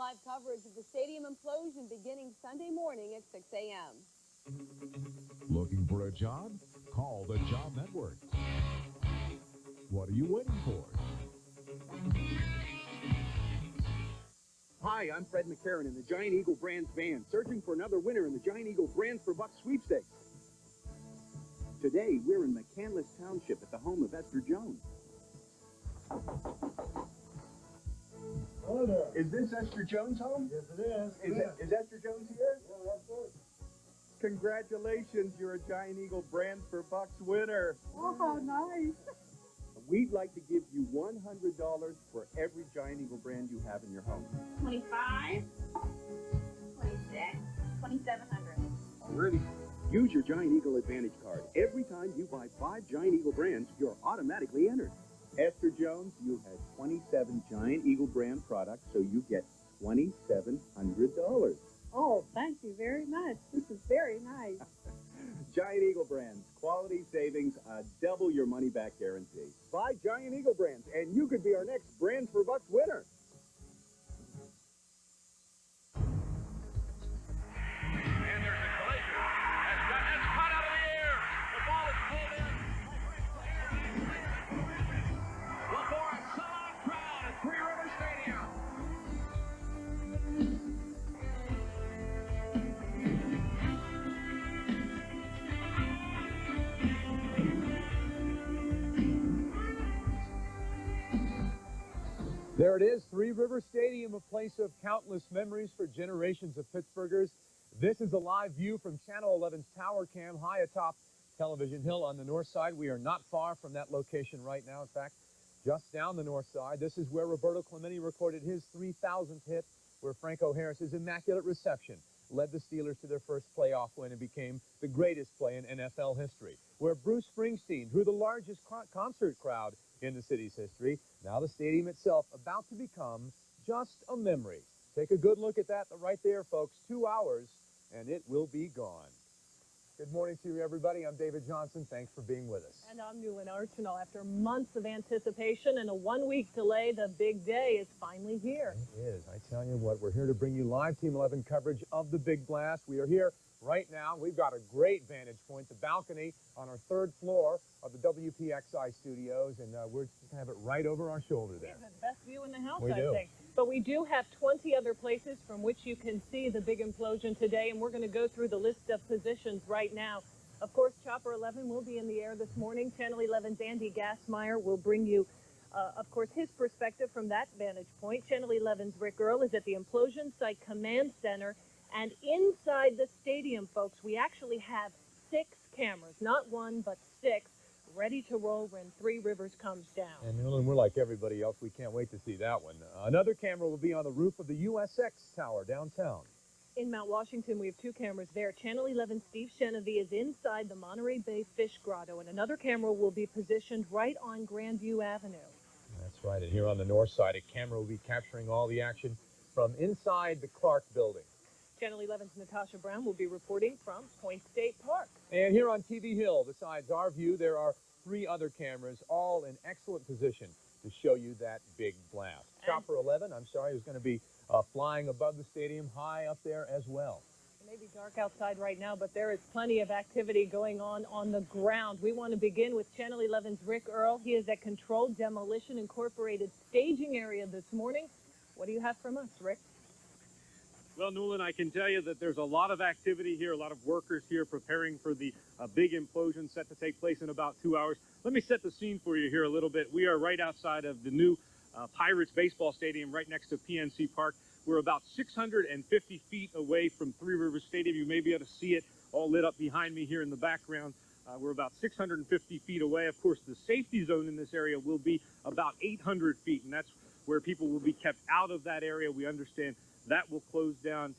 live coverage of the stadium implosion beginning Sunday morning at 6 a.m. Looking for a job? Call the Job Network. What are you waiting for? Hi, I'm Fred McCarran in the Giant Eagle Brands van, searching for another winner in the Giant Eagle Brands for Bucks sweepstakes. Today, we're in McCandless Township at the home of Esther Jones. Hello there. Is this Esther Jones' home? Yes, it is. Is Esther Jones here? Yeah, that's it. Congratulations, you're a Giant Eagle Brands for Bucks winner. Oh, nice. We'd like to give you $100 for every Giant Eagle brand you have in your home. 25, 26, 2,700. Already. Use your Giant Eagle Advantage card. Every time you buy 5 Giant Eagle brands, you're automatically entered. Esther Jones, you had 27 Giant Eagle brand products, so you get $2,700. Oh, thank you very much. This is very nice. Giant Eagle brands, quality savings, a double your money back guarantee. Buy Giant Eagle brands, and you could be our next Brands for Bucks winner. And there's a collision. That's caught out of the air. The ball is pulled in. Before a sellout crowd at Three Rivers Stadium. There it is, Three Rivers Stadium, a place of countless memories for generations of Pittsburghers. This is a live view from Channel 11's Tower Cam high atop Television Hill on the north side. We are not far from that location right now. In fact, just down the north side. This is where Roberto Clemente recorded his 3,000th hit, where Franco Harris's immaculate reception led the Steelers to their first playoff win and became the greatest play in NFL history, where Bruce Springsteen drew the largest concert crowd in the city's history. Now the stadium itself about to become just a memory. Take a good look at that right there, folks. 2 hours, and it will be gone. Good morning to you, everybody. I'm David Johnson. Thanks for being with us. And I'm Newland Archinal. After months of anticipation and a one-week delay, the big day is finally here. It is. I tell you what, we're here to bring you live Team 11 coverage of the Big Blast. We are here right now. We've got a great vantage point, the balcony on our 3rd floor of the WPXI studios, and we're just going to have it right over our shoulder there. We have the best view in the house, We I do. think. But we do have 20 other places from which you can see the big implosion today, and we're going to go through the list of positions right now. Of course, Chopper 11 will be in the air this morning. Channel 11's Andy Gassmeyer will bring you, of course, his perspective from that vantage point. Channel 11's Rick Earl is at the Implosion Site Command Center. And inside the stadium, folks, we actually have 6 cameras, not 1, but 6, ready to roll when Three Rivers comes down. And Newland, we're like everybody else. We can't wait to see that one. Another camera will be on the roof of the USX Tower downtown. In Mount Washington, we have 2 cameras there. Channel 11's Steve Chenevy is inside the Monterey Bay Fish Grotto, and another camera will be positioned right on Grandview Avenue. That's right. And here on the north side, a camera will be capturing all the action from inside the Clark building. Channel 11's Natasha Brown will be reporting from Point State Park. And here on TV Hill, besides our view, there are 3 other cameras, all in excellent position to show you that big blast. Chopper 11, I'm sorry, is going to be flying above the stadium high up there as well. It may be dark outside right now, but there is plenty of activity going on the ground. We want to begin with Channel 11's Rick Earl. He is at Controlled Demolition Incorporated staging area this morning. What do you have from us, Rick? Well, Newland, I can tell you that there's a lot of activity here, a lot of workers here preparing for the big implosion set to take place in about 2 hours. Let me set the scene for you here a little bit. We are right outside of the new Pirates baseball stadium right next to PNC Park. We're about 650 feet away from Three Rivers Stadium. You may be able to see it all lit up behind me here in the background. We're about 650 feet away. Of course, the safety zone in this area will be about 800 feet, and that's where people will be kept out of that area. We understand that will close down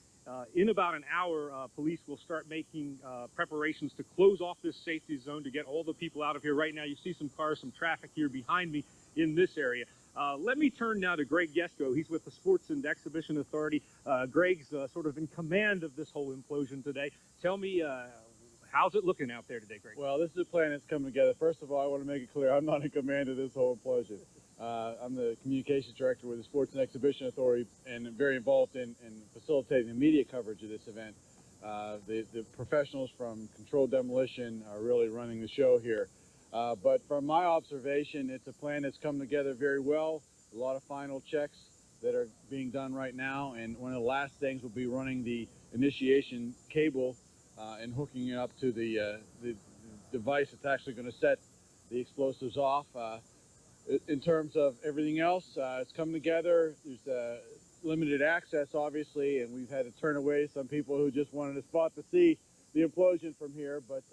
in about an hour. Police will start making preparations to close off this safety zone to get all the people out of here. Right now, you see some cars, some traffic here behind me in this area. Let me turn now to Greg Yesko. He's with the Sports and Exhibition Authority. Greg's sort of in command of this whole implosion today. Tell me, how's it looking out there today, Greg? Well, this is a plan that's coming together. First of all, I want to make it clear I'm not in command of this whole implosion. I'm the communications director with the Sports and Exhibition Authority and very involved in facilitating the media coverage of this event. The professionals from Controlled Demolition are really running the show here. But from my observation, it's a plan that's come together very well. A lot of final checks that are being done right now, and one of the last things will be running the initiation cable and hooking it up to the device that's actually going to set the explosives off. In terms of everything else, it's come together. There's limited access, obviously, and we've had to turn away some people who just wanted a spot to see the implosion from here, but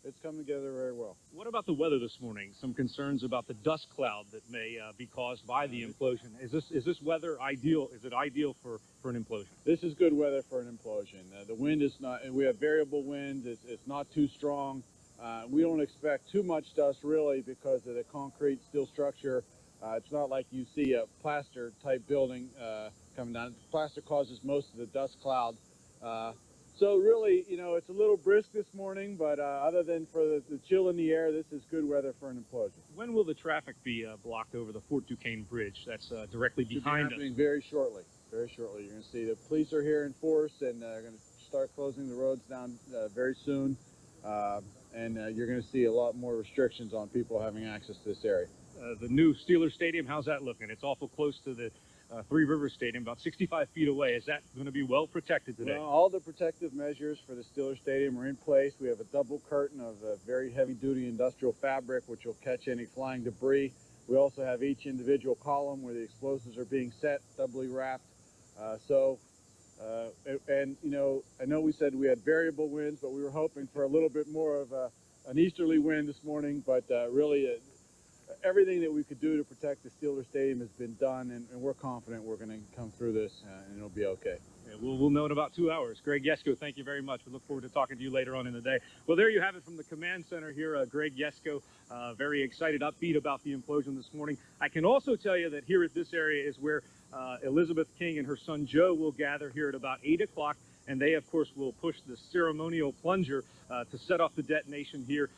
it's come together very well. What about the weather this morning? Some concerns about the dust cloud that may be caused by the implosion. Is this weather ideal? Is it ideal for an implosion? This is good weather for an implosion. The wind is not, we have variable wind. It's not too strong. We don't expect too much dust really because of the concrete steel structure. It's not like you see a plaster type building coming down. Plaster causes most of the dust cloud. So really, you know, it's a little brisk this morning, but other than for the chill in the air, this is good weather for an implosion. When will the traffic be blocked over the Fort Duquesne Bridge? That's directly behind us. Very shortly. Very shortly. You're going to see the police are here in force, and they're going to start closing the roads down very soon. And you're going to see a lot more restrictions on people having access to this area. The new Steelers Stadium, how's that looking? It's awful close to the Three Rivers Stadium, about 65 feet away. Is that going to be well protected today? Well, all the protective measures for the Steelers Stadium are in place. We have a double curtain of very heavy-duty industrial fabric, which will catch any flying debris. We also have each individual column where the explosives are being set, doubly wrapped. And you know, I know we said we had variable winds, but we were hoping for a little bit more of an easterly wind this morning. But really, everything that we could do to protect the Steelers Stadium has been done, and we're confident we're going to come through this and it'll be okay. Yeah, we'll know in about 2 hours. Greg Yesko, thank you very much. We look forward to talking to you later on in the day. Well, there you have it from the command center here. Greg Yesko, very excited, upbeat about the implosion this morning. I can also tell you that here at this area is where Elizabeth King and her son Joe will gather here at about 8 o'clock, and they, of course, will push the ceremonial plunger to set off the detonation here,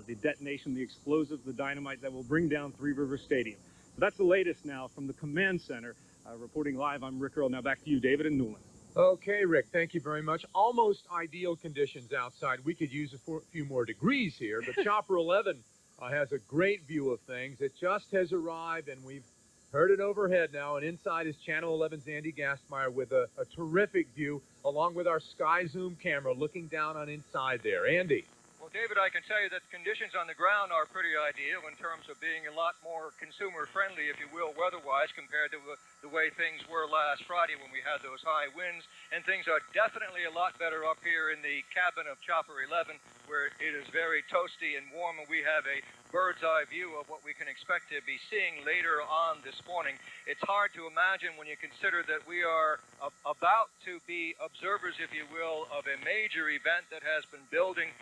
the explosive, the dynamite that will bring down Three Rivers Stadium. So that's the latest now from the command center. Reporting live, I'm Rick Earl. Now back to you, David and Newland. Okay, Rick, thank you very much. Almost ideal conditions outside. We could use a few more degrees here, but Chopper 11 has a great view of things. It just has arrived, and we've heard it overhead now, and inside is Channel 11's Andy Gastmeyer with a terrific view, along with our Sky Zoom camera looking down on inside there. Andy. Well, David, I can tell you that conditions on the ground are pretty ideal in terms of being a lot more consumer-friendly, if you will, weather-wise, compared to the way things were last Friday when we had those high winds. And things are definitely a lot better up here in the cabin of Chopper 11, where it is very toasty and warm, and we have a bird's-eye view of what we can expect to be seeing later on this morning. It's hard to imagine when you consider that we are about to be observers, if you will, of a major event that has been building.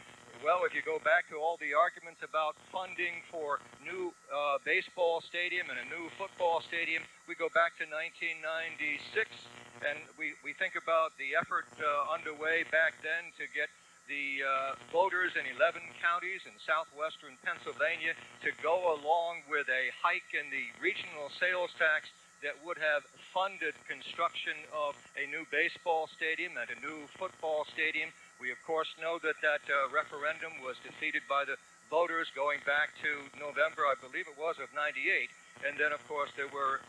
Well, if you go back to all the arguments about funding for new baseball stadium and a new football stadium, we go back to 1996, and we think about the effort underway back then to get the voters in 11 counties in southwestern Pennsylvania to go along with a hike in the regional sales tax that would have funded construction of a new baseball stadium and a new football stadium. We, of course, know that referendum was defeated by the voters going back to November, I believe it was, of '98. And then, of course, there were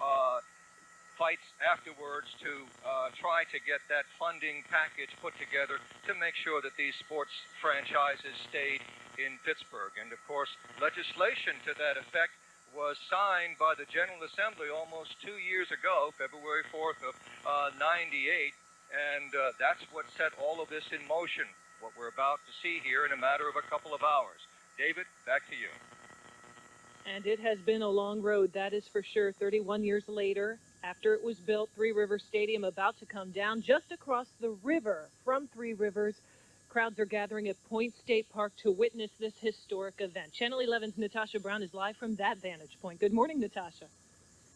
fights afterwards to try to get that funding package put together to make sure that these sports franchises stayed in Pittsburgh. And, of course, legislation to that effect was signed by the General Assembly almost 2 years ago, February 4th of '98. And that's what set all of this in motion, what we're about to see here in a matter of a couple of hours. David, back to you. And it has been a long road, that is for sure. 31 years later, after it was built, Three Rivers Stadium about to come down just across the river from Three Rivers. Crowds are gathering at Point State Park to witness this historic event. Channel 11's Natasha Brown is live from that vantage point. Good morning, Natasha.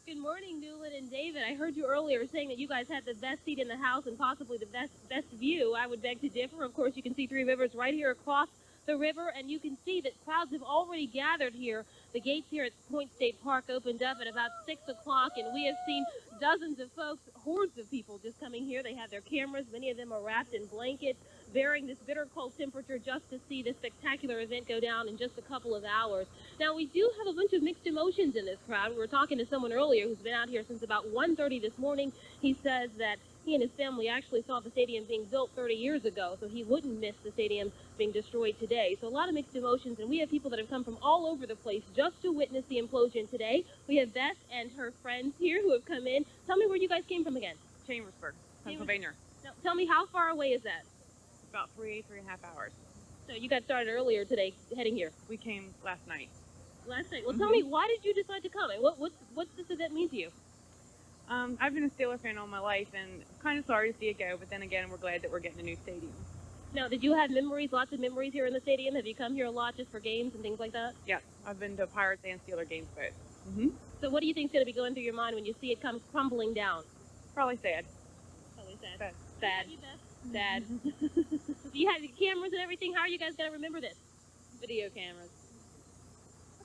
Good morning, Newland and David. I heard you earlier saying that you guys had the best seat in the house and possibly the best view. I would beg to differ. Of course, you can see Three Rivers right here across the river, and you can see that crowds have already gathered here. The gates here at Point State Park opened up at about 6 o'clock, and we have seen dozens of folks, hordes of people just coming here. They have their cameras. Many of them are wrapped in blankets, bearing this bitter cold temperature just to see this spectacular event go down in just a couple of hours. Now, we do have a bunch of mixed emotions in this crowd. We were talking to someone earlier who's been out here since about 1:30 this morning. He says that he and his family actually saw the stadium being built 30 years ago, so he wouldn't miss the stadium being destroyed today. So a lot of mixed emotions, and we have people that have come from all over the place just to witness the implosion today. We have Beth and her friends here who have come in. Tell me where you guys came from again. Chambersburg, Pennsylvania. Now, tell me, how far away is that? About 3.5 hours. So you got started earlier today, heading here. We came last night. Last night. Well, tell me, why did you decide to come? And what's this event mean to you? I've been a Steeler fan all my life, and kind of sorry to see it go, but then again, we're glad that we're getting a new stadium. Now, did you have memories, lots of memories here in the stadium? Have you come here a lot just for games and things like that? Yes, I've been to Pirates and Steeler games both. So what do you think's going to be going through your mind when you see it come crumbling down? Probably sad. Probably sad. Sad. Sad. Sad. Do you have the cameras and everything? How are you guys going to remember this? Video cameras.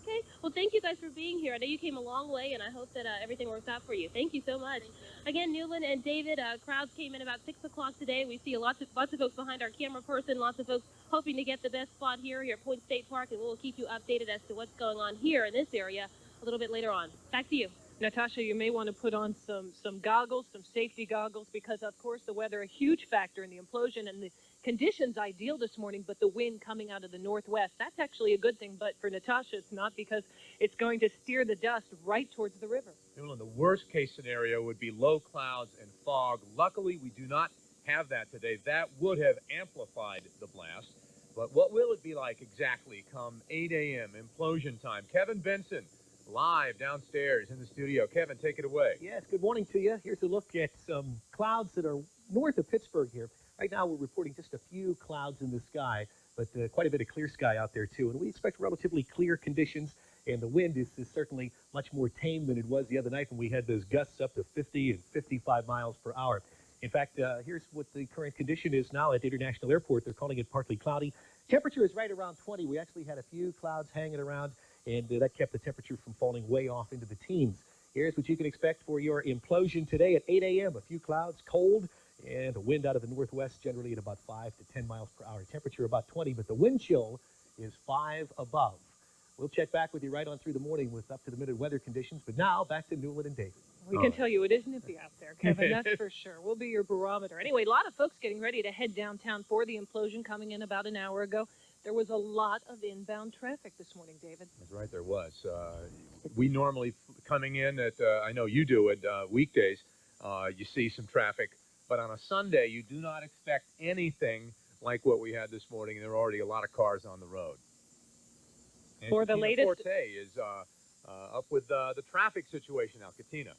Okay. Well, thank you guys for being here. I know you came a long way, and I hope that everything works out for you. Thank you so much. Again, Newland and David, crowds came in about 6 o'clock today. We see lots of folks behind our camera person, lots of folks hoping to get the best spot here at Point State Park, and we'll keep you updated as to what's going on here in this area a little bit later on. Back to you. Natasha, you may want to put on some goggles, some safety goggles, because, of course, the weather a huge factor in the implosion, and the conditions ideal this morning, but the wind coming out of the northwest. That's actually a good thing, but for Natasha, it's not, because it's going to steer the dust right towards the river. Newland, the worst case scenario would be low clouds and fog. Luckily, we do not have that today. That would have amplified the blast. But what will it be like exactly come 8 a.m. implosion time? Kevin Benson, live downstairs in the studio. Kevin, take it away. Yes, good morning to you. Here's a look at some clouds that are north of Pittsburgh here. Right now we're reporting just a few clouds in the sky, but quite a bit of clear sky out there too. And we expect relatively clear conditions, and the wind is certainly much more tame than it was the other night when we had those gusts up to 50 and 55 miles per hour. In fact, here's what the current condition is now at International Airport. They're calling it partly cloudy. Temperature is right around 20. We actually had a few clouds hanging around, and that kept the temperature from falling way off into the teens. Here's what you can expect for your implosion today at 8 a.m. A few clouds, cold, and a wind out of the northwest, generally at about 5 to 10 miles per hour. Temperature about 20, but the wind chill is 5 above. We'll check back with you right on through the morning with up-to-the-minute weather conditions. But now, back to Newland and David. We can tell you it is nippy out there, Kevin, that's for sure. We'll be your barometer. Anyway, a lot of folks getting ready to head downtown for the implosion coming in about an hour ago. There was a lot of inbound traffic this morning, David. That's right, there was. We normally, coming in at, I know you do it, weekdays, you see some traffic. But on a Sunday, you do not expect anything like what we had this morning. There are already a lot of cars on the road. And for the Katina latest... Forte is up with the traffic situation now. Katina.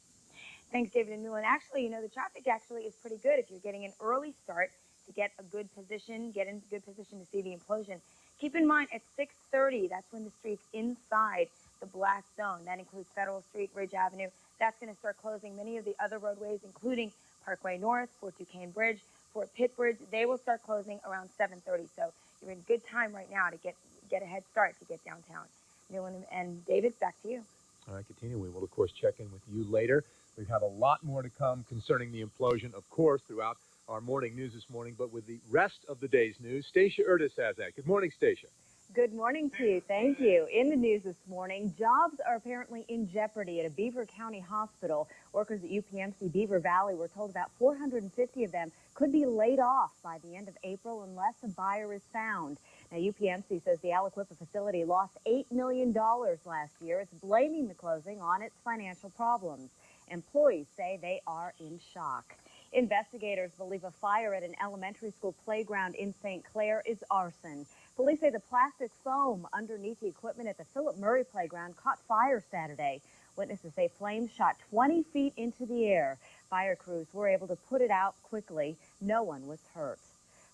Thanks, David and Newland. Actually, you know, the traffic actually is pretty good if you're getting an early start to get a good position, get in good position to see the implosion. Keep in mind, at 6:30, that's when the street's inside the blast zone. That includes Federal Street, Ridge Avenue. That's going to start closing many of the other roadways, including Parkway North, Fort Duquesne Bridge, Fort Pitt Bridge. They will start closing around 7:30. So you're in good time right now to get a head start to get downtown. Newland and David, back to you. All right, Katina, we will, of course, check in with you later. We have a lot more to come concerning the implosion, of course, throughout our morning news this morning. But with the rest of the day's news, Stacia Ertis has that. Good morning, Stacia. Good morning to you. Thank you. In the news this morning, jobs are apparently in jeopardy at a Beaver County hospital. Workers at UPMC Beaver Valley were told about 450 of them could be laid off by the end of April unless a buyer is found. Now, UPMC says the Aliquippa facility lost $8 million last year. It's blaming the closing on its financial problems. Employees say they are in shock. Investigators believe a fire at an elementary school playground in St. Clair is arson. Police say the plastic foam underneath the equipment at the Philip Murray playground caught fire Saturday. Witnesses say flames shot 20 feet into the air. Fire crews were able to put it out quickly. No one was hurt.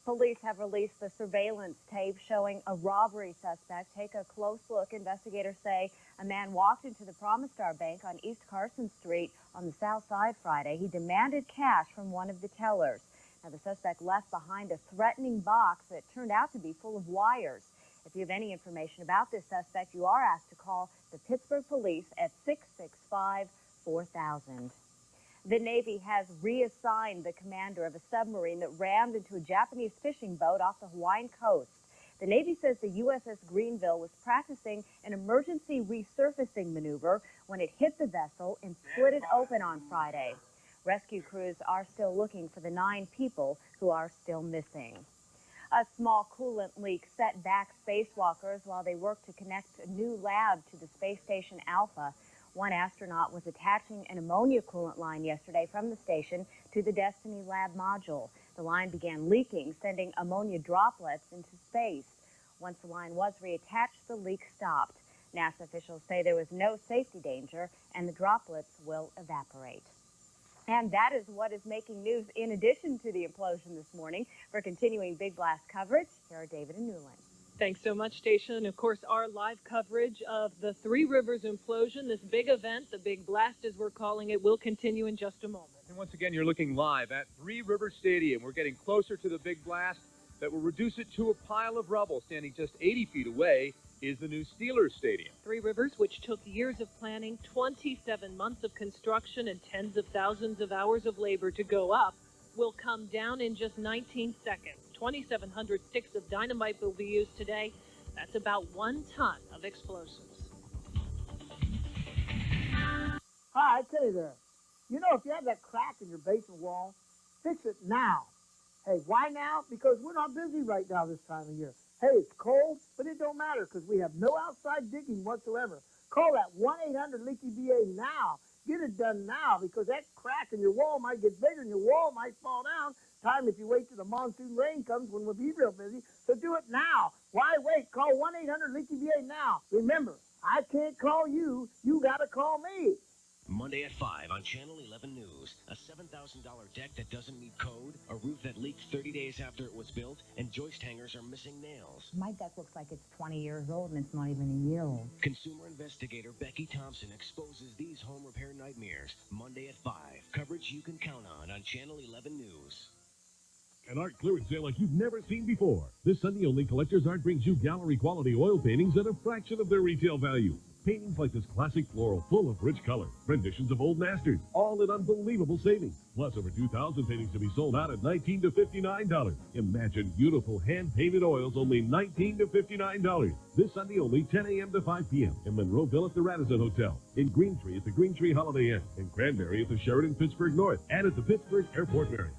Police have released the surveillance tape showing a robbery suspect. Take a close look. Investigators say a man walked into the Promistar Bank on East Carson Street on the south side Friday. He demanded cash from one of the tellers. Now, the suspect left behind a threatening box that turned out to be full of wires. If you have any information about this suspect, you are asked to call the Pittsburgh Police at 665-4000. The Navy has reassigned the commander of a submarine that rammed into a Japanese fishing boat off the Hawaiian coast. The Navy says the USS Greenville was practicing an emergency resurfacing maneuver when it hit the vessel and split it open on Friday. Rescue crews are still looking for the 9 people who are still missing. A small coolant leak set back spacewalkers while they work to connect a new lab to the space station Alpha. One astronaut was attaching an ammonia coolant line yesterday from the station to the Destiny Lab module. The line began leaking, sending ammonia droplets into space. Once the line was reattached, the leak stopped. NASA officials say there was no safety danger and the droplets will evaporate. And that is what is making news in addition to the implosion this morning. For continuing Big Blast coverage, here are David and Newland. Thanks so much, Stacia. And of course, our live coverage of the Three Rivers Implosion, this big event, the Big Blast as we're calling it, will continue in just a moment. And once again, you're looking live at Three Rivers Stadium. We're getting closer to the big blast that will reduce it to a pile of rubble. Standing just 80 feet away is the new Steelers Stadium. Three Rivers, which took years of planning, 27 months of construction, and tens of thousands of hours of labor to go up, will come down in just 19 seconds. 2,700 sticks of dynamite will be used today. That's about 1 ton of explosives. Hi, I tell you there. You know, if you have that crack in your basement wall, fix it now. Hey, why now? Because we're not busy right now this time of year. Hey, it's cold, but it don't matter because we have no outside digging whatsoever. Call that 1-800-LEAKY-VA now. Get it done now because that crack in your wall might get bigger and your wall might fall down. Time if you wait till the monsoon rain comes when we'll be real busy. So do it now. Why wait? Call 1-800-LEAKY-VA now. Remember, I can't call you. You got to call me. Monday at 5 on Channel 11 News. A $7,000 deck that doesn't meet code, a roof that leaked 30 days after it was built, and joist hangers are missing nails. My deck looks like it's 20 years old and it's not even a year old. Consumer investigator Becky Thompson exposes these home repair nightmares. Monday at 5. Coverage you can count on Channel 11 News. An art clearance sale like you've never seen before. This Sunday only, Collector's Art brings you gallery-quality oil paintings at a fraction of their retail value. Paintings like this classic floral full of rich color, renditions of old masters, all at unbelievable savings. Plus over 2,000 paintings to be sold out at $19 to $59. Imagine beautiful hand-painted oils, only $19 to $59. This Sunday only, 10 a.m. to 5 p.m. in Monroeville at the Radisson Hotel, in Greentree at the Greentree Holiday Inn, in Cranberry at the Sheraton Pittsburgh North, and at the Pittsburgh Airport Marriott.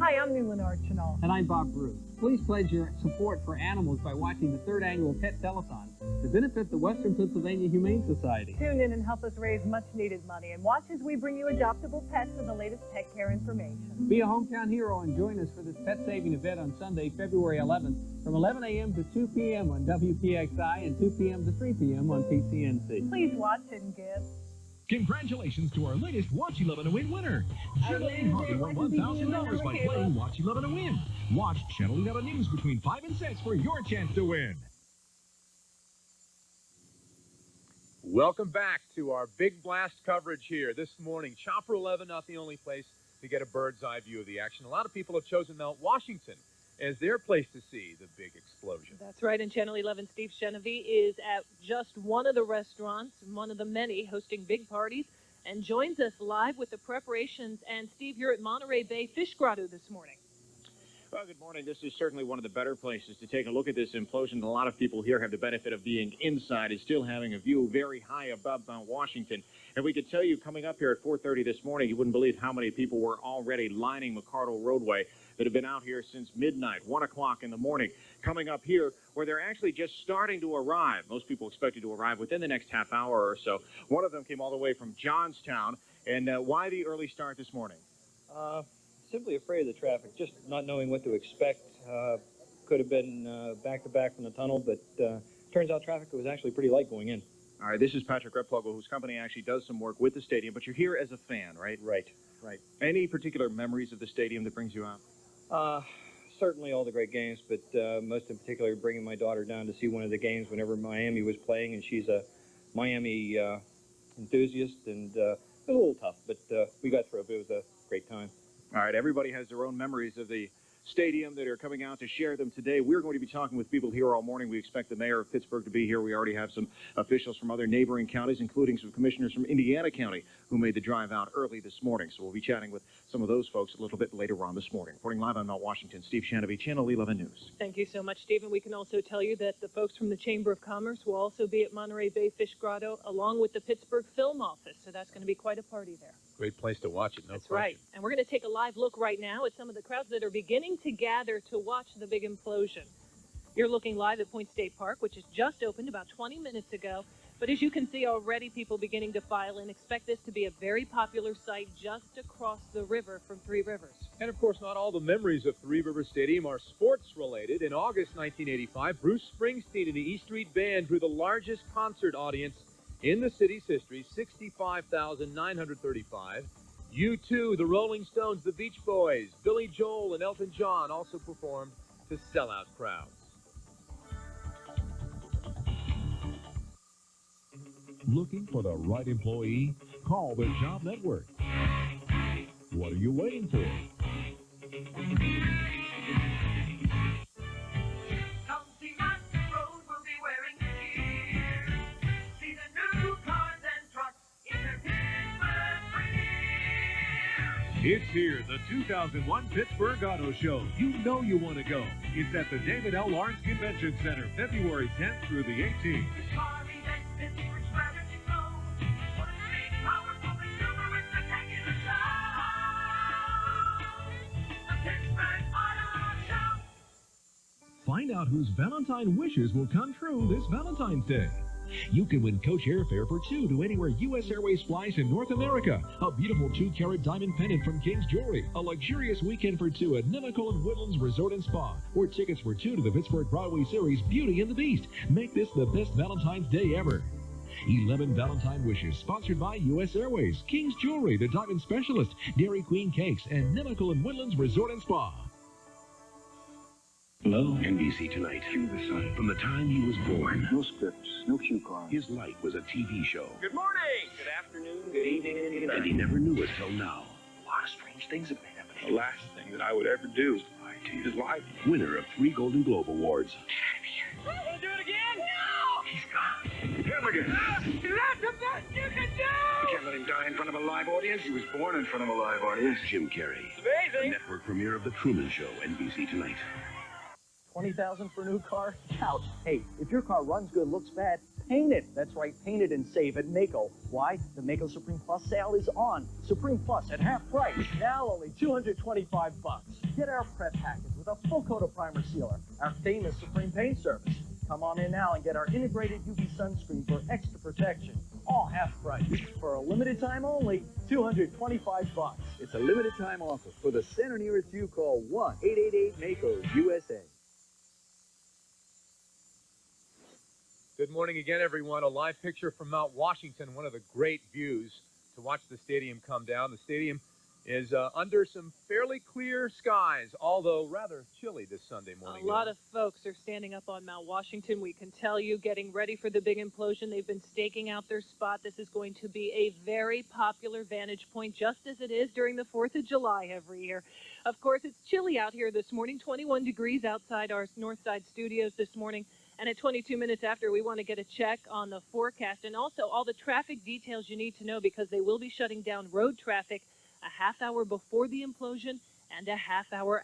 Hi, I'm Newland Archinal. And I'm Bob Bruce. Please pledge your support for animals by watching the 3rd annual Pet Telethon to benefit the Western Pennsylvania Humane Society. Tune in and help us raise much-needed money, and watch as we bring you adoptable pets and the latest pet care information. Be a hometown hero and join us for this pet-saving event on Sunday, February 11th from 11 a.m. to 2 p.m. on WPXI and 2 p.m. to 3 p.m. on PCNC. Please watch and give. Congratulations to our latest Watch 11 to Win winner. Geraldine Harvey won $1,000 by playing Watch 11 to Win. Watch Channel 11 News between 5 and 6 for your chance to win. Welcome back to our Big Blast coverage here this morning. Chopper 11, not the only place to get a bird's eye view of the action. A lot of people have chosen Mount Washington as their place to see the big explosion. That's right, and Channel 11 Steve Genevieve is at just one of the restaurants, one of the many, hosting big parties, and joins us live with the preparations. And Steve, you're at Monterey Bay Fish Grotto this morning. Well, good morning. This is certainly one of the better places to take a look at this implosion. A lot of people here have the benefit of being inside and still having a view very high above Mount Washington. And we could tell you, coming up here at 4:30 this morning, you wouldn't believe how many people were already lining McCardle Roadway that have been out here since midnight, 1 o'clock in the morning, coming up here where they're actually just starting to arrive. Most people expected to arrive within the next half hour or so. One of them came all the way from Johnstown. And why the early start this morning? Simply afraid of the traffic, just not knowing what to expect. Could have been back-to-back from the tunnel, but turns out traffic was actually pretty light going in. All right, this is Patrick Replogo, whose company actually does some work with the stadium, but you're here as a fan, right? Right. Any particular memories of the stadium that brings you out? Certainly all the great games, but most in particular bringing my daughter down to see one of the games whenever Miami was playing, and she's a Miami enthusiast, and it was a little tough, but we got through it. It was a great time. All right, everybody has their own memories of the stadium that are coming out to share them today. We're going to be talking with people here all morning. We expect the mayor of Pittsburgh to be here. We already have some officials from other neighboring counties, including some commissioners from Indiana County who made the drive out early this morning. So we'll be chatting with some of those folks a little bit later on this morning. Reporting live on Mount Washington, Steve Shanavy, Channel 11 News. Thank you so much, Stephen. We can also tell you that the folks from the Chamber of Commerce will also be at Monterey Bay Fish Grotto along with the Pittsburgh Film Office. So that's going to be quite a party there. Great place to watch it, no That's question. right. And we're going to take a live look right now at some of the crowds that are beginning to gather to watch the big implosion. You're looking live at Point State Park, which has just opened about 20 minutes ago. But as you can see already, people beginning to file in. Expect this to be a very popular site just across the river from Three Rivers. And of course, not all the memories of Three Rivers Stadium are sports related. In August 1985, Bruce Springsteen and the E Street Band drew the largest concert audience in the city's history, 65,935. U2, the Rolling Stones, the Beach Boys, Billy Joel, and Elton John also performed to sellout crowds. Looking for the right employee? Call the Job Network. What are you waiting for? It's here, the 2001 Pittsburgh Auto Show. You know you want to go. It's at the David L. Lawrence Convention Center, February 10th through the 18th. Find out whose Valentine wishes will come true this Valentine's Day. You can win coach airfare for two to anywhere U.S. Airways flies in North America, a beautiful 2-carat diamond pendant from King's Jewelry, a luxurious weekend for two at Nemacolin and Woodlands Resort and Spa, or tickets for two to the Pittsburgh Broadway series Beauty and the Beast. Make this the best Valentine's Day ever. 11 Valentine wishes, sponsored by U.S. Airways, King's Jewelry, the Diamond Specialist, Dairy Queen Cakes, and Nemacolin and Woodlands Resort and Spa. Hello, NBC Tonight. Cue the sun. From the time he was born, No scripts, no cue cards. his life was a TV show. Good morning, good afternoon, good evening, and good And he night. never knew it till now. A lot of strange things have been happening. The last thing that I would ever do is lie to you. Is lie to you. Winner of 3 Golden Globe Awards. Want to do it again? No! He's gone. Him again. That's the best you can do! You can't let him die in front of a live audience. He was born in front of a live audience. Jim Carrey. It's The amazing. network premiere of The Truman Show, NBC Tonight. $20,000 for a new car? Ouch. Hey, if your car runs good, looks bad, paint it. That's right, paint it and save at Maaco. Why? The Maaco Supreme Plus sale is on. Supreme Plus at half price. Now only $225. Get our prep package with a full coat of primer sealer, our famous Supreme paint service. Come on in now and get our integrated UV sunscreen for extra protection. All half price. For a limited time only, $225. It's a limited time offer. For the center nearest you, call 1-888-MACO-USA. Good morning again, everyone. A live picture from Mount Washington, one of the great views to watch the stadium come down. The stadium is under some fairly clear skies, although rather chilly this Sunday morning. A lot of folks are standing up on Mount Washington. We can tell you, getting ready for the big implosion. They've been staking out their spot. This is going to be a very popular vantage point, just as it is during the 4th of July every year. Of course, it's chilly out here this morning, 21 degrees outside our Northside studios this morning. And at 22 minutes after, we want to get a check on the forecast and also all the traffic details you need to know, because they will be shutting down road traffic a half hour before the implosion and a half hour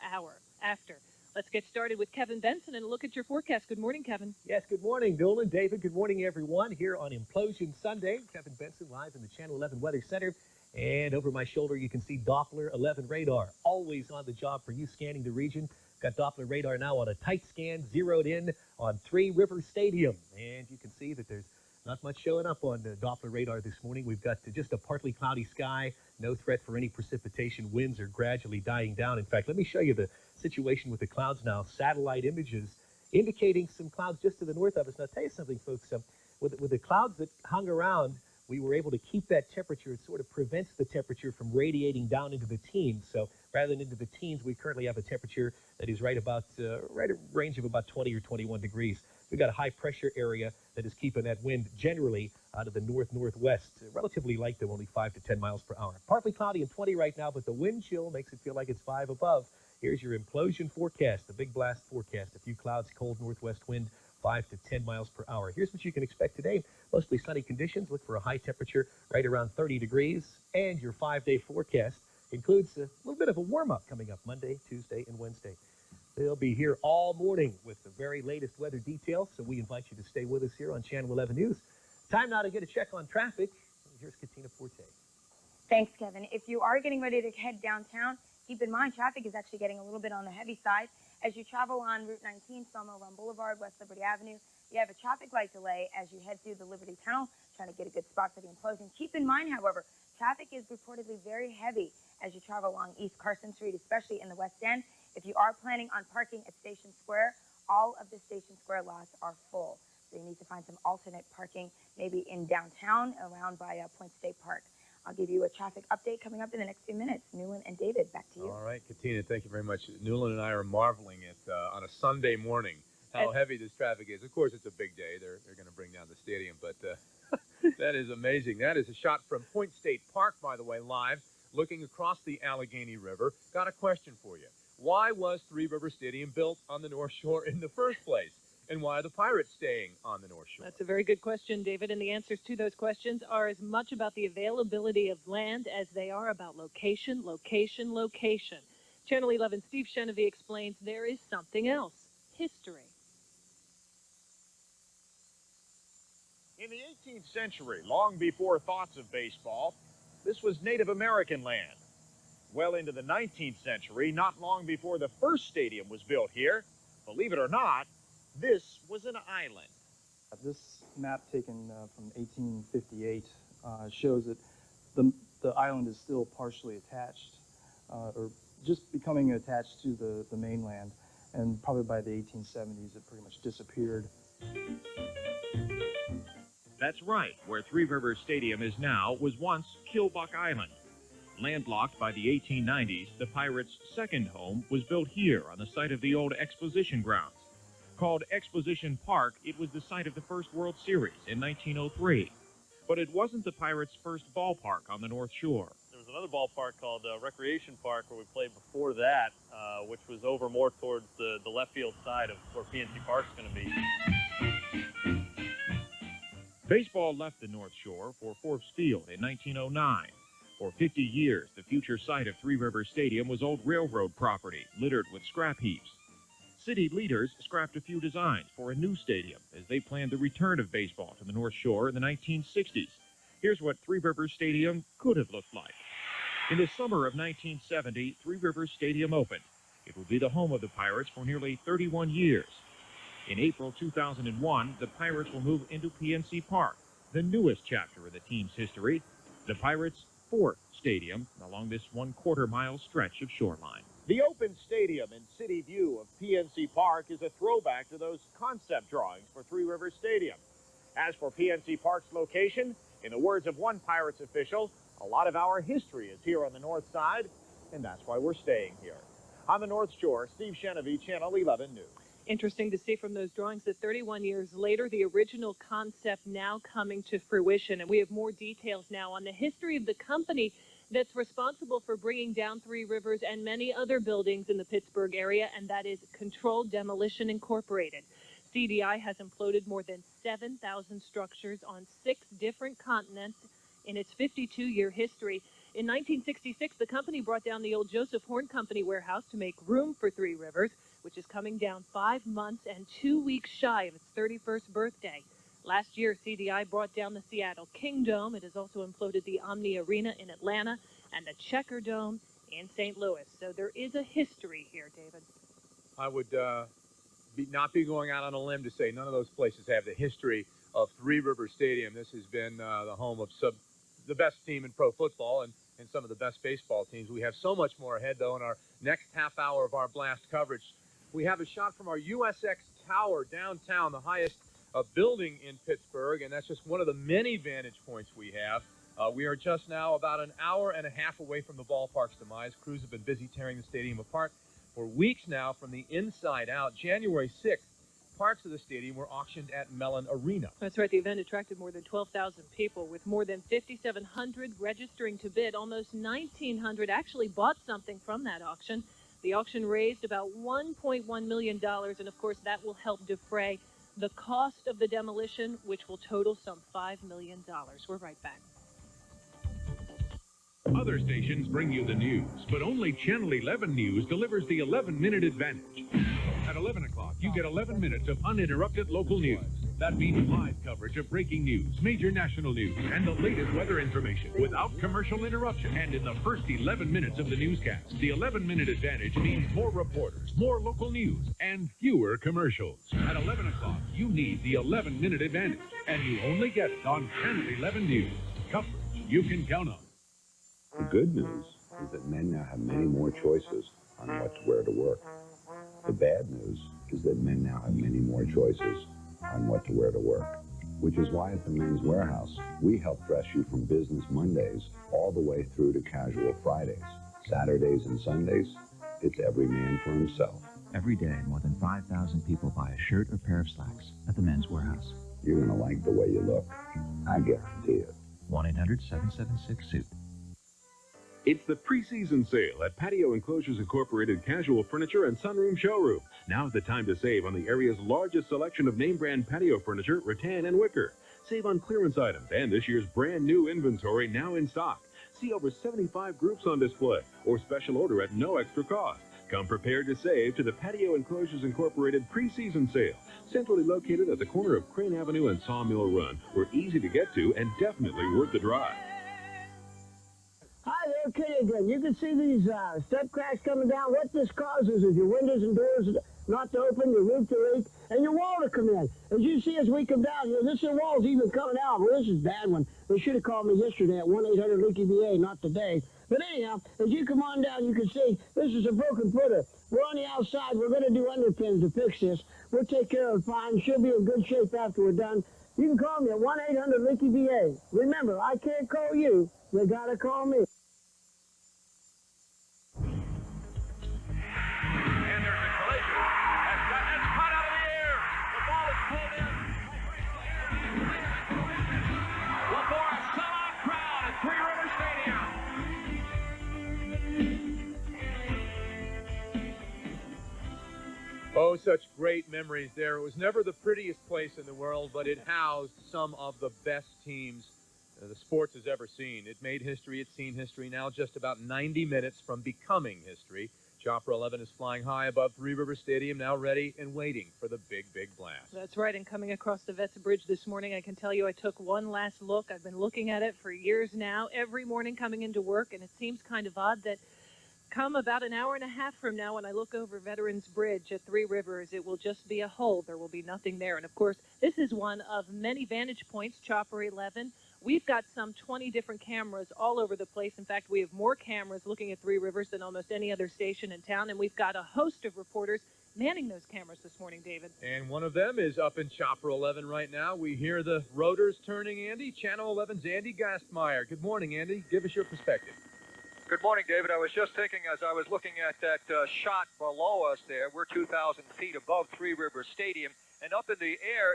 after. Let's get started with Kevin Benson and a look at your forecast. Good morning, Kevin. Yes, good morning, Nolan, David. Good morning, everyone, here on Implosion Sunday. Kevin Benson live in the Channel 11 Weather Center. And over my shoulder, you can see Doppler 11 radar, always on the job for you scanning the region. Got Doppler radar now on a tight scan, zeroed in on Three Rivers Stadium. And you can see that there's not much showing up on the Doppler radar this morning. We've got just a partly cloudy sky, no threat for any precipitation. Winds are gradually dying down. In fact, let me show you the situation with the clouds now. Satellite images indicating some clouds just to the north of us. Now, I'll tell you something, folks. With the clouds that hung around, we were able to keep that temperature. It sort of prevents the temperature from radiating down into the teens. So rather than into the teens, we currently have a temperature that is right a range of about 20 or 21 degrees. We've got a high pressure area that is keeping that wind generally out of the north-northwest. Relatively light, though, only 5 to 10 miles per hour. Partly cloudy and 20 right now, but the wind chill makes it feel like it's 5 above. Here's your implosion forecast, the big blast forecast. A few clouds, cold northwest wind, 5 to 10 miles per hour. Here's what you can expect today. Mostly sunny conditions. Look for a high temperature right around 30 degrees. And your 5-day forecast includes a little bit of a warm-up coming up Monday, Tuesday, and Wednesday. They'll be here all morning with the very latest weather details, so we invite you to stay with us here on Channel 11 News. Time now to get a check on traffic. Here's Katina Forte. Thanks, Kevin. If you are getting ready to head downtown, keep in mind traffic is actually getting a little bit on the heavy side. As you travel on Route 19, Sawmill Run Boulevard, West Liberty Avenue, you have a traffic light delay as you head through the Liberty Tunnel, trying to get a good spot for the implosion. Keep in mind, however, traffic is reportedly very heavy as you travel along East Carson Street, especially in the West End. If you are planning on parking at Station Square, all of the Station Square lots are full. So you need to find some alternate parking, maybe in downtown, around by Point State Park. I'll give you a traffic update coming up in the next few minutes. Newland and David, back to you. All right, Katina, thank you very much. Newland and I are marveling at, on a Sunday morning, how heavy this traffic is. Of course, it's a big day. They're going to bring down the stadium, but that is amazing. That is a shot from Point State Park, by the way, live, looking across the Allegheny River. Got a question for you. Why was Three Rivers Stadium built on the North Shore in the first place? And why are the Pirates staying on the North Shore? That's a very good question, David, and the answers to those questions are as much about the availability of land as they are about location, location, location. Channel 11 Steve Chenevy explains there is something else, history. In the 18th century, long before thoughts of baseball, this was Native American land. Well into the 19th century, not long before the first stadium was built here, believe it or not, this was an island. This map taken from 1858 shows that the island is still partially attached, or just becoming attached to the mainland, and probably by the 1870s it pretty much disappeared. That's right, where Three Rivers Stadium is now was once Killbuck Island. Landlocked by the 1890s, the Pirates' second home was built here on the site of the old Exposition grounds. Called Exposition Park, it was the site of the first World Series in 1903. But it wasn't the Pirates' first ballpark on the North Shore. There was another ballpark called Recreation Park where we played before that, which was over more towards the left field side of where PNC Park's going to be. Baseball left the North Shore for Forbes Field in 1909. For 50 years, the future site of Three Rivers Stadium was old railroad property, littered with scrap heaps. City leaders scrapped a few designs for a new stadium as they planned the return of baseball to the North Shore in the 1960s. Here's what Three Rivers Stadium could have looked like. In the summer of 1970, Three Rivers Stadium opened. It would be the home of the Pirates for nearly 31 years. In April 2001, the Pirates will move into PNC Park, the newest chapter in the team's history, the Pirates' fourth stadium along this 1/4 mile stretch of shoreline. The open stadium in city view of PNC Park is a throwback to those concept drawings for Three Rivers Stadium. As for PNC Park's location, in the words of one Pirates official, a lot of our history is here on the north side, and that's why we're staying here. On the North Shore, Steve Chenevy, Channel 11 News. Interesting to see from those drawings that 31 years later, the original concept now coming to fruition. And we have more details now on the history of the company that's responsible for bringing down Three Rivers and many other buildings in the Pittsburgh area, and that is Controlled Demolition Incorporated. CDI has imploded more than 7,000 structures on 6 different continents in its 52-year history. In 1966, the company brought down the old Joseph Horn Company warehouse to make room for Three Rivers, which is coming down 5 months and 2 weeks shy of its 31st birthday. Last year, CDI brought down the Seattle Kingdome. It has also imploded the Omni Arena in Atlanta and the Checker Dome in St. Louis. So there is a history here, David. I would not be going out on a limb to say none of those places have the history of Three Rivers Stadium. This has been the home of the best team in pro football and some of the best baseball teams. We have so much more ahead, though, in our next half hour of our blast coverage. We have a shot from our USX Tower downtown, the highest building in Pittsburgh, and that's just one of the many vantage points we have. We are just now about an hour and a half away from the ballpark's demise. Crews have been busy tearing the stadium apart for weeks now from the inside out. January 6th, parts of the stadium were auctioned at Mellon Arena. That's right. The event attracted more than 12,000 people, with more than 5,700 registering to bid. Almost 1,900 actually bought something from that auction. The auction raised about $1.1 million, and of course that will help defray the cost of the demolition, which will total some $5 million. We're right back. Other stations bring you the news, but only Channel 11 News delivers the 11-minute advantage. At 11 o'clock, you get 11 minutes of uninterrupted local news. That means live coverage of breaking news, major national news, and the latest weather information without commercial interruption. And in the first 11 minutes of the newscast, the 11-minute advantage means more reporters, more local news, and fewer commercials. At 11 o'clock, you need the 11-minute advantage, and you only get it on Channel 11 News. Coverage you can count on. The good news is that men now have many more choices on what to wear to work. The bad news is that men now have many more choices on what to wear to work, which is why at the Men's Warehouse, we help dress you from business Mondays all the way through to casual Fridays. Saturdays and Sundays, it's every man for himself. Every day, more than 5,000 people buy a shirt or pair of slacks at the Men's Warehouse. You're going to like the way you look. I guarantee it. 1-800-776-SUIT. It's the preseason sale at Patio Enclosures Incorporated Casual Furniture and Sunroom Showroom. Now's the time to save on the area's largest selection of name brand patio furniture, rattan and wicker. Save on clearance items and this year's brand new inventory now in stock. See over 75 groups on display or special order at no extra cost. Come prepared to save to the Patio Enclosures Incorporated preseason sale. Centrally located at the corner of Crane Avenue and Sawmill Run. We're easy to get to and definitely worth the drive. Hi there, Kitty again. You can see these step cracks coming down. What this causes is your windows and doors not to open, your roof to leak, and your wall to come in. As you see as we come down here, this wall's even coming out. Well, this is a bad one. They should have called me yesterday at 1-800-LEAKY-VA, not today. But anyhow, as you come on down, you can see this is a broken footer. We're on the outside. We're going to do underpins to fix this. We'll take care of it fine. She'll be in good shape after we're done. You can call me at 1-800-LEAKY-VA. Remember, I can't call you. You got to call me. Oh, such great memories there. It was never the prettiest place in the world, but it housed some of the best teams the sports has ever seen. It made history. It's seen history now, just about 90 minutes from becoming history. Chopper 11 is flying high above Three Rivers Stadium, now ready and waiting for the big, big blast. That's right, and coming across the Vets Bridge this morning, I can tell you I took one last look. I've been looking at it for years now, every morning coming into work, and it seems kind of odd that come about an hour and a half from now when I look over Veterans Bridge at Three Rivers, it will just be a hole. There will be nothing there. And, of course, this is one of many vantage points, Chopper 11. We've got some 20 different cameras all over the place. In fact, we have more cameras looking at Three Rivers than almost any other station in town, and we've got a host of reporters manning those cameras this morning, David. And one of them is up in Chopper 11 right now. We hear the rotors turning, Andy. Channel 11's Andy Gastmeyer. Good morning, Andy. Give us your perspective. Good morning, David. I was just thinking as I was looking at that shot below us there, we're 2,000 feet above Three Rivers Stadium, and up in the air,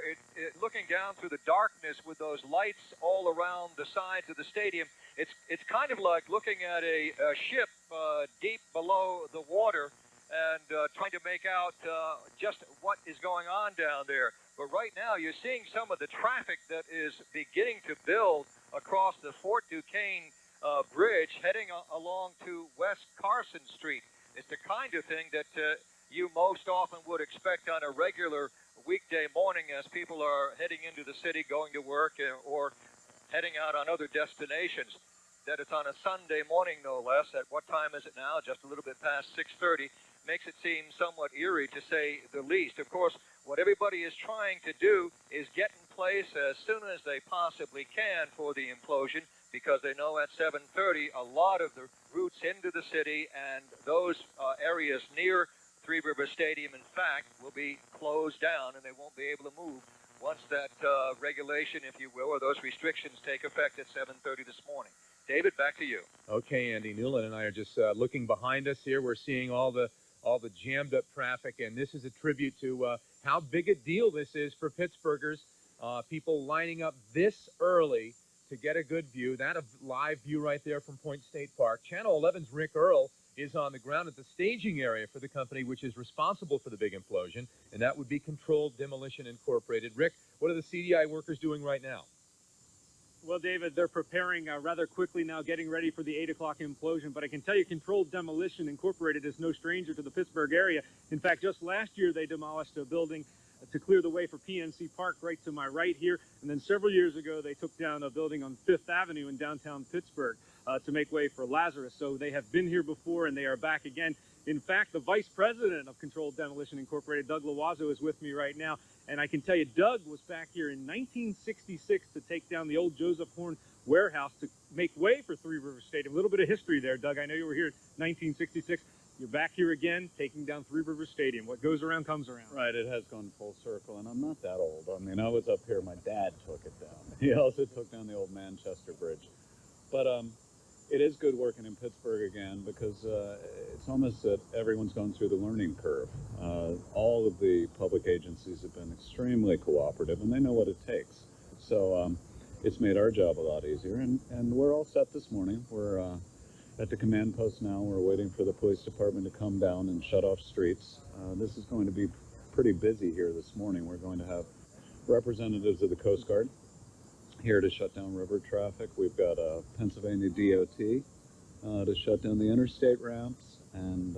looking down through the darkness with those lights all around the sides of the stadium, it's kind of like looking at a ship deep below the water and trying to make out just what is going on down there. But right now, you're seeing some of the traffic that is beginning to build across the Fort Duquesne bridge heading along to West Carson Street. It's the kind of thing that you most often would expect on a regular weekday morning as people are heading into the city, going to work, or heading out on other destinations. That it's on a Sunday morning, no less. At what time is it now? Just a little bit past 6:30. Makes it seem somewhat eerie, to say the least. Of course, what everybody is trying to do is get in place as soon as they possibly can for the implosion, because they know at 7:30 a lot of the routes into the city and those areas near Three Rivers Stadium, in fact, will be closed down and they won't be able to move once that regulation, if you will, or those restrictions take effect at 7:30 this morning. David, back to you. Okay, Andy. Newland and I are just looking behind us here. We're seeing all the jammed up traffic, and this is a tribute to how big a deal this is for Pittsburghers. People lining up this early to get a good view. That a live view right there from Point State Park. Channel 11's Rick Earl is on the ground at the staging area for the company which is responsible for the big implosion, and that would be Controlled Demolition Incorporated. Rick, what are the CDI workers doing right now? Well, David, they're preparing rather quickly now, getting ready for the 8 o'clock implosion. But I can tell you Controlled Demolition Incorporated is no stranger to the Pittsburgh area. In fact, just last year they demolished a building to clear the way for PNC Park right to my right here. And then several years ago, they took down a building on 5th Avenue in downtown Pittsburgh to make way for Lazarus. So they have been here before, and they are back again. In fact, the vice president of Controlled Demolition Incorporated, Doug Loiseau, is with me right now. And I can tell you, Doug was back here in 1966 to take down the old Joseph Horn warehouse to make way for Three Rivers Stadium. A little bit of history there, Doug. I know you were here in 1966. You're back here again, taking down Three Rivers Stadium. What goes around comes around. Right, it has gone full circle, and I'm not that old. I mean, I was up here, my dad took it down. He also took down the old Manchester Bridge. But it is good working in Pittsburgh again, because it's almost that everyone's gone through the learning curve. All of the public agencies have been extremely cooperative, and they know what it takes. So it's made our job a lot easier, and we're all set this morning. We're at the command post now. We're waiting for the police department to come down and shut off streets. This is going to be pretty busy here this morning. We're going to have representatives of the Coast Guard here to shut down river traffic. We've got Pennsylvania DOT to shut down the interstate ramps, and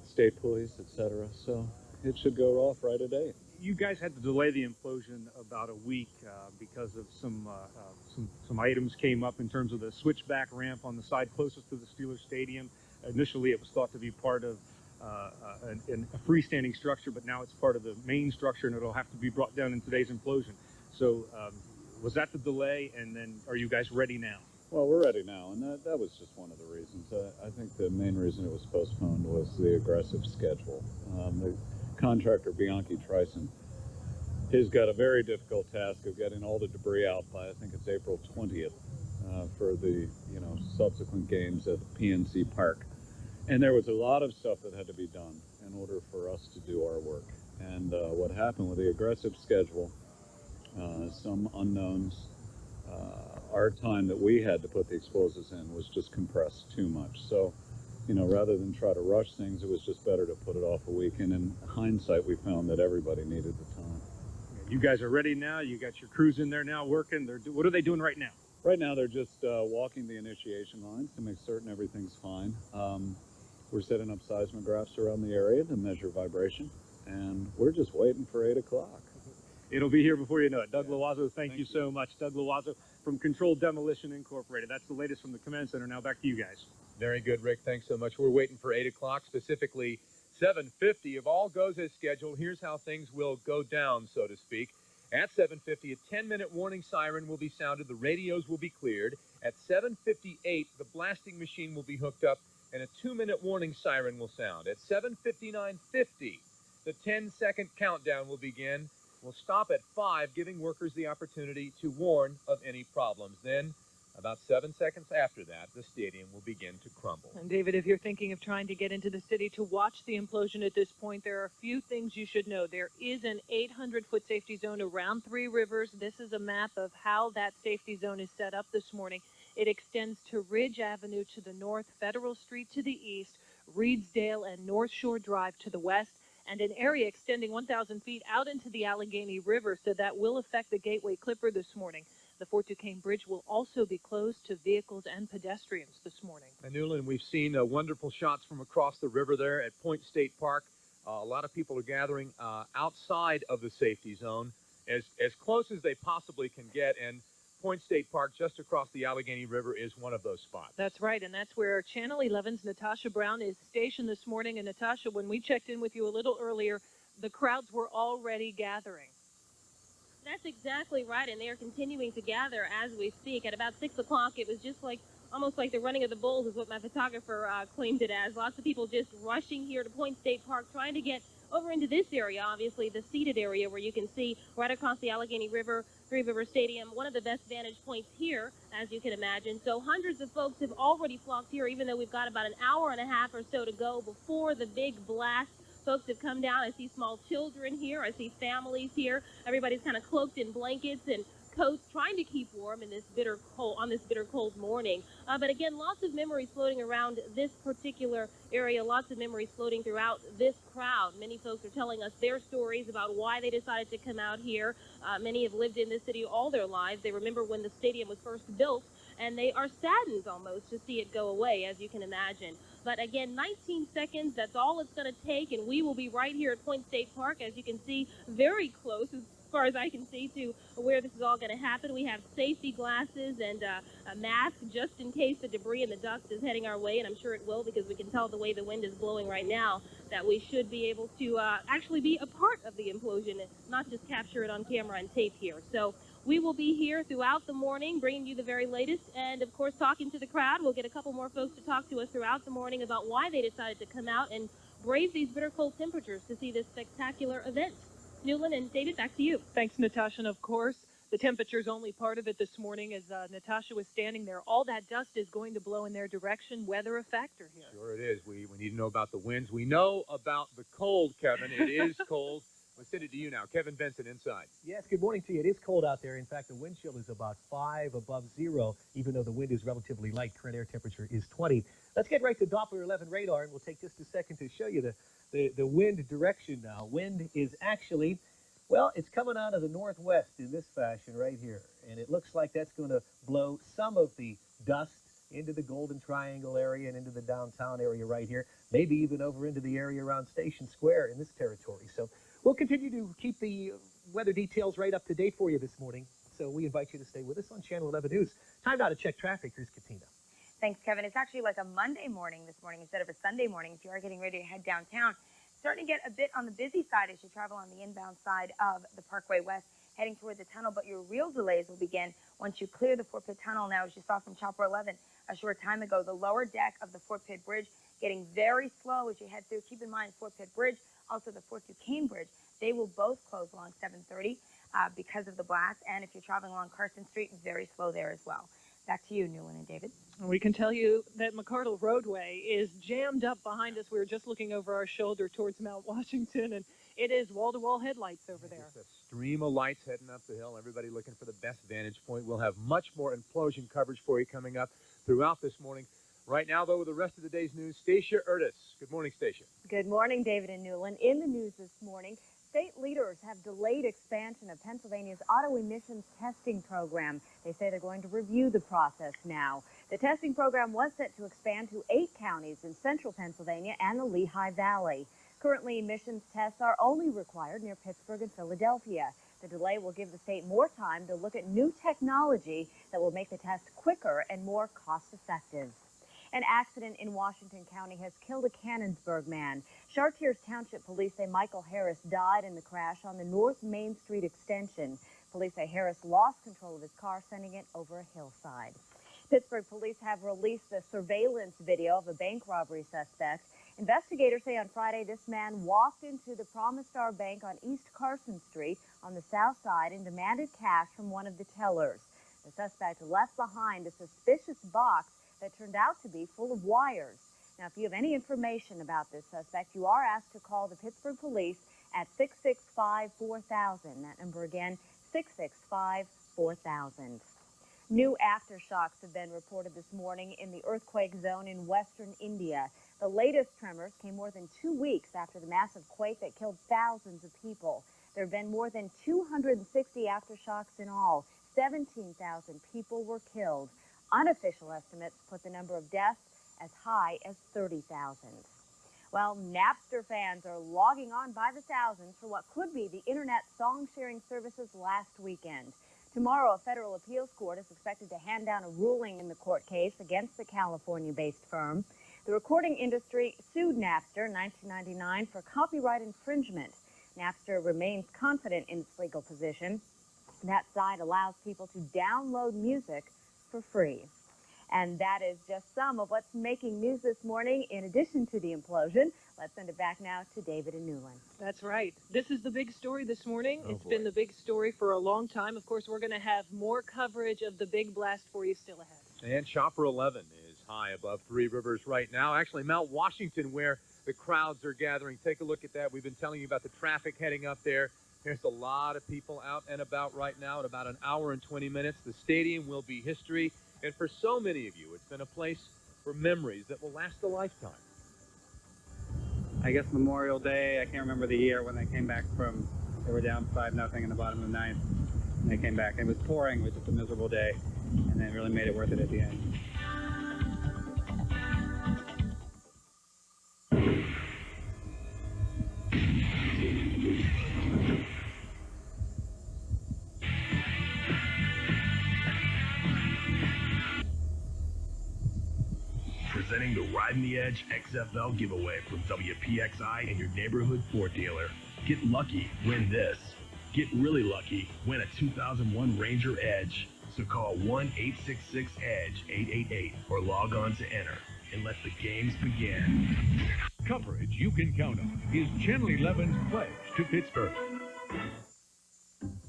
state police, etc. So it should go off right today. You guys had to delay the implosion about a week because of some items came up in terms of the switchback ramp on the side closest to the Steelers Stadium. Initially, it was thought to be part of a freestanding structure, but now it's part of the main structure, and it'll have to be brought down in today's implosion. So was that the delay, and then are you guys ready now? Well, we're ready now, and that was just one of the reasons. I think the main reason it was postponed was the aggressive schedule. The contractor, Bianchi Trison, has got a very difficult task of getting all the debris out by, I think it's April 20th, for the subsequent games at PNC Park. And there was a lot of stuff that had to be done in order for us to do our work. And what happened with the aggressive schedule, some unknowns, our time that we had to put the explosives in was just compressed too much. So, rather than try to rush things, it was just better to put it off a week. And in hindsight, we found that everybody needed the time. You guys are ready now. You got your crews in there now working. What are they doing right now? Right now, they're just walking the initiation lines to make certain everything's fine. We're setting up seismographs around the area to measure vibration, and we're just waiting for 8 o'clock. It'll be here before you know it. Doug Loiseau, thank you so much. Doug Loiseau from Controlled Demolition Incorporated. That's the latest from the command center. Now back to you guys. Very good, Rick. Thanks so much. We're waiting for 8 o'clock, specifically 7:50. If all goes as scheduled, here's how things will go down, so to speak. At 7:50, a 10-minute warning siren will be sounded. The radios will be cleared. At 7:58, the blasting machine will be hooked up, and a 2-minute warning siren will sound. At 7:59:50, the 10-second countdown will begin. We'll stop at 5, giving workers the opportunity to warn of any problems. Then, about 7 seconds after that, the stadium will begin to crumble. And David, if you're thinking of trying to get into the city to watch the implosion at this point, there are a few things you should know. There is an 800-foot safety zone around Three Rivers. This is a map of how that safety zone is set up this morning. It extends to Ridge Avenue to the north, Federal Street to the east, Reedsdale and North Shore Drive to the west, and an area extending 1,000 feet out into the Allegheny River, so that will affect the Gateway Clipper this morning. The Fort Duquesne Bridge will also be closed to vehicles and pedestrians this morning. And Newland, we've seen wonderful shots from across the river there at Point State Park. A lot of people are gathering outside of the safety zone, as close as they possibly can get, and Point State Park, just across the Allegheny River, is one of those spots. That's right, and that's where Channel 11's Natasha Brown is stationed this morning. And Natasha, when we checked in with you a little earlier, the crowds were already gathering. That's exactly right, and they are continuing to gather as we speak. At about 6 o'clock, it was just almost like the running of the bulls is what my photographer claimed it as. Lots of people just rushing here to Point State Park, trying to get over into this area, obviously the seated area where you can see right across the Allegheny River, Three Rivers Stadium, one of the best vantage points here, as you can imagine. So hundreds of folks have already flocked here, even though we've got about an hour and a half or so to go before the big blast Folks have come down. I see small children here. I see families here. Everybody's kind of cloaked in blankets and coats, trying to keep warm in this bitter cold on this bitter cold morning. But again, lots of memories floating around this particular area. Lots of memories floating throughout this crowd. Many folks are telling us their stories about why they decided to come out here. Many have lived in this city all their lives. They remember when the stadium was first built, and they are saddened almost to see it go away, as you can imagine. But again, 19 seconds, that's all it's going to take, and we will be right here at Point State Park, as you can see, very close as far as I can see to where this is all going to happen. We have safety glasses and a mask just in case the debris and the dust is heading our way, and I'm sure it will because we can tell the way the wind is blowing right now that we should be able to actually be a part of the implosion and not just capture it on camera and tape here. So we will be here throughout the morning, bringing you the very latest, and of course talking to the crowd. We'll get a couple more folks to talk to us throughout the morning about why they decided to come out and brave these bitter cold temperatures to see this spectacular event. Newland and David, back to you. Thanks, Natasha. And of course, the temperature's only part of it this morning. As Natasha was standing there, all that dust is going to blow in their direction. Weather a factor here. Sure it is. We need to know about the winds. We know about the cold, Kevin. It is cold. I'll send it to you now. Kevin Benson inside. Yes, good morning to you. It is cold out there. In fact, the wind chill is about 5 above zero, even though the wind is relatively light. Current air temperature is 20. Let's get right to Doppler 11 radar, and we'll take just a second to show you the wind direction now. Wind is actually, well, it's coming out of the northwest in this fashion right here, and it looks like that's going to blow some of the dust into the Golden Triangle area and into the downtown area right here, maybe even over into the area around Station Square in this territory. So we'll continue to keep the weather details right up to date for you this morning. So we invite you to stay with us on Channel 11 News. Time now to check traffic. Here's Katina. Thanks, Kevin. It's actually like a Monday morning this morning instead of a Sunday morning if you are getting ready to head downtown. Starting to get a bit on the busy side as you travel on the inbound side of the Parkway West, heading toward the tunnel, but your real delays will begin once you clear the Fort Pitt Tunnel. Now, as you saw from Chopper 11 a short time ago, the lower deck of the Fort Pitt Bridge getting very slow as you head through. Keep in mind, Fort Pitt Bridge, also the Fort Duquesne Bridge, they will both close along 730 because of the blast, and if you're traveling along Carson Street, very slow there as well. Back to you, Newland and David. We can tell you that McCardle Roadway is jammed up behind us. We were just looking over our shoulder towards Mount Washington, and it is wall-to-wall headlights over there. Just a stream of lights heading up the hill. Everybody looking for the best vantage point. We'll have much more implosion coverage for you coming up throughout this morning. Right now, though, with the rest of the day's news, Stacia Ertis. Good morning, Stacia. Good morning, David and Newland. In the news this morning, state leaders have delayed expansion of Pennsylvania's auto emissions testing program. They say they're going to review the process now. The testing program was set to expand to 8 counties in central Pennsylvania and the Lehigh Valley. Currently, emissions tests are only required near Pittsburgh and Philadelphia. The delay will give the state more time to look at new technology that will make the test quicker and more cost-effective. An accident in Washington County has killed a Cannonsburg man. Chartiers Township police say Michael Harris died in the crash on the North Main Street extension. Police say Harris lost control of his car, sending it over a hillside. Pittsburgh police have released the surveillance video of a bank robbery suspect. Investigators say on Friday this man walked into the Promise Star Bank on East Carson Street on the south side and demanded cash from one of the tellers. The suspect left behind a suspicious box that turned out to be full of wires. Now, if you have any information about this suspect, you are asked to call the Pittsburgh police at 665-4000. That number again, 665-4000. New aftershocks have been reported this morning in the earthquake zone in western India. The latest tremors came more than 2 weeks after the massive quake that killed thousands of people. There have been more than 260 aftershocks in all. 17,000 people were killed. Unofficial estimates put the number of deaths as high as 30,000. Well, Napster fans are logging on by the thousands for what could be the internet song-sharing service's last weekend. Tomorrow, a federal appeals court is expected to hand down a ruling in the court case against the California-based firm. The recording industry sued Napster in 1999 for copyright infringement. Napster remains confident in its legal position. That site allows people to download music for free. And that is just some of what's making news this morning. In addition to the implosion, let's send it back now to David and Newland. That's right. This is the big story this morning. It's been the big story for a long time. Of course, we're going to have more coverage of the big blast for you still ahead. And Chopper 11 is high above Three Rivers right now. Actually, Mount Washington, where the The crowds are gathering. Take a look at that. We've been telling you about the traffic heading up there. There's a lot of people out and about right now. In about an hour and 20 minutes, the stadium will be history. And for so many of you, it's been a place for memories that will last a lifetime. I guess Memorial Day, I can't remember the year when they came back from, they were down 5-0 in the bottom of the ninth. And they came back. It was pouring. It was just a miserable day. And they really made it worth it at the end. Presenting the Riding the Edge XFL giveaway from WPXI and your neighborhood Ford dealer. Get lucky, win this. Get really lucky, win a 2001 Ranger Edge. So call 1-866-EDGE-888 or log on to enter and let the games begin. Coverage you can count on is Channel 11's pledge to Pittsburgh.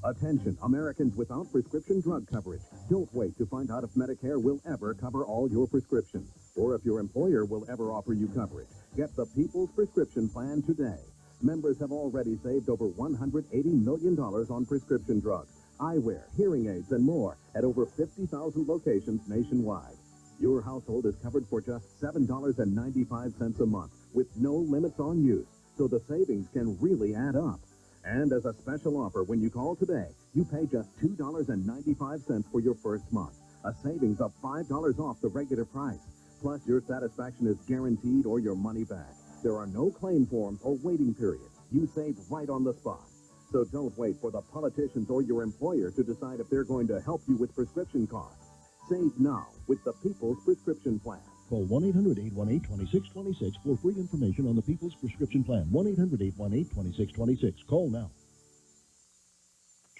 Attention, Americans without prescription drug coverage. Don't wait to find out if Medicare will ever cover all your prescriptions, or if your employer will ever offer you coverage. Get the People's Prescription Plan today. Members have already saved over $180 million on prescription drugs, eyewear, hearing aids, and more at over 50,000 locations nationwide. Your household is covered for just $7.95 a month, with no limits on use, so the savings can really add up. And as a special offer, when you call today, you pay just $2.95 for your first month, a savings of $5 off the regular price. Plus, your satisfaction is guaranteed or your money back. There are no claim forms or waiting periods. You save right on the spot. So don't wait for the politicians or your employer to decide if they're going to help you with prescription costs. Save now with the People's Prescription Plan. Call 1-800-818-2626 for free information on the People's Prescription Plan. 1-800-818-2626. Call now.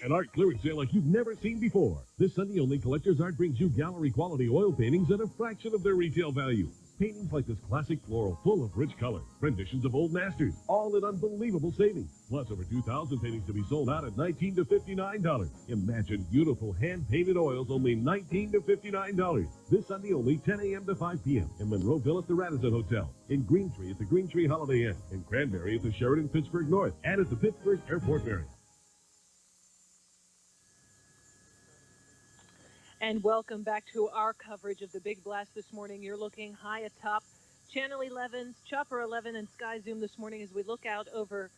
An art clearance sale like you've never seen before. This Sunday only, Collector's Art brings you gallery quality oil paintings at a fraction of their retail value. Paintings like this classic floral full of rich color, renditions of old masters, all at unbelievable savings. Plus over 2,000 paintings to be sold out at $19 to $59. Imagine beautiful hand-painted oils only $19 to $59. This Sunday only, 10 a.m. to 5 p.m. in Monroeville at the Radisson Hotel, in Greentree at the Greentree Holiday Inn, in Cranberry at the Sheraton Pittsburgh North, and at the Pittsburgh Airport Marriott. And welcome back to our coverage of the Big Blast this morning. You're looking high atop Channel 11's Chopper 11 and Sky Zoom this morning as we look out over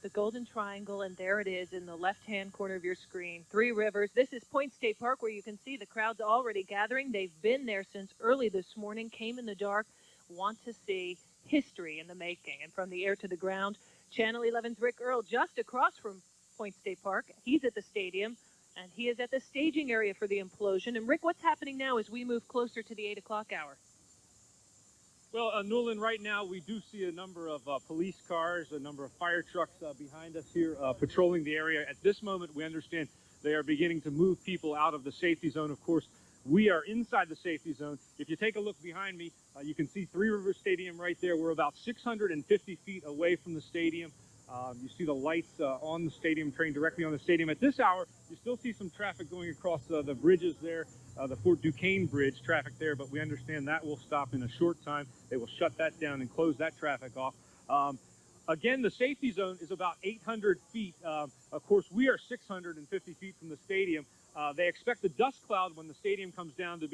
the Golden Triangle, and there it is in the left-hand corner of your screen, Three Rivers. This is Point State Park, where you can see the crowds already gathering. They've been there since early this morning, came in the dark, want to see history in the making. And from the air to the ground, Channel 11's Rick Earl just across from Point State Park. He's at the stadium. And he is at the staging area for the implosion. And Rick, what's happening now as we move closer to the 8 o'clock hour? Well, Newland, right now we do see a number of police cars, a number of fire trucks behind us here patrolling the area. At this moment, we understand they are beginning to move people out of the safety zone. Of course, we are inside the safety zone. If you take a look behind me, you can see Three Rivers Stadium right there. We're about 650 feet away from the stadium. You see the lights on the stadium, trained directly on the stadium. At this hour, you still see some traffic going across the bridges there, the Fort Duquesne Bridge traffic there, but we understand that will stop in a short time. They will shut that down and close that traffic off. Again, the safety zone is about 800 feet. Of course, we are 650 feet from the stadium. They expect the dust cloud when the stadium comes down to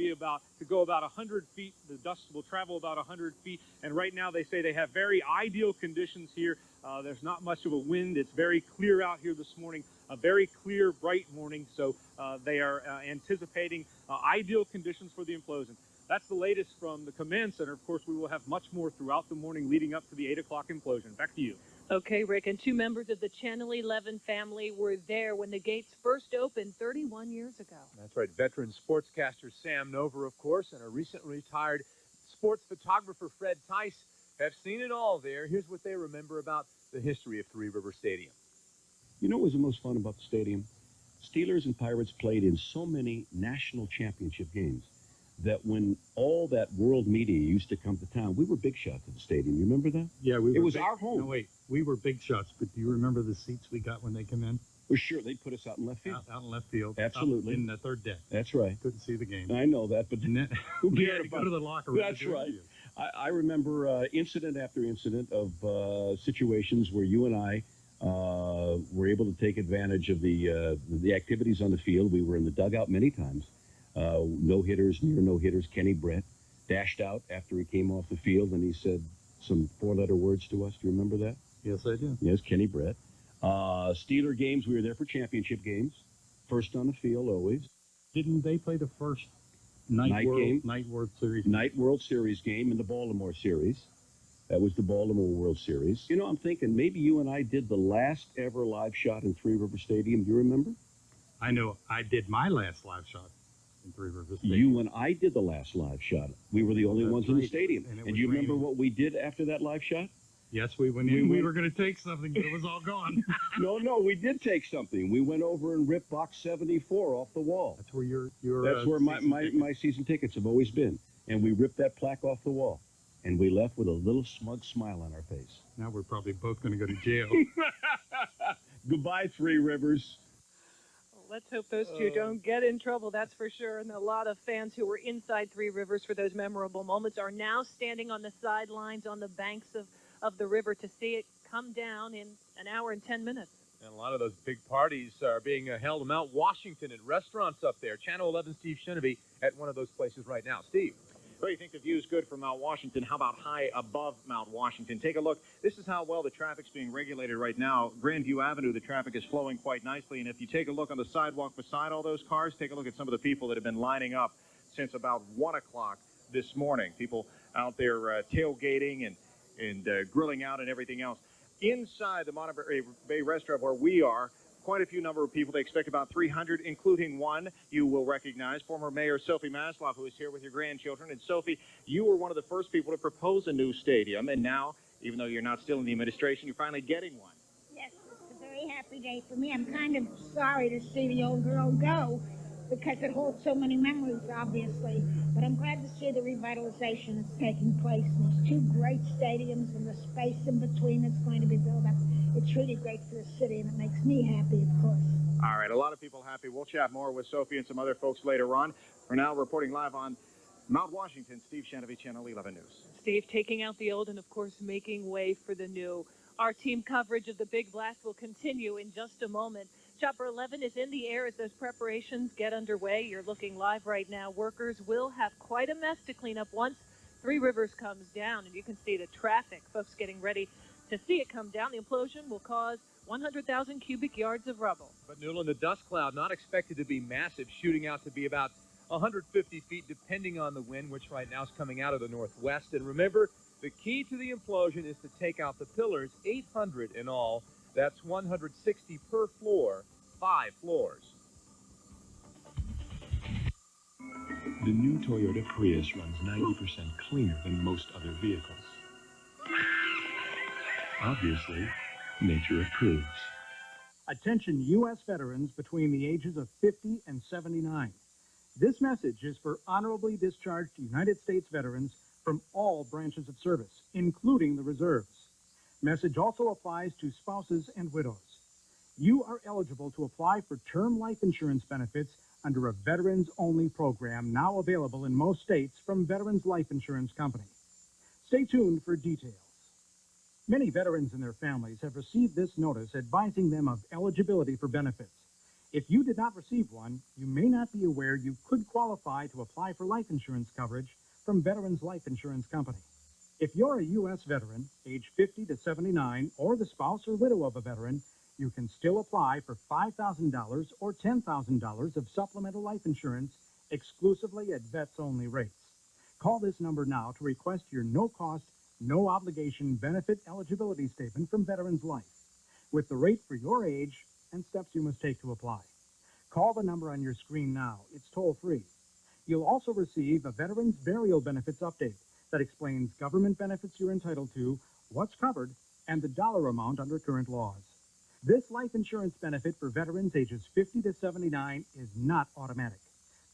go about 100 feet. The dust will travel about 100 feet. And right now they say they have very ideal conditions here. There's not much of a wind. It's very clear out here this morning, a very clear, bright morning. So they are anticipating ideal conditions for the implosion. That's the latest from the command center. Of course, we will have much more throughout the morning leading up to the 8 o'clock implosion. Back to you. Okay, Rick, and two members of the Channel 11 family were there when the gates first opened 31 years ago. That's right. Veteran sportscaster Sam Nover, of course, and a recently retired sports photographer Fred Tice have seen it all there. Here's what they remember about the history of Three River Stadium. You know what was the most fun about the stadium? Steelers and Pirates played in so many national championship games that when all that world media used to come to town, we were big shots at the stadium. You remember that? Yeah, we were. It was our home. No, wait, we were big shots, but do you remember the seats we got when they come in? Well, sure, they put us out in left field. Out in left field. Absolutely. In the third deck. That's right. Couldn't see the game. I know that, but who we cared had to about go to the locker room. That's right. I remember incident after incident of situations where you and I were able to take advantage of the activities on the field. We were in the dugout many times. No hitters, near no hitters. Kenny Brett dashed out after he came off the field, and he said some four-letter words to us. Do you remember that? Yes, I do. Yes, Kenny Brett. Steeler games, we were there for championship games. First on the field, always. Didn't they play the first Night World Series? Night World Series game in the Baltimore series. That was the Baltimore World Series. You know, I'm thinking maybe you and I did the last ever live shot in Three Rivers Stadium. Do you remember? I know I did my last live shot in Three Rivers Stadium. You and I did the last live shot. We were the only ones in the stadium. And do you remember what we did after that live shot? Yes, we went in. We were going to take something, but it was all gone. No, we did take something. We went over and ripped box 74 off the wall. That's where your That's where my season tickets have always been. And we ripped that plaque off the wall. And we left with a little smug smile on our face. Now we're probably both going to go to jail. Goodbye, Three Rivers. Let's hope those two don't get in trouble, that's for sure. And a lot of fans who were inside Three Rivers for those memorable moments are now standing on the sidelines on the banks of the river to see it come down in an hour and 10 minutes. And a lot of those big parties are being held in Mount Washington at restaurants up there. Channel 11 Steve Shinavy at one of those places right now. Steve. Well, you think the view is good from Mount Washington. How about high above Mount Washington? Take a look. This is how well the traffic's being regulated right now. Grandview Avenue, the traffic is flowing quite nicely. And if you take a look on the sidewalk beside all those cars, take a look at some of the people that have been lining up since about 1 o'clock this morning. People out there tailgating and grilling out and everything else. Inside the Monterey Bay restaurant where we are, quite a few number of people. They expect about 300, including one you will recognize, former Mayor Sophie Maslow, who is here with your grandchildren. And Sophie, you were one of the first people to propose a new stadium, and now, even though you're not still in the administration, you're finally getting one. Yes, it's a very happy day for me. I'm kind of sorry to see the old girl go because it holds so many memories, obviously. But I'm glad to see the revitalization that's taking place. And there's two great stadiums and the space in between that's going to be built up. It's really great for the city, and it makes me happy, of course. All right, a lot of people happy. We'll chat more with Sophie and some other folks later on. For now, reporting live on Mount Washington, Steve Shanavy, Channel 11 News. Steve taking out the old and, of course, making way for the new. Our team coverage of the Big Blast will continue in just a moment. Chopper 11 is in the air as those preparations get underway. You're looking live right now. Workers will have quite a mess to clean up once Three Rivers comes down, and you can see the traffic. Folks getting ready to see it come down. The implosion will cause 100,000 cubic yards of rubble. But Newland, the dust cloud not expected to be massive, shooting out to be about 150 feet, depending on the wind, which right now is coming out of the northwest. And remember, the key to the implosion is to take out the pillars, 800 in all. That's 160 per floor, 5 floors. The new Toyota Prius runs 90% cleaner than most other vehicles. Obviously, nature approves. Attention U.S. veterans between the ages of 50 and 79. This message is for honorably discharged United States veterans from all branches of service, including the reserves. Message also applies to spouses and widows. You are eligible to apply for term life insurance benefits under a veterans-only program now available in most states from Veterans Life Insurance Company. Stay tuned for details. Many veterans and their families have received this notice advising them of eligibility for benefits. If you did not receive one, you may not be aware you could qualify to apply for life insurance coverage from Veterans Life Insurance Company. If you're a U.S. veteran, age 50 to 79, or the spouse or widow of a veteran, you can still apply for $5,000 or $10,000 of supplemental life insurance exclusively at vets-only rates. Call this number now to request your no-cost, no-obligation benefit eligibility statement from Veterans Life, with the rate for your age and steps you must take to apply. Call the number on your screen now. It's toll-free. You'll also receive a Veterans Burial Benefits update that explains government benefits you're entitled to, what's covered, and the dollar amount under current laws. This life insurance benefit for veterans ages 50 to 79 is not automatic.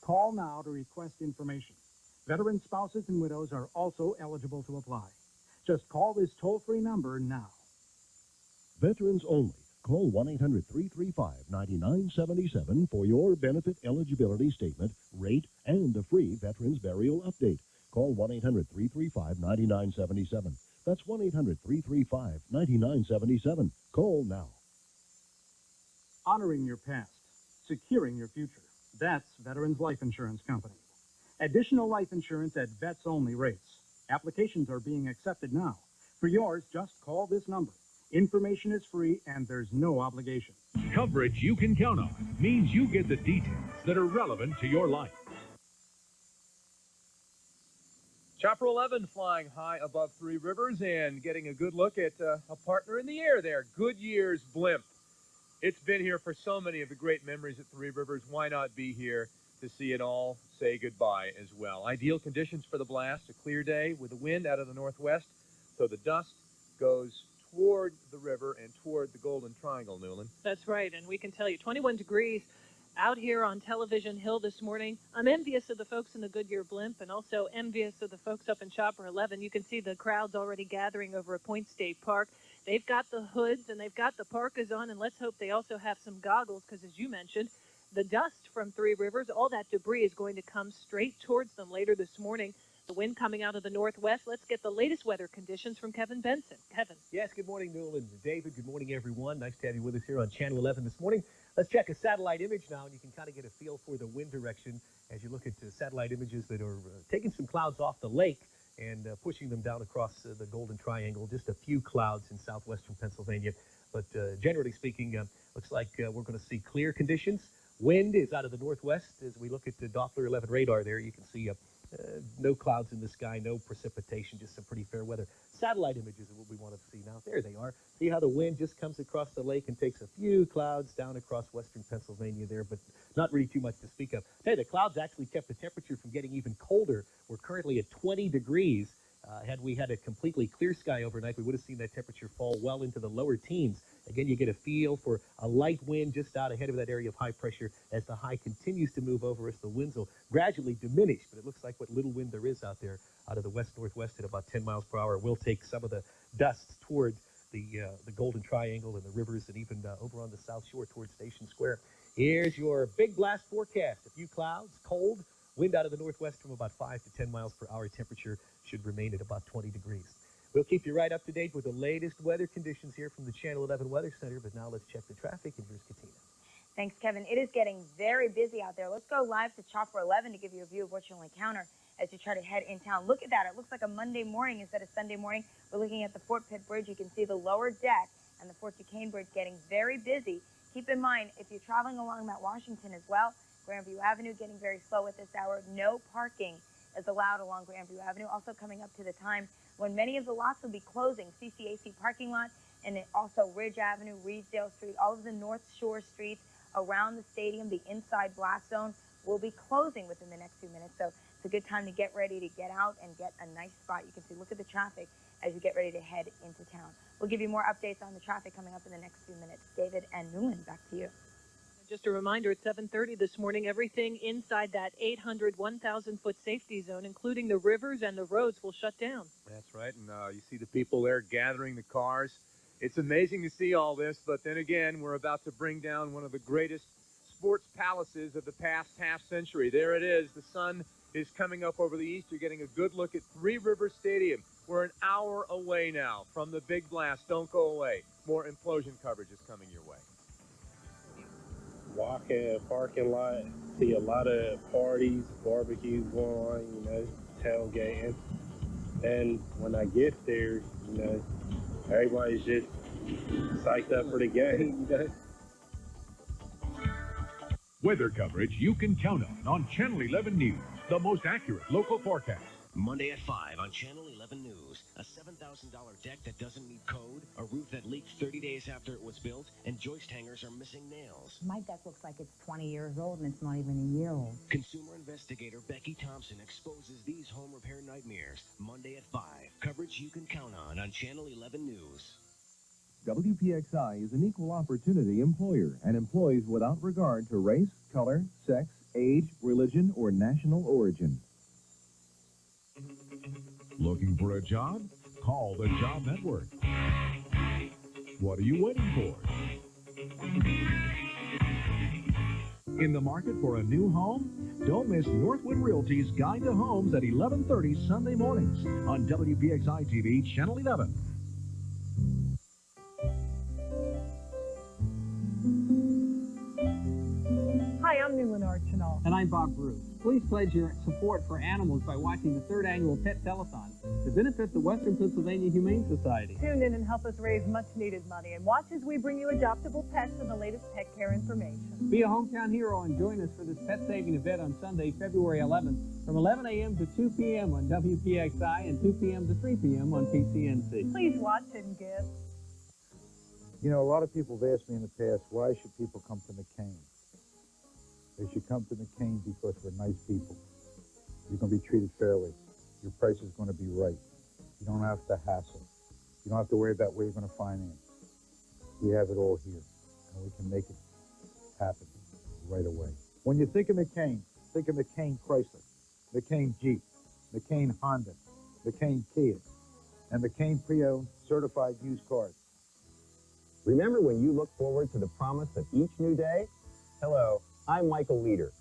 Call now to request information. Veteran spouses and widows are also eligible to apply. Just call this toll-free number now. Veterans only. Call 1-800-335-9977 for your benefit eligibility statement, rate, and a free Veterans Burial Update. Call 1-800-335-9977. That's 1-800-335-9977. Call now. Honoring your past, securing your future. That's Veterans Life Insurance Company. Additional life insurance at vets-only rates. Applications are being accepted now. For yours, just call this number. Information is free and there's no obligation. Coverage you can count on means you get the details that are relevant to your life. Chopper 11 flying high above Three Rivers and getting a good look at a partner in the air there, Goodyear's blimp. It's been here for so many of the great memories at Three Rivers. Why not be here to see it all say goodbye as well? Ideal conditions for the blast, a clear day with the wind out of the northwest, so the dust goes toward the river and toward the Golden Triangle, Newland. That's right, and we can tell you 21 degrees out here on Television Hill this morning. I'm envious of the folks in the Goodyear blimp and also envious of the folks up in Chopper 11. You can see the crowds already gathering over at Point State Park. They've got the hoods and they've got the parkas on, and let's hope they also have some goggles because, as you mentioned, the dust from Three Rivers, all that debris is going to come straight towards them later this morning. The wind coming out of the northwest. Let's get the latest weather conditions from Kevin Benson. Kevin. Yes, good morning, Newland and David. Good morning, everyone. Nice to have you with us here on Channel 11 this morning. Let's check a satellite image now, and you can kind of get a feel for the wind direction as you look at satellite images that are taking some clouds off the lake and pushing them down across the Golden Triangle. Just a few clouds in southwestern Pennsylvania. But generally speaking, looks like we're going to see clear conditions. Wind is out of the northwest. As we look at the Doppler 11 radar there, you can see no clouds in the sky, no precipitation, just some pretty fair weather. Satellite images are what we want to see now. There they are. See how the wind just comes across the lake and takes a few clouds down across western Pennsylvania there, but not really too much to speak of. Hey, the clouds actually kept the temperature from getting even colder. We're currently at 20 degrees. Had we had a completely clear sky overnight, we would have seen that temperature fall well into the lower teens. Again, you get a feel for a light wind just out ahead of that area of high pressure. As the high continues to move over us, the winds will gradually diminish, but it looks like what little wind there is out there out of the west-northwest at about 10 miles per hour will take some of the dust toward the Golden Triangle and the rivers and even over on the South Shore towards Station Square. Here's your big blast forecast. A few clouds, cold, wind out of the northwest from about 5 to 10 miles per hour. Temperature should remain at about 20 degrees. We'll keep you right up to date with the latest weather conditions here from the Channel 11 Weather Center, but now let's check the traffic, and here's Katina. Thanks, Kevin. It is getting very busy out there. Let's go live to Chopper 11 to give you a view of what you'll encounter as you try to head in town. Look at that. It looks like a Monday morning instead of Sunday morning. We're looking at the Fort Pitt Bridge. You can see the lower deck and the Fort Duquesne Bridge getting very busy. Keep in mind, if you're traveling along Mount Washington as well, Grandview Avenue getting very slow at this hour. No parking is allowed along Grandview Avenue. Also coming up to the time when many of the lots will be closing. CCAC parking lot and then also Ridge Avenue, Reedsdale Street, all of the North Shore streets around the stadium, the inside blast zone will be closing within the next few minutes. So it's a good time to get ready to get out and get a nice spot. You can see, look at the traffic as you get ready to head into town. We'll give you more updates on the traffic coming up in the next few minutes. David and Newland, back to you. Just a reminder, at 7:30 this morning, everything inside that 800, 1,000-foot safety zone, including the rivers and the roads, will shut down. That's right, and you see the people there gathering the cars. It's amazing to see all this, but then again, we're about to bring down one of the greatest sports palaces of the past half century. There it is. The sun is coming up over the east. You're getting a good look at Three Rivers Stadium. We're an hour away now from the big blast. Don't go away. More implosion coverage is coming your way. Walk in parking lot, see a lot of parties, barbecues going on, tailgating. And when I get there, everybody's just psyched up for the game, Weather coverage you can count on Channel 11 News, the most accurate local forecast. Monday at 5 on Channel 11 News. A $7,000 deck that doesn't meet code, a roof that leaked 30 days after it was built, and joist hangers are missing nails. My deck looks like it's 20 years old, and it's not even a year old. Consumer investigator Becky Thompson exposes these home repair nightmares. Monday at 5. Coverage you can count on Channel 11 News. WPXI is an equal opportunity employer and employs without regard to race, color, sex, age, religion, or national origin. Looking for a job? Call the Job Network. What are you waiting for? In the market for a new home? Don't miss Northwood Realty's Guide to Homes at 11:30 Sunday mornings on WPXI TV, Channel 11. Hi, I'm Newland Archinal. And I'm Bob Bruce. Please pledge your support for animals by watching the 3rd annual Pet Telethon to benefit the Western Pennsylvania Humane Society. Tune in and help us raise much-needed money, and watch as we bring you adoptable pets and the latest pet care information. Be a hometown hero and join us for this pet-saving event on Sunday, February 11th from 11 a.m. to 2 p.m. on WPXI and 2 p.m. to 3 p.m. on PCNC. Please watch and give. You know, a lot of people have asked me in the past, why should people come to McCain? They should come to McCain because we're nice people. You're going to be treated fairly. Your price is going to be right. You don't have to hassle. You don't have to worry about where you're going to finance. We have it all here, and we can make it happen right away. When you think of McCain Chrysler, McCain Jeep, McCain Honda, McCain Kia, and McCain Pre-Owned certified used cars. Remember when you look forward to the promise of each new day? Hello, I'm Michael Leader.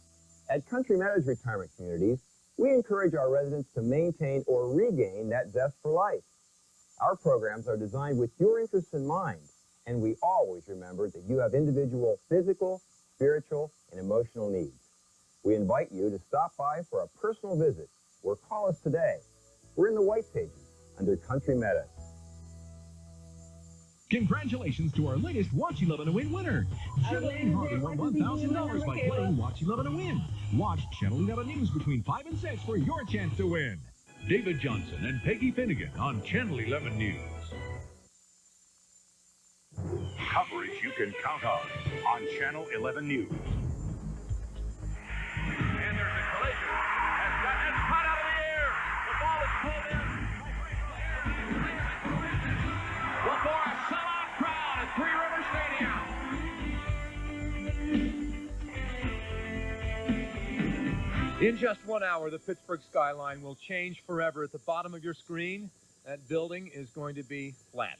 At Country Meadows Retirement Communities, we encourage our residents to maintain or regain that zest for life. Our programs are designed with your interests in mind, and we always remember that you have individual physical, spiritual, and emotional needs. We invite you to stop by for a personal visit or call us today. We're in the White Pages under Country Meadows. Congratulations to our latest Watch 11 and Win winner. Geraldine Harvey won $1,000 by playing Watch 11 and Win. Watch Channel 11 News between 5 and 6 for your chance to win. David Johnson and Peggy Finnegan on Channel 11 News. Coverage you can count on Channel 11 News. And there's a collision. It's caught out of the air. The ball is pulled in. Before a sellout crowd at Three Rivers Stadium. In just 1 hour, the Pittsburgh skyline will change forever. At the bottom of your screen, that building is going to be flat.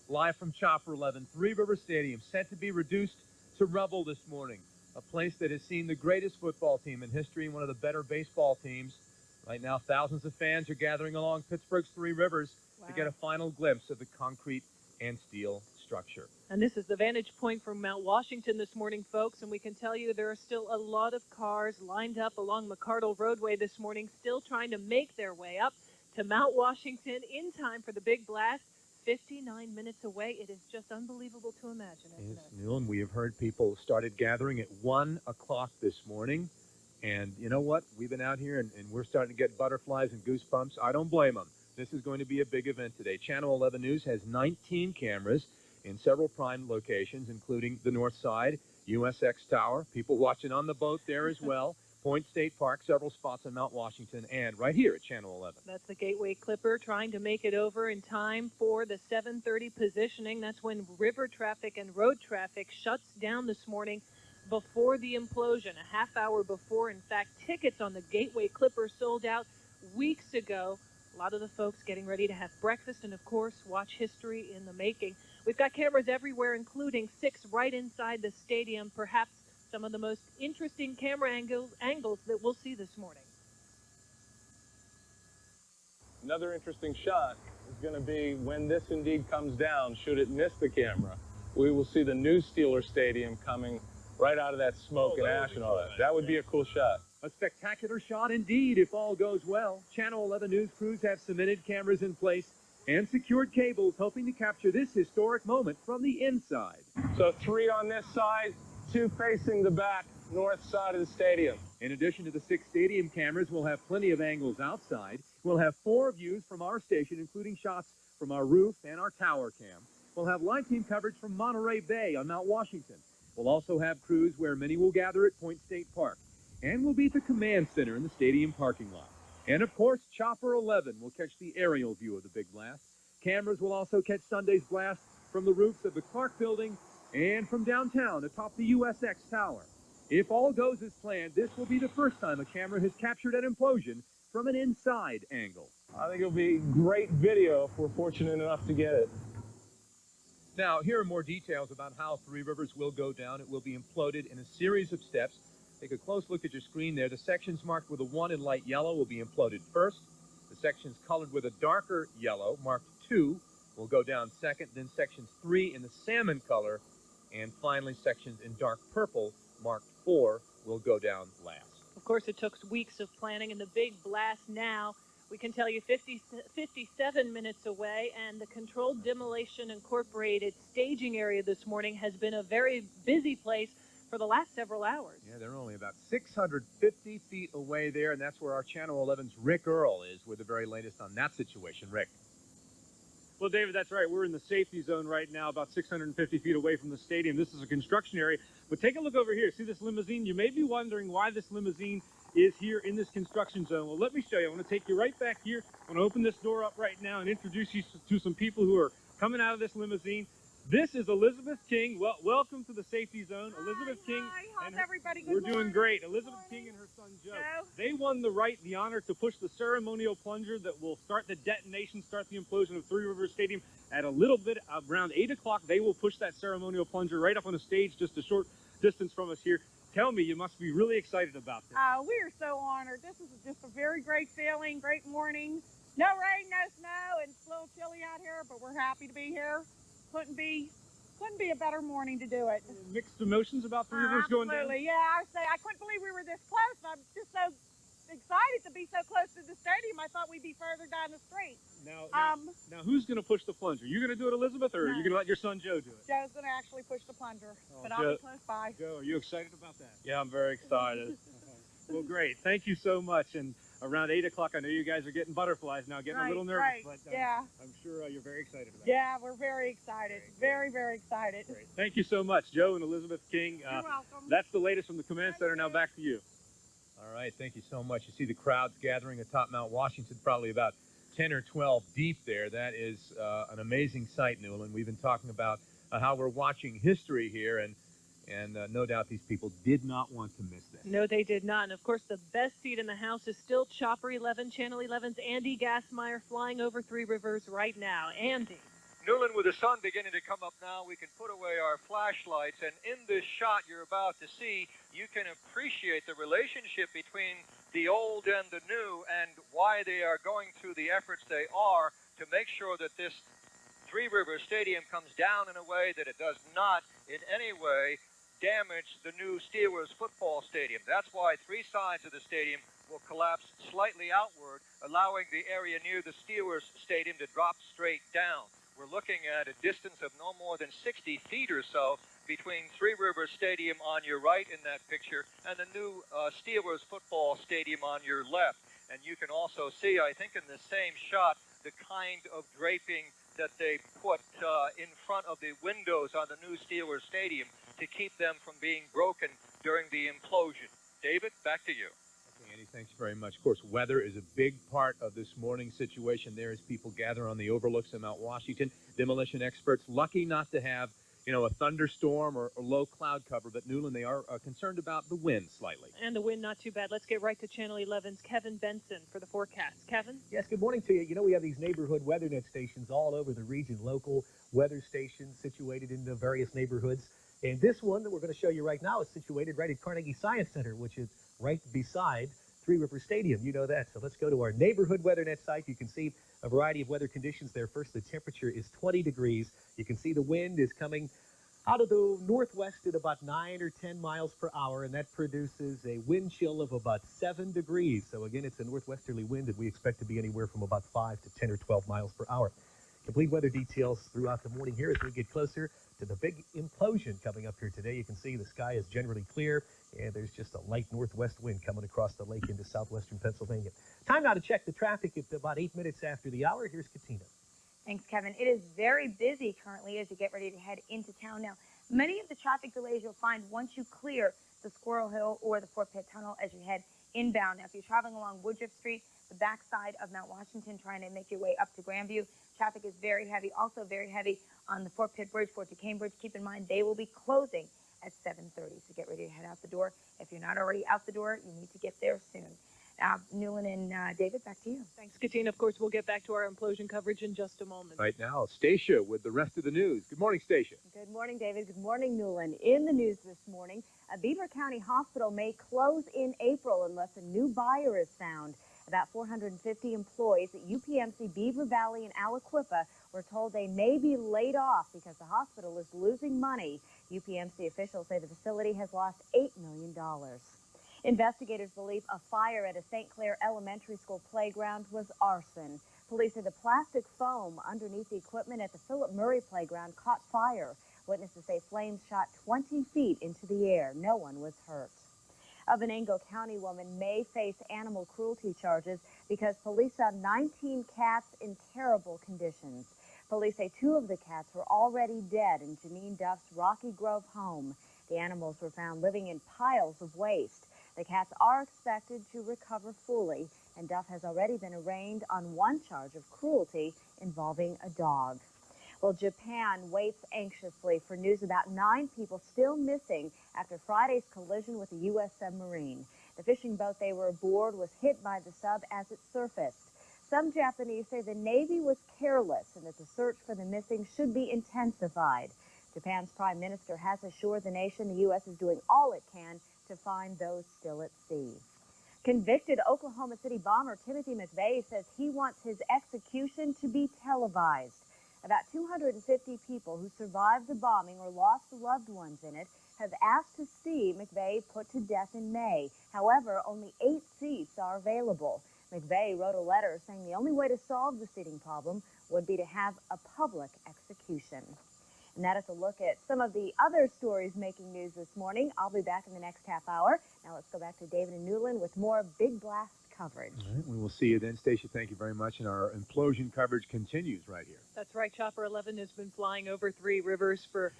Live from Chopper 11, Three Rivers Stadium, set to be reduced to rubble this morning. A place that has seen the greatest football team in history and one of the better baseball teams. Right now, thousands of fans are gathering along Pittsburgh's Three Rivers to get a final glimpse of the concrete and steel structure. And this is the vantage point from Mount Washington this morning, folks, and we can tell you there are still a lot of cars lined up along McCardle Roadway this morning, still trying to make their way up to Mount Washington in time for the big blast. 59 minutes away. It is just unbelievable to imagine, isn't it? It's noon. We have heard people started gathering at 1 o'clock this morning. And you know what? We've been out here and we're starting to get butterflies and goosebumps. I don't blame them. This is going to be a big event today. Channel 11 News has 19 cameras in several prime locations, including the North Side, USX Tower, people watching on the boat there as well, Point State Park, several spots on Mount Washington, and right here at Channel 11. That's the Gateway Clipper trying to make it over in time for the 7:30 positioning. That's when river traffic and road traffic shuts down this morning before the implosion, a half hour before. In fact, tickets on the Gateway Clipper sold out weeks ago. A lot of the folks getting ready to have breakfast and, of course, watch history in the making. We've got cameras everywhere, including 6 right inside the stadium, perhaps some of the most interesting camera angles that we'll see this morning. Another interesting shot is going to be when this indeed comes down, should it miss the camera, we will see the new Steeler Stadium coming right out of that smoke and ash and all that. That would be a cool shot. A spectacular shot indeed if all goes well. Channel 11 News crews have cemented cameras in place and secured cables hoping to capture this historic moment from the inside. So 3 on this side, 2 facing the back, north side of the stadium. In addition to the 6 stadium cameras, we'll have plenty of angles outside. We'll have 4 views from our station, including shots from our roof and our tower cam. We'll have live team coverage from Monterey Bay on Mount Washington. We'll also have crews where many will gather at Point State Park. And we'll be at the command center in the stadium parking lot. And of course, Chopper 11 will catch the aerial view of the big blast. Cameras will also catch Sunday's blast from the roofs of the Clark Building and from downtown atop the USX Tower. If all goes as planned, this will be the first time a camera has captured an implosion from an inside angle. I think it'll be great video if we're fortunate enough to get it. Now, here are more details about how Three Rivers will go down. It will be imploded in a series of steps. Take a close look at your screen there. The sections marked with a 1 in light yellow will be imploded first. The sections colored with a darker yellow, marked 2, will go down second. Then sections 3 in the salmon color. And finally, sections in dark purple, marked 4, will go down last. Of course, it took weeks of planning, and the big blast now, we can tell you 57 minutes away, and the Controlled Demolition Incorporated staging area this morning has been a very busy place for the last several hours. Yeah, they're only about 650 feet away there, and that's where our Channel 11's Rick Earl is with the very latest on that situation. Rick. Well, David, that's right. We're in the safety zone right now, about 650 feet away from the stadium. This is a construction area. But take a look over here. See this limousine? You may be wondering why this limousine is here in this construction zone. Well, let me show you. I want to take you right back here. I want to open this door up right now and introduce you to some people who are coming out of this limousine. This is Elizabeth King. Well, welcome to the safety zone. Hi, Elizabeth King. How's everybody? We're doing great. Elizabeth King and her son Joe. They won the honor to push the ceremonial plunger that will start the detonation, start the implosion of Three Rivers Stadium at a little bit around 8 o'clock. They will push that ceremonial plunger right up on a stage just a short distance from us here. Tell me, you must be really excited about this. We are so honored. This is just a very great feeling, great morning. No rain, no snow, and it's a little chilly out here, but we're happy to be here. Couldn't be a better morning to do it. Mixed emotions about Three Rivers going down? Absolutely, yeah. I couldn't believe we were this close. I'm just so excited to be so close to the stadium. I thought we'd be further down the street. Now who's going to push the plunger? You going to do it, Elizabeth, or are you going to let your son Joe do it? Joe's going to actually push the plunger, but I'll be close by. Joe, are you excited about that? Yeah, I'm very excited. Well, great. Thank you so much. And around 8 o'clock, I know you guys are getting butterflies now, getting a little nervous, but yeah. I'm sure you're very excited about it. Yeah, we're very excited. Very, very excited. Great. Thank you so much, Joe and Elizabeth King. You're welcome. That's the latest from the command center. Now back to you. All right, thank you so much. You see the crowds gathering atop Mount Washington, probably about 10 or 12 deep there. That is an amazing sight, Newland. We've been talking about how we're watching history here, and no doubt these people did not want to miss this. No, they did not. And, of course, the best seat in the house is still Chopper 11, Channel 11's Andy Gassmeyer flying over Three Rivers right now. Andy. Newland, with the sun beginning to come up now, we can put away our flashlights, and in this shot you're about to see, you can appreciate the relationship between the old and the new and why they are going through the efforts they are to make sure that this Three Rivers Stadium comes down in a way that it does not in any way damage the new Steelers football stadium. That's why three sides of the stadium will collapse slightly outward, allowing the area near the Steelers stadium to drop straight down. We're looking at a distance of no more than 60 feet or so between Three Rivers Stadium on your right in that picture and the new Steelers football stadium on your left. And you can also see, I think in the same shot, the kind of draping that they put in front of the windows on the new Steelers stadium to keep them from being broken during the implosion. David, back to you. Andy, thanks very much. Of course, weather is a big part of this morning's situation there as people gather on the overlooks of Mount Washington. Demolition experts lucky not to have, a thunderstorm or low cloud cover, but Newland, they are concerned about the wind slightly. And the wind not too bad. Let's get right to Channel 11's Kevin Benson for the forecast. Kevin? Yes, good morning to you. You know, we have these neighborhood WeatherNet stations all over the region, local weather stations situated in the various neighborhoods. And this one that we're going to show you right now is situated right at Carnegie Science Center, which is right beside Three Rivers Stadium. You know that. So let's go to our neighborhood WeatherNet site. You can see a variety of weather conditions there. First, the temperature is 20 degrees. You can see the wind is coming out of the northwest at about 9 or 10 miles per hour, and that produces a wind chill of about 7 degrees. So again, it's a northwesterly wind that we expect to be anywhere from about 5 to 10 or 12 miles per hour. Complete weather details throughout the morning here as we get closer to the big implosion coming up here today. You can see the sky is generally clear, and there's just a light northwest wind coming across the lake into southwestern Pennsylvania. Time now to check the traffic at about 8 minutes after the hour. Here's Katina. Thanks, Kevin. It is very busy currently as you get ready to head into town now. Many of the traffic delays you'll find once you clear the Squirrel Hill or the Fort Pitt Tunnel as you head inbound. Now, if you're traveling along Woodruff Street, the backside of Mount Washington, trying to make your way up to Grandview, traffic is very heavy. Also very heavy on the Fort Pitt Bridge, Fort Duquesne Bridge. Keep in mind, they will be closing at 7:30, so get ready to head out the door. If you're not already out the door, you need to get there soon. Newland and David, back to you. Thanks, Katina. Of course, we'll get back to our implosion coverage in just a moment. Right now, Stacia with the rest of the news. Good morning, Stacia. Good morning, David. Good morning, Newland. In the news this morning, a Beaver County hospital may close in April unless a new buyer is found. About 450 employees at UPMC Beaver Valley and Aliquippa were told they may be laid off because the hospital is losing money. UPMC officials say the facility has lost $8 million. Investigators believe a fire at a St. Clair Elementary School playground was arson. Police say the plastic foam underneath the equipment at the Philip Murray playground caught fire. Witnesses say flames shot 20 feet into the air. No one was hurt. A Venango County woman may face animal cruelty charges because police found 19 cats in terrible conditions. Police say 2 of the cats were already dead in Janine Duff's Rocky Grove home. The animals were found living in piles of waste. The cats are expected to recover fully, and Duff has already been arraigned on 1 charge of cruelty involving a dog. Well, Japan waits anxiously for news about 9 people still missing after Friday's collision with a U.S. submarine. The fishing boat they were aboard was hit by the sub as it surfaced. Some Japanese say the Navy was careless and that the search for the missing should be intensified. Japan's prime minister has assured the nation the U.S. is doing all it can to find those still at sea. Convicted Oklahoma City bomber Timothy McVeigh says he wants his execution to be televised. About 250 people who survived the bombing or lost loved ones in it have asked to see McVeigh put to death in May. However, only 8 seats are available. McVeigh wrote a letter saying the only way to solve the seating problem would be to have a public execution. And that is a look at some of the other stories making news this morning. I'll be back in the next half hour. Now let's go back to David and Newland with more Big Blast coverage. All right, we will see you then, Stacia. Thank you very much. And our implosion coverage continues right here. That's right. Chopper 11 has been flying over Three Rivers for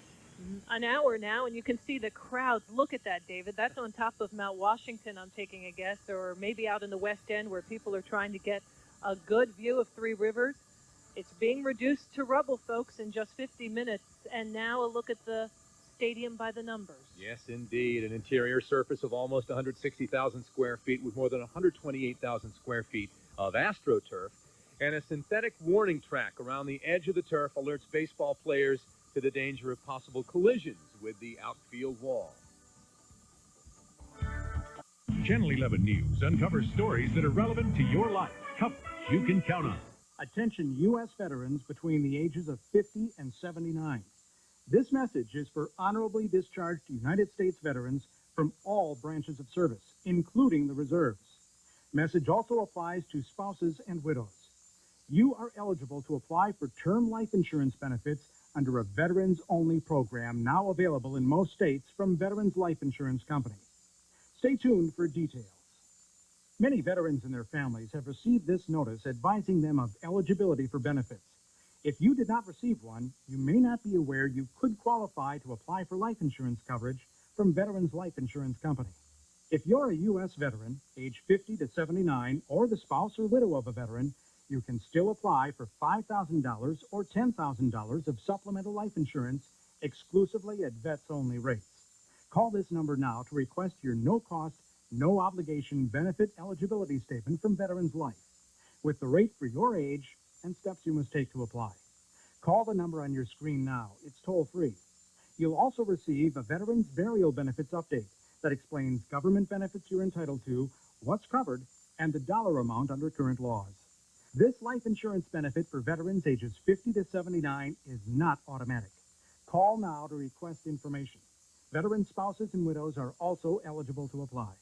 an hour now, and you can see the crowds. Look at that, David. That's on top of Mount Washington, I'm taking a guess, or maybe out in the West End where people are trying to get a good view of Three Rivers. It's being reduced to rubble, folks, in just 50 minutes. And now a look at the stadium by the numbers. Yes, indeed. An interior surface of almost 160,000 square feet with more than 128,000 square feet of AstroTurf. And a synthetic warning track around the edge of the turf alerts baseball players to the danger of possible collisions with the outfield wall. Channel 11 News uncovers stories that are relevant to your life. Coverage you can count on. Attention U.S. veterans between the ages of 50 and 79. This message is for honorably discharged United States veterans from all branches of service, including the reserves. Message also applies to spouses and widows. You are eligible to apply for term life insurance benefits under a veterans-only program now available in most states from Veterans Life Insurance Company. Stay tuned for details. Many veterans and their families have received this notice advising them of eligibility for benefits. If you did not receive one, you may not be aware you could qualify to apply for life insurance coverage from Veterans Life Insurance Company. If you're a U.S. veteran, age 50 to 79, or the spouse or widow of a veteran, you can still apply for $5,000 or $10,000 of supplemental life insurance exclusively at vets-only rates. Call this number now to request your no-cost, no-obligation benefit eligibility statement from Veterans Life, with the rate for your age and steps you must take to apply. Call the number on your screen now. It's toll-free. You'll also receive a Veterans Burial Benefits update that explains government benefits you're entitled to, what's covered, and the dollar amount under current laws. This life insurance benefit for veterans ages 50 to 79 is not automatic. Call now to request information. Veteran spouses and widows are also eligible to apply.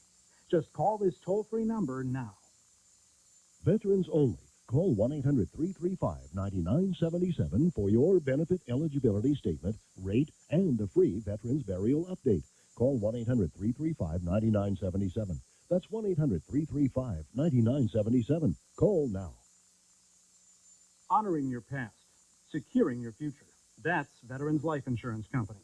Just call this toll-free number now. Veterans only. Call 1-800-335-9977 for your benefit eligibility statement, rate, and a free Veterans Burial Update. Call 1-800-335-9977. That's 1-800-335-9977. Call now. Honoring your past, securing your future. That's Veterans Life Insurance Company.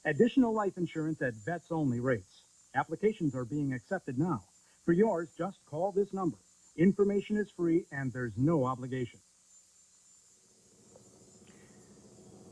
Additional life insurance at vets-only rates. Applications are being accepted now. For yours, just call this number. Information is free and there's no obligation.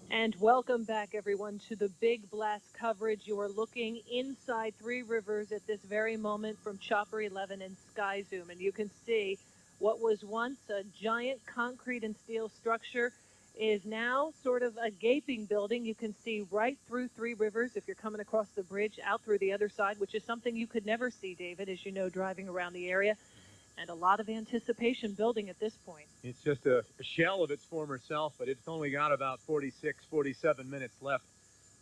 And welcome back, everyone, to the Big Blast coverage. You are looking inside Three Rivers at this very moment from Chopper 11 and Sky Zoom. And you can see what was once a giant concrete and steel structure is now sort of a gaping building. You can see right through Three Rivers if you're coming across the bridge out through the other side, which is something you could never see, David, as you know, driving around the area. And a lot of anticipation building at this point. It's just a shell of its former self, but it's only got about 46, 47 minutes left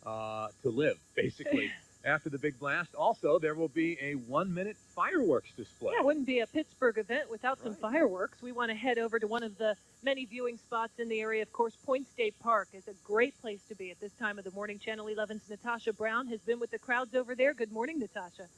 to live, basically. After the big blast, also, there will be a 1-minute fireworks display. Yeah, it wouldn't be a Pittsburgh event without some fireworks. We want to head over to one of the many viewing spots in the area. Of course, Point State Park is a great place to be at this time of the morning. Channel 11's Natasha Brown has been with the crowds over there. Good morning, Natasha.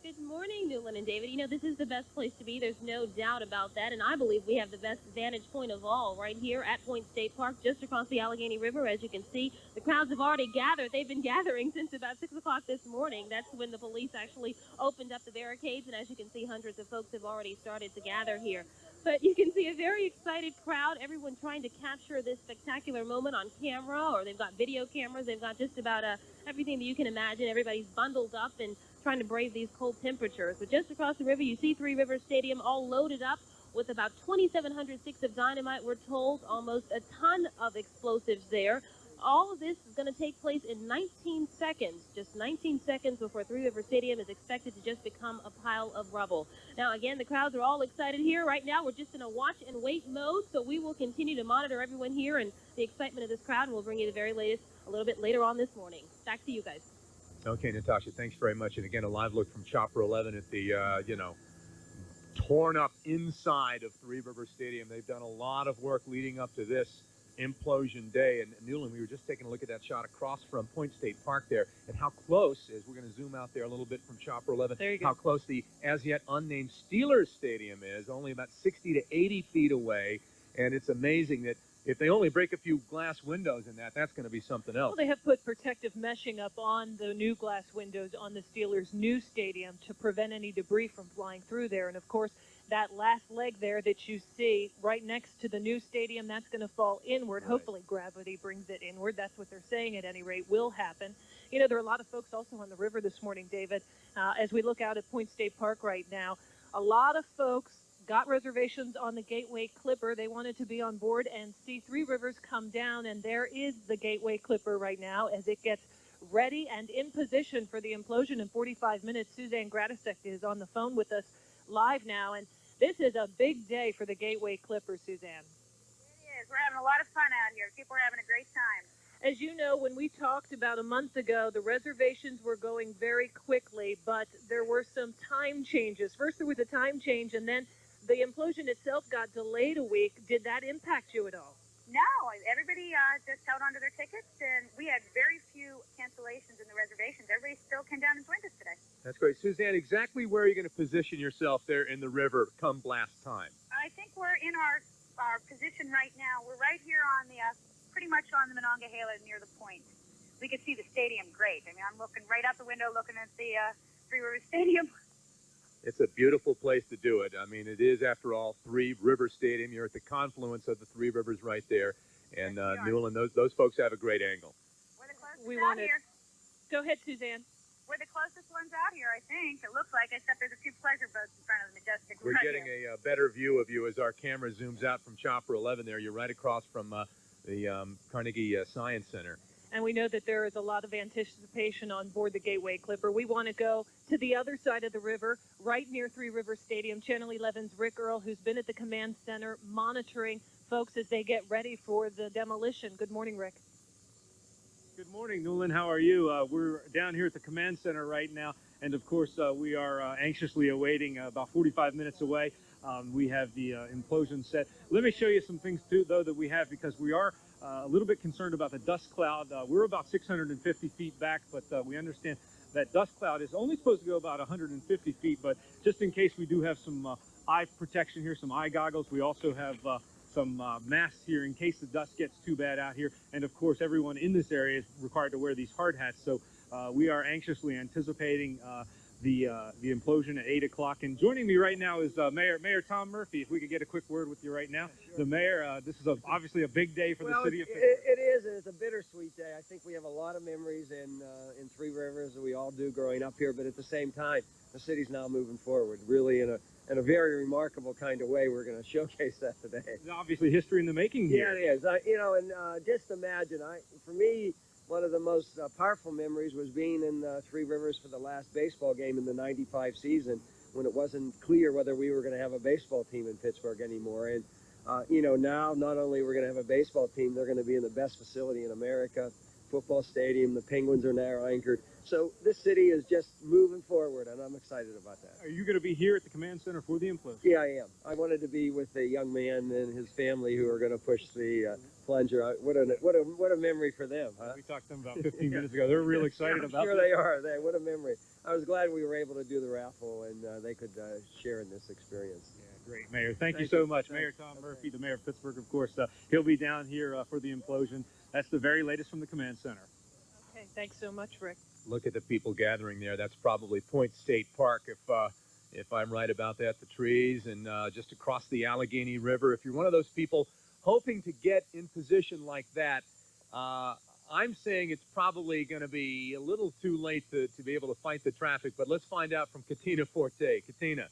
Good morning, Newland and David. You know, this is the best place to be. There's no doubt about that. And I believe we have the best vantage point of all right here at Point State Park, just across the Allegheny River. As you can see, the crowds have already gathered. They've been gathering since about 6 o'clock this morning. That's when the police actually opened up the barricades. And as you can see, hundreds of folks have already started to gather here. But you can see a very excited crowd, everyone trying to capture this spectacular moment on camera, or they've got video cameras. They've got just about everything that you can imagine. Everybody's bundled up and trying to brave these cold temperatures. But just across the river, you see Three Rivers Stadium all loaded up with about 2,700 sticks of dynamite, we're told, almost a ton of explosives there. All of this is going to take place in 19 seconds, just 19 seconds before Three Rivers Stadium is expected to just become a pile of rubble. Now, again, the crowds are all excited here. Right now, we're just in a watch and wait mode, so we will continue to monitor everyone here and the excitement of this crowd, and we'll bring you the very latest a little bit later on this morning. Back to you guys. Okay, Natasha, thanks very much. And again, a live look from Chopper 11 at the, torn up inside of Three Rivers Stadium. They've done a lot of work leading up to this implosion day. And Newland, we were just taking a look at that shot across from Point State Park there, and how close, as we're going to zoom out there a little bit from Chopper 11, there you go. How close the as yet unnamed Steelers Stadium is, only about 60 to 80 feet away. And it's amazing that if they only break a few glass windows in that, that's going to be something else. Well, they have put protective meshing up on the new glass windows on the Steelers' new stadium to prevent any debris from flying through there. And, of course, that last leg there that you see right next to the new stadium, that's going to fall inward. Right. Hopefully gravity brings it inward. That's what they're saying, at any rate, will happen. You know, there are a lot of folks also on the river this morning, David. As we look out at Point State Park right now, a lot of folks got reservations on the Gateway Clipper. They wanted to be on board and see Three Rivers come down, and there is the Gateway Clipper right now as it gets ready and in position for the implosion in 45 minutes. Suzanne Gratisek is on the phone with us live now, and this is a big day for the Gateway Clipper, Suzanne. It is. We're having a lot of fun out here. People are having a great time. As you know, when we talked about a month ago, the reservations were going very quickly, but there were some time changes. First, there was a time change, and then the implosion itself got delayed a week. Did that impact you at all? No, everybody just held onto their tickets, and we had very few cancellations in the reservations. Everybody still came down and joined us today. That's great. Suzanne, exactly where are you going to position yourself there in the river come blast time? I think we're in our position right now. We're right here on the, pretty much on the Monongahela near the point. We could see the stadium great. I mean, I'm looking right out the window looking at the Three Rivers Stadium. It's a beautiful place to do it. I mean, it is, after all, Three Rivers Stadium. You're at the confluence of the Three Rivers right there. And Newland, those folks have a great angle. We're the closest we out here. Go ahead, Suzanne. We're the closest ones out here, I think. It looks like, except there's a few pleasure boats in front of the Majestic. We're getting a better view of you as our camera zooms out from Chopper 11 there. You're right across from the Carnegie Science Center. And we know that there is a lot of anticipation on board the Gateway Clipper. We want to go to the other side of the river, right near Three Rivers Stadium. Channel 11's Rick Earl, who's been at the command center monitoring folks as they get ready for the demolition. Good morning, Rick. Good morning, Newland. How are you? We're down here at the command center right now, and of course we are anxiously awaiting about 45 minutes away. We have the implosion set. Let me show you some things too, though, that we have, because we are a little bit concerned about the dust cloud. We're about 650 feet back, but we understand that dust cloud is only supposed to go about 150 feet. But just in case, we do have some eye protection here, some eye goggles. We also have some masks here in case the dust gets too bad out here. And of course, everyone in this area is required to wear these hard hats. So we are anxiously anticipating the implosion at 8 o'clock. And joining me right now is Mayor Tom Murphy. If we could get a quick word with you right now. The mayor, this is obviously a big day for the city of Pittsburgh. It is, and it's a bittersweet day. I think we have a lot of memories in Three Rivers, and we all do growing up here, but at the same time, the city's now moving forward, really in a very remarkable kind of way. We're going to showcase that today. It's obviously history in the making here. Yeah, it is. Just imagine, for me, one of the most powerful memories was being in Three Rivers for the last baseball game in the '95 season, when it wasn't clear whether we were going to have a baseball team in Pittsburgh anymore. And now not only we're going to have a baseball team, they're going to be in the best facility in America, football stadium. The Penguins are now anchored. So this city is just moving forward, and I'm excited about that. Are you going to be here at the command center for the implosion? Yeah, I am. I wanted to be with a young man and his family who are going to push the plunger. What a memory for them, huh? We talked to them about 15 minutes ago. They're real excited about it. Sure they are. What a memory. I was glad we were able to do the raffle and they could share in this experience. Great, Mayor. Thank you so much. Mayor Tom Murphy, the mayor of Pittsburgh, of course. He'll be down here for the implosion. That's the very latest from the command center. Okay, thanks so much, Rick. Look at the people gathering there. That's probably Point State Park, if I'm right about that. The trees and just across the Allegheny River. If you're one of those people hoping to get in position like that, I'm saying it's probably going to be a little too late to be able to fight the traffic. But let's find out from Katina Forte. Katina.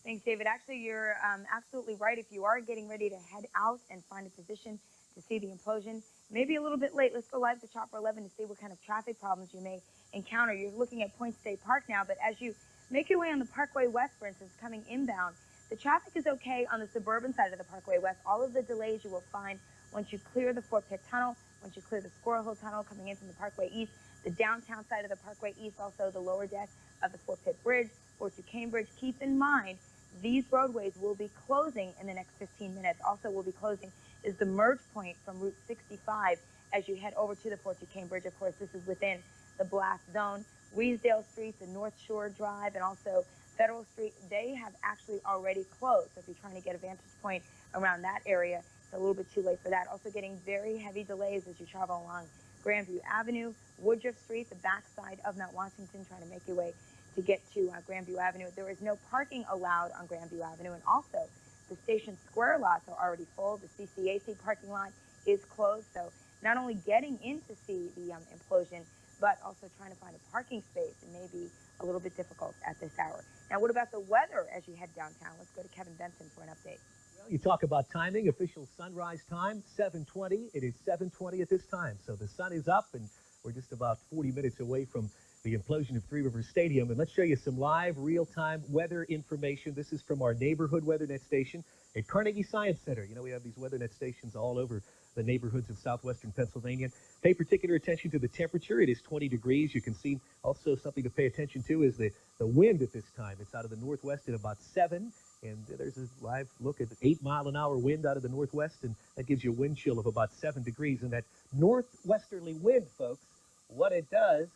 Thanks, David. Actually, you're absolutely right. If you are getting ready to head out and find a position to see the implosion, maybe a little bit late. Let's go live to Chopper 11 to see what kind of traffic problems you may encounter. You're looking at Point State Park now, but as you make your way on the Parkway West, for instance, coming inbound, the traffic is okay on the suburban side of the Parkway West. All of the delays you will find once you clear the Fort Pitt Tunnel, once you clear the Squirrel Hill Tunnel coming in from the Parkway East, the downtown side of the Parkway East, also the lower deck of the Fort Pitt Bridge, Fort Duquesne Bridge. Keep in mind, these roadways will be closing in the next 15 minutes. Also will be closing is the merge point from Route 65 as you head over to the Fort Duquesne Bridge. Of course, this is within the blast zone. Weesdale Street, the North Shore Drive, and also Federal Street, they have actually already closed. So if you're trying to get a vantage point around that area, it's a little bit too late for that. Also getting very heavy delays as you travel along Grandview Avenue, Woodruff Street, the backside of Mount Washington, trying to make your way to get to Grandview Avenue. There is no parking allowed on Grandview Avenue, and also the Station Square lots are already full. The CCAC parking lot is closed, so not only getting in to see the implosion, but also trying to find a parking space, it may be a little bit difficult at this hour. Now, what about the weather as you head downtown? Let's go to Kevin Benson for an update. Well, you talk about timing, official sunrise time, 7:20. It is 7:20 at this time, so the sun is up, and we're just about 40 minutes away from the implosion of Three Rivers Stadium. And let's show you some live, real-time weather information. This is from our neighborhood WeatherNet station at Carnegie Science Center. You know, we have these WeatherNet stations all over the neighborhoods of southwestern Pennsylvania. Pay particular attention to the temperature. It is 20 degrees. You can see also something to pay attention to is the wind at this time. It's out of the northwest at about 7, and there's a live look at 8-mile-an-hour wind out of the northwest, and that gives you a wind chill of about 7 degrees. And that northwesterly wind, folks, what it does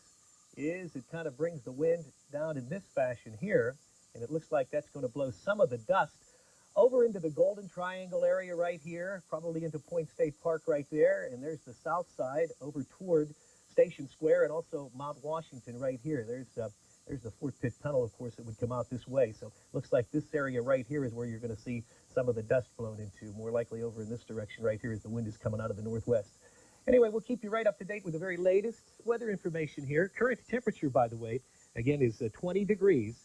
is it kind of brings the wind down in this fashion here, and it looks like that's going to blow some of the dust over into the Golden Triangle area right here, probably into Point State Park right there, and there's the south side over toward Station Square and also Mount Washington right here. There's the Fort Pitt Tunnel, of course, that would come out this way. So looks like this area right here is where you're going to see some of the dust blown into, more likely over in this direction right here as the wind is coming out of the northwest. Anyway, we'll keep you right up to date with the very latest weather information here. Current temperature, by the way, again, is 20 degrees.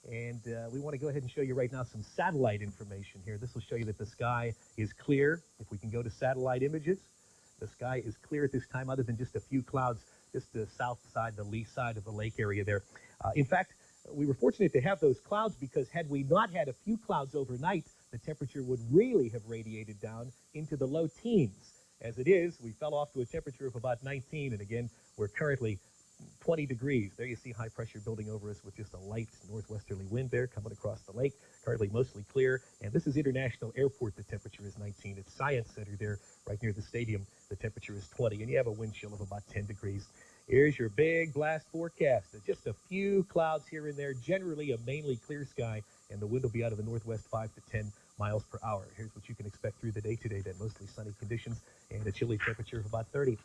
And we want to go ahead and show you right now some satellite information here. This will show you that the sky is clear. If we can go to satellite images, the sky is clear at this time, other than just a few clouds, just the south side, the lee side of the lake area there. In fact, we were fortunate to have those clouds because had we not had a few clouds overnight, the temperature would really have radiated down into the low teens. As it is, we fell off to a temperature of about 19, and again, we're currently 20 degrees. There you see high pressure building over us with just a light northwesterly wind there coming across the lake. Currently mostly clear. And this is International Airport. The temperature is 19. It's Science Center there right near the stadium. The temperature is 20. And you have a wind chill of about 10 degrees. Here's your big blast forecast. Just a few clouds here and there. Generally a mainly clear sky. And the wind will be out of the northwest 5 to 10 miles per hour. Here's what you can expect through the day today. Then mostly sunny conditions and a chilly temperature of about 30.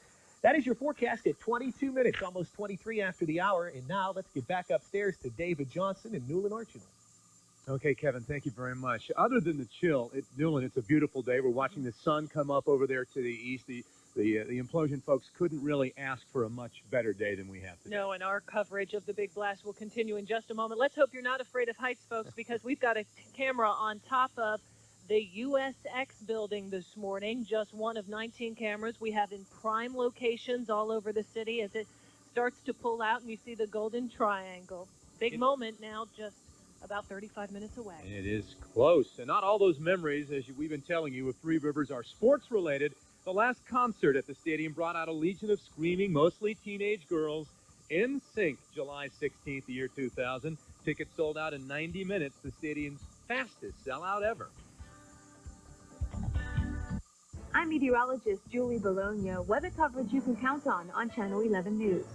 That is your forecast at 22 minutes, almost 23 after the hour. And now let's get back upstairs to David Johnson and Newland Archibald. Okay, Kevin, thank you very much. Other than the chill, Newland, it's a beautiful day. We're watching the sun come up over there to the east. The implosion folks couldn't really ask for a much better day than we have today. No, and our coverage of the big blast will continue in just a moment. Let's hope you're not afraid of heights, folks, because we've got a camera on top of the USX building this morning, just one of 19 cameras we have in prime locations all over the city as it starts to pull out and you see the golden triangle. Big moment now, just about 35 minutes away. It is close. And not all those memories, as we've been telling you, of Three Rivers are sports-related. The last concert at the stadium brought out a legion of screaming, mostly teenage girls. NSYNC, July 16th, the year 2000. Tickets sold out in 90 minutes, the stadium's fastest sellout ever. I'm meteorologist Julie Bologna. Weather coverage you can count on Channel 11 News.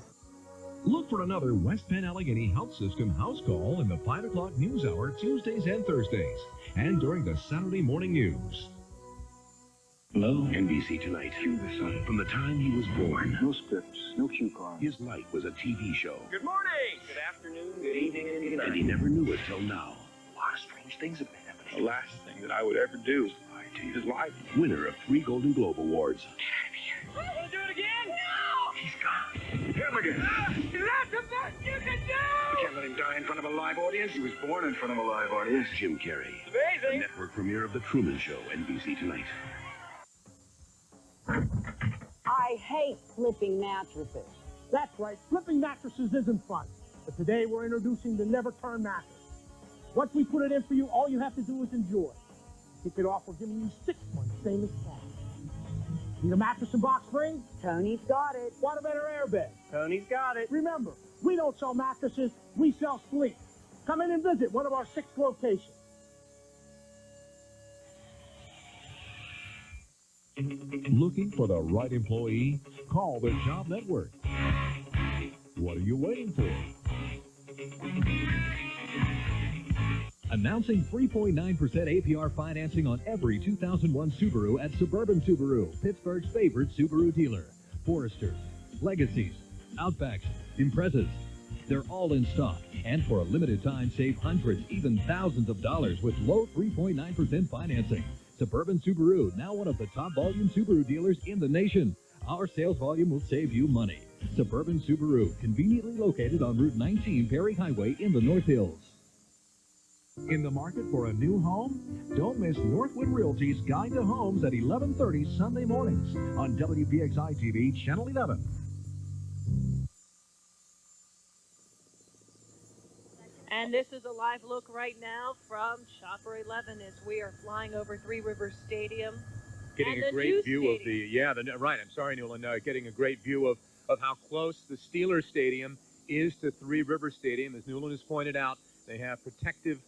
Look for another West Penn Allegheny Health System house call in the 5 o'clock news hour Tuesdays and Thursdays, and during the Saturday morning news. Hello? NBC Tonight. Cue the sun. From the time he was born. No scripts, no cue cards. His life was a TV show. Good morning, good afternoon, good evening, and good night. And he never knew it till now. A lot of strange things have been happening. The last thing that I would ever do is lie to you. Is lie to you. Winner of 3 Golden Globe Awards. Want to do it again? No! He's gone. Hit him again. That's the best you can do! You can't let him die in front of a live audience. He was born in front of a live audience. Jim Carrey. It's amazing. The network premiere of The Truman Show, NBC Tonight. I hate flipping mattresses. That's right, flipping mattresses isn't fun. But today we're introducing the Never Turn mattress. Once we put it in for you, all you have to do is enjoy. Kick it off, we're giving you 6 months, same as cash. Need a mattress and box spring? Tony's got it. Want a better airbed? Tony's got it. Remember, we don't sell mattresses, we sell sleep. Come in and visit one of our 6 locations. Looking for the right employee? Call the Job Network. What are you waiting for? Announcing 3.9% APR financing on every 2001 Subaru at Suburban Subaru, Pittsburgh's favorite Subaru dealer. Foresters, Legacies, Outbacks, Imprezas. They're all in stock, and for a limited time, save hundreds, even thousands of dollars with low 3.9% financing. Suburban Subaru, now one of the top volume Subaru dealers in the nation. Our sales volume will save you money. Suburban Subaru, conveniently located on Route 19 Perry Highway in the North Hills. In the market for a new home? Don't miss Northwood Realty's Guide to Homes at 11:30 Sunday mornings on WPXI TV, Channel 11. And this is a live look right now from Chopper 11 as we are flying over Three Rivers Stadium. Getting a great view of right, I'm sorry, Newland, getting a great view of how close the Steelers Stadium is to Three Rivers Stadium. As Newland has pointed out, they have protective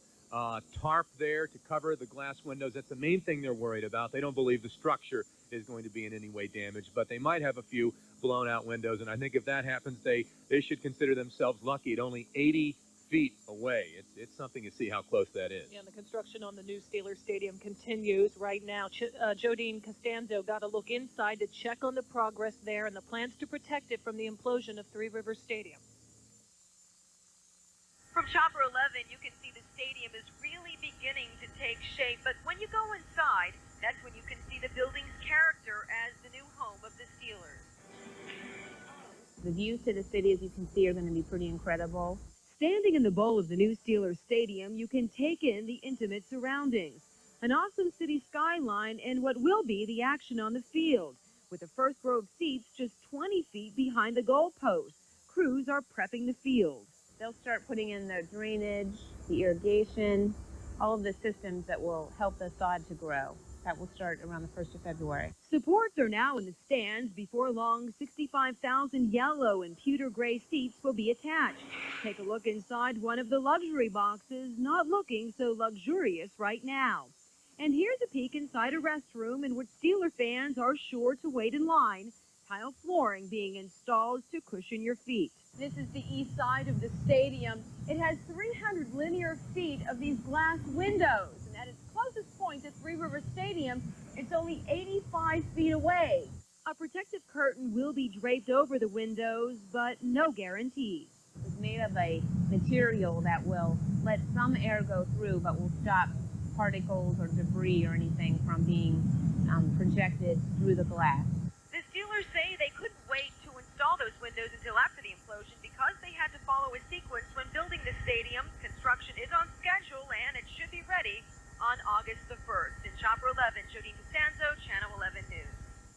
tarp there to cover the glass windows. That's the main thing they're worried about. They don't believe the structure is going to be in any way damaged, but they might have a few blown out windows, and I think if that happens, they should consider themselves lucky at only 80 feet away. It's something to see how close that is. Yeah, and the construction on the new Steelers Stadium continues right now. Jodine Costanzo got a look inside to check on the progress there and the plans to protect it from the implosion of Three Rivers Stadium. From Chopper 11, you can see the stadium is really beginning to take shape, but when you go inside, that's when you can see the building's character as the new home of the Steelers. The views to the city, as you can see, are going to be pretty incredible. Standing in the bowl of the new Steelers Stadium, you can take in the intimate surroundings. An awesome city skyline and what will be the action on the field, with the first row of seats just 20 feet behind the goalpost. Crews are prepping the field. They'll start putting in the drainage, the irrigation, all of the systems that will help the sod to grow. That will start around the 1st of February. Supports are now in the stands. Before long, 65,000 yellow and pewter gray seats will be attached. Take a look inside one of the luxury boxes, not looking so luxurious right now. And here's a peek inside a restroom in which Steeler fans are sure to wait in line. Tile flooring being installed to cushion your feet. This is the east side of the stadium. It has 300 linear feet of these glass windows. And at its closest point to Three Rivers Stadium, it's only 85 feet away. A protective curtain will be draped over the windows, but no guarantees. It's made of a material that will let some air go through, but will stop particles or debris or anything from being projected through the glass. The Steelers say they couldn't wait to install those windows until after the implosion because they had to follow a sequence when building the stadium. Construction is on schedule and it should be ready on August the 1st. In Chopper 11, Jodine Costanzo, Channel 11 News.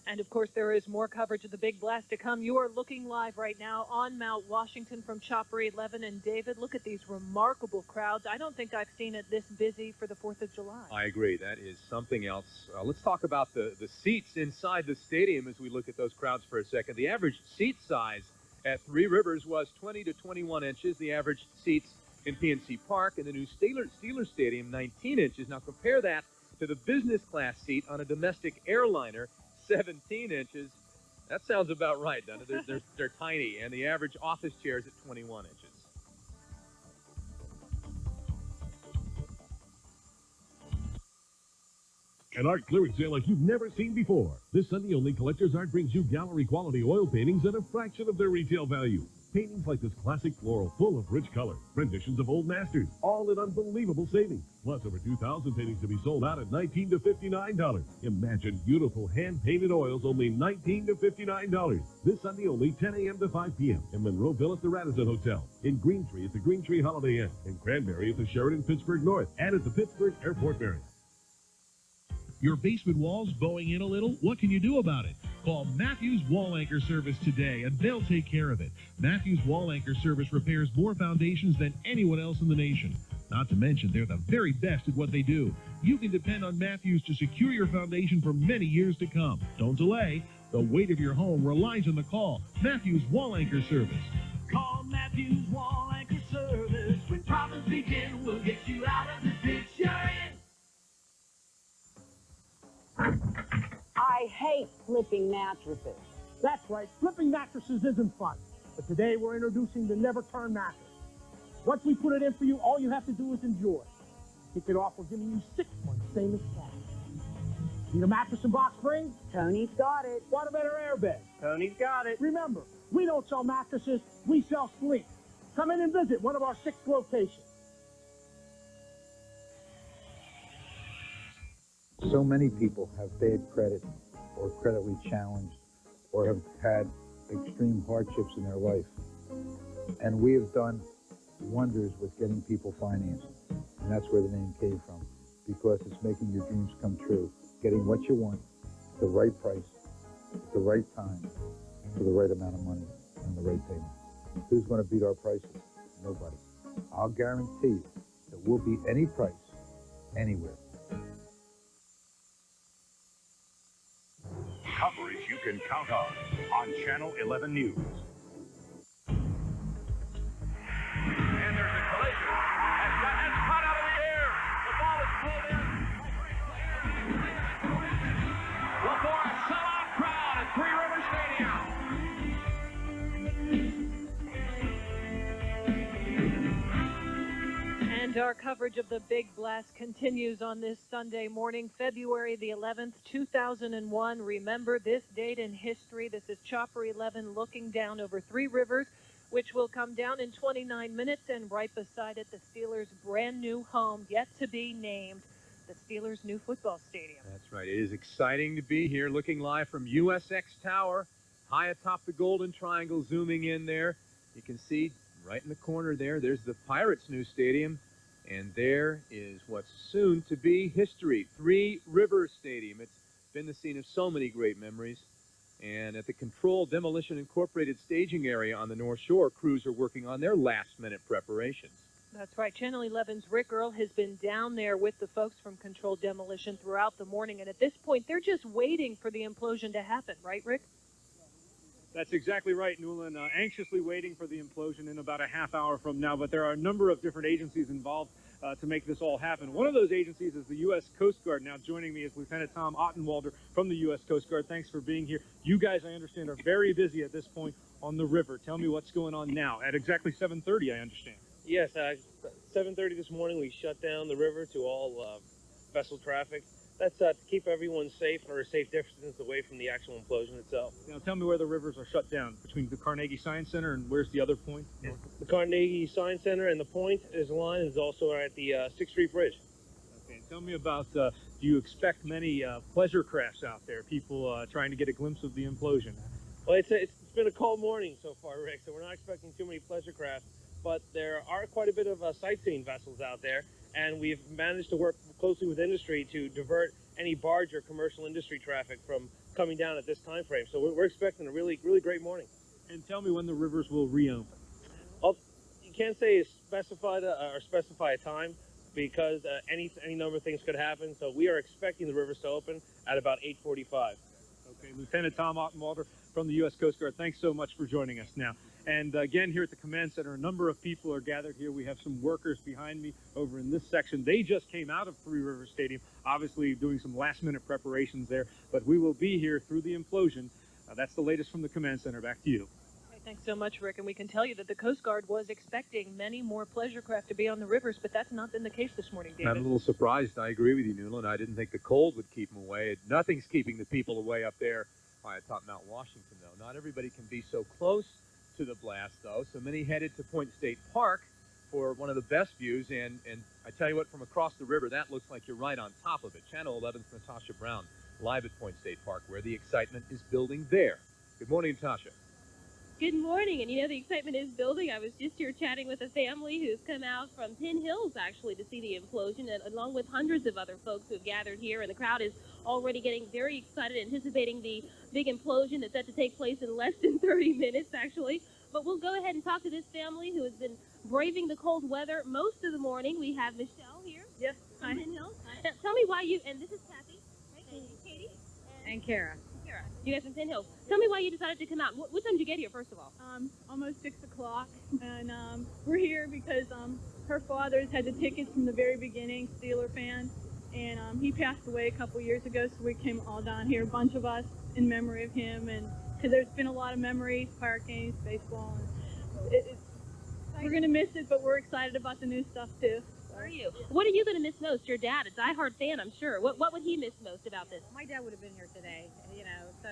And of course, there is more coverage of the big blast to come. You are looking live right now on Mount Washington from Chopper 11. And David, look at these remarkable crowds. I don't think I've seen it this busy for the 4th of July. I agree. That is something else. Let's talk about the seats inside the stadium as we look at those crowds for a second. The average seat size at Three Rivers was 20 to 21 inches. The average seats in PNC Park and the new Steelers Stadium, 19 inches. Now compare that to the business class seat on a domestic airliner, 17 inches. That sounds about right, doesn't it? They're tiny, and the average office chair is at 21 inches. An art clearance sale like you've never seen before. This Sunday only, Collector's Art brings you gallery quality oil paintings at a fraction of their retail value. Paintings like this classic floral full of rich color, renditions of old masters, all at unbelievable savings. Plus over 2,000 paintings to be sold out at $19 to $59. Imagine beautiful hand-painted oils, only $19 to $59. This Sunday only, 10 a.m. to 5 p.m. in Monroeville at the Radisson Hotel, in Greentree at the Greentree Holiday Inn, in Cranberry at the Sheraton Pittsburgh North, and at the Pittsburgh Airport Marriott. Your basement walls bowing in a little? What can you do about it? Call Matthews Wall Anchor Service today, and they'll take care of it. Matthews Wall Anchor Service repairs more foundations than anyone else in the nation. Not to mention, they're the very best at what they do. You can depend on Matthews to secure your foundation for many years to come. Don't delay. The weight of your home relies on the call. Matthews Wall Anchor Service. Call Matthews Wall Anchor Service. When problems begin, we'll get you out of the ditch you're in. I hate flipping mattresses. That's right, flipping mattresses isn't fun. But today we're introducing the Never Turn mattress. Once we put it in for you, all you have to do is enjoy. Kick it off, we're giving you 6 months, same as cash. Need a mattress and box spring? Tony's got it. What about our airbag? Tony's got it. Remember, we don't sell mattresses, we sell sleep. Come in and visit one of our 6 locations. So many people have bad credit or creditly challenged or have had extreme hardships in their life. And we have done wonders with getting people financed. And that's where the name came from, because it's making your dreams come true. Getting what you want, at the right price, at the right time, for the right amount of money and the right payment. Who's going to beat our prices? Nobody. I'll guarantee you that we'll beat any price, anywhere. Coverage you can count on Channel 11 News. And there's a collision. That's caught out of the air. The ball is pulled in. Before a sellout crowd at Three Rivers Stadium. And our coverage of the big blast continues on this Sunday morning, February the 11th, 2001. Remember this date in history. This is Chopper 11 looking down over Three Rivers, which will come down in 29 minutes, and right beside it, the Steelers' brand new home, yet to be named, the Steelers' new football stadium. That's right. It is exciting to be here, looking live from USX Tower, high atop the Golden Triangle, zooming in there. You can see right in the corner there, there's the Pirates' new stadium, and there is what's soon to be history, Three Rivers Stadium. It's been the scene of so many great memories. And at the Controlled Demolition Incorporated staging area on the North Shore, crews are working on their last-minute preparations. That's right. Channel 11's Rick Earl has been down there with the folks from Controlled Demolition throughout the morning, and at this point, they're just waiting for the implosion to happen. Right, Rick? That's exactly right, Newland. Anxiously waiting for the implosion in about a half hour from now, but there are a number of different agencies involved to make this all happen. One of those agencies is the U.S. Coast Guard. Now joining me is Lieutenant Tom Ottenwalder from the U.S. Coast Guard. Thanks for being here. You guys, I understand, are very busy at this point on the river. Tell me what's going on now at exactly 7:30, I understand. Yes, 7:30 this morning we shut down the river to all vessel traffic. That's to keep everyone safe or a safe distance away from the actual implosion itself. Now tell me where the rivers are shut down, between the Carnegie Science Center and where's the other point? The Carnegie Science Center and the point is line is also at the 6th Street Bridge. Okay, tell me about, do you expect many pleasure crafts out there, people trying to get a glimpse of the implosion? Well, it's been a cold morning so far, Rick, so we're not expecting too many pleasure crafts, but there are quite a bit of sightseeing vessels out there, and we've managed to work closely with industry to divert any barge or commercial industry traffic from coming down at this time frame. So we're expecting a really great morning. And tell me when the rivers will reopen. Well, you can't say specify a time because any number of things could happen. So we are expecting the rivers to open at about 8:45. Okay, Lieutenant Tom Ottenwalder from the U.S. Coast Guard, thanks so much for joining us now. And again, here at the Command Center, a number of people are gathered here. We have some workers behind me over in this section. They just came out of Three Rivers Stadium, obviously doing some last-minute preparations there. But we will be here through the implosion. That's the latest from the Command Center. Back to you. Thanks so much, Rick. And we can tell you that the Coast Guard was expecting many more pleasure craft to be on the rivers, but that's not been the case this morning, David. I'm a little surprised. I agree with you, Newland. I didn't think the cold would keep them away. Nothing's keeping the people away up there high atop Mount Washington, though. Not everybody can be so close to the blast, though. So many headed to Point State Park for one of the best views. And I tell you what, from across the river, that looks like you're right on top of it. Channel 11's Natasha Brown, live at Point State Park, where the excitement is building there. Good morning, Natasha. Good morning, and you know the excitement is building. I was just here chatting with a family who's come out from 10 Hills, actually, to see the implosion, and along with hundreds of other folks who have gathered here, and the crowd is already getting very excited, anticipating the big implosion that's set to take place in less than 30 minutes, actually. But we'll go ahead and talk to this family who has been braving the cold weather most of the morning. We have Michelle here. Yes, from 10 Hills. Now, tell me why you, and this is Kathy, right? And Katie? And Kara. You guys from 10 Hills. Tell me why you decided to come out. What time did you get here, first of all? Almost 6 o'clock, and we're here because her father's had the tickets from the very beginning, Steeler fan, and he passed away a couple years ago, so we came all down here, a bunch of us, in memory of him, and because there's been a lot of memories, Pirate games, baseball, and we're going to miss it, but we're excited about the new stuff, too. Are you? What are you going to miss most? Your dad, a diehard fan, I'm sure. What would he miss most about this? My dad would have been here today, you know, so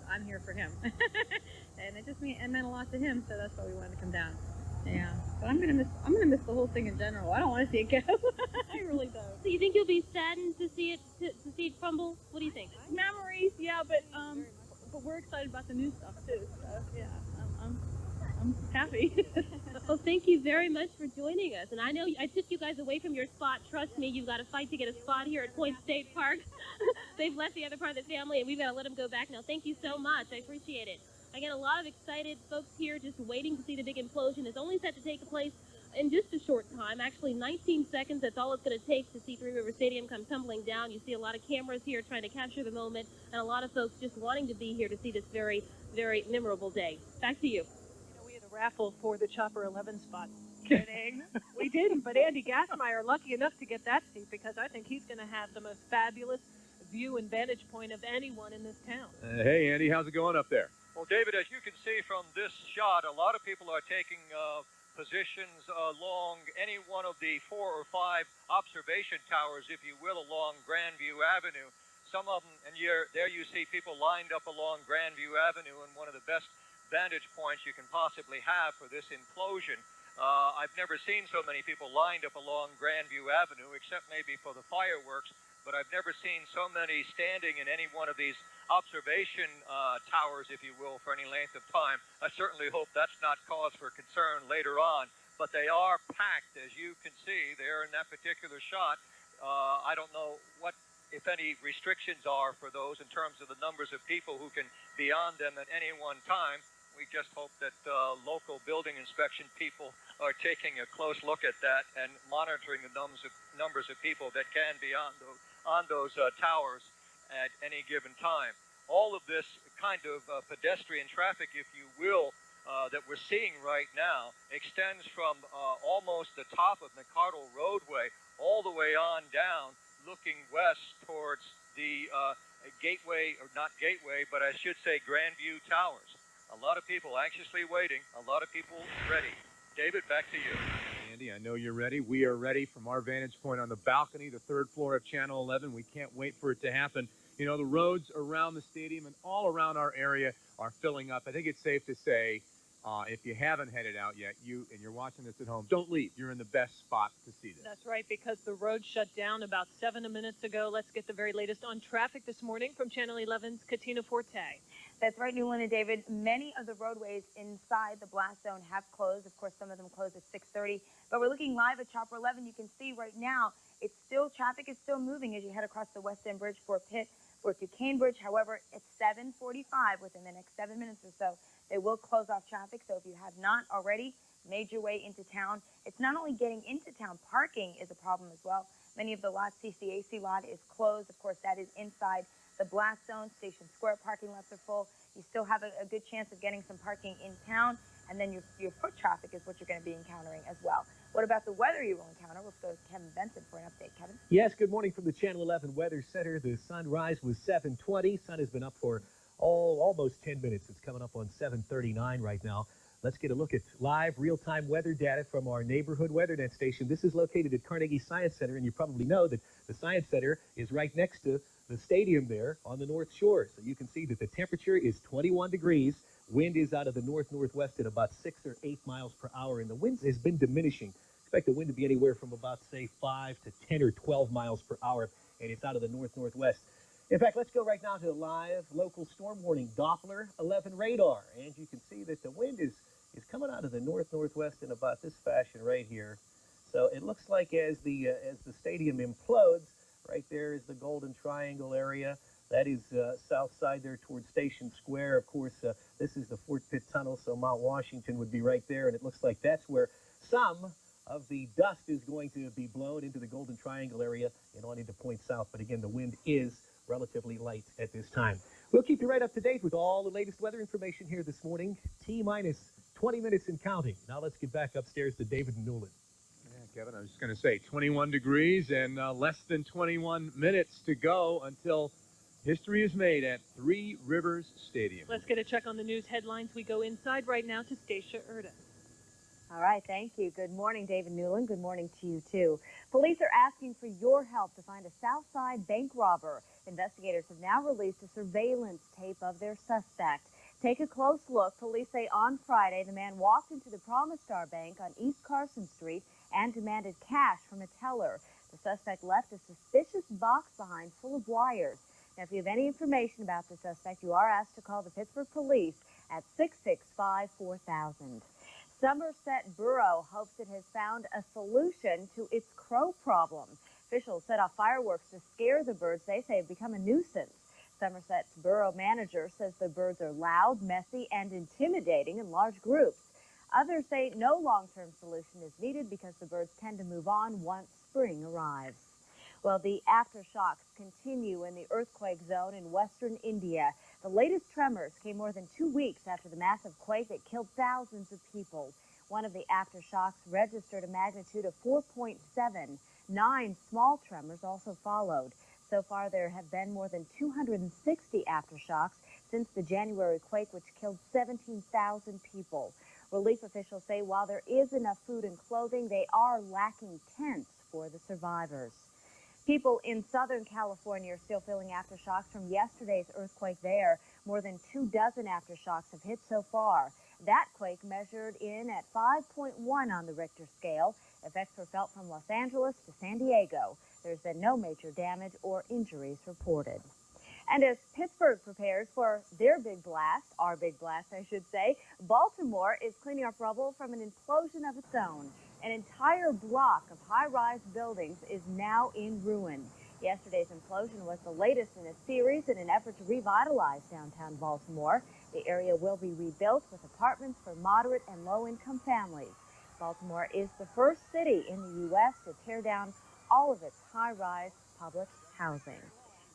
I'm here for him. And it meant a lot to him, so that's why we wanted to come down. Yeah, but I'm gonna miss the whole thing in general. I don't want to see it go. I really don't. So you think you'll be saddened to see it crumble? What do you think? Memories, yeah, but we're excited about the new stuff too. So yeah, I'm happy. Well, thank you very much for joining us. And I know I took you guys away from your spot. Trust me, you've got to fight to get a spot here at Point State Park. They've left the other part of the family, and we've got to let them go back now. Thank you so much. I appreciate it. Again, a lot of excited folks here just waiting to see the big implosion. It's only set to take place in just a short time, actually 19 seconds. That's all it's going to take to see Three Rivers Stadium come tumbling down. You see a lot of cameras here trying to capture the moment, and a lot of folks just wanting to be here to see this very, very memorable day. Back to you. We had a raffle for the Chopper 11 spot. Kidding. We didn't, but Andy Gassmeyer, lucky enough to get that seat because I think he's going to have the most fabulous view and vantage point of anyone in this town. Hey, Andy, how's it going up there? Well, David, as you can see from this shot, a lot of people are taking positions along any one of the 4 or 5 observation towers, if you will, along Grandview Avenue. Some of them, and there you see people lined up along Grandview Avenue, and one of the best vantage points you can possibly have for this implosion. I've never seen so many people lined up along Grandview Avenue, except maybe for the fireworks, but I've never seen so many standing in any one of these observation towers, if you will, for any length of time. I certainly hope that's not cause for concern later on, but they are packed, as you can see there in that particular shot. I don't know what, if any, restrictions are for those in terms of the numbers of people who can be on them at any one time. We just hope that local building inspection people are taking a close look at that and monitoring the numbers of people that can be on those towers at any given time. All of this kind of pedestrian traffic, if you will, that we're seeing right now extends from almost the top of McCardle roadway all the way on down, looking west towards the gateway, or not gateway, but I should say Grandview Towers. A lot of people anxiously waiting, a lot of people ready. David, back to you. Andy, I know you're ready. We are ready from our vantage point on the balcony, the third floor of Channel 11. We can't wait for it to happen. You know, the roads around the stadium and all around our area are filling up. I think it's safe to say, if you haven't headed out yet, you're watching this at home, don't leave. You're in the best spot to see this. That's right, because the road shut down about 7 minutes ago. Let's get the very latest on traffic this morning from Channel 11's Katina Forte. That's right, Newland and David. Many of the roadways inside the blast zone have closed. Of course, some of them closed at 6:30. But we're looking live at Chopper 11. You can see right now, traffic is still moving as you head across the West End Bridge for Pitt, for Duquesne Bridge. However, it's 7:45. Within the next 7 minutes or so, they will close off traffic. So if you have not already made your way into town, it's not only getting into town, parking is a problem as well. Many of the lots, CCAC lot is closed. Of course, that is inside the blast zone. Station Square parking lots are full. You still have a good chance of getting some parking in town, and then your foot traffic is what you're going to be encountering as well. What about the weather you will encounter? Let's go to Kevin Benson for an update. Kevin? Yes, good morning from the Channel 11 Weather Center. The sunrise was 7:20. Sun has been up for almost 10 minutes. It's coming up on 7:39 right now. Let's get a look at live real-time weather data from our neighborhood WeatherNet station. This is located at Carnegie Science Center, and you probably know that the Science Center is right next to the stadium there on the North Shore. So you can see that the temperature is 21 degrees. Wind is out of the north-northwest at about 6 or 8 miles per hour, and the wind has been diminishing. Expect the wind to be anywhere from about, say, 5 to 10 or 12 miles per hour, and it's out of the north-northwest. In fact, let's go right now to the live local storm warning Doppler 11 radar, and you can see that the wind is coming out of the north-northwest in about this fashion right here. So it looks like as the stadium implodes, right there is the Golden Triangle area. That is south side there towards Station Square. Of course, this is the Fort Pitt Tunnel, so Mount Washington would be right there, and it looks like that's where some of the dust is going to be blown into the Golden Triangle area and on into Point South. But again, the wind is relatively light at this time. We'll keep you right up to date with all the latest weather information here this morning. T-minus 20 minutes and counting. Now let's get back upstairs to David and Newland. Yeah, Kevin, I was just going to say 21 degrees and less than 21 minutes to go until history is made at Three Rivers Stadium. Let's get a check on the news headlines. We go inside right now to Stacia Erda. All right, thank you. Good morning, David Newland. Good morning to you, too. Police are asking for your help to find a Southside bank robber. Investigators have now released a surveillance tape of their suspect. Take a close look. Police say on Friday, the man walked into the Promise Star Bank on East Carson Street and demanded cash from a teller. The suspect left a suspicious box behind full of wires. Now, if you have any information about the suspect, you are asked to call the Pittsburgh Police at 665-4000. Somerset Borough hopes it has found a solution to its crow problem. Officials set off fireworks to scare the birds they say have become a nuisance. Somerset's borough manager says the birds are loud, messy, and intimidating in large groups. Others say no long-term solution is needed because the birds tend to move on once spring arrives. Well, the aftershocks continue in the earthquake zone in western India. The latest tremors came more than 2 weeks after the massive quake that killed thousands of people. One of the aftershocks registered a magnitude of 4.7. 9 small tremors also followed. So far, there have been more than 260 aftershocks since the January quake, which killed 17,000 people. Relief officials say while there is enough food and clothing, they are lacking tents for the survivors. People in Southern California are still feeling aftershocks from yesterday's earthquake there. More than 24 aftershocks have hit so far. That quake measured in at 5.1 on the Richter scale. Effects were felt from Los Angeles to San Diego. There's been no major damage or injuries reported. And as Pittsburgh prepares for their big blast, our big blast, I should say, Baltimore is cleaning up rubble from an implosion of its own. An entire block of high-rise buildings is now in ruin. Yesterday's implosion was the latest in a series in an effort to revitalize downtown Baltimore. The area will be rebuilt with apartments for moderate and low-income families. Baltimore is the first city in the U.S. to tear down all of its high-rise public housing.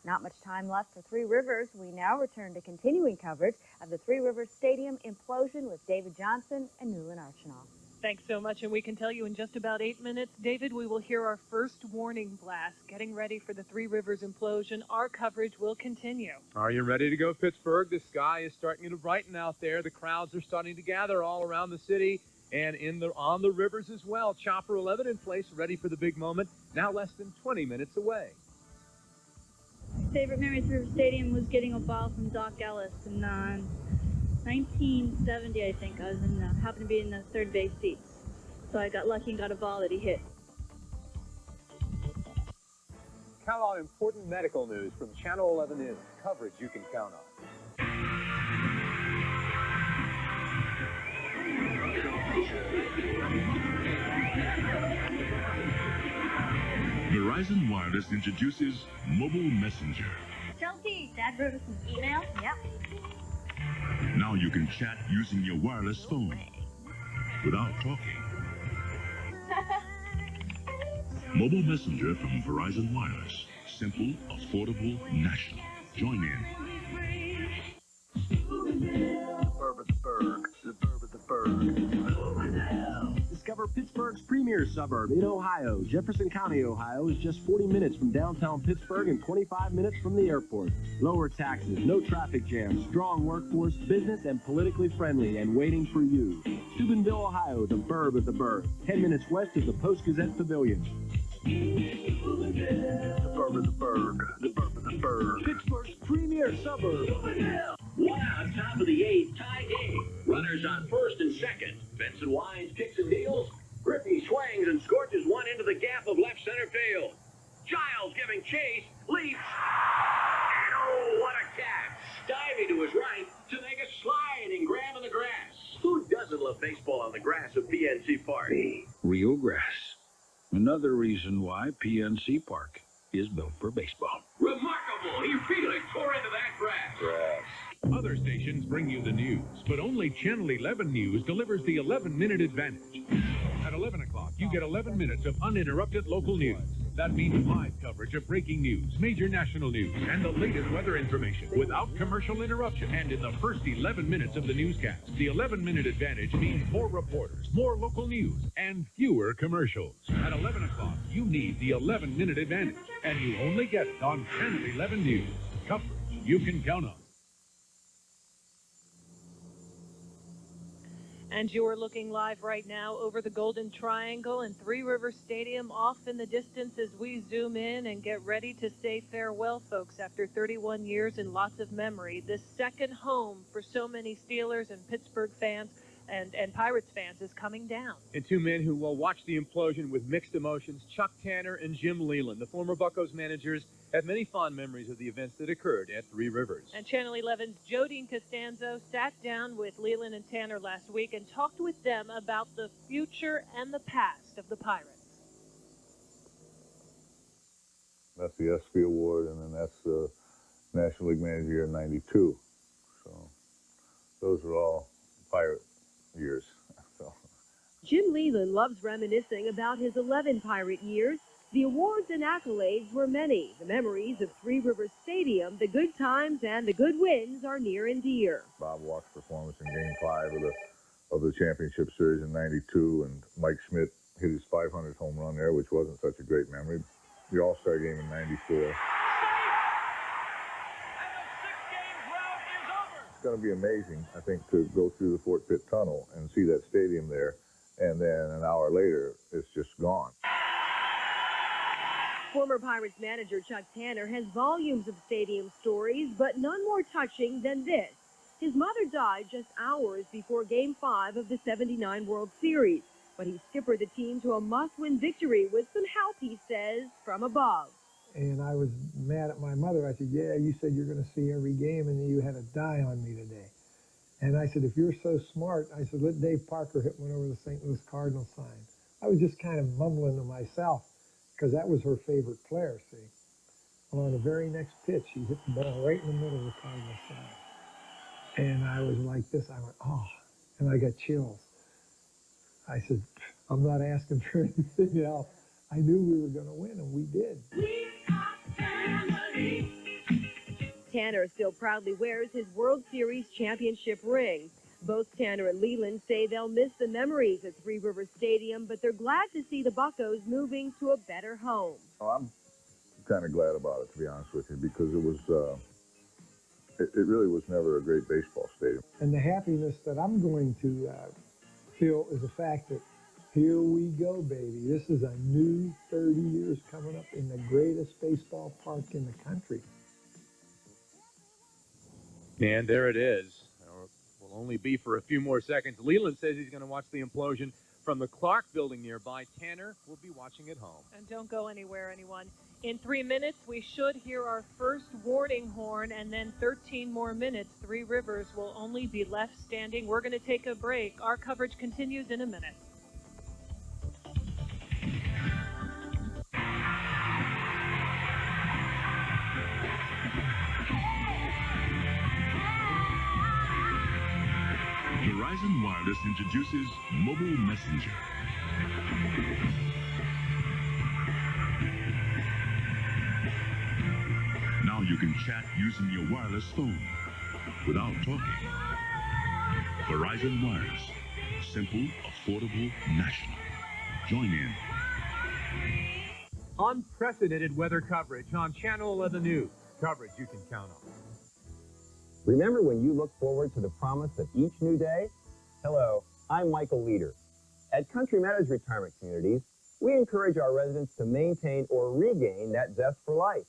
Not much time left for Three Rivers. We now return to continuing coverage of the Three Rivers Stadium implosion with David Johnson and Newland Archinal. Thanks so much, and we can tell you in just about 8 minutes, David, we will hear our first warning blast. Getting ready for the Three Rivers implosion. Our coverage will continue. Are you ready to go, Pittsburgh? The sky is starting to brighten out there. The crowds are starting to gather all around the city. And on the rivers as well, Chopper 11 in place, ready for the big moment, now less than 20 minutes away. My favorite memory at Three Rivers Stadium was getting a ball from Doc Ellis in 1970, I think. I was happened to be in the third base seats. So I got lucky and got a ball that he hit. Count on important medical news from Channel 11 News. Coverage you can count on. Verizon Wireless introduces Mobile Messenger. Chelsea, Dad wrote us an email. Yep. Now you can chat using your wireless phone without talking. Mobile Messenger from Verizon Wireless. Simple, affordable, national. Join in. Discover Pittsburgh's premier suburb in Ohio. Jefferson County, Ohio is just 40 minutes from downtown Pittsburgh and 25 minutes from the airport. Lower taxes, no traffic jams, strong workforce, business and politically friendly, and waiting for you. Steubenville, Ohio, the burb of the burb. 10 minutes west of the Post-Gazette Pavilion. The burb of the burg. The burb of the burg. Pittsburgh's premier suburb. One out, top of the 8th, tie game. Runners on first and second. Benson winds, kicks and deals. Griffey swings and scorches one into the gap of left center field. Giles giving chase, leaps, and oh, what a catch! Diving to his right to make a sliding grab in the grass. Who doesn't love baseball on the grass of PNC Park? Real grass. Another reason why PNC Park is built for baseball. Remarkable! He really tore into that grass. Other stations bring you the news, but only Channel 11 News delivers the 11-minute advantage. At 11 o'clock, you get 11 minutes of uninterrupted local news. That means live coverage of breaking news, major national news, and the latest weather information without commercial interruption. And in the first 11 minutes of the newscast, the 11-minute advantage means more reporters, more local news, and fewer commercials. At 11 o'clock, you need the 11-minute advantage, and you only get it on Channel 11 News. Coverage you can count on. And you're looking live right now over the Golden Triangle and Three Rivers Stadium off in the distance as we zoom in and get ready to say farewell, folks, after 31 years and lots of memory. This second home for so many Steelers and Pittsburgh fans and Pirates fans is coming down. And two men who will watch the implosion with mixed emotions, Chuck Tanner and Jim Leland. The former Buccos managers have many fond memories of the events that occurred at Three Rivers. And Channel 11's Jodine Costanzo sat down with Leland and Tanner last week and talked with them about the future and the past of the Pirates. That's the ESPY Award, and then that's the National League Manager Year in '92. So those are all Pirate years. So. Jim Leland loves reminiscing about his 11 Pirate years. The awards and accolades were many. The memories of Three Rivers Stadium, the good times and the good wins are near and dear. Bob Walk's performance in Game 5 of the championship series in '92, and Mike Schmidt hit his 500th home run there, which wasn't such a great memory. The All-Star game in '94. It's going to be amazing, I think, to go through the Fort Pitt Tunnel and see that stadium there, and then an hour later, it's just gone. Former Pirates manager Chuck Tanner has volumes of stadium stories, but none more touching than this. His mother died just hours before Game 5 of the '79 World Series, but he skippered the team to a must-win victory with some help, he says, from above. And I was mad at my mother. I said, yeah, you said you're going to see every game, and you had a die on me today. And I said, if you're so smart, I said, let Dave Parker hit one over the St. Louis Cardinals sign. I was just kind of mumbling to myself, because that was her favorite player, see. Well, on the very next pitch, she hit the ball right in the middle of the Cardinals side. And I was like this. I went, oh, and I got chills. I said, I'm not asking for anything else. I knew we were going to win, and we did. Tanner still proudly wears his World Series championship ring. Both Tanner and Leland say they'll miss the memories at Three Rivers Stadium, but they're glad to see the Buccos moving to a better home. Well, I'm kind of glad about it, to be honest with you, because it was, it really was never a great baseball stadium. And the happiness that I'm going to kill is the fact that here we go, baby. This is a new 30 years coming up in the greatest baseball park in the country. And there it is. Will only be for a few more seconds. Leland says he's going to watch the implosion from the Clark building nearby. Tanner will be watching at home. And don't go anywhere, anyone. In 3 minutes, we should hear our first warning horn, and then 13 more minutes. Three Rivers will only be left standing. We're going to take a break. Our coverage continues in a minute. Verizon Wireless introduces Mobile Messenger. Now you can chat using your wireless phone without talking. Verizon Wireless. Simple, affordable, national. Join in. Unprecedented weather coverage on Channel 11 News. Coverage you can count on. Remember when you look forward to the promise of each new day? Hello, I'm Michael Leader. At Country Meadows Retirement Communities, we encourage our residents to maintain or regain that zest for life.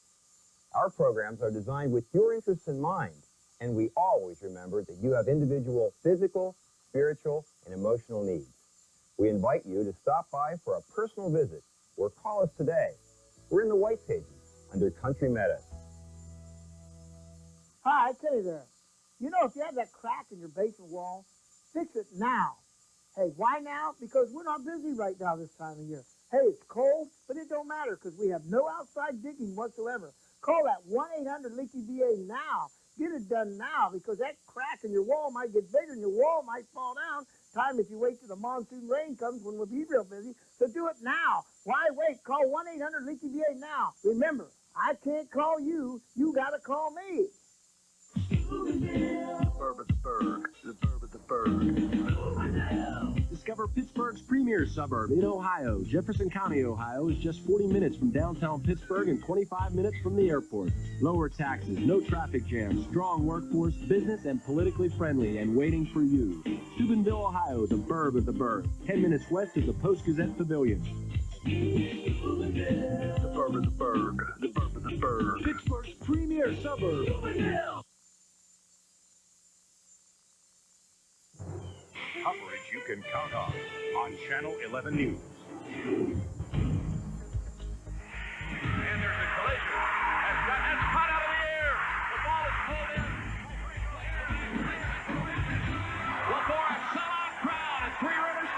Our programs are designed with your interests in mind, and we always remember that you have individual physical, spiritual, and emotional needs. We invite you to stop by for a personal visit or call us today. We're in the White Pages under Country Meadows. Hi, I tell you there. You know, if you have that crack in your basement wall, fix it now. Hey, why now? Because we're not busy right now this time of year. Hey, it's cold, but it don't matter because we have no outside digging whatsoever. Call that 1-800-LEAKY-VA now. Get it done now because that crack in your wall might get bigger and your wall might fall down. Time if you wait till the monsoon rain comes when we'll be real busy. So do it now. Why wait? Call 1-800-LEAKY-VA now. Remember, I can't call you. You got to call me. The Burb. Discover Pittsburgh's premier suburb in Ohio. Jefferson County, Ohio is just 40 minutes from downtown Pittsburgh and 25 minutes from the airport. Lower taxes, no traffic jams, strong workforce, business, and politically friendly, and waiting for you. Steubenville, Ohio, the Burb of the Burb. 10 minutes west of the Post-Gazette Pavilion. The Burb of the Burb. The Burb of the Burb. Pittsburgh's premier suburb. Coverage you can count on Channel 11 News. And there's a collision. That's caught out of the air. The ball is pulled in. Look for a sellout crowd at Three Rivers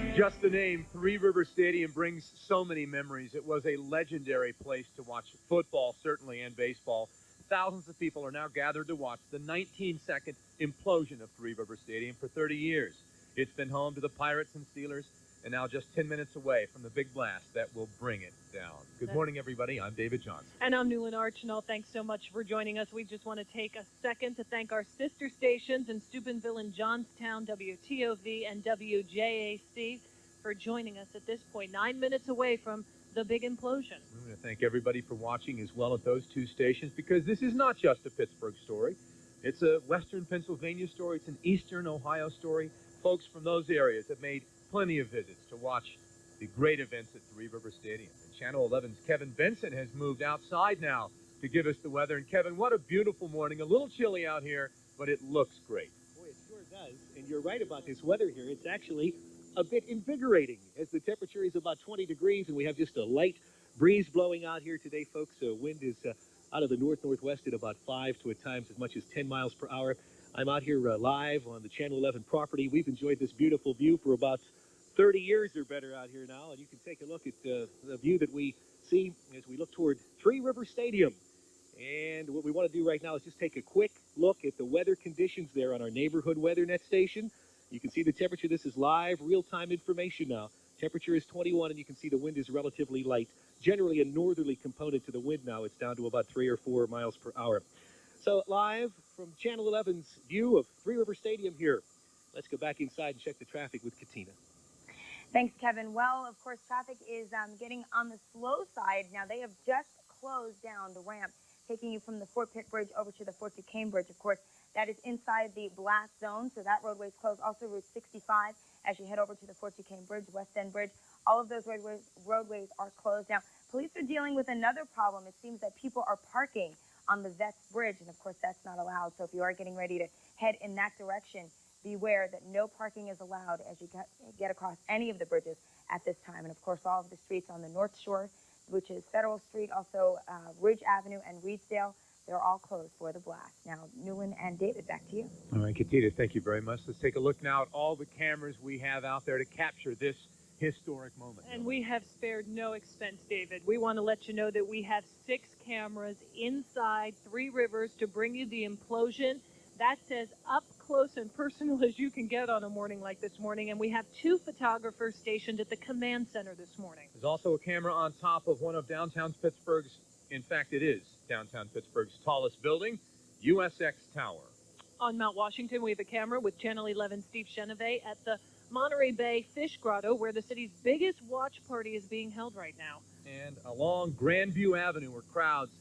Stadium. Just the name Three Rivers Stadium brings so many memories. It was a legendary place to watch football, certainly, and baseball. Thousands of people are now gathered to watch the 19-second implosion of Three Rivers Stadium for 30 years. It's been home to the Pirates and Steelers, and now just 10 minutes away from the big blast that will bring it down. Good morning, everybody. I'm David Johnson. And I'm Newland Archinall. Thanks so much for joining us. We just want to take a second to thank our sister stations in Steubenville and Johnstown, WTOV and WJAC, for joining us at this point, 9 minutes away from the big implosion. I'm going to thank everybody for watching as well at those two stations, because this is not just a Pittsburgh story. It's a Western Pennsylvania story. It's an Eastern Ohio story. Folks from those areas have made plenty of visits to watch the great events at Three Rivers Stadium. And Channel 11's Kevin Benson has moved outside now to give us the weather. And Kevin, what a beautiful morning. A little chilly out here, but it looks great. Boy, it sure does. And you're right about this weather here. It's actually a bit invigorating as the temperature is about 20 degrees and we have just a light breeze blowing out here today, folks. Wind is out of the north-northwest at about 5 to at times as much as 10 miles per hour. I'm out here live on the Channel 11 property. We've enjoyed this beautiful view for about 30 years or better out here now, and you can take a look at the view that we see as we look toward Three Rivers Stadium. And what we want to do right now is just take a quick look at the weather conditions there on our neighborhood WeatherNet station. You can see the temperature. This is live, real-time information now. Temperature is 21, and you can see the wind is relatively light. Generally a northerly component to the wind now. It's down to about 3 or 4 miles per hour. So live from Channel 11's view of Three Rivers Stadium here. Let's go back inside and check the traffic with Katina. Thanks, Kevin. Well, of course, traffic is getting on the slow side. Now, they have just closed down the ramp taking you from the Fort Pitt Bridge over to the Fort Duquesne Bridge. Of course, That is inside the blast zone, so that roadway is closed. Also, Route 65 as you head over to the Fort Duquesne Bridge, West End Bridge. All of those roadways are closed. Now, police are dealing with another problem. It seems that people are parking on the Vets Bridge, and of course, that's not allowed. So if you are getting ready to head in that direction, beware that no parking is allowed as you get across any of the bridges at this time. And of course, all of the streets on the North Shore, which is Federal Street, also Ridge Avenue and Reedsdale, they're all closed for the blast. Now, Newland and David, back to you. All right, Katina, thank you very much. Let's take a look now at all the cameras we have out there to capture this historic moment. And we have spared no expense, David. We want to let you know that we have 6 cameras inside Three Rivers to bring you the implosion. That's as up close and personal as you can get on a morning like this morning. And we have 2 photographers stationed at the command center this morning. There's also a camera on top of one of downtown Pittsburgh's, in fact, it is downtown Pittsburgh's tallest building, USX Tower. On Mount Washington, we have a camera with Channel 11's Steve Chenevey at the Monterey Bay Fish Grotto, where the city's biggest watch party is being held right now. And along Grandview Avenue, where crowds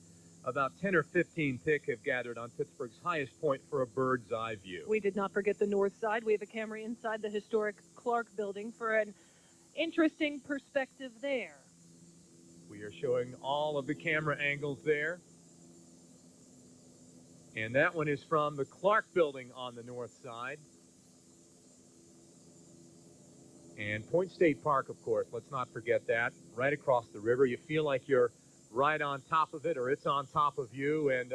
about 10 or 15 thick have gathered on Pittsburgh's highest point for a bird's eye view. We did not forget the north side. We have a camera inside the historic Clark building for an interesting perspective there. We are showing all of the camera angles there. And that one is from the Clark building on the north side. And Point State Park, of course, let's not forget that, right across the river. You feel like you're right on top of it, or it's on top of you, and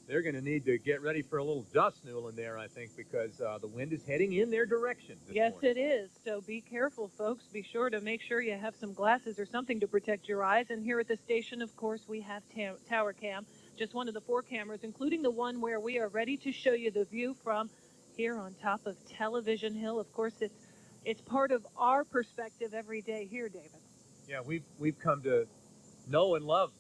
they're going to need to get ready for a little dust, Newland, there, I think, because the wind is heading in their direction this Yes, morning. it is. So be careful, folks. Be sure to make sure you have some glasses or something to protect your eyes. And here at the station, of course, we have Tower Cam, just one of the 4 cameras, including the one where we are ready to show you the view from here on top of Television Hill. Of course, it's part of our perspective every day here, David. Yeah, we've come to know and love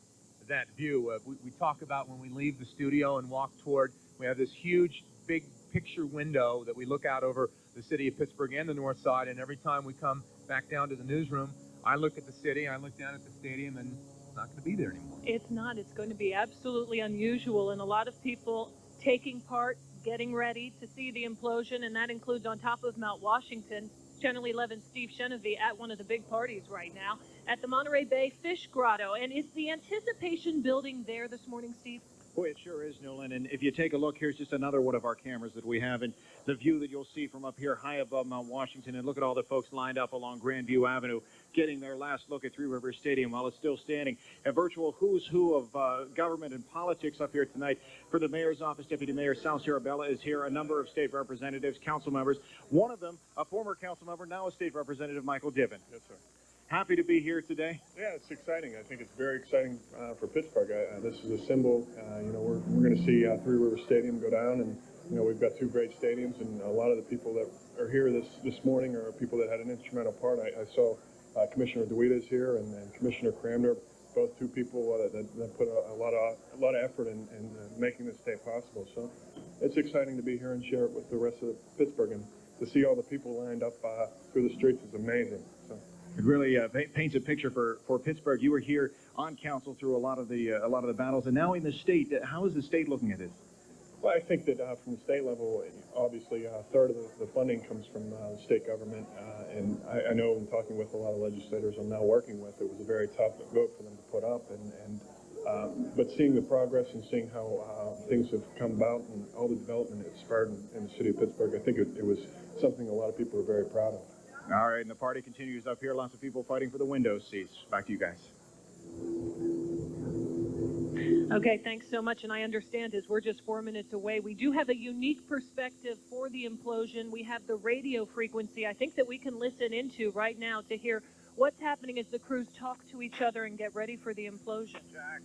that view. We talk about when we leave the studio and walk toward, we have this huge, big picture window that we look out over the city of Pittsburgh and the north side, and every time we come back down to the newsroom, I look at the city, I look down at the stadium, and it's not going to be there anymore. It's not. It's going to be absolutely unusual, and a lot of people taking part, getting ready to see the implosion, and that includes on top of Mount Washington, Channel 11 Steve Chenevey at one of the big parties right now at the Monterey Bay Fish Grotto. And is the anticipation building there this morning, Steve? Boy, it sure is, Newland. And if you take a look, here's just another one of our cameras that we have, and the view that you'll see from up here high above Mount Washington. And look at all the folks lined up along Grandview Avenue, getting their last look at Three Rivers Stadium while it's still standing. A virtual who's who of government and politics up here tonight. For the mayor's office, Deputy Mayor Sal Cirabella is here. A number of state representatives, council members. One of them, a former council member, now a state representative, Michael Diven. Yes, sir. Happy to be here today. Yeah, it's exciting. I think it's very exciting for Pittsburgh. This is a symbol. We're going to see Three Rivers Stadium go down, and we've got 2 great stadiums, and a lot of the people that are here this morning are people that had an instrumental part. I saw Commissioner DeWitt is here, and Commissioner Cramner, both 2 people that put a lot of effort in making this day possible. So it's exciting to be here and share it with the rest of Pittsburgh, and to see all the people lined up through the streets is amazing. So. It really paints a picture for Pittsburgh. You were here on council through a lot of the battles, and now in the state. How is the state looking at this? Well, I think that from the state level, obviously a third of the funding comes from the state government, and I know in talking with a lot of legislators I'm now working with, it was a very tough vote for them to put up, but seeing the progress and seeing how things have come about and all the development it's spurred in the city of Pittsburgh, I think it was something a lot of people are very proud of. All right, and the party continues up here. Lots of people fighting for the window seats. Back to you guys. Okay, thanks so much. And I understand as we're just 4 minutes away, we do have a unique perspective for the implosion. We have the radio frequency, I think, that we can listen into right now to hear what's happening as the crews talk to each other and get ready for the implosion. Jack.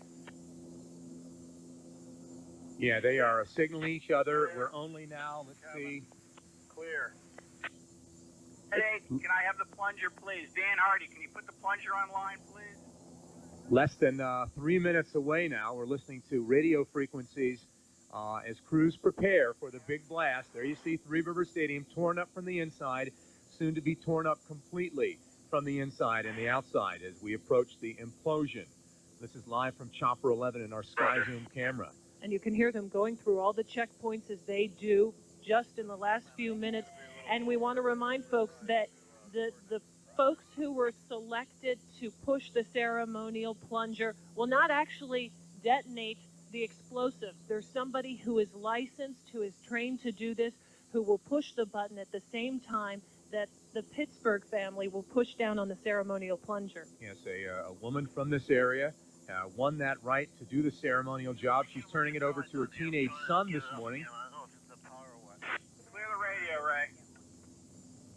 Yeah, they are signaling each other. We're only now, let's see. Clear. Hey, can I have the plunger, please? Dan Hardy, can you put the plunger online, please? Less than 3 minutes away now. We're listening to radio frequencies as crews prepare for the big blast. There you see Three Rivers Stadium torn up from the inside, soon to be torn up completely from the inside and the outside as we approach the implosion. This is live from Chopper 11 in our Sky Zoom camera. And you can hear them going through all the checkpoints as they do just in the last few minutes. And we want to remind folks that the folks who were selected to push the ceremonial plunger will not actually detonate the explosives. There's somebody who is licensed, who is trained to do this, who will push the button at the same time that the Pittsburgh family will push down on the ceremonial plunger. Yes, a woman from this area won that right to do the ceremonial job. She's turning it over to her teenage son this morning. Clear the radio, Ray.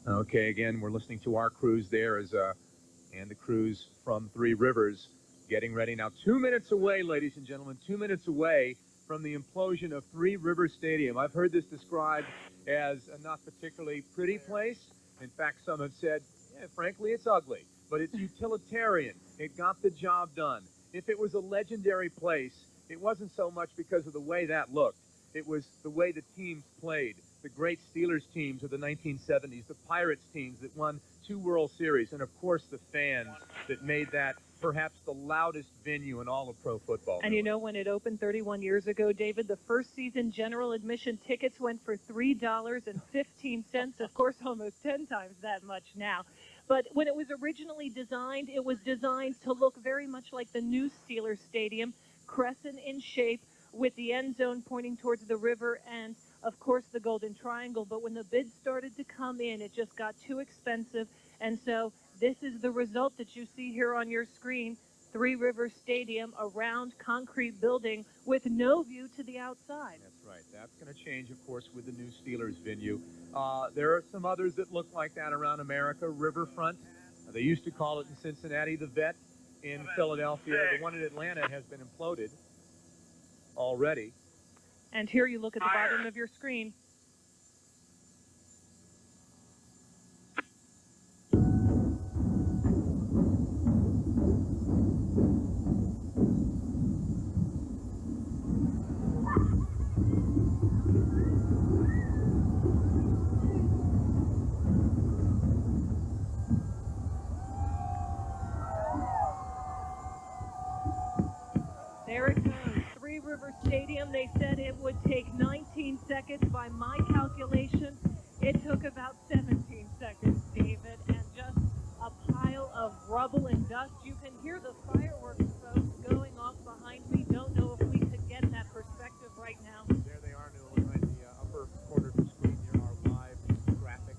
Okay, again, we're listening to our crews there and the crews from Three Rivers getting ready now. 2 minutes away, ladies and gentlemen, 2 minutes away from the implosion of Three Rivers Stadium. I've heard this described as a not particularly pretty place. In fact, some have said, yeah, frankly, it's ugly, but it's utilitarian. It got the job done. If it was a legendary place, it wasn't so much because of the way that looked. It was the way the teams played. The great Steelers teams of the 1970s, the Pirates teams that won 2 World Series, and of course the fans that made that perhaps the loudest venue in all of pro football. And you know, when it opened 31 years ago, David, the first season general admission tickets went for $3.15. Of course, almost 10 times that much now. But when it was originally designed, it was designed to look very much like the new Steelers Stadium, crescent in shape, with the end zone pointing towards the river and, of course, the Golden Triangle. But when the bids started to come in, it just got too expensive. And so this is the result that you see here on your screen. Three Rivers Stadium, a round concrete building with no view to the outside. That's right. That's going to change, of course, with the new Steelers venue. There are some others that look like that around America. Riverfront. They used to call it in Cincinnati the Vet in Philadelphia. The one in Atlanta has been imploded already. And here you look at the bottom of your screen. There it goes. Three Rivers Stadium. They said it would take 19 seconds. By my calculation, it took about 17 seconds, David, and just a pile of rubble and dust. You can hear the fireworks, folks, going off behind me. Don't know if we could get that perspective right now. There they are, Newland, right in the upper corner of the screen here, our live graphic.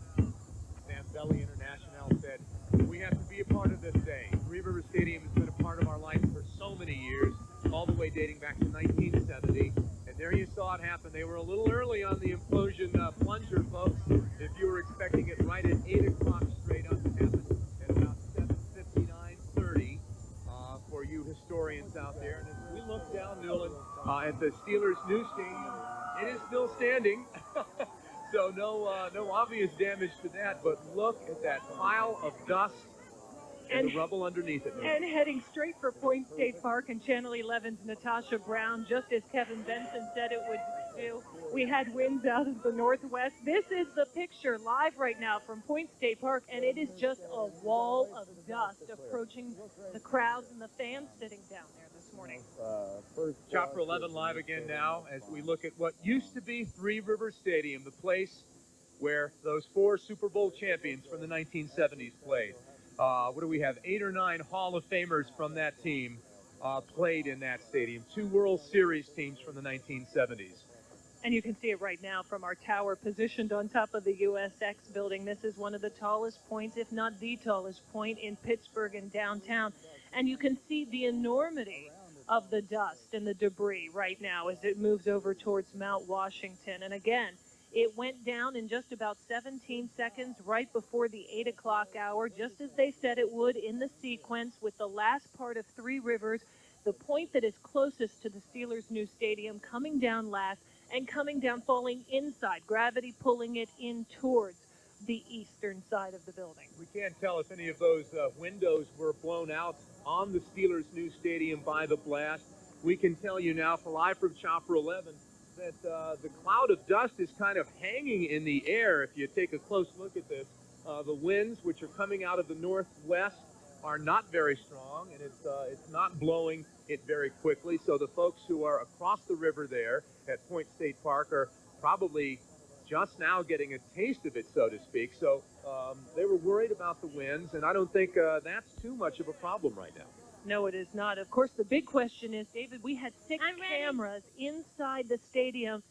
Sam Belli International said, we have to be a part of this day. Three Rivers Stadium has been a part of our life for so many years, all the way dating back to 1970. And there you saw it happen. They were a little early on the implosion plunger, folks. If you were expecting it right at 8 o'clock straight up, it happened at about 7:59:30 for you historians out there. And as we look down, Newland, at the Steelers' new stadium, it is still standing. So no obvious damage to that, but look at that pile of dust and the rubble underneath it. And heading straight for Point State Park and Channel 11's Natasha Brown, just as Kevin Benson said it would do. We had winds out of the northwest. This is the picture live right now from Point State Park, and it is just a wall of dust approaching the crowds and the fans sitting down there this morning. Chopper 11 live again now as we look at what used to be Three Rivers Stadium, the place where those 4 Super Bowl champions from the 1970s played. What do we have? 8 or 9 Hall of Famers from that team played in that stadium. 2 World Series teams from the 1970s. And you can see it right now from our tower positioned on top of the USX building. This is one of the tallest points, if not the tallest point in Pittsburgh and downtown. And you can see the enormity of the dust and the debris right now as it moves over towards Mount Washington. And again, it went down in just about 17 seconds right before the 8 o'clock hour, just as they said it would in the sequence, with the last part of Three Rivers, the point that is closest to the Steelers' new stadium, coming down last and coming down, falling inside, gravity pulling it in towards the eastern side of the building. We can't tell if any of those windows were blown out on the Steelers' new stadium by the blast. We can tell you now, for live from Chopper 11, that the cloud of dust is kind of hanging in the air. If you take a close look at this, the winds, which are coming out of the northwest, are not very strong, and it's not blowing it very quickly. So the folks who are across the river there at Point State Park are probably just now getting a taste of it, so to speak. So they were worried about the winds, and I don't think that's too much of a problem right now. No, it is not. Of course, the big question is, David, we had 6 cameras inside the stadium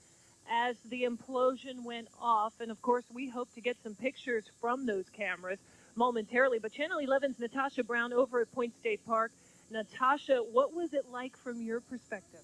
as the implosion went off. And of course, we hope to get some pictures from those cameras momentarily. But Channel 11's Natasha Brown over at Point State Park. Natasha, what was it like from your perspective?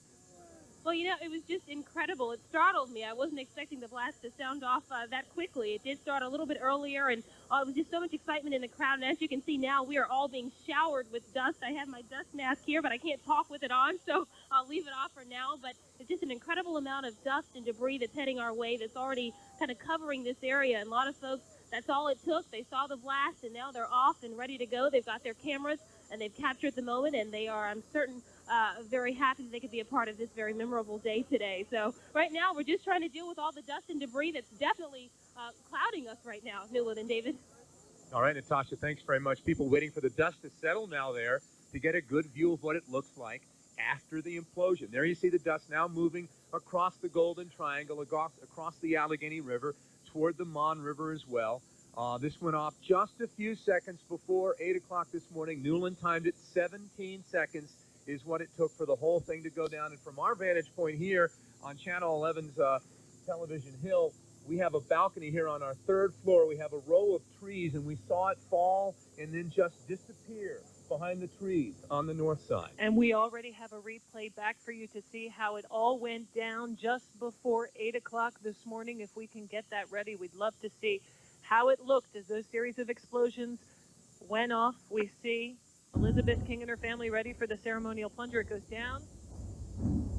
Well, you know, it was just incredible. It startled me. I wasn't expecting the blast to sound off that quickly. It did start a little bit earlier, and it was just so much excitement in the crowd. And as you can see now, we are all being showered with dust. I have my dust mask here, but I can't talk with it on, so I'll leave it off for now. But it's just an incredible amount of dust and debris that's heading our way that's already kind of covering this area. And a lot of folks, that's all it took. They saw the blast, and now they're off and ready to go. They've got their cameras, and they've captured the moment, and they are, I'm certain, very happy that they could be a part of this very memorable day today. So right now, we're just trying to deal with all the dust and debris that's definitely clouding us right now, Newland and David. All right, Natasha, thanks very much. People waiting for the dust to settle now there to get a good view of what it looks like after the implosion. There you see the dust now moving across the Golden Triangle, across the Allegheny River, toward the Mon River as well. This went off just a few seconds before 8 o'clock this morning. Newland timed it 17 seconds is what it took for the whole thing to go down. And from our vantage point here on Channel 11's television hill, we have a balcony here on our 3rd floor. We have a row of trees, and we saw it fall and then just disappear behind the trees on the north side. And we already have a replay back for you to see how it all went down just before 8 o'clock this morning. If we can get that ready, we'd love to see how it looked as those series of explosions went off. We see Elizabeth King and her family ready for the ceremonial plunger. It goes down.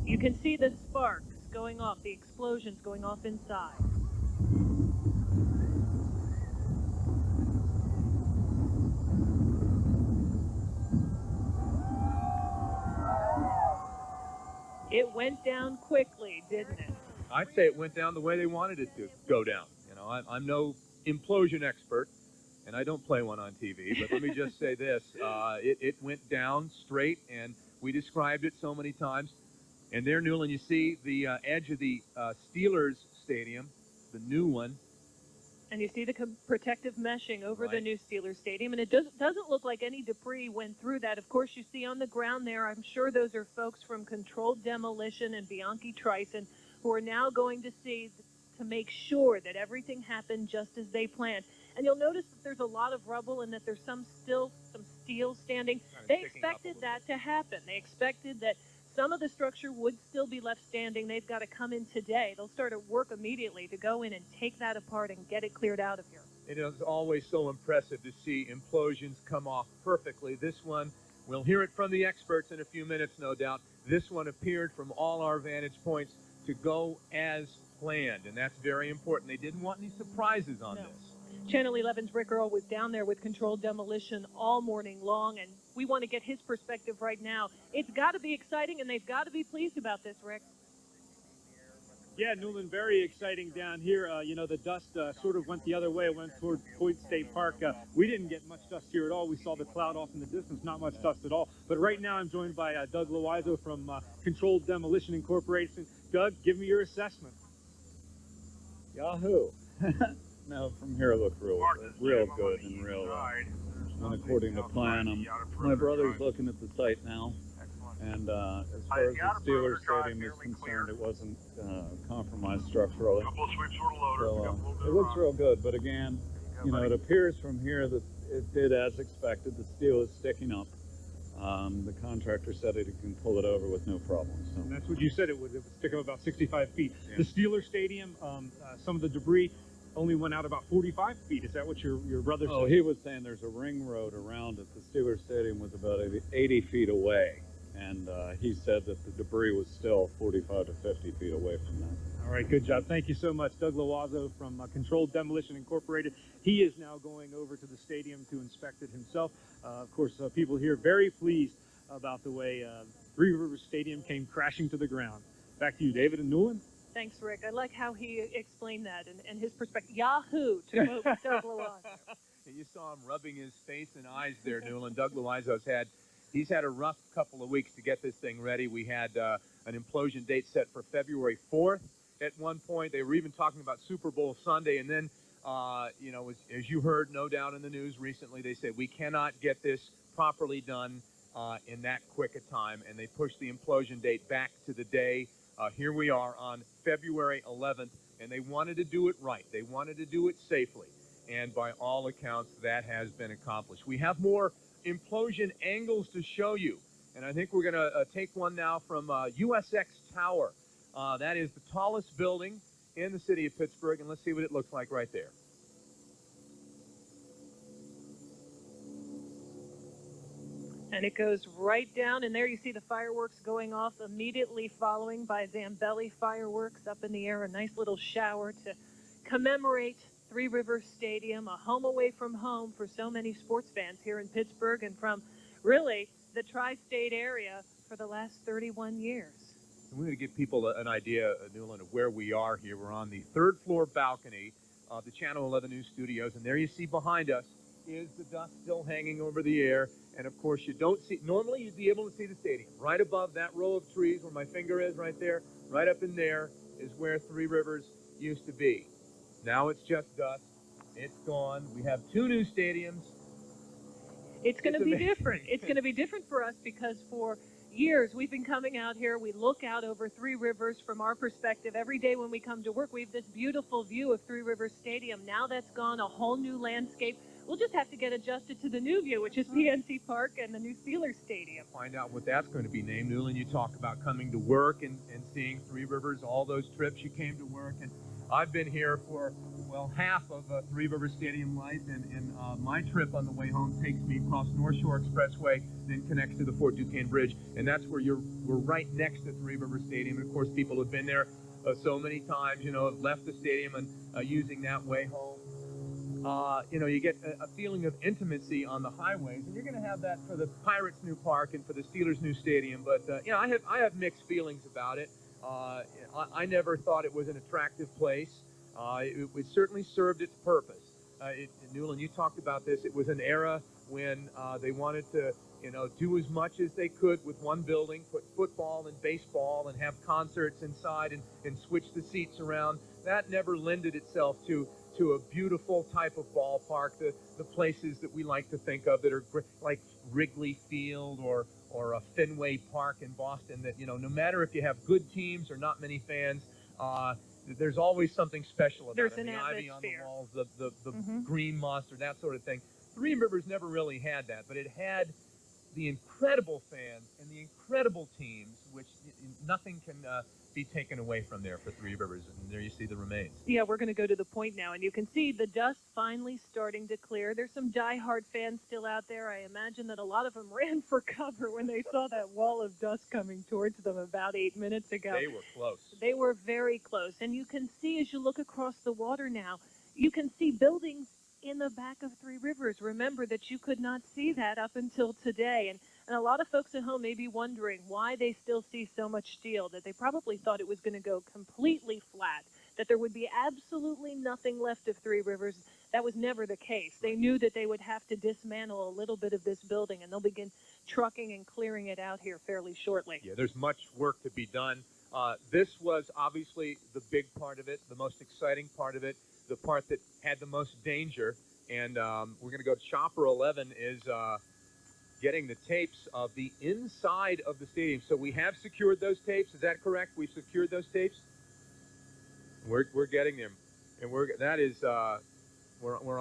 You can see the sparks going off, the explosions going off inside. It went down quickly, didn't it? I'd say it went down the way they wanted it to go down. You know, I'm no implosion expert, and I don't play one on TV, but let me just say this. It went down straight, and we described it so many times. And there, Newland, you see the edge of the Steelers Stadium, the new one. And you see the protective meshing over the new Steelers Stadium, and it doesn't look like any debris went through that. Of course, you see on the ground there, I'm sure those are folks from Controlled Demolition and Bianchi Trison who are now going to see to make sure that everything happened just as they planned. And you'll notice that there's a lot of rubble and that there's some steel standing. They expected that to happen. They expected that some of the structure would still be left standing. They've got to come in today. They'll start at work immediately to go in and take that apart and get it cleared out of here. It is always so impressive to see implosions come off perfectly. This one, we'll hear it from the experts in a few minutes, no doubt. This one appeared from all our vantage points to go as planned, and that's very important. They didn't want any surprises on this. Channel 11's Rick Earl was down there with Controlled Demolition all morning long, and we want to get his perspective right now. It's got to be exciting, and they've got to be pleased about this, Rick. Yeah, Newland, very exciting down here. You know, the dust sort of went the other way. It went toward Point State Park. We didn't get much dust here at all. We saw the cloud off in the distance, not much dust at all. But right now I'm joined by Doug Loizo from Controlled Demolition Incorporated. Doug, give me your assessment. Yahoo! No, from here it looked real good and real, and according to plan. My brother's looking at the site now, and as far as the Steelers Stadium is concerned, it wasn't compromised structurally. So it looks real good, but again, you know, it appears from here that it did as expected. The steel is sticking up. The contractor said he can pull it over with no problem. So. And that's what you said it would stick up about 65 feet. Yeah. The Steelers Stadium, some of the debris only went out about 45 feet. Is that what your brother said? Oh, he was saying there's a ring road around it. The Steelers Stadium was about 80 feet away, and he said that the debris was still 45 to 50 feet away from that. All right, good job. Thank you so much. Doug Loizo from Controlled Demolition Incorporated. He is now going over to the stadium to inspect it himself. Of course, people here very pleased about the way Three Rivers Stadium came crashing to the ground. Back to you, David and Newland. Thanks, Rick. I like how he explained that and his perspective. Yahoo, to quote Doug Loizo. You saw him rubbing his face and eyes there, Newland. Doug Loizo's he's had a rough couple of weeks to get this thing ready. We had an implosion date set for February 4th at one point. They were even talking about Super Bowl Sunday. And then, you know, as you heard, no doubt in the news recently, they said we cannot get this properly done in that quick a time. And they pushed the implosion date back to the day. Here we are on February 11th. And they wanted to do it right. They wanted to do it safely. And by all accounts, that has been accomplished. We have more implosion angles to show you. And I think we're going to take one now from USX Tower. That is the tallest building in the city of Pittsburgh. And let's see what it looks like right there. And it goes right down, and there you see the fireworks going off immediately following by Zambelli fireworks up in the air, a nice little shower to commemorate Three Rivers Stadium, a home away from home for so many sports fans here in Pittsburgh and from really the tri-state area for the last 31 years. And we're going to give people an idea, Newland, of where we are here. We're on the third floor balcony of the Channel 11 News Studios, and there you see behind us is the dust still hanging over the air. And of course, you don't see, normally you'd be able to see the stadium. Right above that row of trees where my finger is right there, right up in there is where Three Rivers used to be. Now it's just dust. It's gone. We have two new stadiums. It's going to be different. It's going to be different for us because for years we've been coming out here. We look out over Three Rivers from our perspective. Every day when we come to work, we have this beautiful view of Three Rivers Stadium. Now that's gone, a whole new landscape. We'll just have to get adjusted to the new view, which is PNC Park and the new Steelers Stadium. Find out what that's going to be named. Newland, you talk about coming to work and seeing Three Rivers, all those trips you came to work. And I've been here for, well, half of Three Rivers Stadium life. And my trip on the way home takes me across North Shore Expressway, then connects to the Fort Duquesne Bridge. And that's where we're right next to Three Rivers Stadium. And of course, people have been there so many times, you know, have left the stadium and using that way home. You know, you get a feeling of intimacy on the highways, and you're going to have that for the Pirates' new park and for the Steelers' new stadium. But you know, I have mixed feelings about it. I never thought it was an attractive place. It certainly served its purpose. Newland, you talked about this. It was an era when they wanted to, you know, do as much as they could with one building, put football and baseball, and have concerts inside and switch the seats around. That never lended itself to a beautiful type of ballpark, the places that we like to think of that are like Wrigley Field or Fenway Park in Boston, that, you know, no matter if you have good teams or not many fans, there's always something special about it. There's an ivy on the walls, the Mm-hmm. green monster, that sort of thing. Three Rivers never really had that, but it had the incredible fans and the incredible teams, which nothing can be taken away from there for Three Rivers. And there you see the remains. Yeah, we're going to go to the point now, and you can see the dust finally starting to clear. There's some diehard fans still out there. I imagine that a lot of them ran for cover when they saw that wall of dust coming towards them about 8 minutes ago. They were close. They were very close. And you can see, as you look across the water now, you can see buildings in the back of Three Rivers. Remember that you could not see that up until today. And a lot of folks at home may be wondering why they still see so much steel, that they probably thought it was going to go completely flat, that there would be absolutely nothing left of Three Rivers. That was never the case. They knew that they would have to dismantle a little bit of this building, and they'll begin trucking and clearing it out here fairly shortly. Yeah, there's much work to be done. This was obviously the big part of it, the most exciting part of it, the part that had the most danger. And we're going to go to Chopper 11 is getting the tapes of the inside of the stadium. So we have secured those tapes. Is that correct? We've secured those tapes. We're getting them, and we're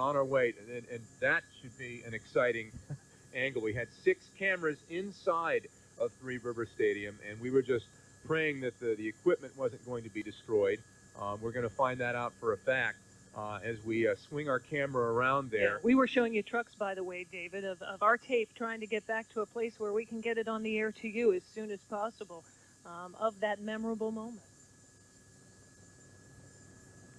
on our way, and that should be an exciting angle. We had 6 cameras inside of Three Rivers Stadium, and we were just praying that the equipment wasn't going to be destroyed. We're going to find that out for a fact as we swing our camera around there. Yeah, we were showing you trucks, by the way, David, of our tape, trying to get back to a place where we can get it on the air to you as soon as possible of that memorable moment.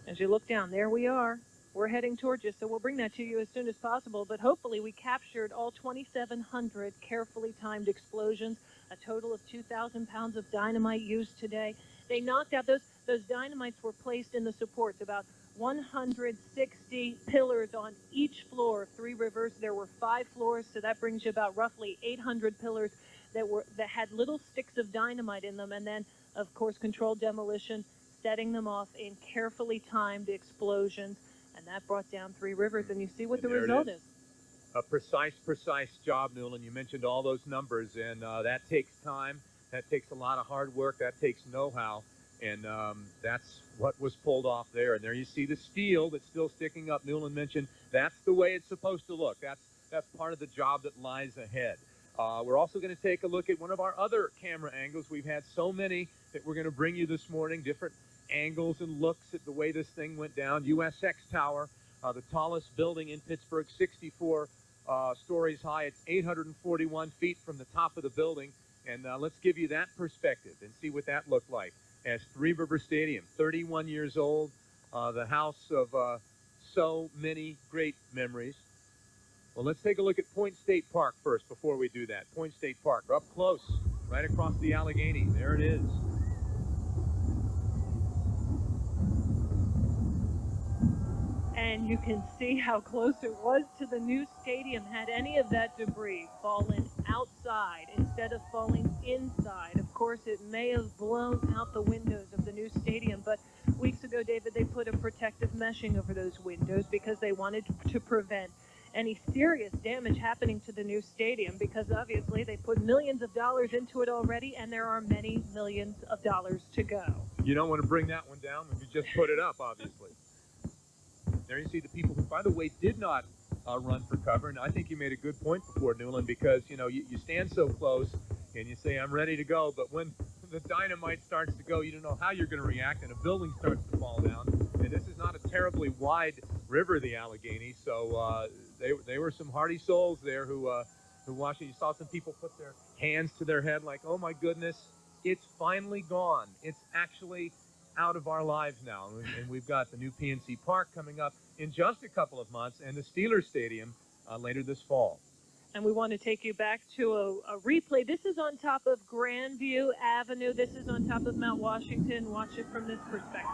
As you look down, there we are. We're heading towards you, so we'll bring that to you as soon as possible. But hopefully we captured all 2,700 carefully timed explosions, a total of 2,000 pounds of dynamite used today. They knocked out those dynamites were placed in the supports about 160 pillars on each floor of Three Rivers. There were 5 floors, so that brings you about roughly 800 pillars that had little sticks of dynamite in them, and then, of course, controlled demolition, setting them off in carefully timed explosions, and that brought down Three Rivers, and you see what the result is. A precise job, Newland. You mentioned all those numbers, and that takes time. That takes a lot of hard work. That takes know-how, and that's what was pulled off there. And there you see the steel that's still sticking up. Newland mentioned that's the way it's supposed to look. That's part of the job that lies ahead. We're also going to take a look at one of our other camera angles. We've had so many that we're going to bring you this morning, different angles and looks at the way this thing went down. USX Tower, the tallest building in Pittsburgh, 64 stories high. It's 841 feet from the top of the building. And let's give you that perspective and see what that looked like as Three Rivers Stadium, 31 years old, the house of so many great memories. Well, let's take a look at Point State Park first before we do that. Point State Park, up close, right across the Allegheny. There it is. And you can see how close it was to the new stadium. Had any of that debris fallen outside instead of falling inside, of course, it may have blown out the windows of the new stadium. But weeks ago, David, they put a protective meshing over those windows because they wanted to prevent any serious damage happening to the new stadium, because obviously they put millions of dollars into it already, and there are many millions of dollars to go. You don't want to bring that one down when you just put it up, obviously. There you see the people who, by the way, did not run for cover. And I think you made a good point before, Newland, because, you know, you stand so close and you say, I'm ready to go. But when the dynamite starts to go, you don't know how you're going to react, and a building starts to fall down. And this is not a terribly wide river, the Allegheny. So they were some hardy souls there who watched it. You saw some people put their hands to their head like, oh, my goodness, it's finally gone. It's actually out of our lives now, and we've got the new PNC Park coming up in just a couple of months, and the Steelers Stadium later this fall. And we want to take you back to a replay. This is on top of Grandview Avenue. This is on top of Mount Washington. Watch it from this perspective.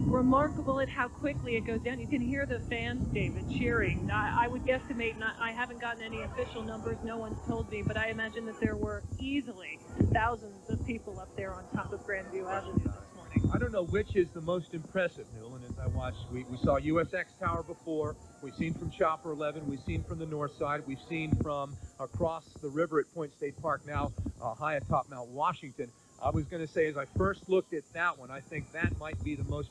Remarkable at how quickly it goes down. You can hear the fans, David, cheering. I would guesstimate, I haven't gotten any official numbers, no one's told me, but I imagine that there were easily thousands of people up there on top of Grandview Avenue this morning. I don't know which is the most impressive, Newland, as I watched. We saw USX Tower before. We've seen from Chopper 11. We've seen from the north side. We've seen from across the river at Point State Park, now high atop Mount Washington. I was going to say, as I first looked at that one, I think that might be the most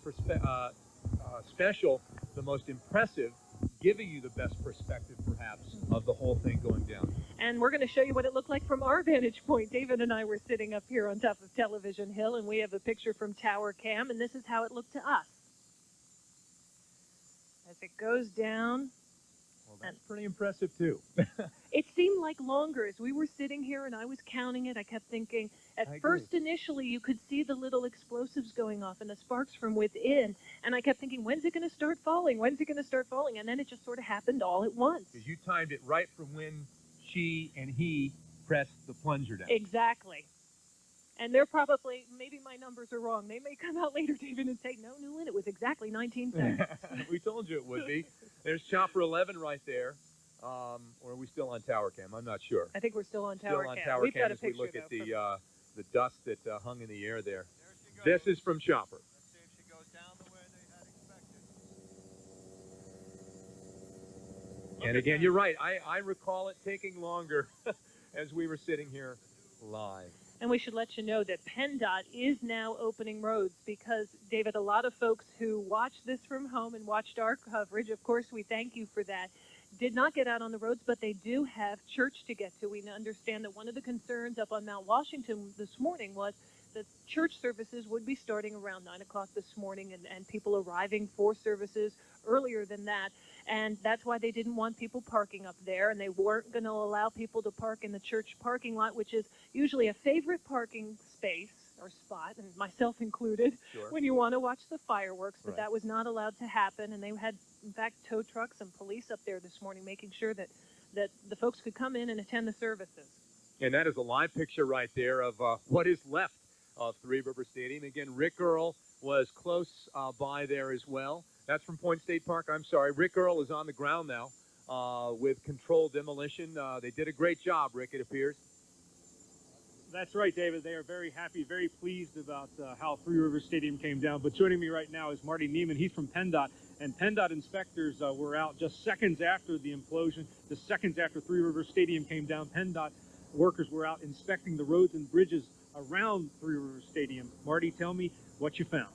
special, the most impressive, giving you the best perspective, perhaps, of the whole thing going down. And we're going to show you what it looked like from our vantage point. David and I were sitting up here on top of Television Hill, and we have a picture from Tower Cam, and this is how it looked to us. As it goes down. Well, that's pretty impressive, too. It seemed like longer. As we were sitting here and I was counting it, I kept thinking, at first initially you could see the little explosives going off and the sparks from within, and I kept thinking, when's it going to start falling? When's it going to start falling? And then it just sort of happened all at once. Because you timed it right from when she and he pressed the plunger down. Exactly. And they're probably, maybe my numbers are wrong. They may come out later, David, and say, no, Newland, it was exactly 19 seconds. We told you it would be. There's Chopper 11 right there. Or are we still on Tower Cam? I'm not sure. I think we're still on Tower Cam. Still on Tower We've Cam got a as we picture, look at the dust that hung in the air there. This is from Chopper. Let's see if she goes down the way they had expected. And again, you're right. I recall it taking longer as we were sitting here live. And we should let you know that PennDOT is now opening roads because, David, a lot of folks who watched this from home and watched our coverage, of course, we thank you for that, did not get out on the roads, but they do have church to get to. We understand that one of the concerns up on Mount Washington this morning was that church services would be starting around 9 o'clock this morning and people arriving for services earlier than that. And that's why they didn't want people parking up there, and they weren't going to allow people to park in the church parking lot, which is usually a favorite parking space or spot, and myself included, when you want to watch the fireworks, but that was not allowed to happen. And they had, in fact, tow trucks and police up there this morning making sure that the folks could come in and attend the services. And that is a live picture right there of what is left of Three Rivers Stadium. Again, Rick Earl was close by there as well. That's from Point State Park. I'm sorry. Rick Earl is on the ground now with controlled demolition. They did a great job, Rick, it appears. That's right, David. They are very happy, very pleased about how Three Rivers Stadium came down. But joining me right now is Marty Neiman. He's from PennDOT, and PennDOT inspectors were out just seconds after the implosion, just seconds after Three Rivers Stadium came down. PennDOT workers were out inspecting the roads and bridges around Three Rivers Stadium. Marty, tell me what you found.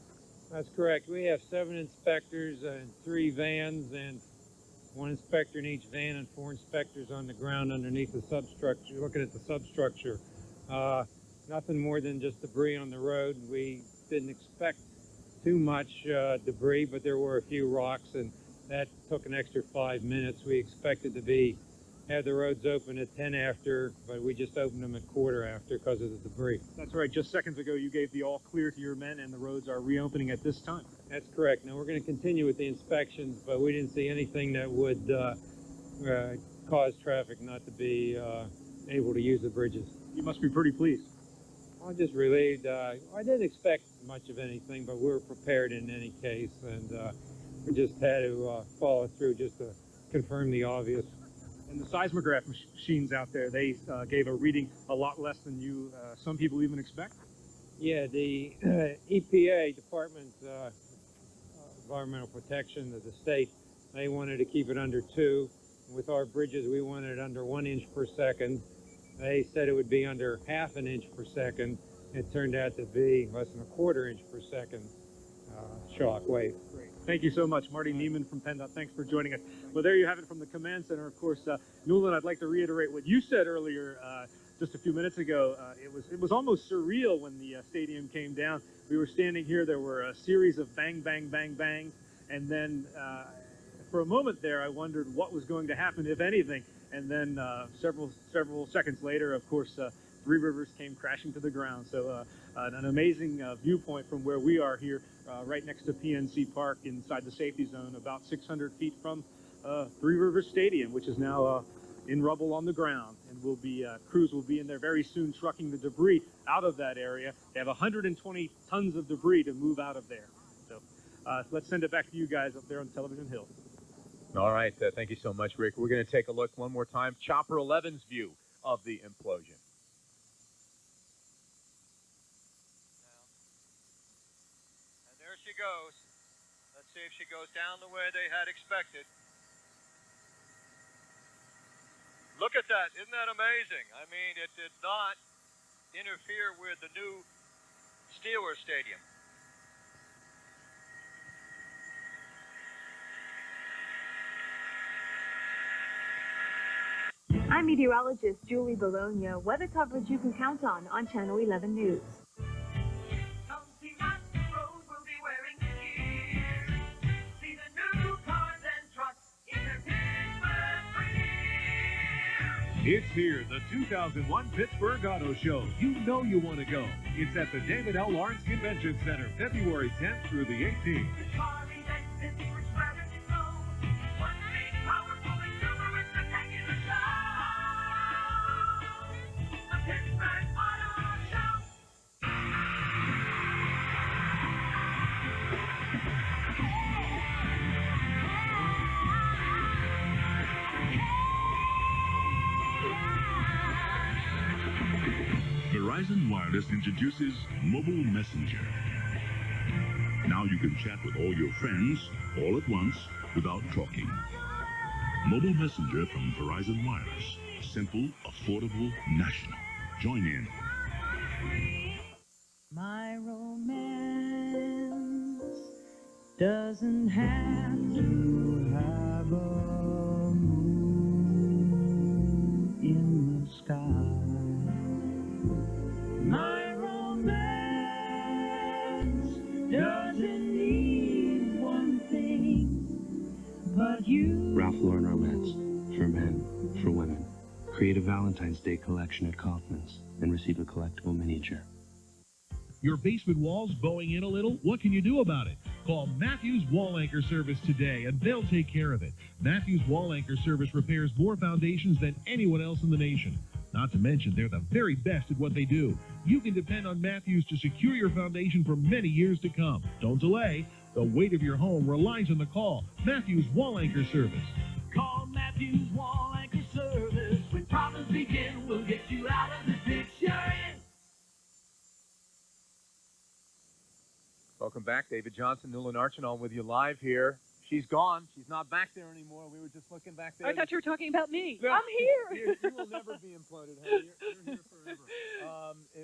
That's correct. We have 7 inspectors and 3 vans, and 1 inspector in each van and 4 inspectors on the ground underneath the substructure, looking at the substructure. Nothing more than just debris on the road. We didn't expect too much debris, but there were a few rocks, and that took an extra 5 minutes. We expected to have the roads open at 10 after, but we just opened them at quarter after because of the debris. That's right. Just seconds ago, you gave the all clear to your men, and the roads are reopening at this time. That's correct. Now, we're going to continue with the inspections, but we didn't see anything that would cause traffic not to be able to use the bridges. You must be pretty pleased. I'm just relieved. I didn't expect much of anything, but we were prepared in any case, and we just had to follow through just to confirm the obvious. And the seismograph machines out there, they gave a reading a lot less than some people even expect? Yeah, the EPA, Department of Environmental Protection of the state, they wanted to keep it under 2. With our bridges, we wanted it under 1 inch per second. They said it would be under ½ an inch per second. It turned out to be less than ¼ inch per second shock wave. Great. Thank you so much, Marty Neiman from PennDOT. Thanks for joining us. Well, there you have it from the command center. Of course, Newland, I'd like to reiterate what you said earlier, just a few minutes ago. It was almost surreal when the stadium came down. We were standing here. There were a series of bang, bang, bang, bang, and then for a moment there, I wondered what was going to happen, if anything. And then several seconds later, of course, Three Rivers came crashing to the ground. So an amazing viewpoint from where we are here, right next to PNC Park inside the safety zone, about 600 feet from Three Rivers Stadium, which is now in rubble on the ground. And crews will be in there very soon trucking the debris out of that area. They have 120 tons of debris to move out of there. So let's send it back to you guys up there on Television Hill. All right. Thank you so much, Rick. We're going to take a look one more time. Chopper 11's view of the implosion. And there she goes. Let's see if she goes down the way they had expected. Look at that. Isn't that amazing? I mean, it did not interfere with the new Steelers Stadium. I'm meteorologist Julie Bologna. Weather coverage you can count on Channel 11 News. It's here, the 2001 Pittsburgh Auto Show. You know you want to go. It's at the David L. Lawrence Convention Center, February 10th through the 18th. Verizon Wireless introduces Mobile Messenger. Now you can chat with all your friends all at once without talking. Mobile Messenger from Verizon Wireless. Simple, affordable, national. Join in. My romance doesn't have to have a moon in the sky. My romance doesn't need one thing but you. Ralph Lauren Romance. For men, for women. Create a Valentine's Day collection at Kaufman's and receive a collectible miniature. Your basement walls bowing in a little? What can you do about it? Call Matthews Wall Anchor Service today, and they'll take care of it. Matthews Wall Anchor Service repairs more foundations than anyone else in the nation. Not to mention, they're the very best at what they do. You can depend on Matthews to secure your foundation for many years to come. Don't delay. The weight of your home relies on the call. Matthews Wall Anchor Service. Call Matthews Wall Anchor Service. When problems begin, we'll get you out of the ditch you're in. Welcome back. David Johnson, Newland Archinall with you live here. She's gone. She's not back there anymore. We were just looking back there. I thought you were talking about me. No, I'm here. You will never be imploded, honey. You're here forever.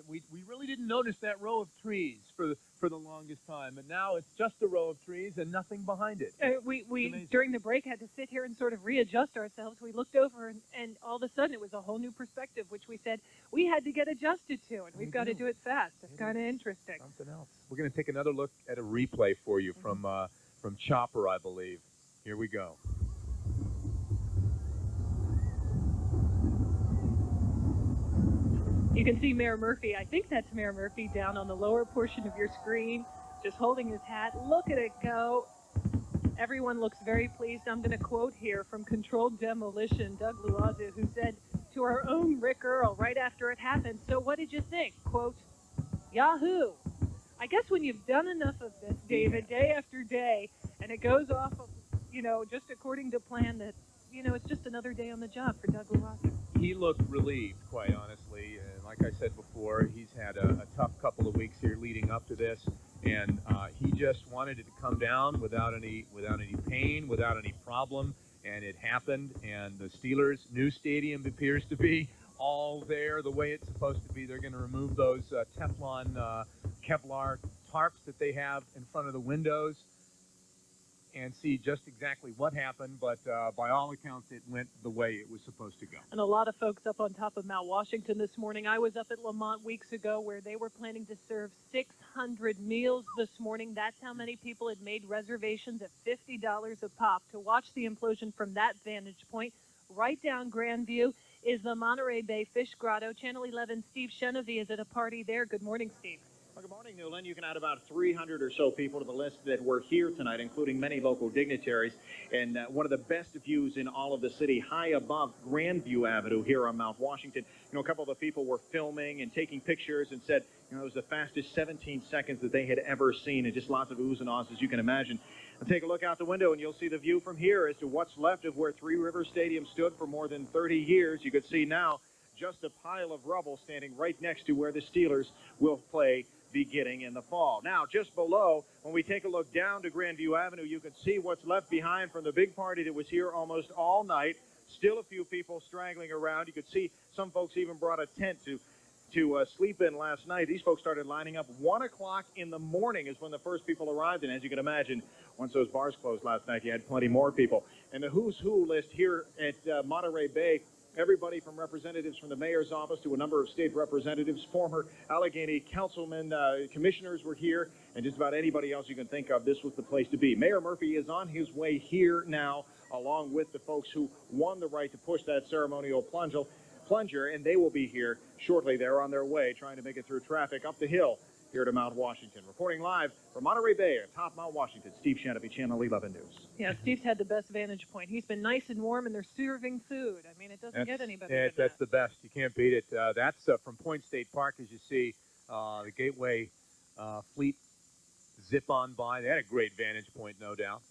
We really didn't notice that row of trees for the longest time, and now it's just a row of trees and nothing behind it. We during the break had to sit here and sort of readjust ourselves. We looked over and all of a sudden it was a whole new perspective, which we said we had to get adjusted to, and we've got to do it fast. It's kind of interesting. Something else. We're going to take another look at a replay for you from Chopper, I believe. Here we go. You can see Mayor Murphy. I think that's Mayor Murphy down on the lower portion of your screen, just holding his hat. Look at it go. Everyone looks very pleased. I'm going to quote here from Controlled Demolition, Doug Luazu, who said to our own Rick Earl right after it happened, "So what did you think?" Quote, "Yahoo! I guess when you've done enough of this, David, day after day, and it goes off of, just according to plan, that, it's just another day on the job for Doug Luazu." He looked relieved, quite honestly. And like I said before, he's had a tough couple of weeks here leading up to this, and he just wanted it to come down without any pain, without any problem, and it happened. And the Steelers' new stadium appears to be all there the way it's supposed to be. They're going to remove those Kevlar tarps that they have in front of the windows and see just exactly what happened, but by all accounts, it went the way it was supposed to go. And a lot of folks up on top of Mount Washington this morning. I was up at Lamont weeks ago where they were planning to serve 600 meals this morning. That's how many people had made reservations at $50 a pop to watch the implosion from that vantage point. Right down Grandview is the Monterey Bay Fish Grotto. Channel 11 Steve Chenevy is at a party there. Good morning, Steve. Well, good morning, Newland. You can add about 300 or so people to the list that were here tonight, including many local dignitaries. And one of the best views in all of the city, high above Grandview Avenue here on Mount Washington. A couple of the people were filming and taking pictures and said, it was the fastest 17 seconds that they had ever seen, and just lots of oohs and ahs, as you can imagine. And take a look out the window, and you'll see the view from here as to what's left of where Three Rivers Stadium stood for more than 30 years. You could see now just a pile of rubble standing right next to where the Steelers will play beginning in the fall. Now, just below, when we take a look down to Grandview Avenue, you can see what's left behind from the big party that was here almost all night. Still a few people straggling around. You could see some folks even brought a tent to sleep in last night. These folks started lining up. 1 o'clock in the morning is when the first people arrived, and as you can imagine, once those bars closed last night, you had plenty more people. And the who's who list here at Monterey Bay, everybody from representatives from the mayor's office to a number of state representatives, former Allegheny councilmen, commissioners were here, and just about anybody else you can think of. This was the place to be. Mayor Murphy is on his way here now, along with the folks who won the right to push that ceremonial plunger, and they will be here shortly. They're on their way, trying to make it through traffic up the hill here to Mount Washington. Reporting live from Monterey Bay atop Mount Washington, Steve Chenevy, Channel 11 News. Yeah, Steve's had the best vantage point. He's been nice and warm, and they're serving food. I mean, it doesn't get any better than that's that. the best. You can't beat it. That's from Point State Park, as you see, the Gateway fleet zip on by. They had a great vantage point, no doubt.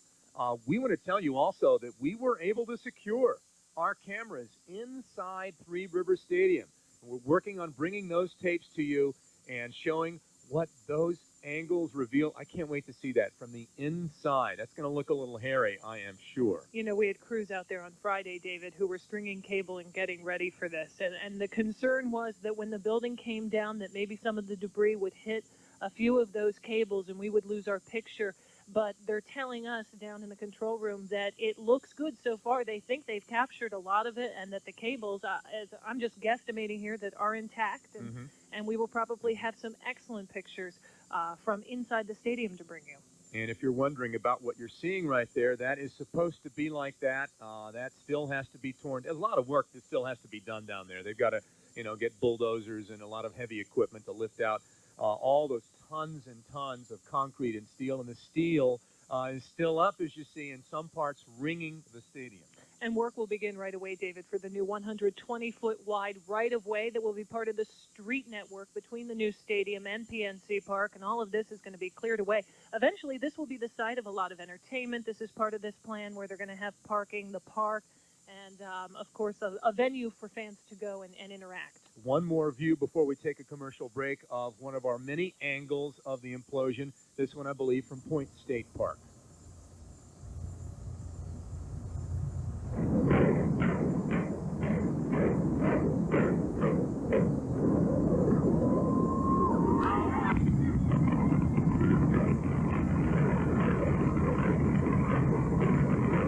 We want to tell you also that we were able to secure our cameras inside Three Rivers Stadium. We're working on bringing those tapes to you and showing what those angles reveal. I can't wait to see that from the inside. That's going to look a little hairy, I am sure. We had crews out there on Friday, David, who were stringing cable and getting ready for this. And the concern was that when the building came down, that maybe some of the debris would hit a few of those cables and we would lose our picture. But they're telling us down in the control room that it looks good so far. They think they've captured a lot of it, and that the cables, as I'm just guesstimating here, that are intact. And we will probably have some excellent pictures from inside the stadium to bring you. And if you're wondering about what you're seeing right there, that is supposed to be like that. That still has to be torn. There's a lot of work that still has to be done down there. They've got to, get bulldozers and a lot of heavy equipment to lift out all those tons and tons of concrete and steel. And the steel is still up, as you see, in some parts ringing the stadium. And work will begin right away, David, for the new 120-foot wide right-of-way that will be part of the street network between the new stadium and PNC Park, and all of this is going to be cleared away. Eventually, this will be the site of a lot of entertainment. This is part of this plan where they're going to have parking, the park, and, of course, a venue for fans to go and interact. One more view before we take a commercial break of one of our many angles of the implosion. This one, I believe, from Point State Park.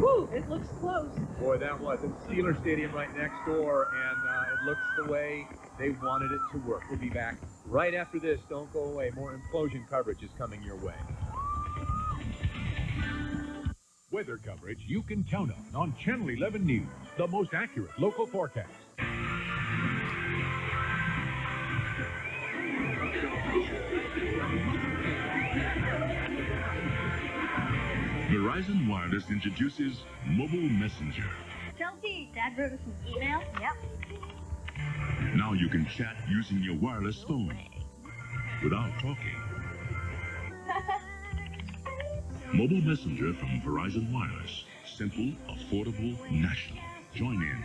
Woo, it looks close. Boy, that was. And Steeler Stadium right next door, and it looks the way they wanted it to work. We'll be back right after this. Don't go away. More implosion coverage is coming your way. Weather coverage you can count on Channel 11 News, the most accurate local forecast. Verizon Wireless introduces Mobile Messenger. Chelsea, Dad wrote us an email. Yep. Now you can chat using your wireless phone without talking. Mobile Messenger from Verizon Wireless. Simple, affordable, national. Join in.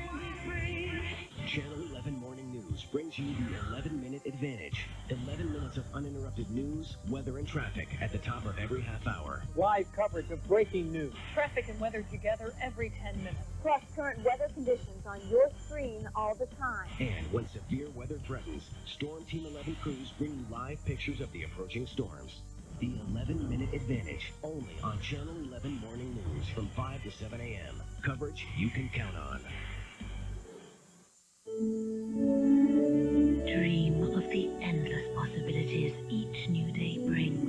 Channel 11 Morning News brings you the 11-minute advantage. 11 minutes of uninterrupted news, weather, and traffic at the top of every half hour. Live coverage of breaking news. Traffic and weather together every 10 minutes. Cross-current weather conditions on your screen all the time. And when severe weather threatens, Storm Team 11 crews bring you live pictures of the approaching storms. The 11-minute advantage, only on Channel 11 Morning News from 5 to 7 a.m. Coverage you can count on. Dream of the endless possibilities each new day brings.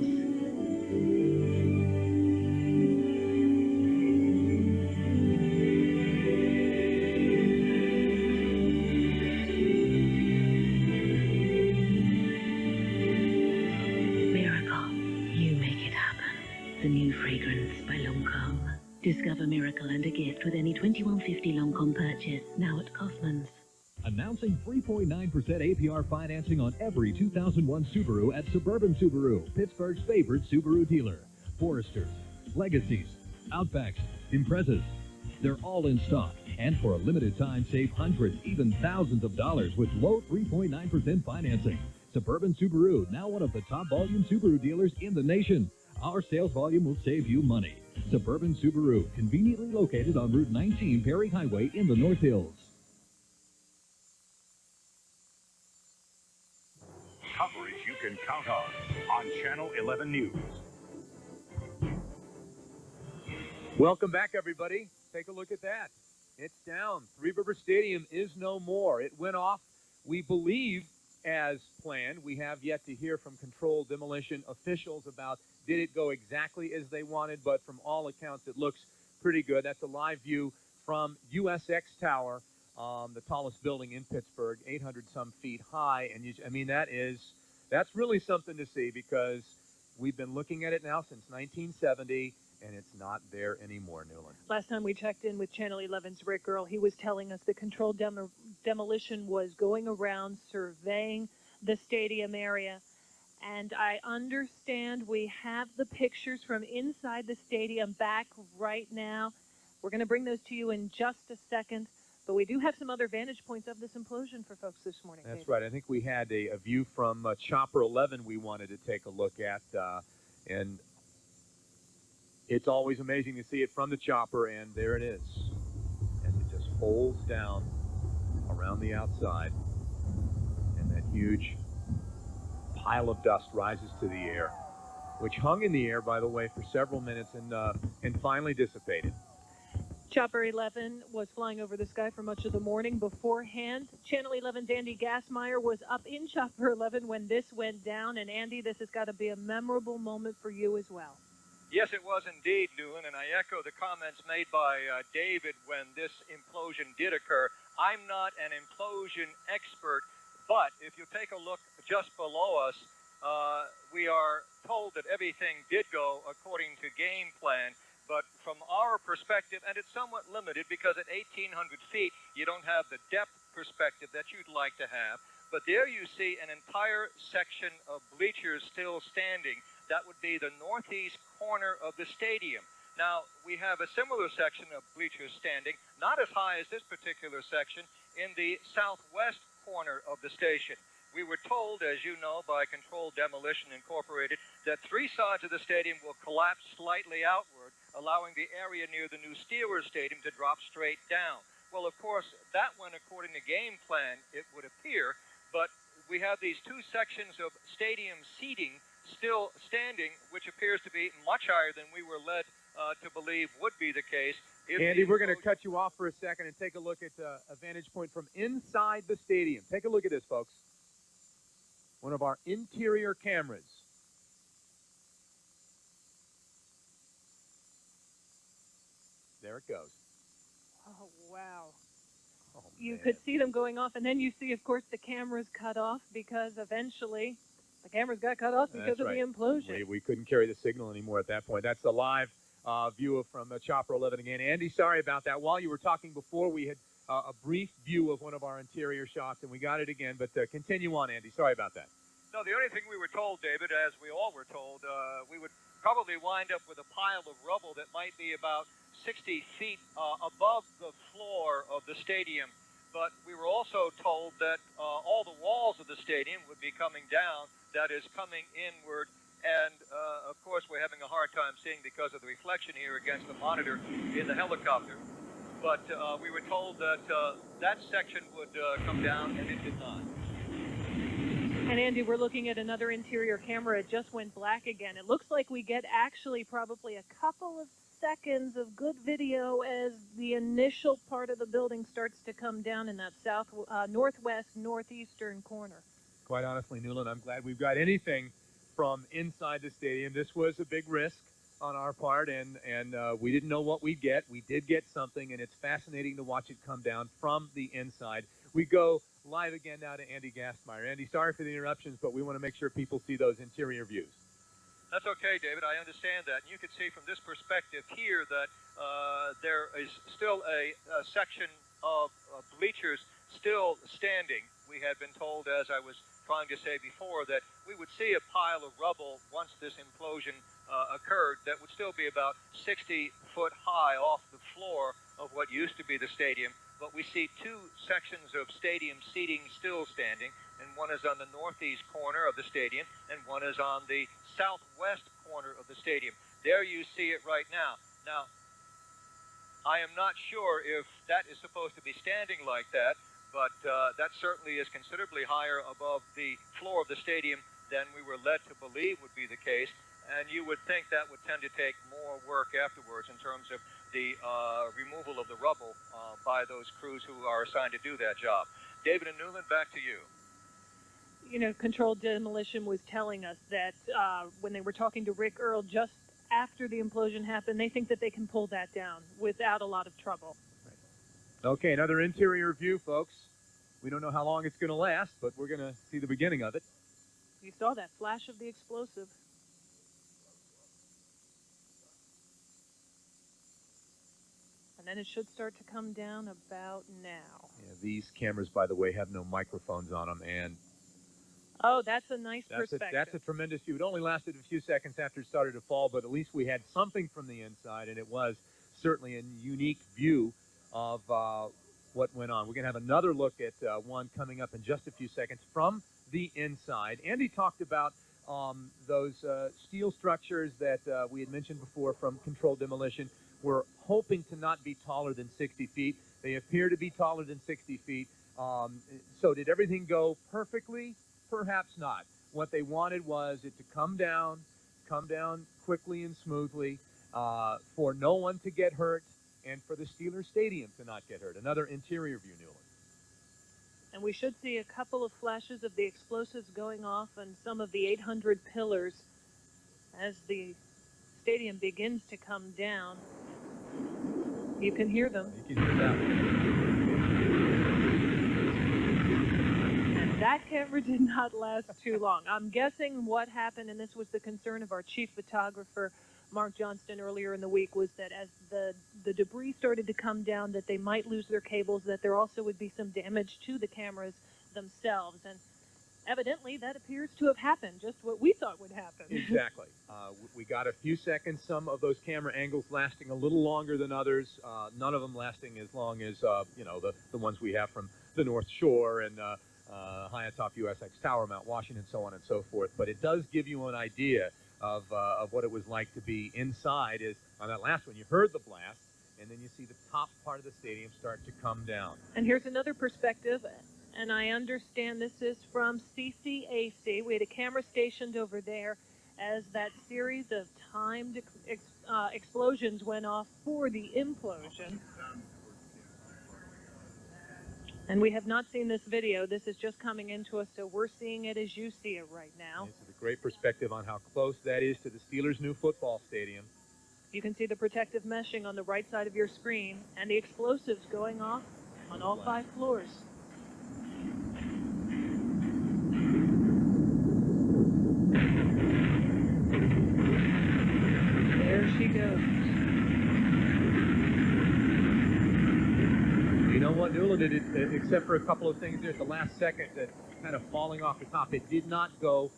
Miracle, you make it happen. The new fragrance by Lancôme. Discover Miracle and a gift with any 2150 Lancôme purchase, now at Kaufmann's. Announcing 3.9% APR financing on every 2001 Subaru at Suburban Subaru, Pittsburgh's favorite Subaru dealer. Foresters, Legacies, Outbacks, Imprezas. They're all in stock, and for a limited time, save hundreds, even thousands of dollars with low 3.9% financing. Suburban Subaru, now one of the top volume Subaru dealers in the nation. Our sales volume will save you money. Suburban Subaru, conveniently located on Route 19 Perry Highway in the North Hills. Coverage you can count on Channel 11 News. Welcome back, everybody. Take a look at that. It's down. Three Rivers Stadium is no more. It went off, we believe, as planned. We have yet to hear from controlled demolition officials about did it go exactly as they wanted, but from all accounts, it looks pretty good. That's a live view from USX Tower, the tallest building in Pittsburgh, 800-some feet high. And I mean, that's really something to see, because we've been looking at it now since 1970, and it's not there anymore, Newland. Last time we checked in with Channel 11's Rick Earl, he was telling us the controlled demolition was going around surveying the stadium area. And I understand we have the pictures from inside the stadium back right now. We're going to bring those to you in just a second. But we do have some other vantage points of this implosion for folks this morning. That's David. right. I think we had a view from Chopper 11 we wanted to take a look at. And it's always amazing to see it from the chopper, and there it is. As it just folds down around the outside. And that huge pile of dust rises to the air, which hung in the air, by the way, for several minutes and finally dissipated. Chopper 11 was flying over the sky for much of the morning beforehand. Channel 11's Andy Gassmeyer was up in Chopper 11 when this went down. And Andy, this has got to be a memorable moment for you as well. Yes, it was indeed, Newland, and I echo the comments made by David when this implosion did occur. I'm not an implosion expert, but if you take a look just below us, we are told that everything did go according to game plan. But from our perspective, and it's somewhat limited because at 1,800 feet, you don't have the depth perspective that you'd like to have. But there you see an entire section of bleachers still standing. That would be the northeast corner of the stadium. Now, we have a similar section of bleachers standing, not as high as this particular section, in the southwest corner of the station. We were told, as you know, by Controlled Demolition Incorporated, that 3 sides of the stadium will collapse slightly outward, allowing the area near the new Steelers Stadium to drop straight down. Well, of course, that went according to game plan, it would appear, but we have these 2 sections of stadium seating still standing, which appears to be much higher than we were led to believe would be the case. Andy, we're going to cut you off for a second and take a look at a vantage point from inside the stadium. Take a look at this, folks. One of our interior cameras. There it goes. Oh, wow. Oh, you could see them going off, and then you see, of course, the cameras cut off because eventually the cameras got cut off because of the implosion. We couldn't carry the signal anymore at that point. That's the live view from Chopper 11 again. Andy, sorry about that. While you were talking before, we had a brief view of one of our interior shots, and we got it again. But continue on, Andy. Sorry about that. No, the only thing we were told, David, as we all were told, we would probably wind up with a pile of rubble that might be about 60 feet above the floor of the stadium. But we were also told that all the walls of the stadium would be coming down, that is, coming inward. And, of course, we're having a hard time seeing because of the reflection here against the monitor in the helicopter. But we were told that that section would come down, and it did not. And Andy, we're looking at another interior camera. It just went black again. It looks like we get actually probably a couple of seconds of good video as the initial part of the building starts to come down in that northwestern corner. Quite honestly, Newland, I'm glad we've got anything from inside the stadium. This was a big risk on our part, and we didn't know what we'd get. We did get something, and it's fascinating to watch it come down from the inside. We go live again now to Andy Gastmeyer. Andy, sorry for the interruptions, but we want to make sure people see those interior views. That's okay, David. I understand that. And you can see from this perspective here that there is still a section of bleachers still standing. We had been told, as I was trying to say before, that we would see a pile of rubble once this implosion occurred that would still be about 60 foot high off the floor of what used to be the stadium. But we see 2 sections of stadium seating still standing, and one is on the northeast corner of the stadium, and one is on the southwest corner of the stadium. There you see it right now. Now, I am not sure if that is supposed to be standing like that, but that certainly is considerably higher above the floor of the stadium than we were led to believe would be the case, and you would think that would tend to take more work afterwards in terms of the removal of the rubble by those crews who are assigned to do that job. David and Newland, back to you. You know, Controlled Demolition was telling us that when they were talking to Rick Earl just after the implosion happened, they think that they can pull that down without a lot of trouble. Right. Okay, another interior view, folks. We don't know how long it's going to last, but we're going to see the beginning of it. You saw that flash of the explosive. And then it should start to come down about now. Yeah, these cameras, by the way, have no microphones on them, and oh, that's a nice perspective. That's a tremendous view. It only lasted a few seconds after it started to fall, but at least we had something from the inside, and it was certainly a unique view of what went on. We're going to have another look at one coming up in just a few seconds from the inside. Andy talked about those steel structures that we had mentioned before from Controlled Demolition. We're hoping to not be taller than 60 feet. They appear to be taller than 60 feet. So did everything go perfectly? Perhaps not. What they wanted was it to come down quickly and smoothly, for no one to get hurt, and for the Steelers Stadium to not get hurt. Another interior view, Newland. And we should see a couple of flashes of the explosives going off on some of the 800 pillars as the stadium begins to come down. You can hear them. You can hear that. And that camera did not last too long. I'm guessing what happened, and this was the concern of our chief photographer, Mark Johnston earlier in the week was that as the debris started to come down, that they might lose their cables, that there also would be some damage to the cameras themselves. And evidently, that appears to have happened, just what we thought would happen. Exactly. We got a few seconds, some of those camera angles lasting a little longer than others, none of them lasting as long as, the ones we have from the North Shore and high atop USX Tower, Mount Washington, so on and so forth. But it does give you an idea of what it was like to be inside. Is on that last one, you heard the blast, and then you see the top part of the stadium start to come down. And here's another perspective, and I understand this is from CCAC. We had a camera stationed over there as that series of timed explosions went off for the implosion. And we have not seen this video. This is just coming into us, so we're seeing it as you see it right now. This is a great perspective on how close that is to the Steelers' new football stadium. You can see the protective meshing on the right side of your screen and the explosives going off on all 5 floors. There she goes. You know what, Newland, except for a couple of things there at the last second that kind of falling off the top, it did not go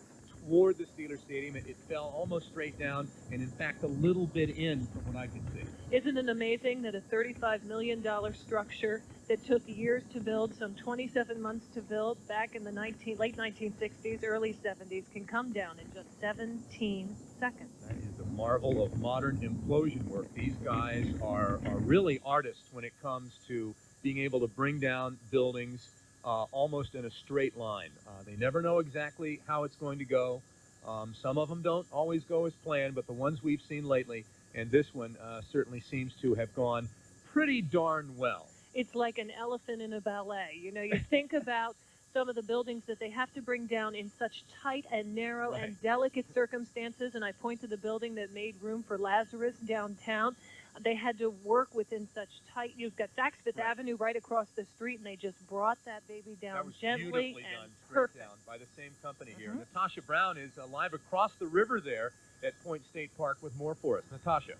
toward the Steelers Stadium. It fell almost straight down, and in fact a little bit in from what I can see. Isn't it amazing that a $35 million structure that took years to build, some 27 months to build back in the late 1960s, early 70s, can come down in just 17 seconds? That is a marvel of modern implosion work. These guys are really artists when it comes to being able to bring down buildings almost in a straight line. They never know exactly how it's going to go. Some of them don't always go as planned, but the ones we've seen lately, and this one certainly seems to have gone pretty darn well. It's like an elephant in a ballet. You know, you think about some of the buildings that they have to bring down in such tight and narrow and delicate circumstances, and I point to the building that made room for Lazarus downtown. They had to work within such tight, you've got Saks Fifth Avenue right across the street, and they just brought that baby down gently and perfect. Down by the same company here. Natasha Brown is live across the river there at Point State Park with more for us. Natasha.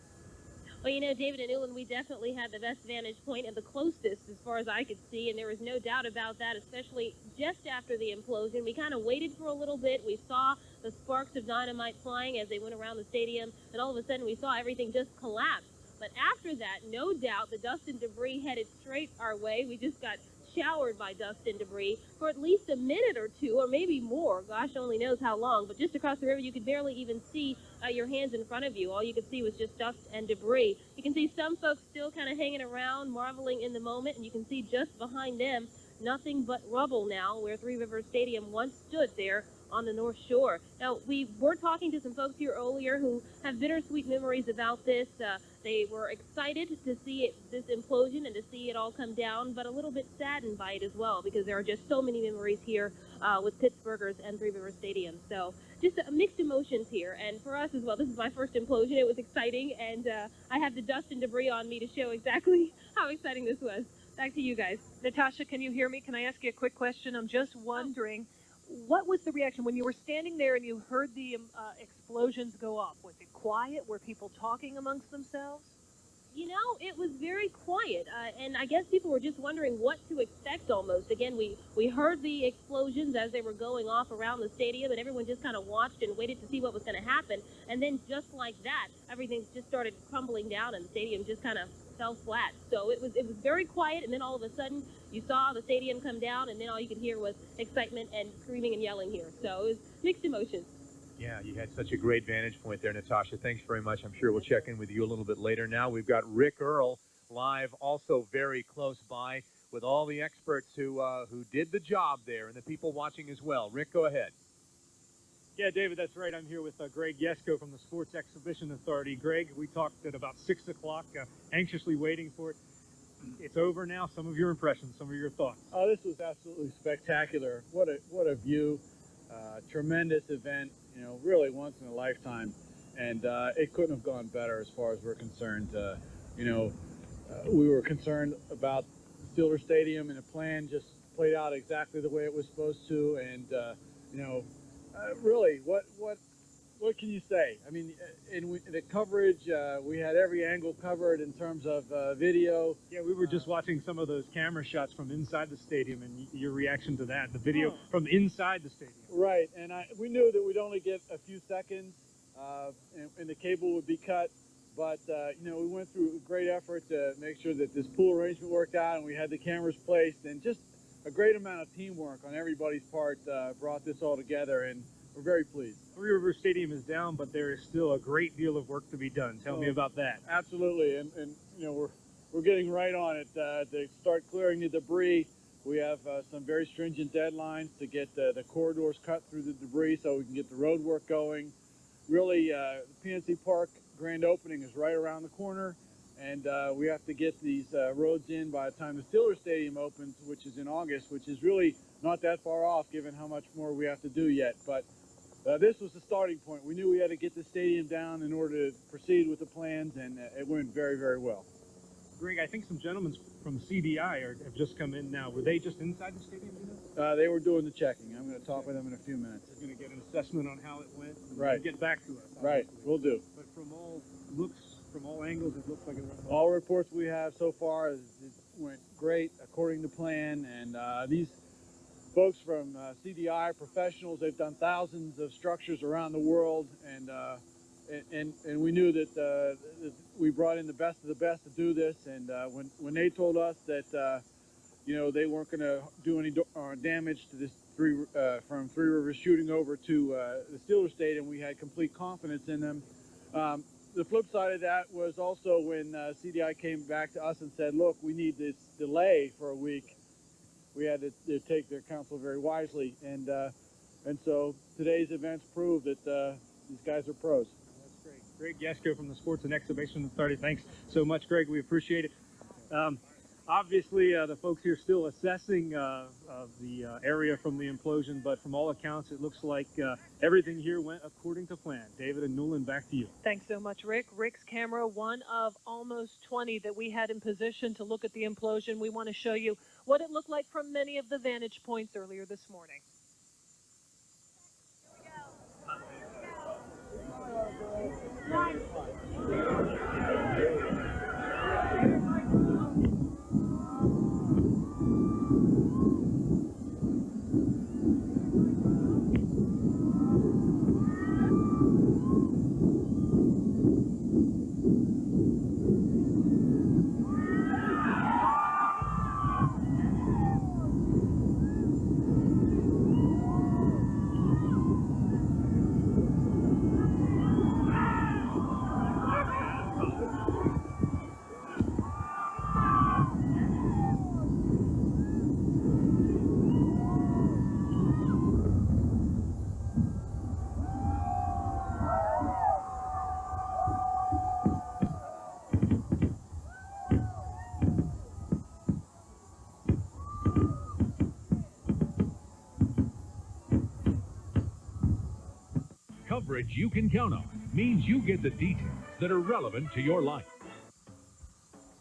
Well, you know, David and Newland, we definitely had the best vantage point and the closest as far as I could see, and there was no doubt about that, especially just after the implosion. We kind of waited for a little bit. We saw the sparks of dynamite flying as they went around the stadium, and all of a sudden we saw everything just collapse. But after that, no doubt, the dust and debris headed straight our way. We just got showered by dust and debris for at least a minute or two, or maybe more. Gosh only knows how long. But just across the river, you could barely even see your hands in front of you. All you could see was just dust and debris. You can see some folks still kind of hanging around, marveling in the moment, and you can see just behind them nothing but rubble now, where Three Rivers Stadium once stood there on the North Shore. Now, we were talking to some folks here earlier who have bittersweet memories about this. They were excited to see this implosion and to see it all come down, but a little bit saddened by it as well, because there are just so many memories here with Pittsburghers and Three Rivers Stadium. So just mixed emotions here. And for us as well, this is my first implosion. It was exciting, and I have the dust and debris on me to show exactly how exciting this was. Back to you guys. Natasha, can you hear me? Can I ask you a quick question? I'm just wondering, what was the reaction when you were standing there and you heard the explosions go off? Was it quiet? Were people talking amongst themselves? You know, it was very quiet, and I guess people were just wondering what to expect almost. Again, we heard the explosions as they were going off around the stadium, and everyone just kind of watched and waited to see what was going to happen. And then just like that, everything just started crumbling down, and the stadium just kind of fell flat. So it was very quiet, and then all of a sudden, you saw the stadium come down, and then all you could hear was excitement and screaming and yelling here. So it was mixed emotions. Yeah, you had such a great vantage point there, Natasha. Thanks very much. I'm sure we'll check in with you a little bit later. Now we've got Rick Earl live, also very close by, with all the experts who did the job there and the people watching as well. Rick, go ahead. Yeah, David, that's right. I'm here with Greg Yesko from the Sports Exhibition Authority. Greg, we talked at about 6 o'clock, anxiously waiting for it. It's over now. Some of your impressions, some of your thoughts. Oh, this was absolutely spectacular. What a view. Tremendous event, you know, really once in a lifetime. And it couldn't have gone better as far as we're concerned. We were concerned about Steeler Stadium, and the plan just played out exactly the way it was supposed to. And, really, what what can you say? I mean, in the coverage, we had every angle covered in terms of video. Yeah, we were just watching some of those camera shots from inside the stadium, and your reaction to that, the video from inside the stadium. Right, and we knew that we'd only get a few seconds, and the cable would be cut. But, you know, we went through a great effort to make sure that this pool arrangement worked out, and we had the cameras placed, and just a great amount of teamwork on everybody's part brought this all together, and we're very pleased. Three Rivers Stadium is down, but there is still a great deal of work to be done. Tell me about that. Absolutely, and you know, we're getting right on it to start clearing the debris. We have some very stringent deadlines to get the corridors cut through the debris so we can get the road work going. Really, the PNC Park grand opening is right around the corner, and we have to get these roads in by the time the Steelers Stadium opens, which is in August, which is really not that far off given how much more we have to do yet. But this was the starting point. We knew we had to get the stadium down in order to proceed with the plans, and it went very, very well. Greg, I think some gentlemen from CDI have just come in now. Were they just inside the stadium? They were doing the checking. I'm going to talk with them in a few minutes. They're going to get an assessment on how it went and Right. get back to us. Right, we'll do. But from all looks, from all angles, it looks like it went well. All reports we have so far, it went great according to plan, and these folks from CDI, professionals, they've done thousands of structures around the world, and we knew that we brought in the best of the best to do this, and when they told us that you know, they weren't going to do any damage to this from Three Rivers shooting over to the Steelers Stadium, we had complete confidence in them. The flip side of that was also when CDI came back to us and said, look, we need this delay for a week. We had to take their counsel very wisely, and so today's events prove that these guys are pros. That's great. Greg Yesko from the Sports and Exhibition Authority. Thanks so much, Greg. We appreciate it. Obviously, the folks here still assessing the area from the implosion, but from all accounts, it looks like everything here went according to plan. David and Newland, back to you. Thanks so much, Rick. Rick's camera, one of almost 20 that we had in position to look at the implosion. We want to show you what it looked like from many of the vantage points earlier this morning. Coverage you can count on means you get the details that are relevant to your life.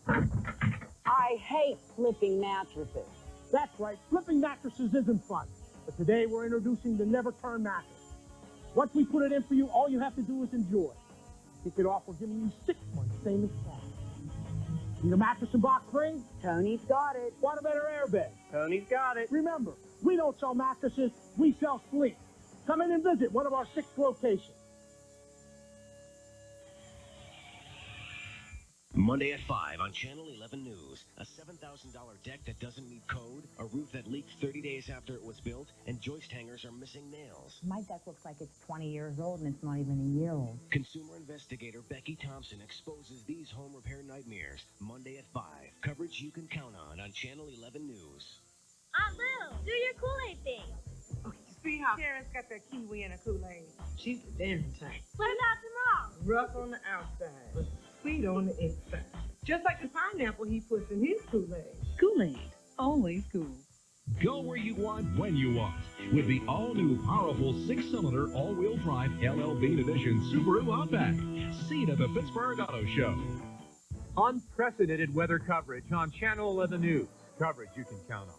I hate flipping mattresses. That's right, flipping mattresses isn't fun. But today we're introducing the Never Turn mattress. Once we put it in for you, all you have to do is enjoy. Kick it off, we're giving you 6 months, same as cash. Need a mattress and box spring? Tony's got it. Want a better airbag? Tony's got it. Remember, we don't sell mattresses, we sell sleep. Come in and visit one of our 6 locations. Monday at 5 on Channel 11 News. A $7,000 deck that doesn't meet code, a roof that leaked 30 days after it was built, and joist hangers are missing nails. My deck looks like it's 20 years old and it's not even a year old. Consumer investigator Becky Thompson exposes these home repair nightmares. Monday at 5. Coverage you can count on Channel 11 News. Aunt Lil, do your Kool-Aid thing. See how Karen's got that kiwi in her Kool-Aid? She's a damn type. What about tomorrow? Rough on the outside, but sweet on the inside. Just like the pineapple he puts in his Kool-Aid. Kool-Aid, always cool. Go where you want, when you want. With the all-new powerful 6-cylinder all-wheel drive LL Bean Edition Subaru Outback. Seen at the Pittsburgh Auto Show. Unprecedented weather coverage on Channel 11 News. Coverage you can count on.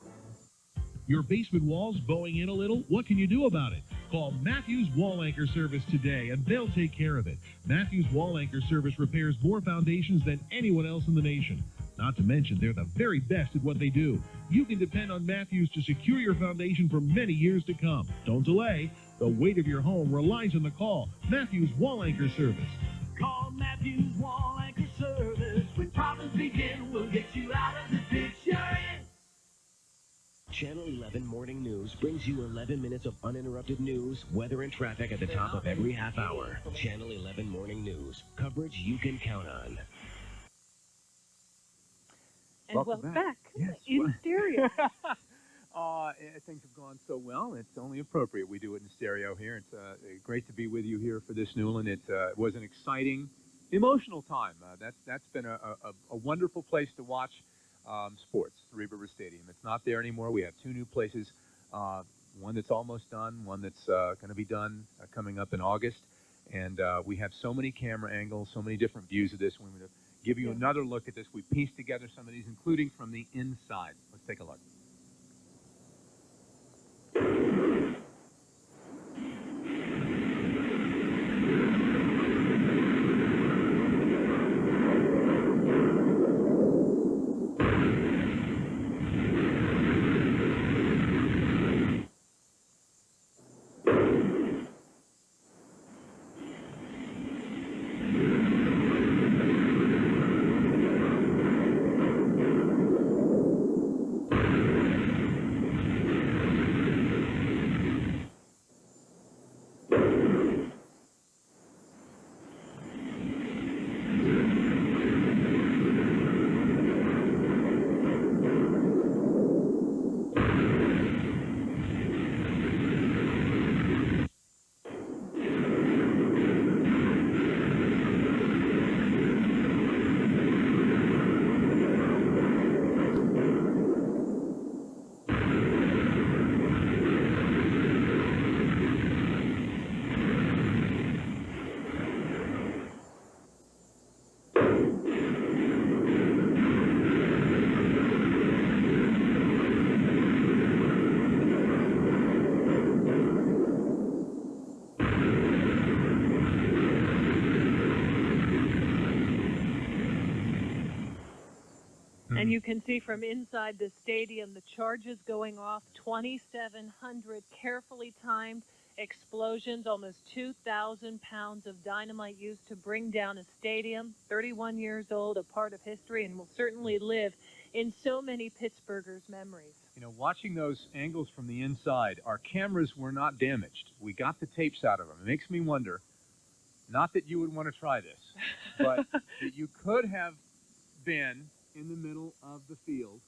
Your basement walls bowing in a little? What can you do about it? Call Matthews Wall Anchor Service today, and they'll take care of it. Matthews Wall Anchor Service repairs more foundations than anyone else in the nation. Not to mention, they're the very best at what they do. You can depend on Matthews to secure your foundation for many years to come. Don't delay. The weight of your home relies on the call. Matthews Wall Anchor Service. Call Matthews Wall Anchor Service. When problems begin, we'll get you out of the ditch you're in. Channel 11 Morning News brings you 11 minutes of uninterrupted news, weather, and traffic at the top of every half hour. Channel 11 Morning News. Coverage you can count on. And Welcome back Yes. in stereo. Things have gone so well. It's only appropriate we do it in stereo here. It's great to be with you here for this, Newland. It was an exciting, emotional time. That's been a wonderful place to watch sports, Three Rivers Stadium. It's not there anymore. We have two new places, one that's almost done, one that's going to be done coming up in August. And we have so many camera angles, so many different views of this. We're going to give you another look at this. We pieced together some of these, including from the inside. Let's take a look. And you can see from inside the stadium the charges going off, 2,700 carefully timed explosions, almost 2,000 pounds of dynamite used to bring down a stadium, 31 years old, a part of history, and will certainly live in so many Pittsburghers' memories. You know, watching those angles from the inside, our cameras were not damaged. We got the tapes out of them. It makes me wonder, not that you would want to try this, but that you could have been in the middle of the field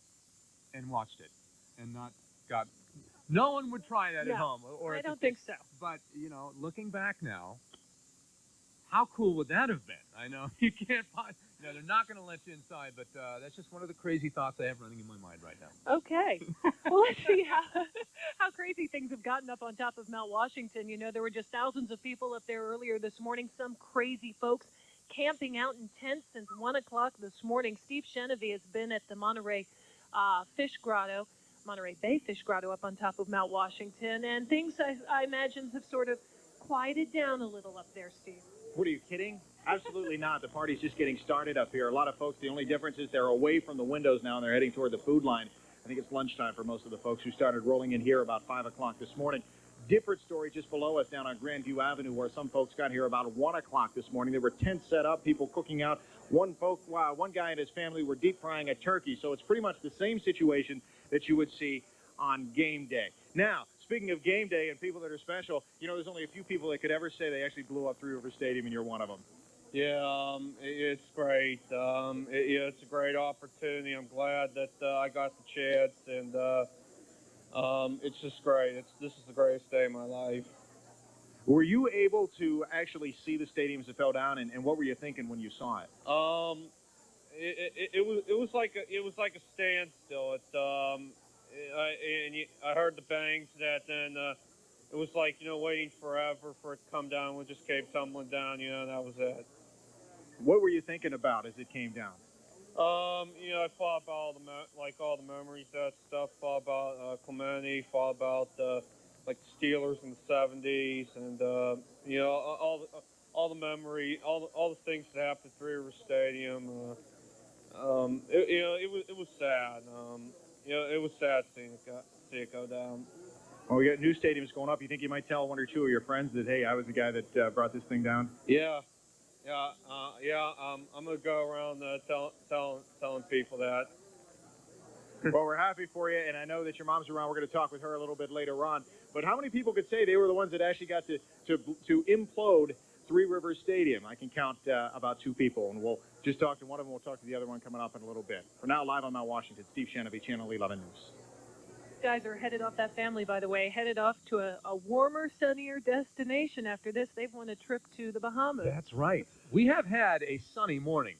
and watched it and not got... No one would try that at home. Or I don't think so. But, you know, looking back now, how cool would that have been? I know you can't find... You know, they're not going to let you inside, but that's just one of the crazy thoughts I have running in my mind right now. Okay. Well, let's see how crazy things have gotten up on top of Mount Washington. You know, there were just thousands of people up there earlier this morning, some crazy folks camping out in tents since 1 o'clock this morning. Steve Chenevy has been at the Monterey Monterey Bay Fish Grotto up on top of Mount Washington, and things I imagine have sort of quieted down a little up there, Steve. What, are you kidding? Absolutely not. The party's just getting started up here. A lot of folks, the only difference is they're away from the windows now and they're heading toward the food line. I think it's lunchtime for most of the folks who started rolling in here about 5 o'clock this morning. Different story just below us down on Grandview Avenue where some folks got here about 1 o'clock this morning. There were tents set up, people cooking out. One guy and his family were deep frying a turkey. So it's pretty much the same situation that you would see on game day. Now, speaking of game day and people that are special, you know, there's only a few people that could ever say they actually blew up Three Rivers Stadium, and you're one of them. Yeah, it's great. It's a great opportunity. I'm glad that I got the chance, and it's just great. This is the greatest day of my life. Were you able to actually see the stadium as it fell down, and what were you thinking when you saw it? It was like a standstill. I heard the bangs that, then it was like, you know, waiting forever for it to come down. We just came tumbling down, you know, and that was it. What were you thinking about as it came down? You know, I thought about all the memories, that stuff. Thought about Clemente. Thought about like the Steelers in the '70s, and you know, all the memory, all the things that happened at Three Rivers Stadium. You know, it was sad. You know, it was sad seeing it go down. Well, we got new stadiums going up. You think you might tell one or two of your friends that, hey, I was the guy that brought this thing down? Yeah, yeah. I'm gonna go around telling people that. Well, we're happy for you, and I know that your mom's around. We're going to talk with her a little bit later on. But how many people could say they were the ones that actually got to implode Three Rivers Stadium? I can count about 2 people, and we'll just talk to one of them. We'll talk to the other one coming up in a little bit. For now, live on Mount Washington, Steve Shanavy, Channel 11 News. Guys are headed off, that family, by the way, headed off to a warmer, sunnier destination after this. They've won a trip to the Bahamas. That's right. We have had a sunny morning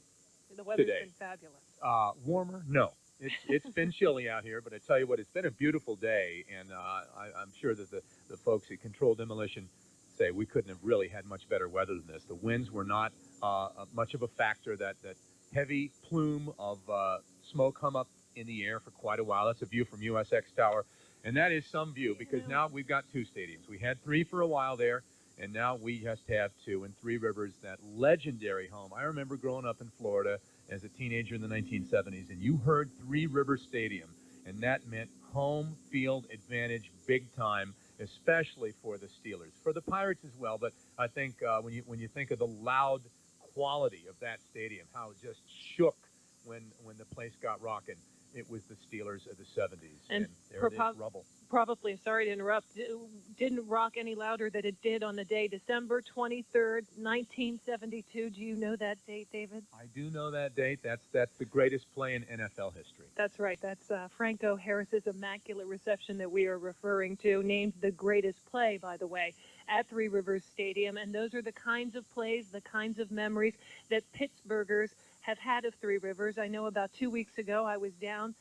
The weather's today. been fabulous. Warmer? No. It's been chilly out here, but I tell you what, it's been a beautiful day, and I'm sure that the folks at Controlled Demolition say we couldn't have really had much better weather than this. The winds were not much of a factor. That heavy plume of smoke hung up in the air for quite a while. That's a view from USX Tower, and that is some view because now we've got 2 stadiums. We had 3 for a while there, and now we just have 2. And Three Rivers, that legendary home. I remember growing up in Florida as a teenager in the 1970s, and you heard Three Rivers Stadium, and that meant home field advantage big time, especially for the Steelers, for the Pirates as well. But I think when you think of the loud quality of that stadium, how it just shook when the place got rocking, it was the Steelers of the 70s, and there it is, rubble. Probably, sorry to interrupt, didn't rock any louder than it did on the day, December 23rd, 1972. Do you know that date, David? I do know that date. That's the greatest play in NFL history. That's right. That's Franco Harris's immaculate reception that we are referring to, named the greatest play, by the way, at Three Rivers Stadium. And those are the kinds of plays, the kinds of memories that Pittsburghers have had of Three Rivers. I know about 2 weeks ago I was down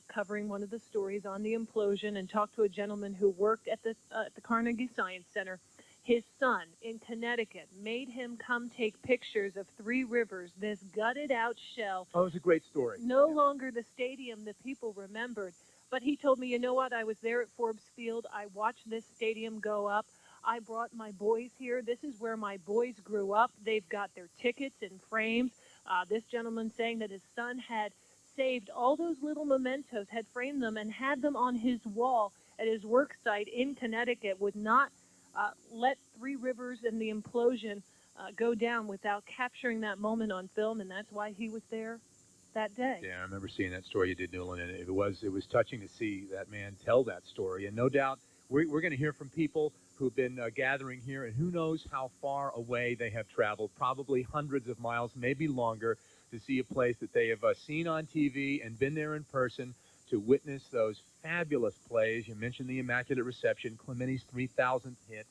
covering one of the stories on the implosion and talked to a gentleman who worked at the Carnegie Science Center. His son in Connecticut made him come take pictures of Three Rivers, this gutted out shell. Oh, it was a great story. No longer the stadium that people remembered. But he told me, you know what, I was there at Forbes Field. I watched this stadium go up. I brought my boys here. This is where my boys grew up. They've got their tickets in frames. This gentleman saying that his son had saved all those little mementos, had framed them, and had them on his wall at his work site in Connecticut, would not let Three Rivers and the implosion go down without capturing that moment on film, and that's why he was there that day. Yeah, I remember seeing that story you did, Newland, and it was touching to see that man tell that story. And no doubt we're going to hear from people who've been gathering here, and who knows how far away they have traveled, probably hundreds of miles, maybe longer, to see a place that they have seen on TV and been there in person to witness those fabulous plays. You mentioned the Immaculate Reception, Clementi's 3,000th hit,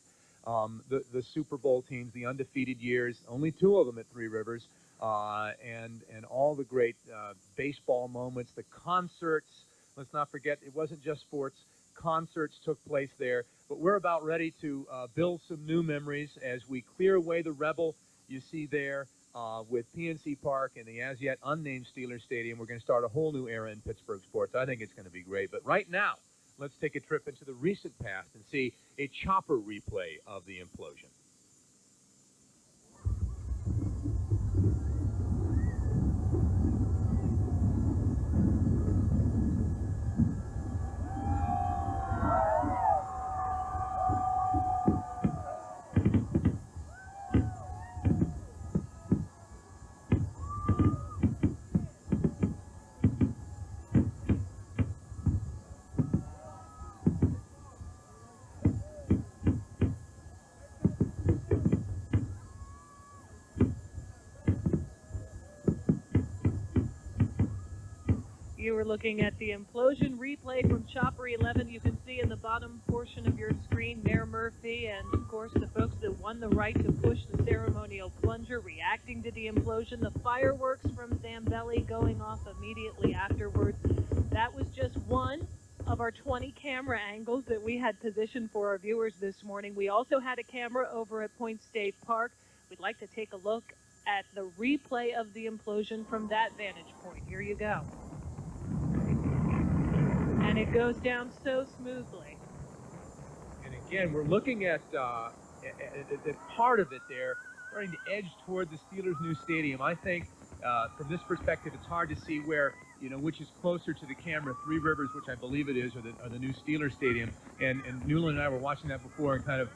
the Super Bowl teams, the undefeated years, only 2 of them at Three Rivers, and all the great baseball moments, the concerts. Let's not forget, it wasn't just sports. Concerts took place there. But we're about ready to build some new memories as we clear away the Rebel you see there with PNC Park and the as yet unnamed Steelers Stadium. We're going to start a whole new era in Pittsburgh sports. I think it's going to be great. But right now, let's take a trip into the recent past and see a chopper replay of the implosion. You were looking at the implosion replay from Chopper 11. You can see in the bottom portion of your screen Mayor Murphy and, of course, the folks that won the right to push the ceremonial plunger reacting to the implosion. The fireworks from Zambelli going off immediately afterwards. That was just one of our 20 camera angles that we had positioned for our viewers this morning. We also had a camera over at Point State Park. We'd like to take a look at the replay of the implosion from that vantage point. Here you go. And it goes down so smoothly. And Again, we're looking at part of it there, starting to edge toward the Steelers' new stadium. I think from this perspective, it's hard to see where, which is closer to the camera, Three Rivers, which I believe it is, or the new Steelers stadium. And Newland and I were watching that before and kind of,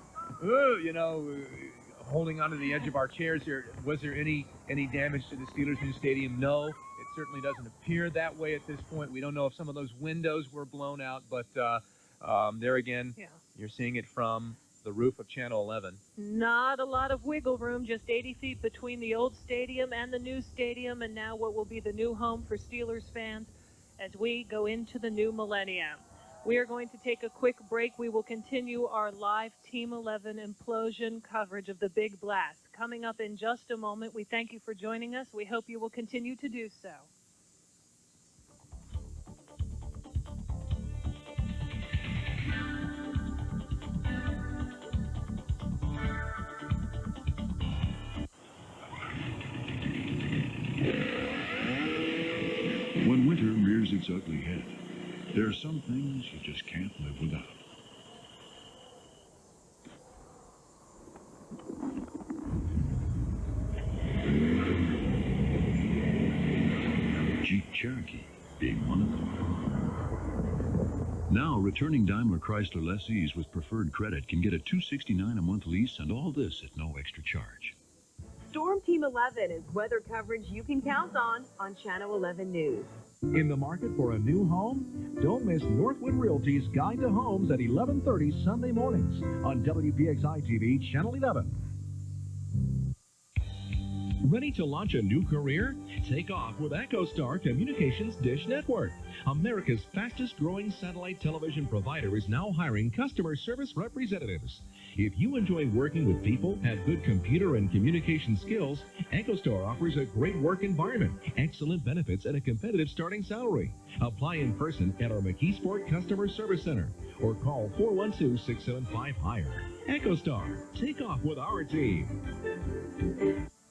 holding onto the edge of our chairs here. Was there any damage to the Steelers' new stadium? No, it certainly doesn't appear that way at this point. We don't know if some of those windows were blown out, but there again, you're seeing it from the roof of Channel 11. Not a lot of wiggle room, just 80 feet between the old stadium and the new stadium, and now what will be the new home for Steelers fans as we go into the new millennium. We are going to take a quick break. We will continue our live Team 11 implosion coverage of the Big Blast. Coming up in just a moment, we thank you for joining us. We hope you will continue to do so. When winter rears its ugly head, there are some things you just can't live without. Jeep Cherokee being one of them. Now, returning Daimler Chrysler lessees with preferred credit can get a $269 a month lease and all this at no extra charge. Storm Team 11 is weather coverage you can count on Channel 11 News. In the market for a new home? Don't miss Northwood Realty's Guide to Homes at 11:30 Sunday mornings on WPXI TV, Channel 11. Ready to launch a new career? Take off with EchoStar Communications Dish Network. America's fastest growing satellite television provider is now hiring customer service representatives. If you enjoy working with people, have good computer and communication skills, EchoStar offers a great work environment, excellent benefits, and a competitive starting salary. Apply in person at our McKeesport Customer Service Center or call 412-675-HIRE. EchoStar, take off with our team.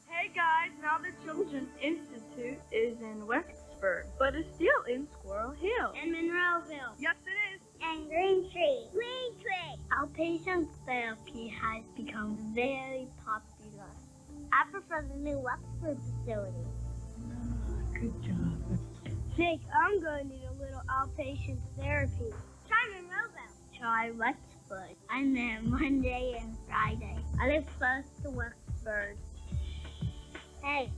Hey guys, now the Children's Institute is in Wexford, but it's still in Squirrel Hill. And Monroeville. Yes, it is. And Green Tree. Outpatient therapy has become very popular. I prefer the new Wexford facility. Good job. Think I'm going to need a little outpatient therapy. Try Monroeville. Try Wexford. I'm there Monday and Friday. I live close to Wexford. Hey,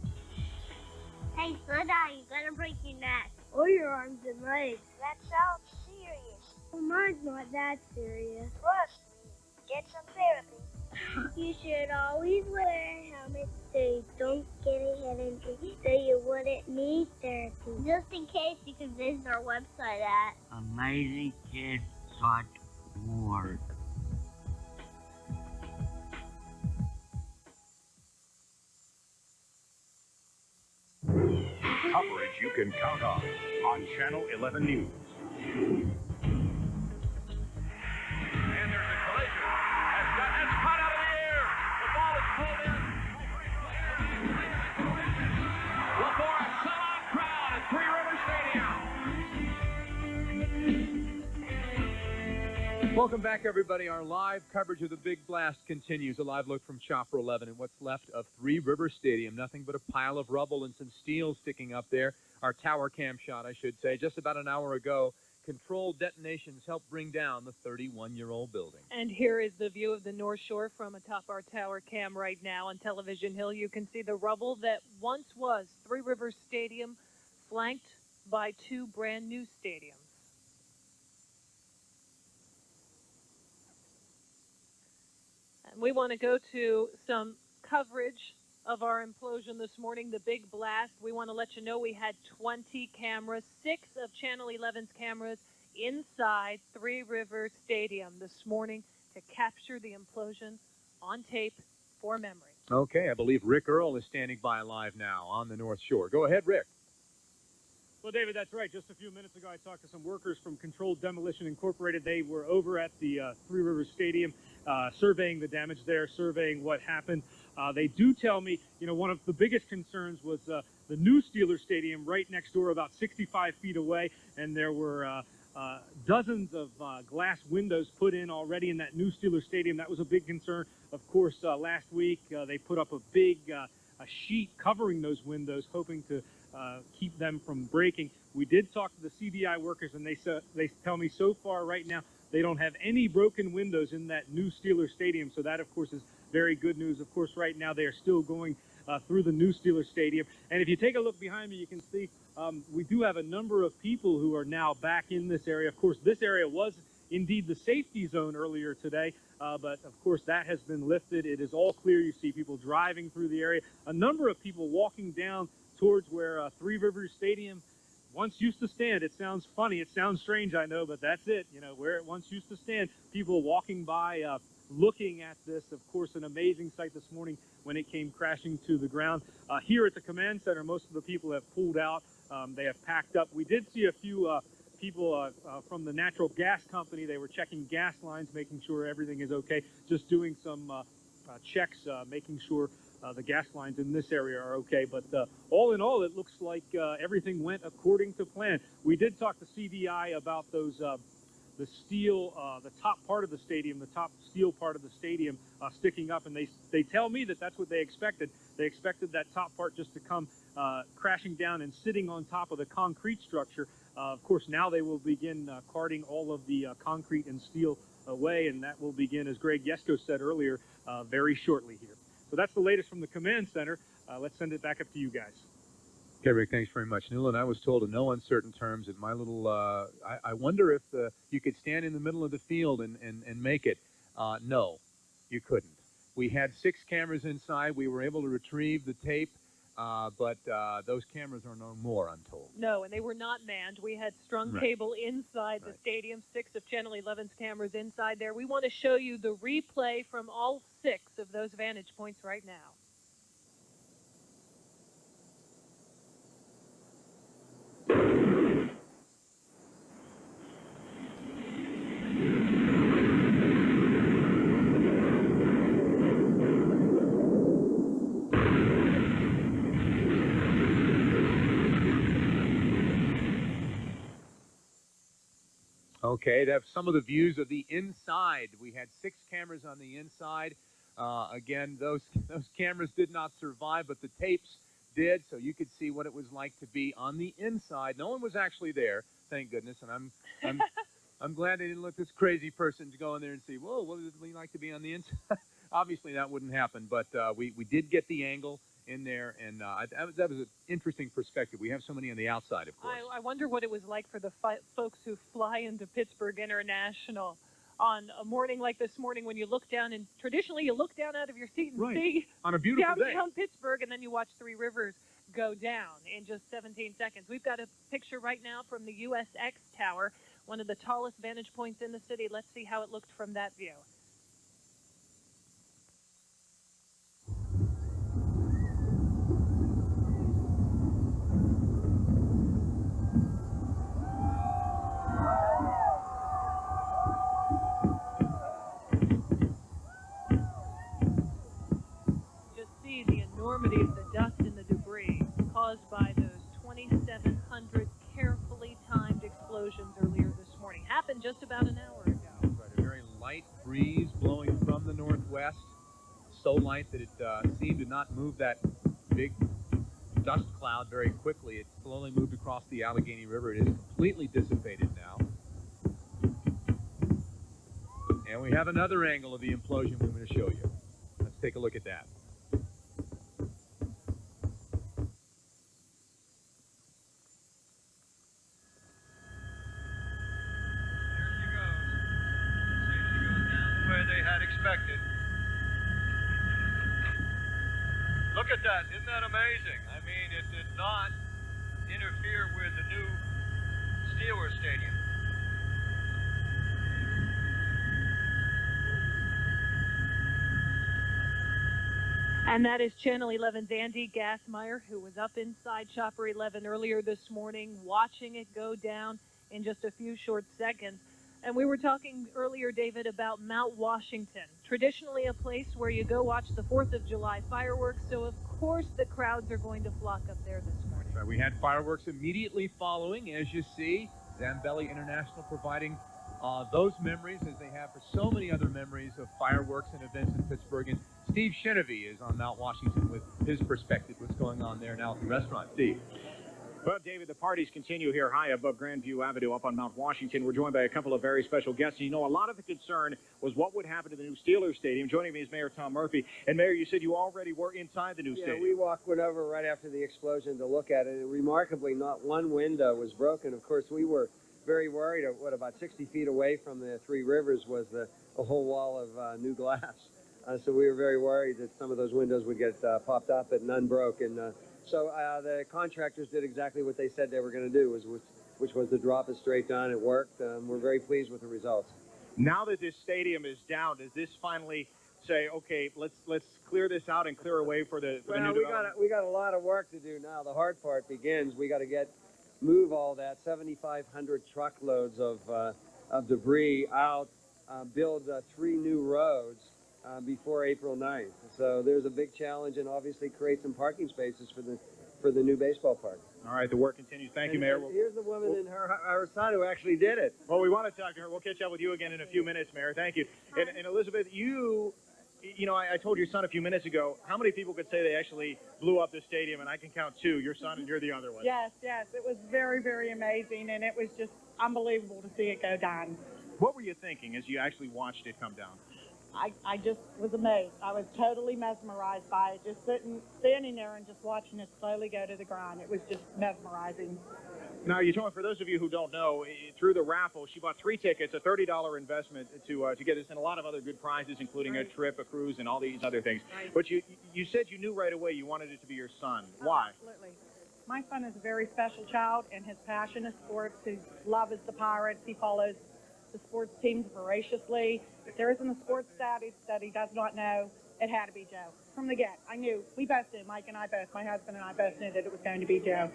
slow down, you're gonna break your neck. Or your arms and legs. That sounds serious. Well, mine's not that serious. Trust me, get some therapy. You should always wear a helmet so you don't get a head injury, so you wouldn't need therapy. Just in case, you can visit our website at AmazingKids.org. Coverage you can count on Channel 11 News. And there's a collision. That's caught out of the air. The ball is pulled in. Look for a sellout crowd at Three Rivers Stadium. Welcome back, everybody. Our live coverage of the Big Blast continues. A live look from Chopper 11 and what's left of Three Rivers Stadium. Nothing but a pile of rubble and some steel sticking up there. Our tower cam shot, I should say. Just about an hour ago, controlled detonations helped bring down the 31-year-old building. And here is the view of the North Shore from atop our tower cam right now on Television Hill. You can see the rubble that once was Three Rivers Stadium, flanked by two brand new stadiums. And we want to go to some coverage of our implosion this morning, the Big Blast. We want to let you know we had 20 cameras, 6 of Channel 11's cameras inside Three Rivers Stadium this morning to capture the implosion on tape for memory. Okay, I believe Rick Earl is standing by live now on the North Shore. Go ahead, Rick. Well, David, that's right. Just a few minutes ago, I talked to some workers from Controlled Demolition Incorporated. They were over at the Three Rivers Stadium, surveying the damage there, surveying what happened. They do tell me, one of the biggest concerns was the new Steelers Stadium right next door, about 65 feet away, and there were dozens of glass windows put in already in that new Steelers Stadium. That was a big concern. Of course, last week they put up a big a sheet covering those windows, hoping to keep them from breaking. We did talk to the CDI workers, and they tell me so far right now they don't have any broken windows in that new Steelers Stadium. So that, of course, is very good news. Of course, right now they are still going through the new Steelers Stadium. And if you take a look behind me, you can see we do have a number of people who are now back in this area. Of course, this area was indeed the safety zone earlier today, but of course that has been lifted. It is all clear. You see people driving through the area. A number of people walking down towards where Three Rivers Stadium once used to stand. It sounds funny. It sounds strange, I know, but that's it. You know, where it once used to stand. People walking by, looking at this. Of course, an amazing sight this morning when it came crashing to the ground. Here at the command center, most of the people have pulled out. They have packed up. We did see a few people from the natural gas company. They were checking gas lines, making sure everything is okay. Just doing some checks, making sure the gas lines in this area are okay. But all in all, it looks like everything went according to plan. We did talk to CDI about those the steel, the top part of the stadium, the top steel part of the stadium sticking up, and they tell me that that's what they expected. They expected that top part just to come crashing down and sitting on top of the concrete structure. Of course, now they will begin carting all of the concrete and steel away, and that will begin, as Greg Yesko said earlier, very shortly here. So that's the latest from the command center. Let's send it back up to you guys. Okay, Rick, thanks very much. Newland, I was told in no uncertain terms that my little, I wonder if you could stand in the middle of the field and make it. No, you couldn't. We had 6 cameras inside. We were able to retrieve the tape, but those cameras are no more, I'm told. No, and they were not manned. We had strung cable inside the stadium, 6 of Channel 11's cameras inside there. We want to show you the replay from all 6 of those vantage points right now. Okay, that's some of the views of the inside. We had 6 cameras on the inside. Again, those cameras did not survive, but the tapes did, so you could see what it was like to be on the inside. No one was actually there, thank goodness, and I'm glad they didn't let this crazy person go in there and see, whoa, what does it mean like to be on the inside? Obviously, that wouldn't happen, but we did get the angle in there, and that was an interesting perspective. We have so many on the outside, of course. I wonder what it was like for the folks who fly into Pittsburgh International on a morning like this morning when you look down, and traditionally you look down out of your seat and see on a beautiful downtown Pittsburgh, and then you watch Three Rivers go down in just 17 seconds. We've got a picture right now from the USX Tower, one of the tallest vantage points in the city. Let's see how it looked from that view. Enormity of the dust and the debris caused by those 2,700 carefully timed explosions earlier this morning. Happened just about an hour ago. Right, a very light breeze blowing from the northwest. So light that it seemed to not move that big dust cloud very quickly. It slowly moved across the Allegheny River. It is completely dissipated now. And we have another angle of the implosion we're going to show you. Let's take a look at that. They had expected. Look at that, isn't that amazing? I mean, it did not interfere with the new Steelers Stadium. And that is Channel 11's Andy Gassmeyer, who was up inside Chopper 11 earlier this morning, watching it go down in just a few short seconds. And we were talking earlier, David, about Mount Washington, traditionally a place where you go watch the 4th of July fireworks, so of course the crowds are going to flock up there this morning. Right, we had fireworks immediately following, as you see. Zambelli International providing those memories, as they have for so many other memories of fireworks and events in Pittsburgh. And Steve Shinevy is on Mount Washington with his perspective. What's going on there now at the restaurant, Steve? Well, David, the parties continue here high above Grandview Avenue up on Mount Washington. We're joined by a couple of very special guests. And, you know, a lot of the concern was what would happen to the new Steelers Stadium. Joining me is Mayor Tom Murphy. And, Mayor, you said you already were inside the new stadium. We went over right after the explosion to look at it. And remarkably, not one window was broken. Of course, we were very worried. About 60 feet away from the Three Rivers was a whole wall of new glass. So we were very worried that some of those windows would get popped up, but none broke. And so the contractors did exactly what they said they were going to do, which was to drop it straight down. It worked. We're very pleased with the results. Now that this stadium is down, does this finally say, okay, let's clear this out and clear a way for the new development? We got a lot of work to do now. The hard part begins. We got to move all that 7,500 truckloads of debris out, build 3 new roads before April 9th. So there's a big challenge, and obviously create some parking spaces for the new baseball park. All right, the work continues. Thank you, Mayor. Here's the woman in her son who actually did it. Well, we want to talk to her. We'll catch up with you again in a few minutes, Mayor. Thank you. And Elizabeth, you know, I told your son a few minutes ago, how many people could say they actually blew up the stadium? And I can count 2, your son and you're the other one. Yes, it was very, very amazing, and it was just unbelievable to see it go down. What were you thinking as you actually watched it come down? I just was amazed. I was totally mesmerized by it, just standing there and just watching it slowly go to the ground. It was just mesmerizing. Now, you told me, for those of you who don't know, through the raffle, she bought 3 tickets, a $30 investment to get us, and a lot of other good prizes, including a trip, a cruise, and all these other things. Right. But you said you knew right away you wanted it to be your son. Why? Absolutely. My son is a very special child, and his passion is sports. His love is the Pirates. He follows the sports teams voraciously. If there isn't a sports stat that he does not know, it had to be Joe. From the get, I knew. We both did. Mike and I both, my husband and I both knew that it was going to be Joe.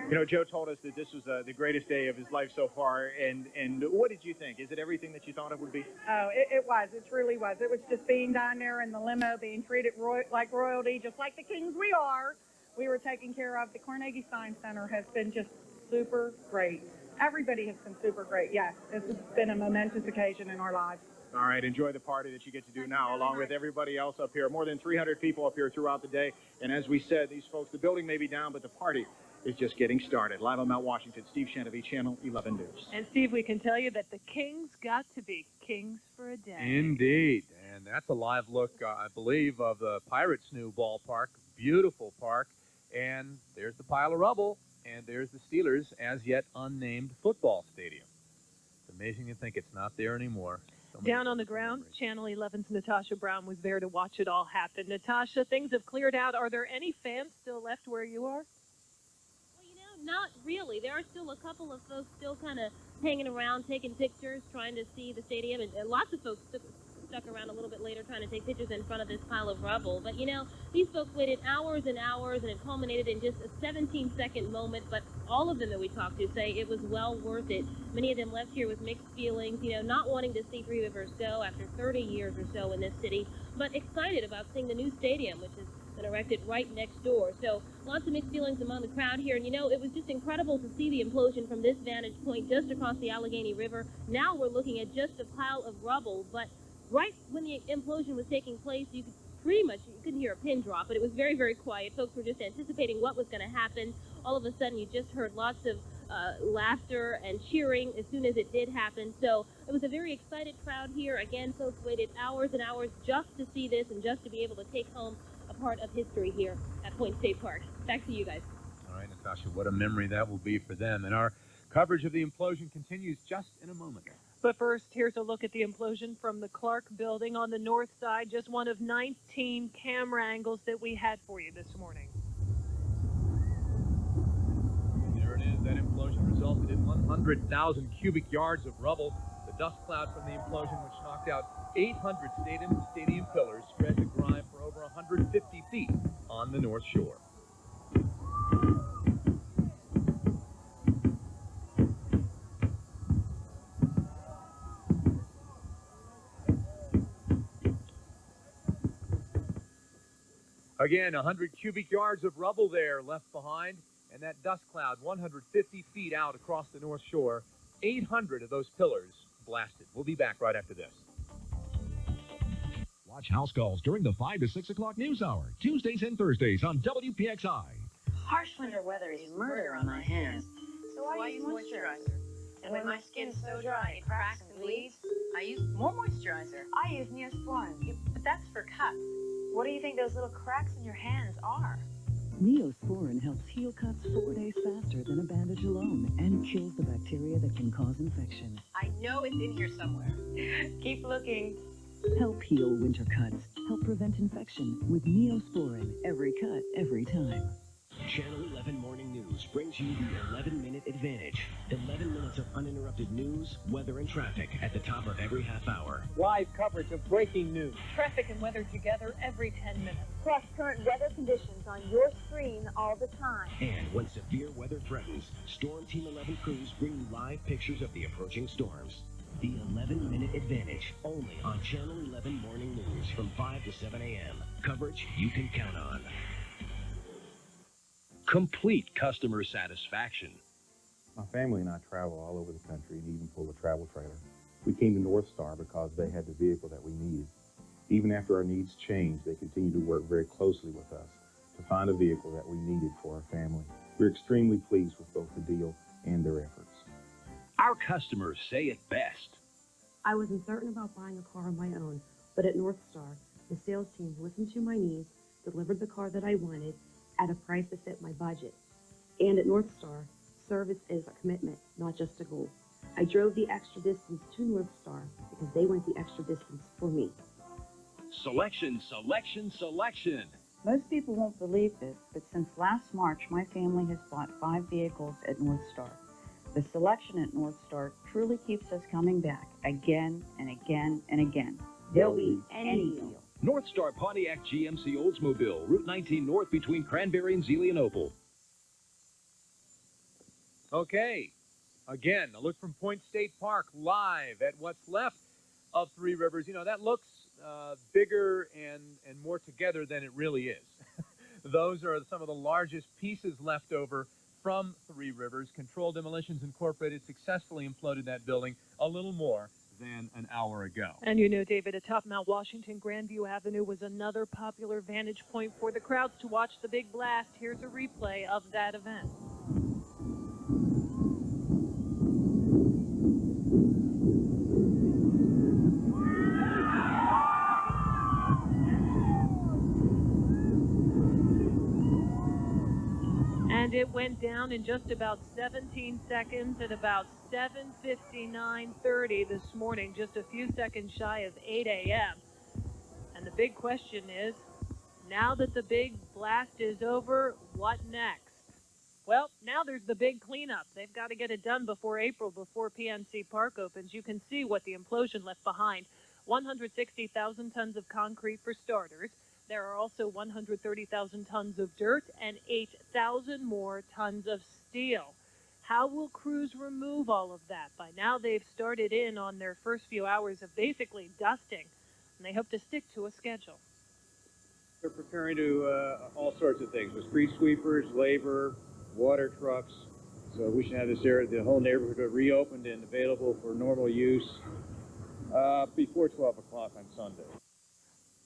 You know, Joe told us that this was the greatest day of his life so far, and what did you think? Is it everything that you thought it would be? Oh, it was. It truly was. It was just being down there in the limo, being treated like royalty, just like the kings we are. We were taken care of. The Carnegie Science Center has been just super great. Everybody has been super great, yes. This has been a momentous occasion in our lives. All right, enjoy the party that you get to do now, along with everybody else up here. More than 300 people up here throughout the day. And as we said, these folks, the building may be down, but the party is just getting started. Live on Mount Washington, Steve Shinevy, Channel 11 News. And, Steve, we can tell you that the Kings got to be kings for a day. Indeed. And that's a live look, I believe, of the Pirates' new ballpark. Beautiful park. And there's the pile of rubble. And there's the Steelers' as yet unnamed football stadium. It's amazing to think it's not there anymore. Down on the ground, Channel 11's Natasha Brown was there to watch it all happen. Natasha, things have cleared out. Are there any fans still left where you are? Well, you know, not really. There are still a couple of folks still kind of hanging around, taking pictures, trying to see the stadium, and lots of folks stuck around a little bit later trying to take pictures in front of this pile of rubble. But, you know, these folks waited hours and hours, and it culminated in just a 17-second moment. But all of them that we talked to say it was well worth it. Many of them left here with mixed feelings, you know, not wanting to see Three Rivers go after 30 years or so in this city, but excited about seeing the new stadium, which has been erected right next door. So lots of mixed feelings among the crowd here. And, you know, it was just incredible to see the implosion from this vantage point just across the Allegheny River. Now we're looking at just a pile of rubble, but right when the implosion was taking place, you could pretty much, you couldn't hear a pin drop, but it was very, very quiet. Folks were just anticipating what was going to happen. All of a sudden, you just heard lots of laughter and cheering as soon as it did happen. So it was a very excited crowd here. Again, folks waited hours and hours just to see this and just to be able to take home a part of history here at Point State Park. Back to you guys. All right, Natasha, what a memory that will be for them. And our coverage of the implosion continues just in a moment. But first, here's a look at the implosion from the Clark building on the north side, just one of 19 camera angles that we had for you this morning. There it is. That implosion resulted in 100,000 cubic yards of rubble. The dust cloud from the implosion, which knocked out 800 stadium pillars, spread the grime for over 150 feet on the North Shore. Again, 100 cubic yards of rubble there left behind, and that dust cloud 150 feet out across the North Shore 800 of those pillars blasted. We'll be back right after this. Watch House Calls during the 5 to 6 o'clock news hour, Tuesdays and Thursdays on WPXI. Harsh winter weather is murder on my hands, so I use moisturizer. And when my skin's so dry it cracks and bleeds, I use more moisturizer. I use Neosporin, but that's for cuts. What do you think those little cracks in your hands are? Neosporin helps heal cuts 4 days faster than a bandage alone and kills the bacteria that can cause infection. I know it's in here somewhere. Keep looking. Help heal winter cuts. Help prevent infection with Neosporin. Every cut, every time. Channel 11 Morning News brings you the 11-minute advantage. 11 minutes of uninterrupted news, weather, and traffic at the top of every half hour. Live coverage of breaking news. Traffic and weather together every 10 minutes. Plus current weather conditions on your screen all the time. And when severe weather threatens, Storm Team 11 crews bring you live pictures of the approaching storms. The 11-minute advantage, only on Channel 11 Morning News from 5 to 7 a.m. Coverage you can count on. Complete customer satisfaction. My family and I travel all over the country and even pull a travel trailer. We came to North Star because they had the vehicle that we needed. Even after our needs changed, they continue to work very closely with us to find a vehicle that we needed for our family. We're extremely pleased with both the deal and their efforts. Our customers say it best. I was uncertain about buying a car on my own, but at North Star, the sales team listened to my needs, delivered the car that I wanted at a price that fit my budget. And at North Star, service is a commitment, not just a goal. I drove the extra distance to North Star because they went the extra distance for me. Selection, selection, selection. Most people won't believe this, but since last March, my family has bought 5 vehicles at North Star. The selection at North Star truly keeps us coming back again and again and again. They'll beat any deal. North Star Pontiac GMC Oldsmobile, Route 19 North between Cranberry and Zelienople. Okay, again, a look from Point State Park live at what's left of Three Rivers. You know, that looks bigger and more together than it really is. Those are some of the largest pieces left over from Three Rivers. Controlled Demolitions Incorporated successfully imploded that building a little more than an hour ago. And you know, David, atop Mount Washington, Grandview Avenue was another popular vantage point for the crowds to watch the big blast. Here's a replay of that event. And it went down in just about 17 seconds at about 7:59:30 this morning, just a few seconds shy of 8 a.m. And the big question is, now that the big blast is over, what next? Well, now there's the big cleanup. They've got to get it done before April, before PNC Park opens. You can see what the implosion left behind. 160,000 tons of concrete for starters. There are also 130,000 tons of dirt and 8,000 more tons of steel. How will crews remove all of that? By now they've started in on their first few hours of basically dusting, and they hope to stick to a schedule. They're preparing to all sorts of things with street sweepers, labor, water trucks. So we should have this area, the whole neighborhood reopened and available for normal use before 12 o'clock on Sunday.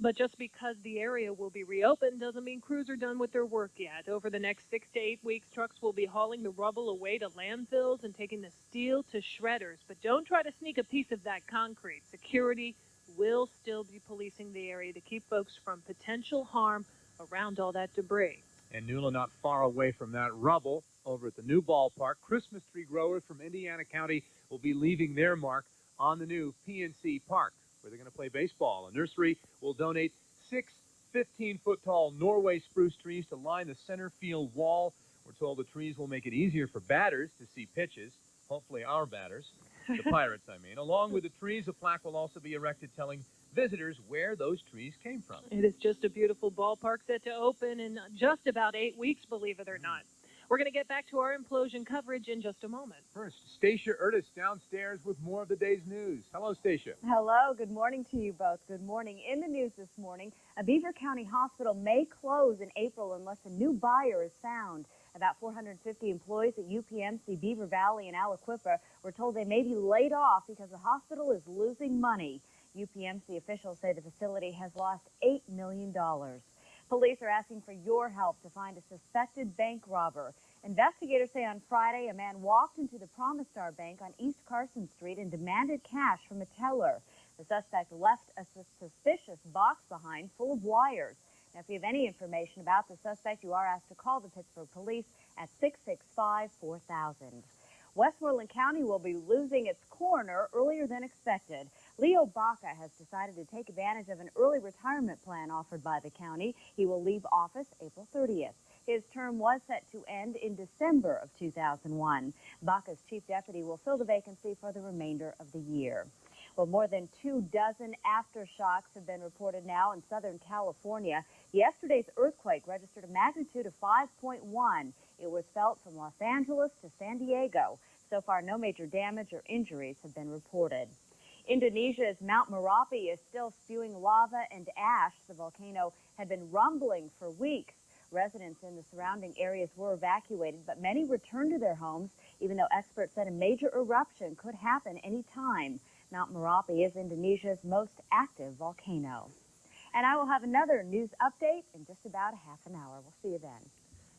But just because the area will be reopened doesn't mean crews are done with their work yet. Over the next 6 to 8 weeks, trucks will be hauling the rubble away to landfills and taking the steel to shredders. But don't try to sneak a piece of that concrete. Security will still be policing the area to keep folks from potential harm around all that debris. And Newland not far away from that rubble, over at the new ballpark, Christmas tree growers from Indiana County will be leaving their mark on the new PNC Park, where they're going to play baseball. A nursery will donate 6 15-foot-tall Norway spruce trees to line the center field wall. We're told the trees will make it easier for batters to see pitches, hopefully our batters, the Pirates, I mean. Along with the trees, a plaque will also be erected telling visitors where those trees came from. It is just a beautiful ballpark set to open in just about 8 weeks, believe it or not. We're going to get back to our implosion coverage in just a moment. First, Stacia Ertis downstairs with more of the day's news. Hello, Stacia. Hello, good morning to you both. Good morning. In the news this morning, a Beaver County hospital may close in April unless a new buyer is found. About 450 employees at UPMC Beaver Valley and Aliquippa were told they may be laid off because the hospital is losing money. UPMC officials say the facility has lost $8 million. Police are asking for your help to find a suspected bank robber. Investigators say on Friday a man walked into the Promise Star Bank on East Carson Street and demanded cash from a teller. The suspect left a suspicious box behind full of wires. Now, if you have any information about the suspect, you are asked to call the Pittsburgh Police at 665-4000. Westmoreland County will be losing its coroner earlier than expected. Leo Baca has decided to take advantage of an early retirement plan offered by the county. He will leave office April 30th. His term was set to end in December of 2001. Baca's chief deputy will fill the vacancy for the remainder of the year. Well, more than 24 aftershocks have been reported now in Southern California. Yesterday's earthquake registered a magnitude of 5.1. It was felt from Los Angeles to San Diego. So far, no major damage or injuries have been reported. Indonesia's Mount Merapi is still spewing lava and ash. The volcano had been rumbling for weeks. Residents in the surrounding areas were evacuated, but many returned to their homes, even though experts said a major eruption could happen any time. Mount Merapi is Indonesia's most active volcano. And I will have another news update in just about a half an hour. We'll see you then.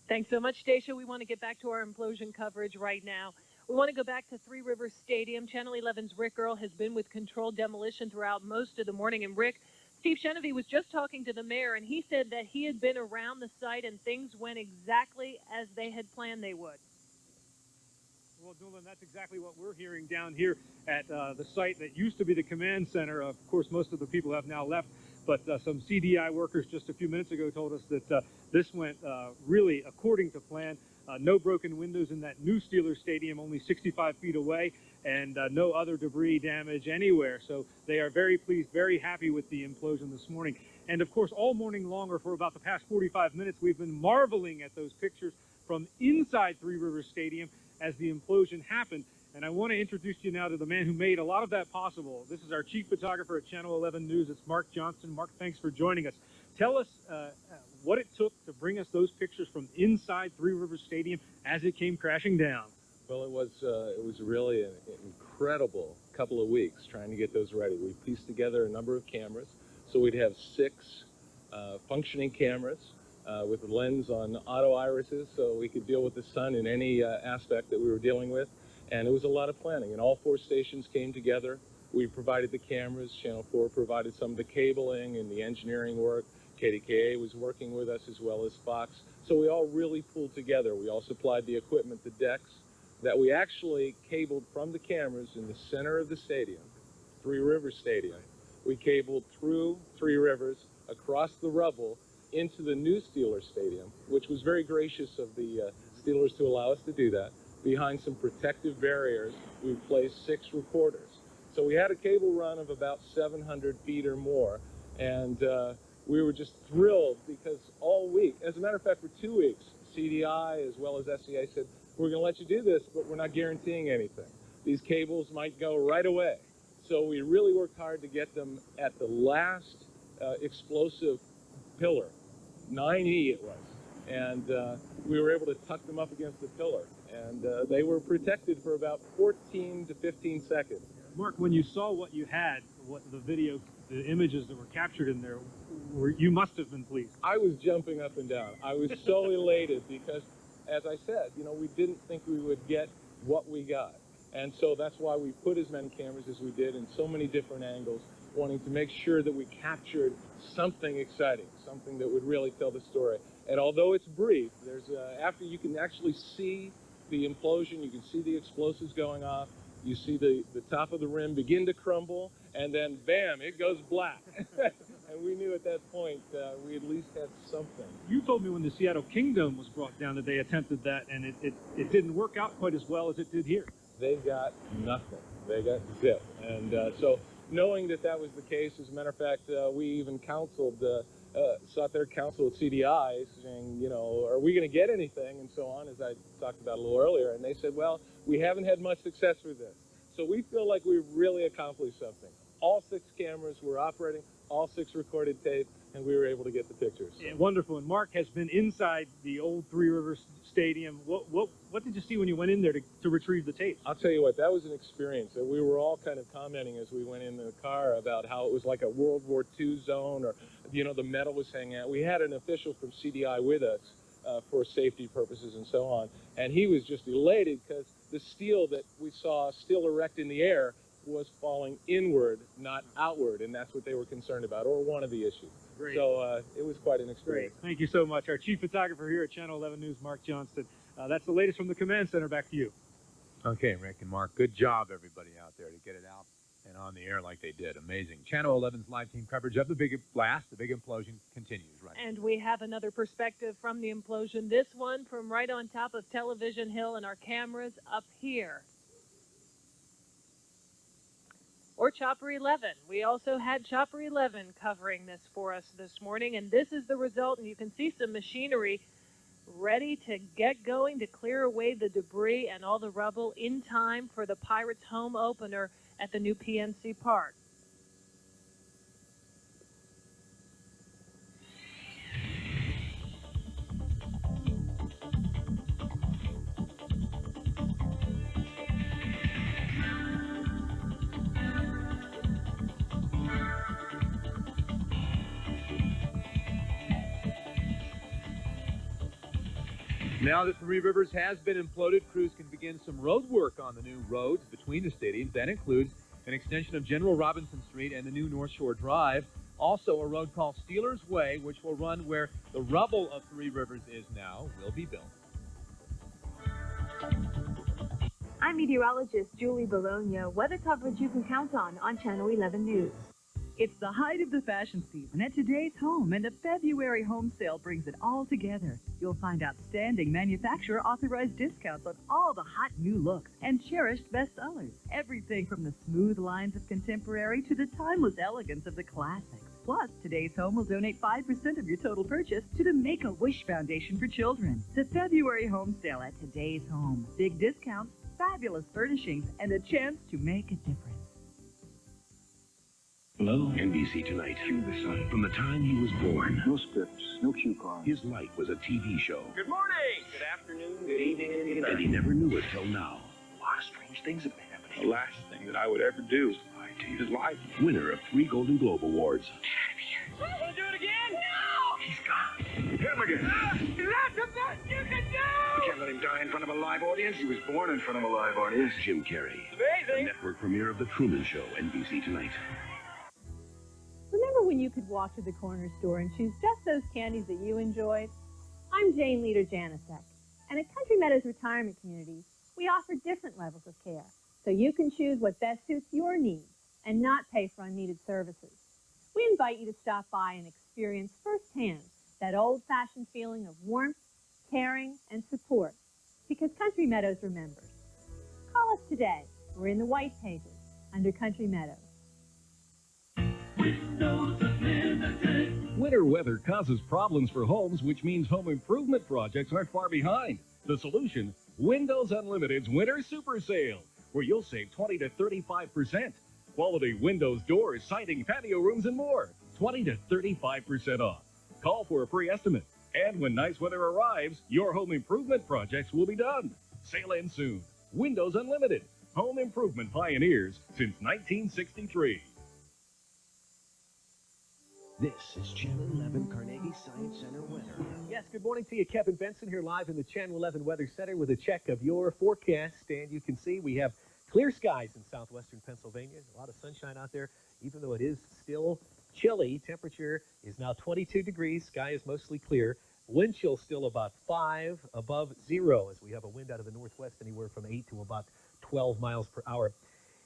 Thanks so much, Stacia. We want to get back to our implosion coverage right now. We want to go back to Three Rivers Stadium. Channel 11's Rick Earl has been with controlled demolition throughout most of the morning. And Rick, Steve Chenevy was just talking to the mayor, and he said that he had been around the site and things went exactly as they had planned they would. Well, Doolin, that's exactly what we're hearing down here at the site that used to be the command center. Of course, most of the people have now left, but some CDI workers just a few minutes ago told us that this went really according to plan. No broken windows in that new Steelers stadium, only 65 feet away, and no other debris damage anywhere. So they are very pleased, very happy with the implosion this morning. And of course, all morning long, or for about the past 45 minutes, we've been marveling at those pictures from inside Three Rivers Stadium as the implosion happened. And I want to introduce you now to the man who made a lot of that possible. This is our chief photographer at Channel 11 News. It's Mark Johnson. Mark, thanks for joining us. Tell us what it took to bring us those pictures from inside Three Rivers Stadium as it came crashing down. Well, it was really an incredible couple of weeks trying to get those ready. We pieced together a number of cameras, so we'd have 6 functioning cameras with a lens on auto irises, so we could deal with the sun in any aspect that we were dealing with. And it was a lot of planning, and all 4 stations came together. We provided the cameras. Channel 4 provided some of the cabling and the engineering work. KDKA was working with us, as well as Fox. So we all really pulled together. We all supplied the equipment, the decks, that we actually cabled from the cameras in the center of the stadium, Three Rivers Stadium. We cabled through Three Rivers, across the rubble, into the new Steelers Stadium, which was very gracious of the Steelers to allow us to do that. Behind some protective barriers, we placed 6 recorders. So we had a cable run of about 700 feet or more, and we were just thrilled because all week, as a matter of fact, for 2 weeks, CDI as well as SCA said, we're going to let you do this, but we're not guaranteeing anything. These cables might go right away. So we really worked hard to get them at the last explosive pillar, 9E it was, and we were able to tuck them up against the pillar, and they were protected for about 14 to 15 seconds. Mark, when you saw what you had, what the video, the images that were captured in there, you must have been pleased. I was jumping up and down. I was so elated because, as I said, you know, we didn't think we would get what we got. And so that's why we put as many cameras as we did in so many different angles, wanting to make sure that we captured something exciting, something that would really tell the story. And although it's brief, there's after you can actually see the implosion, you can see the explosives going off, you see the top of the rim begin to crumble, and then bam, it goes black. And we knew at that point we at least had something. You told me when the Seattle Kingdom was brought down that they attempted that, and it didn't work out quite as well as it did here. They got nothing. They got zip. And so knowing that that was the case, as a matter of fact, we even counseled sought their counsel at CDI, saying, you know, are we going to get anything, and so on, as I talked about a little earlier. And they said, well, we haven't had much success with this. So we feel like we've really accomplished something. All 6 cameras were operating, all 6 recorded tape, and we were able to get the pictures. Yeah, wonderful. And Mark has been inside the old Three Rivers Stadium. What did you see when you went in there to retrieve the tapes? I'll tell you what, that was an experience. We were all kind of commenting as we went in the car about how it was like a World War II zone, or, you know, the metal was hanging out. We had an official from CDI with us for safety purposes and so on, and he was just elated because the steel that we saw still erect in the air was falling inward, not outward, and that's what they were concerned about, or one of the issues. Great. So it was quite an experience. Great. Thank you so much. Our chief photographer here at Channel 11 News, Mark Johnston. That's the latest from the Command Center. Back to you. Okay, Rick and Mark, good job, everybody out there, to get it out and on the air like they did. Amazing. Channel 11's live team coverage of the big blast, the big implosion, continues right now. And we have another perspective from the implosion, this one from right on top of Television Hill, and our cameras up here. Or Chopper 11. We also had Chopper 11 covering this for us this morning, and this is the result. And you can see some machinery ready to get going to clear away the debris and all the rubble in time for the Pirates home opener at the new PNC Park. Now that Three Rivers has been imploded, crews can begin some road work on the new roads between the stadiums. That includes an extension of General Robinson Street and the new North Shore Drive. Also, a road called Steelers Way, which will run where the rubble of Three Rivers is now, will be built. I'm meteorologist Julie Bologna. Weather coverage you can count on Channel 11 News. It's the height of the fashion season at Today's Home, and a February home sale brings it all together. You'll find outstanding manufacturer-authorized discounts on all the hot new looks and cherished bestsellers. Everything from the smooth lines of contemporary to the timeless elegance of the classics. Plus, Today's Home will donate 5% of your total purchase to the Make-A-Wish Foundation for Children. The February home sale at Today's Home. Big discounts, fabulous furnishings, and a chance to make a difference. Hello? NBC Tonight. Cue the sun. From the time he was born. No scripts, no cue cards. His life was a TV show. Good morning, good afternoon, good evening, and good night. And he never knew it till now. A lot of strange things have been happening. The last thing that I would ever do is lie to you. Winner of 3 Golden Globe Awards. Want to do it again? No! He's gone. Hit him again. That's the best you can do! You can't let him die in front of a live audience. He was born in front of a live audience. Jim Carrey. Amazing. The network premiere of The Truman Show, NBC Tonight. Remember when you could walk to the corner store and choose just those candies that you enjoyed? I'm Jane Leader Janicek, and at Country Meadows Retirement Community, we offer different levels of care, so you can choose what best suits your needs and not pay for unneeded services. We invite you to stop by and experience firsthand that old-fashioned feeling of warmth, caring, and support, because Country Meadows remembers. Call us today. We're in the White Pages under Country Meadows. Winter weather causes problems for homes, which means home improvement projects aren't far behind. The solution, Windows Unlimited's Winter Super Sale, where you'll save 20 to 35%. Quality windows, doors, siding, patio rooms, and more. 20 to 35% off. Call for a free estimate. And when nice weather arrives, your home improvement projects will be done. Sale ends soon. Windows Unlimited. Home improvement pioneers since 1963. This is Channel 11 Carnegie Science Center weather. Yes, good morning to you. Kevin Benson here live in the Channel 11 Weather Center with a check of your forecast. And you can see we have clear skies in southwestern Pennsylvania. A lot of sunshine out there, even though it is still chilly. Temperature is now 22 degrees. Sky is mostly clear. Wind chill still about 5 above 0 as we have a wind out of the northwest anywhere from 8 to about 12 miles per hour.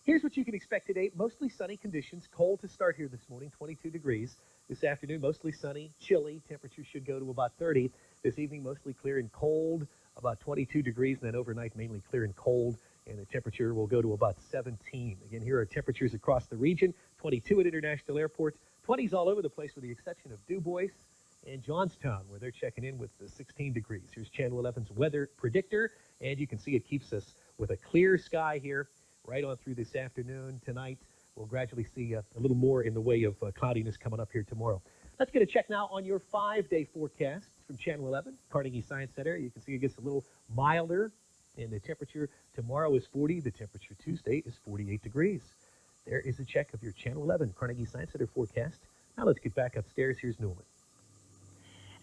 Here's what you can expect today. Mostly sunny conditions. Cold to start here this morning, 22 degrees. This afternoon, mostly sunny, chilly. Temperature should go to about 30. This evening, mostly clear and cold, about 22 degrees. And then overnight, mainly clear and cold. And the temperature will go to about 17. Again, here are temperatures across the region. 22 at International Airport, 20s all over the place with the exception of Du Bois and Johnstown, where they're checking in with 16 degrees. Here's Channel 11's weather predictor, and you can see it keeps us with a clear sky here right on through this afternoon. Tonight, we'll gradually see a little more in the way of cloudiness coming up here tomorrow. Let's get a check now on your 5-day forecast from Channel 11, Carnegie Science Center. You can see it gets a little milder, and the temperature tomorrow is 40. The temperature Tuesday is 48 degrees. There is a check of your Channel 11 Carnegie Science Center forecast. Now let's get back upstairs. Here's Newman.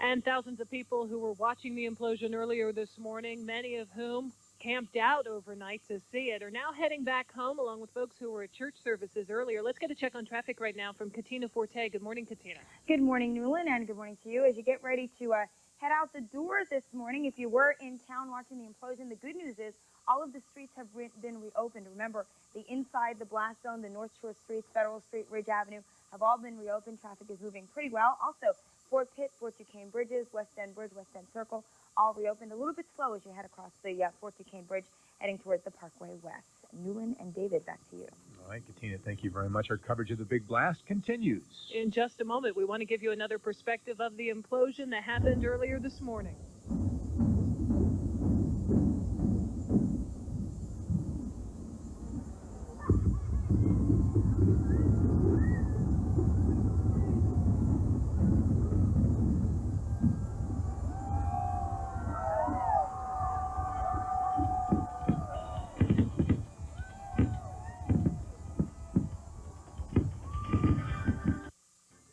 And thousands of people who were watching the implosion earlier this morning, many of whom camped out overnight to see it, are now heading back home along with folks who were at church services earlier. Let's get a check on traffic right now from Katina Forte. Good morning, Katina. Good morning, Newland, and good morning to you. As you get ready to head out the door this morning, if you were in town watching the implosion, the good news is all of the streets have been reopened. Remember, the inside, the blast zone, the North Shore streets, Federal Street, Ridge Avenue have all been reopened. Traffic is moving pretty well. Also, Fort Pitt, Fort Duquesne Bridges, West End Bridge, West End Circle, all reopened. A little bit slow as you head across the Fort Duquesne Bridge, heading towards the Parkway West. Newland and David, back to you. All right, Katina, thank you very much. Our coverage of the big blast continues. In just a moment, we want to give you another perspective of the implosion that happened earlier this morning.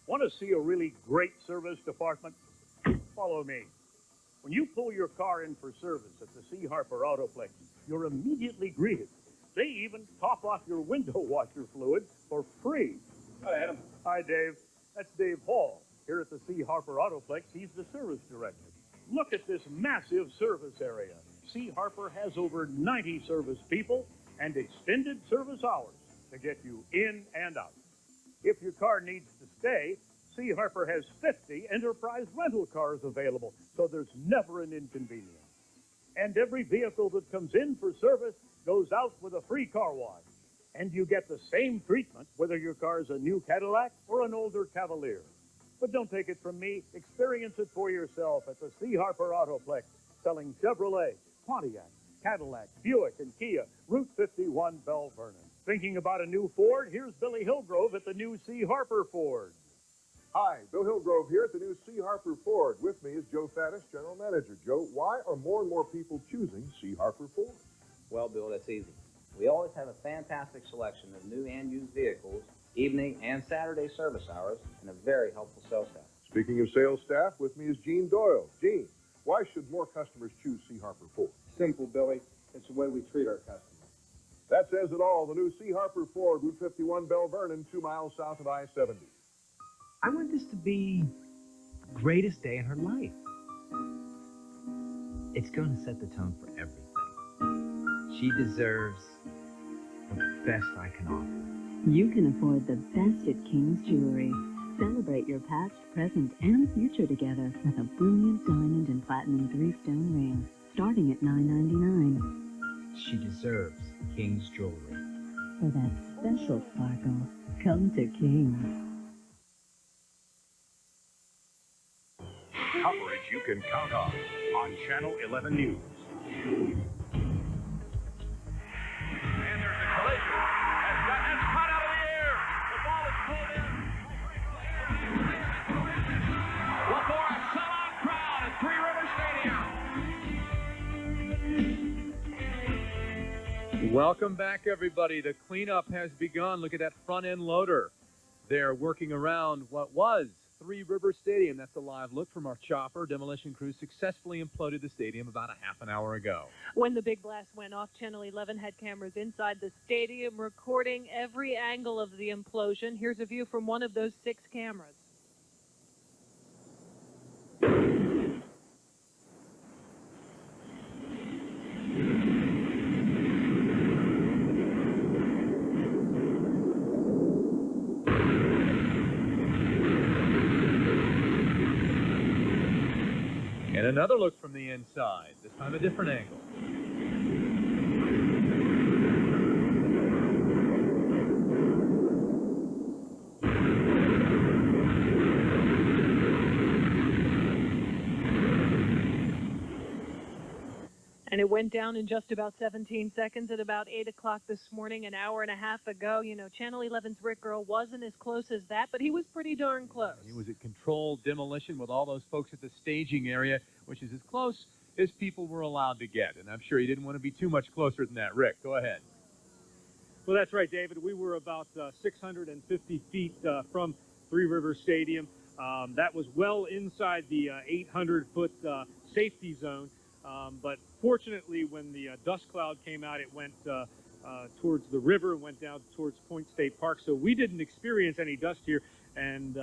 Want to see a really great service department? Follow me. When you pull your car in for service at the C. Harper Autoplex, you're immediately greeted. They even top off your window washer fluid for free. Hi, Adam. Hi, Dave. That's Dave Hall. Here at the C. Harper Autoplex, he's the service director. Look at this massive service area. C. Harper has over 90 service people and extended service hours to get you in and out. If your car needs to stay, C. Harper has 50 enterprise rental cars available, so there's never an inconvenience. And every vehicle that comes in for service goes out with a free car wash. And you get the same treatment whether your car is a new Cadillac or an older Cavalier. But don't take it from me. Experience it for yourself at the C. Harper Autoplex, selling Chevrolet, Pontiac, Cadillac, Buick, and Kia, Route 51, Belle Vernon. Thinking about a new Ford? Here's Billy Hillgrove at the new C. Harper Ford. Hi, Bill Hillgrove here at the new C. Harper Ford. With me is Joe Faddis, General Manager. Joe, why are more and more people choosing C. Harper Ford? Well, Bill, that's easy. We always have a fantastic selection of new and used vehicles, evening and Saturday service hours, and a very helpful sales staff. Speaking of sales staff, with me is Gene Doyle. Gene, why should more customers choose C. Harper Ford? Simple, Billy. It's the way we treat our customers. That says it all. The new C. Harper Ford, Route 51, Belle Vernon, 2 miles south of I-70. I want this to be the greatest day in her life. It's going to set the tone for everything. She deserves the best I can offer. You can afford the best at King's Jewelry. Celebrate your past, present, and future together with a brilliant diamond and platinum 3-stone ring, starting at $9.99. She deserves King's Jewelry. For that special sparkle, come to King's. Coverage you can count on Channel 11 News. And there's a collision. That's caught out of the air. The ball is pulled in. Well, for a sellout crowd at Three Rivers Stadium. Welcome back, everybody. The cleanup has begun. Look at that front-end loader. They're working around what was Three Rivers Stadium. That's a live look from our chopper. Demolition crews successfully imploded the stadium about a half an hour ago. When the big blast went off, Channel 11 had cameras inside the stadium recording every angle of the implosion. Here's a view from one of those 6 cameras. And another look from the inside, this time a different angle. And it went down in just about 17 seconds at about 8 o'clock this morning, an hour and a half ago. You know, Channel 11's Rick Earl wasn't as close as that, but he was pretty darn close. He was at controlled demolition with all those folks at the staging area, which is as close as people were allowed to get. And I'm sure he didn't want to be too much closer than that. Rick, go ahead. Well, that's right, David. We were about 650 feet from Three Rivers Stadium. That was well inside the 800-foot safety zone. But fortunately, when the dust cloud came out, it went towards the river, went down towards Point State Park. So we didn't experience any dust here and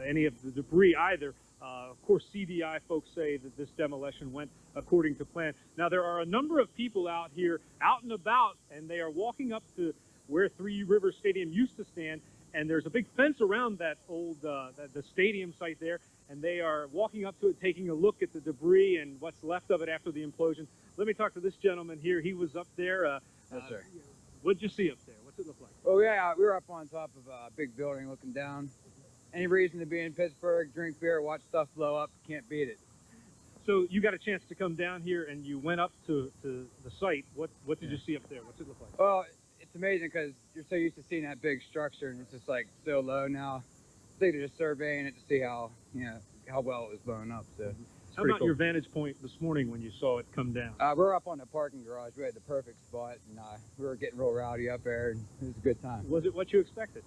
any of the debris either. Of course, CDI folks say that this demolition went according to plan. Now, there are a number of people out here, out and about, and they are walking up to where Three Rivers Stadium used to stand, and there's a big fence around that old the stadium site there, and they are walking up to it, taking a look at the debris and what's left of it after the implosion. Let me talk to this gentleman here. He was up there. Yes, sir. What'd you see up there? What's it look like? Well, yeah, we were up on top of a big building looking down. Any reason to be in Pittsburgh, drink beer, watch stuff blow up, can't beat it. So you got a chance to come down here and you went up to the site. What did you see up there? What's it look like? Well, it's amazing because you're so used to seeing that big structure and it's just like so low now. I think they're just surveying it to see how, you know, how well it was blown up. So How about your vantage point this morning when you saw it come down? We're up on the parking garage. We had the perfect spot, and we were getting real rowdy up there, and it was a good time. Was it what you expected?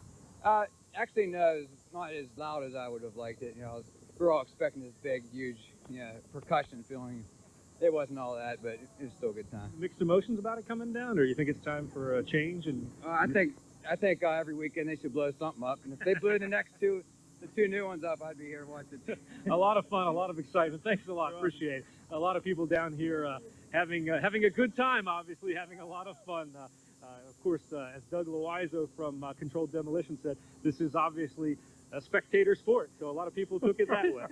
Actually, no, it's not as loud as I would have liked it. You know, we were all expecting this big, huge, you know, percussion feeling. It wasn't all that, but it was still a good time. Mixed emotions about it coming down, or you think it's time for a change? And I think every weekend they should blow something up, and if they blew the two new ones up, I'd be here watching. A lot of fun, a lot of excitement. Thanks a lot. Appreciate it. A lot of people down here having a good time, obviously, having a lot of fun. Of course, as Doug Loizo from Controlled Demolition said, this is obviously a spectator sport, so a lot of people took it that way.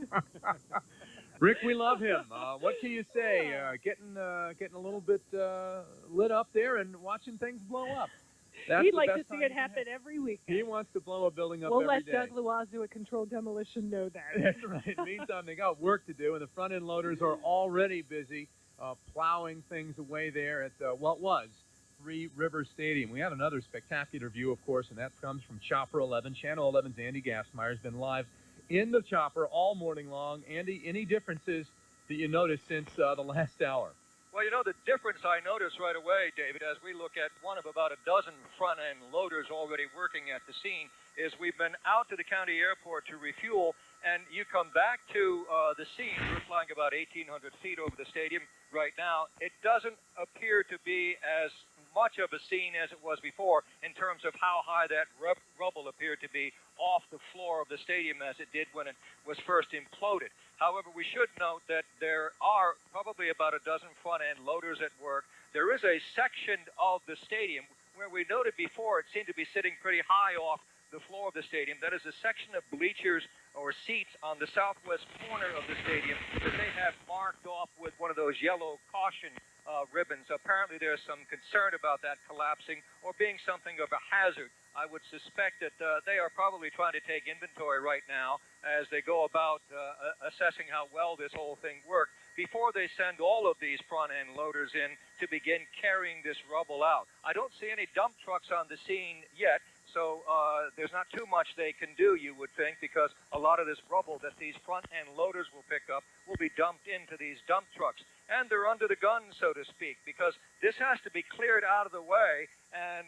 Rick, we love him. What can you say? Getting a little bit lit up there and watching things blow up. He'd like to see it happen every week. He wants to blow a building up we'll every let day. Doug Loizo at Controlled Demolition know that. That's right. Meantime, they got work to do, and the front-end loaders are already busy plowing things away there at what was Three Rivers Stadium. We had another spectacular view, of course, and that comes from Chopper 11. Channel 11's Andy Gassmeyer has been live in the chopper all morning long. Andy, any differences that you noticed since the last hour? Well, you know, the difference I noticed right away, David, as we look at one of about a dozen front-end loaders already working at the scene, is we've been out to the county airport to refuel, and you come back to the scene. We're flying about 1,800 feet over the stadium right now. It doesn't appear to be as much of a scene as it was before in terms of how high that rubble appeared to be off the floor of the stadium as it did when it was first imploded. However, we should note that there are probably about a dozen front-end loaders at work. There is a section of the stadium where we noted before it seemed to be sitting pretty high off the floor of the stadium. That is a section of bleachers or seats on the southwest corner of the stadium that they have marked off with one of those yellow caution ribbons. Apparently there's some concern about that collapsing or being something of a hazard. I would suspect that they are probably trying to take inventory right now as they go about assessing how well this whole thing worked before they send all of these front-end loaders in to begin carrying this rubble out. I don't see any dump trucks on the scene yet, so there's not too much they can do, you would think, because a lot of this rubble that these front-end loaders will pick up will be dumped into these dump trucks. And they're under the gun, so to speak, because this has to be cleared out of the way and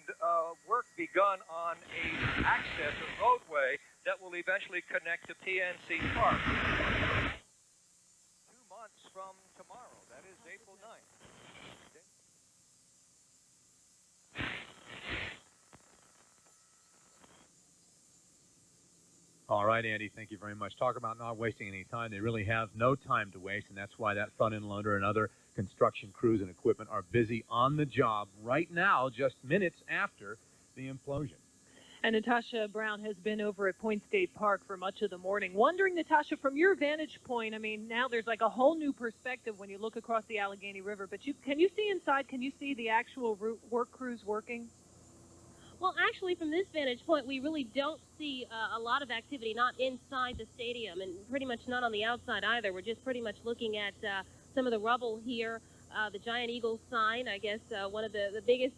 work begun on a access, a roadway that will eventually connect to PNC Park. 2 months from tomorrow, that is April 9th. All right, Andy, thank you very much. Talk about not wasting any time. They really have no time to waste, and that's why that front-end loader and other construction crews and equipment are busy on the job right now, just minutes after the implosion. And Natasha Brown has been over at Point State Park for much of the morning. Wondering, Natasha, from your vantage point, I mean, now there's like a whole new perspective when you look across the Allegheny River, but can you see inside? Can you see the actual work crews working? Well, actually, from this vantage point, we really don't see a lot of activity, not inside the stadium, and pretty much not on the outside either. We're just pretty much looking at some of the rubble here. the Giant Eagle sign, I guess one of the biggest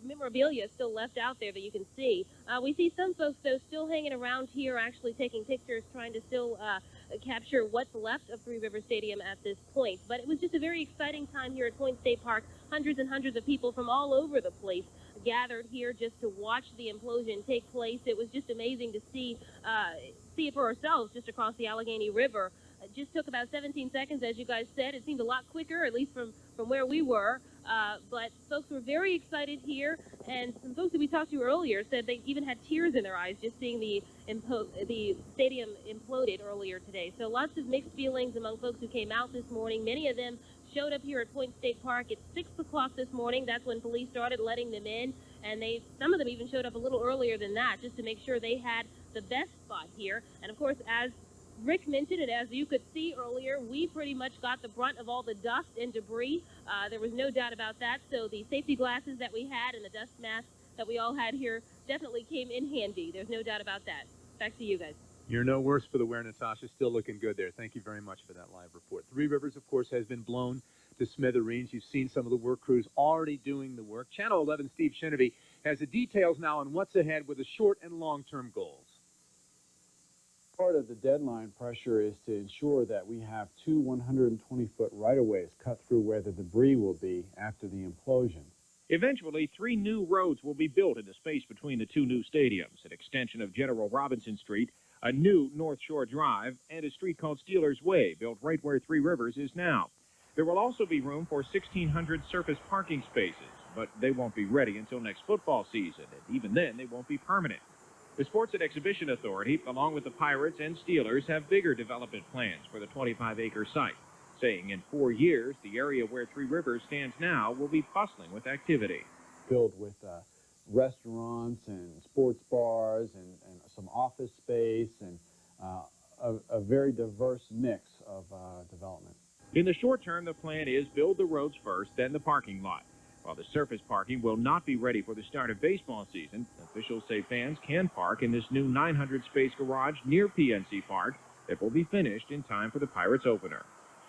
memorabilia still left out there that you can see. We see some folks, though, still hanging around here, actually taking pictures, trying to still capture what's left of Three Rivers Stadium at this point. But it was just a very exciting time here at Point State Park. Hundreds and hundreds of people from all over the place gathered here just to watch the implosion take place. It was just amazing to see it for ourselves just across the Allegheny River. It just took about 17 seconds, as you guys said. It seemed a lot quicker, at least from where we were. But folks were very excited here, and some folks that we talked to earlier said they even had tears in their eyes just seeing the stadium imploded earlier today. So lots of mixed feelings among folks who came out this morning. Many of them showed up here at Point State Park at 6 o'clock this morning. That's when police started letting them in, and some of them even showed up a little earlier than that just to make sure they had the best spot here. And of course, as Rick mentioned, and as you could see earlier, we pretty much got the brunt of all the dust and debris. There was no doubt about that. So the safety glasses that we had and the dust masks that we all had here definitely came in handy. There's no doubt about that. Back to you guys. You're no worse for the wear, Natasha. Still looking good there. Thank you very much for that live report. Three Rivers, of course, has been blown to smithereens. You've seen some of the work crews already doing the work. Channel 11 Steve Chenevy has the details now on what's ahead with the short and long-term goals. Part of the deadline pressure is to ensure that we have two 120-foot right-of-ways cut through where the debris will be after the implosion. Eventually, 3 new roads will be built in the space between the 2 new stadiums, an extension of General Robinson Street, a new North Shore Drive, and a street called Steelers Way, built right where Three Rivers is now. There will also be room for 1,600 surface parking spaces, but they won't be ready until next football season, and even then, they won't be permanent. The Sports and Exhibition Authority, along with the Pirates and Steelers, have bigger development plans for the 25-acre site, saying in 4 years, the area where Three Rivers stands now will be bustling with activity. Filled with restaurants and sports bars and some office space and a very diverse mix of development. In the short term, the plan is build the roads first, then the parking lot. While the surface parking will not be ready for the start of baseball season, officials say fans can park in this new 900-space garage near PNC Park that will be finished in time for the Pirates opener.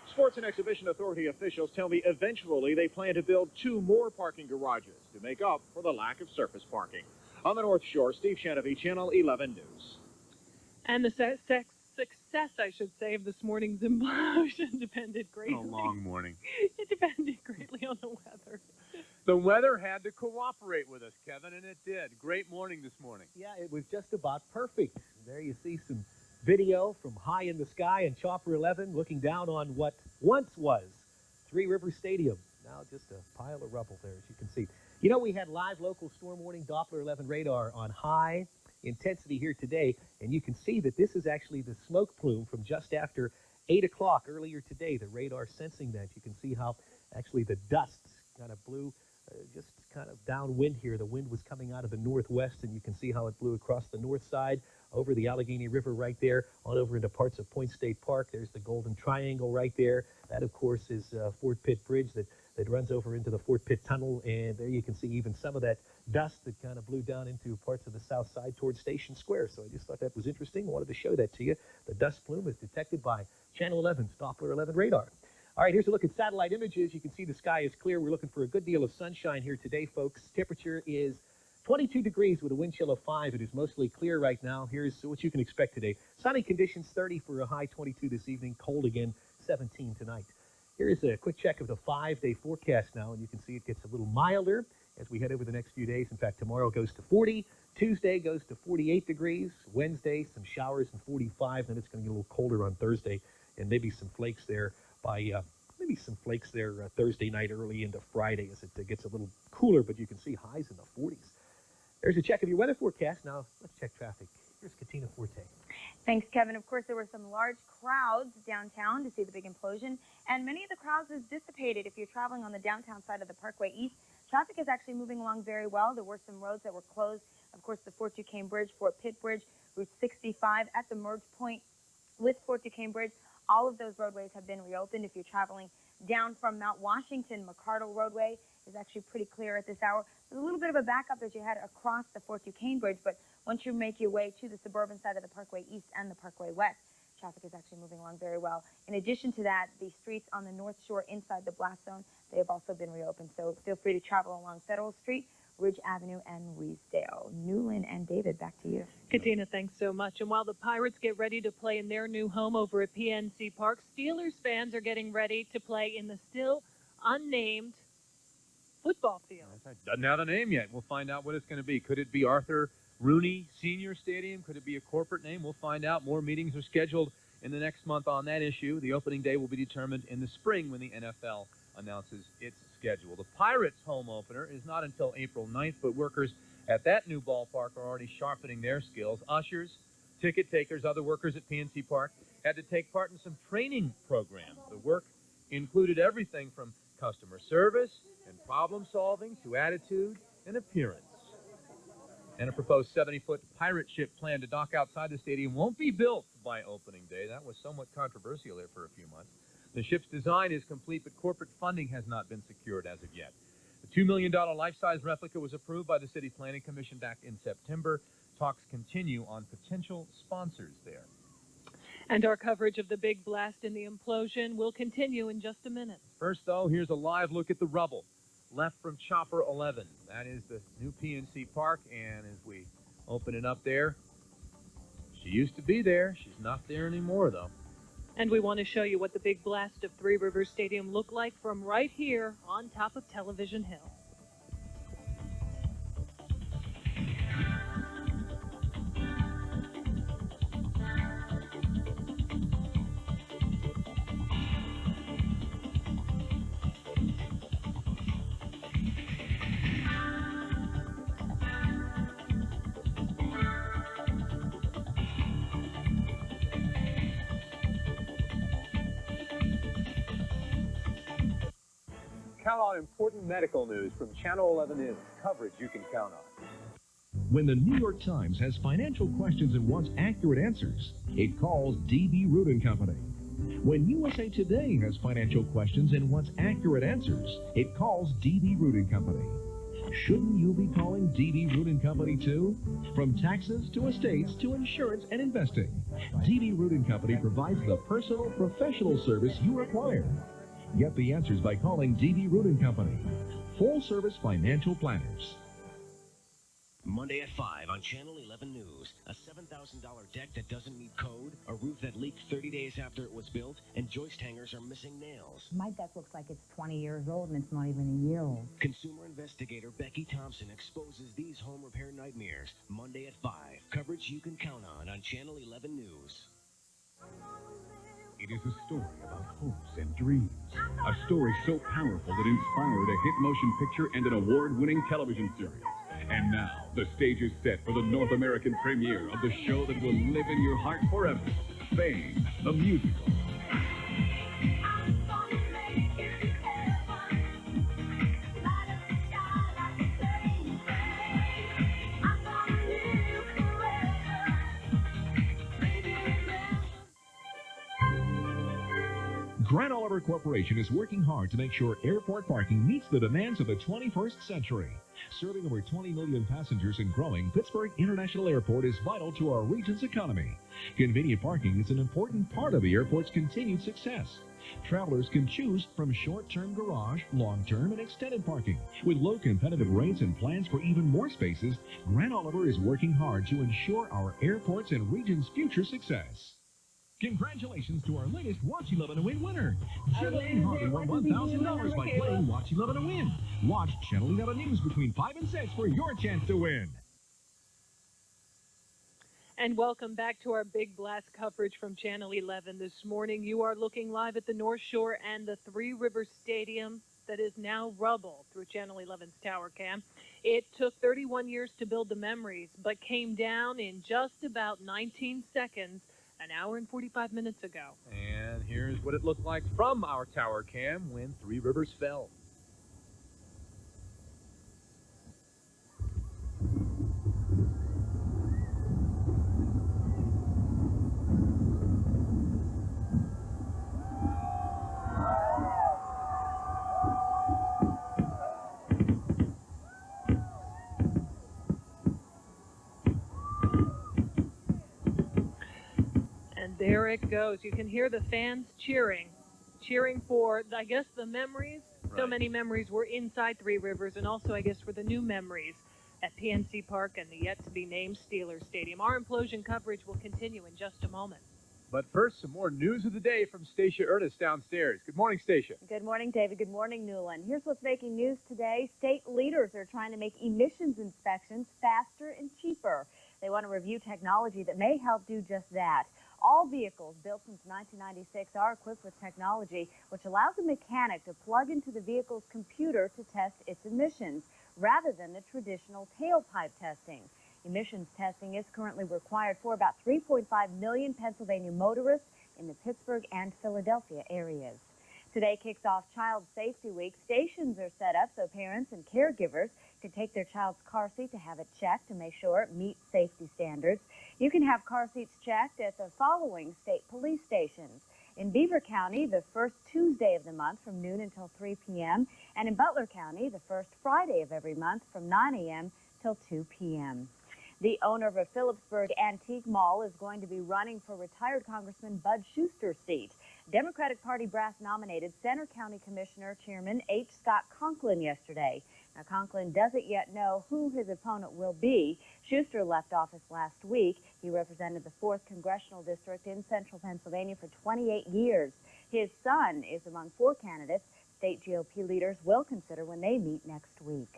Sports and Exhibition Authority officials tell me eventually they plan to build 2 more parking garages to make up for the lack of surface parking. On the North Shore, Steve Chenevy, Channel 11 News. And the success, I should say, of this morning's implosion depended greatly. A long morning. It depended greatly on the weather. The weather had to cooperate with us, Kevin, and it did. Great morning this morning. Yeah, it was just about perfect. There you see some video from high in the sky and Chopper 11 looking down on what once was Three Rivers Stadium. Now just a pile of rubble there, as you can see. You know, we had live local storm warning Doppler 11 radar on high intensity here today, and you can see that this is actually the smoke plume from just after 8 o'clock earlier today, the radar sensing that. You can see how actually the dust kind of blew just kind of downwind here. The wind was coming out of the northwest, and you can see how it blew across the north side over the Allegheny River right there, on over into parts of Point State Park. There's the Golden Triangle right there. That, of course, is Fort Pitt Bridge that runs over into the Fort Pitt Tunnel, and there you can see even some of that dust that kind of blew down into parts of the south side towards Station Square. So I just thought that was interesting. I wanted to show that to you. The dust plume is detected by Channel 11's Doppler 11 radar. All right, here's a look at satellite images. You can see the sky is clear. We're looking for a good deal of sunshine here today, folks. Temperature is 22 degrees with a wind chill of 5. It is mostly clear right now. Here's what you can expect today. Sunny conditions, 30 for a high 22 this evening. Cold again, 17 tonight. Here's a quick check of the 5-day forecast now, and you can see it gets a little milder as we head over the next few days. In fact, tomorrow goes to 40. Tuesday goes to 48 degrees. Wednesday, some showers and 45. Then it's going to get a little colder on Thursday, and maybe some flakes there by Thursday night early into Friday as it gets a little cooler, but you can see highs in the 40s. There's a check of your weather forecast. Now, let's check traffic. Here's Katina Forte. Thanks, Kevin. Of course, there were some large crowds downtown to see the big implosion, and many of the crowds has dissipated. If you're traveling on the downtown side of the Parkway East, traffic is actually moving along very well. There were some roads that were closed. Of course, the Fort Duquesne Bridge, Fort Pitt Bridge, Route 65 at the merge point with Fort Duquesne Bridge. All of those roadways have been reopened. If you're traveling down from Mount Washington, McCardle Roadway is actually pretty clear at this hour. There's a little bit of a backup as you head across the Fort Duquesne Bridge, but once you make your way to the suburban side of the Parkway East and the Parkway West, Traffic is actually moving along very well. In addition to that, the streets on the North Shore inside the blast zone, they have also been reopened. So feel free to travel along Federal Street, Ridge Avenue, and Reedsdale. Newland and David, back to you. Katina, thanks so much. And while the Pirates get ready to play in their new home over at PNC Park, Steelers fans are getting ready to play in the still unnamed football field. Doesn't have a name yet. We'll find out what it's going to be. Could it be Arthur Rooney Senior Stadium? Could it be a corporate name? We'll find out. More meetings are scheduled in the next month on that issue. The opening day will be determined in the spring when the NFL announces its schedule. The Pirates' home opener is not until April 9th, but workers at that new ballpark are already sharpening their skills. Ushers, ticket takers, other workers at PNC Park had to take part in some training programs. The work included everything from customer service and problem solving to attitude and appearance. And a proposed 70-foot pirate ship planned to dock outside the stadium won't be built by opening day. That was somewhat controversial there for a few months. The ship's design is complete, but corporate funding has not been secured as of yet. The $2 million life-size replica was approved by the City Planning Commission back in September. Talks continue on potential sponsors there. And our coverage of the big blast and the implosion will continue in just a minute. First, though, here's a live look at the rubble left from Chopper 11. That is the new PNC Park, and as we open it up there, she used to be there. She's not there anymore, though. And we want to show you what the big blast of Three Rivers Stadium looked like from right here on top of Television Hill. Count on important medical news from Channel 11 News. Coverage you can count on. When the New York Times has financial questions and wants accurate answers, it calls D.B. Root & Company. When USA Today has financial questions and wants accurate answers, it calls D.B. Root & Company. Shouldn't you be calling D.B. Root & Company too? From taxes to estates to insurance and investing, D.B. Root & Company provides the personal, professional service you require. Get the answers by calling D.B. Root & Company. Full-service financial planners. Monday at 5 on Channel 11 News. A $7,000 deck that doesn't meet code, a roof that leaked 30 days after it was built, and joist hangers are missing nails. My deck looks like it's 20 years old, and it's not even a year old. Consumer investigator Becky Thompson exposes these home repair nightmares. Monday at 5. Coverage you can count on Channel 11 News. It is a story about hopes and dreams. A story so powerful it inspired a hit motion picture and an award-winning television series. And now, the stage is set for the North American premiere of the show that will live in your heart forever. Fame, the musical. Grant Oliver Corporation is working hard to make sure airport parking meets the demands of the 21st century. Serving over 20 million passengers and growing, Pittsburgh International Airport is vital to our region's economy. Convenient parking is an important part of the airport's continued success. Travelers can choose from short-term garage, long-term, and extended parking. With low competitive rates and plans for even more spaces, Grant Oliver is working hard to ensure our airports and region's future success. Congratulations to our latest Watch 11 to Win winner. Jillian Harvey won $1,000 by playing Watch 11 to Win. Watch Channel 11 News between 5 and 6 for your chance to win. And welcome back to our Big Blast coverage from Channel 11 this morning. You are looking live at the North Shore and the Three Rivers Stadium that is now rubble through Channel 11's Tower Cam. It took 31 years to build the memories, but came down in just about 19 seconds, an hour and 45 minutes ago. And here's what it looked like from our Tower Cam when Three Rivers fell. There There it goes. You can hear the fans cheering for, I guess, the memories. So many memories were inside Three Rivers, and also, I guess, for the new memories at PNC Park and the yet-to-be-named Steelers Stadium. Our implosion coverage will continue in just a moment. But first, some more news of the day from Stacia Ernest downstairs. Good morning, Stacia. Good morning, David. Good morning, Newland. Here's what's making news today. State leaders are trying to make emissions inspections faster and cheaper. They want to review technology that may help do just that. All vehicles built since 1996 are equipped with technology which allows a mechanic to plug into the vehicle's computer to test its emissions, rather than the traditional tailpipe testing. Emissions testing is currently required for about 3.5 million Pennsylvania motorists in the Pittsburgh and Philadelphia areas. Today kicks off Child Safety Week. Stations are set up so parents and caregivers can take their child's car seat to have it checked to make sure it meets safety standards. You can have car seats checked at the following state police stations. In Beaver County, the first Tuesday of the month from noon until 3 p.m. And in Butler County, the first Friday of every month from 9 a.m. till 2 p.m. The owner of a Phillipsburg antique mall is going to be running for retired Congressman Bud Schuster's seat. Democratic Party brass nominated Center County Commissioner Chairman H. Scott Conklin yesterday. Now, Conklin doesn't yet know who his opponent will be. Schuster left office last week. He represented the 4th Congressional District in central Pennsylvania for 28 years. His son is among 4 candidates state GOP leaders will consider when they meet next week.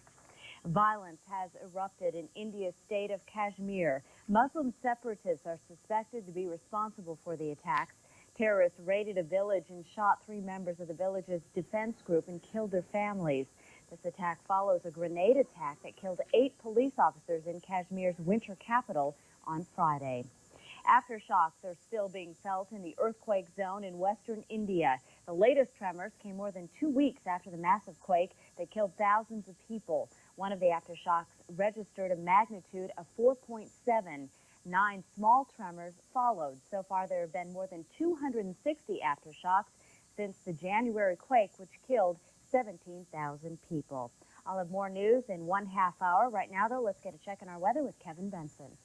Violence has erupted in India's state of Kashmir. Muslim separatists are suspected to be responsible for the attacks. Terrorists raided a village and shot 3 members of the village's defense group and killed their families. This attack follows a grenade attack that killed 8 police officers in Kashmir's winter capital on Friday. Aftershocks are still being felt in the earthquake zone in western India. The latest tremors came more than 2 weeks after the massive quake that killed thousands of people. One of the aftershocks registered a magnitude of 4.7. 9 small tremors followed. So far, there have been more than 260 aftershocks since the January quake, which killed 17,000 people. I'll have more news in 1/2 hour. Right now, though, let's get a check on our weather with Kevin Benson.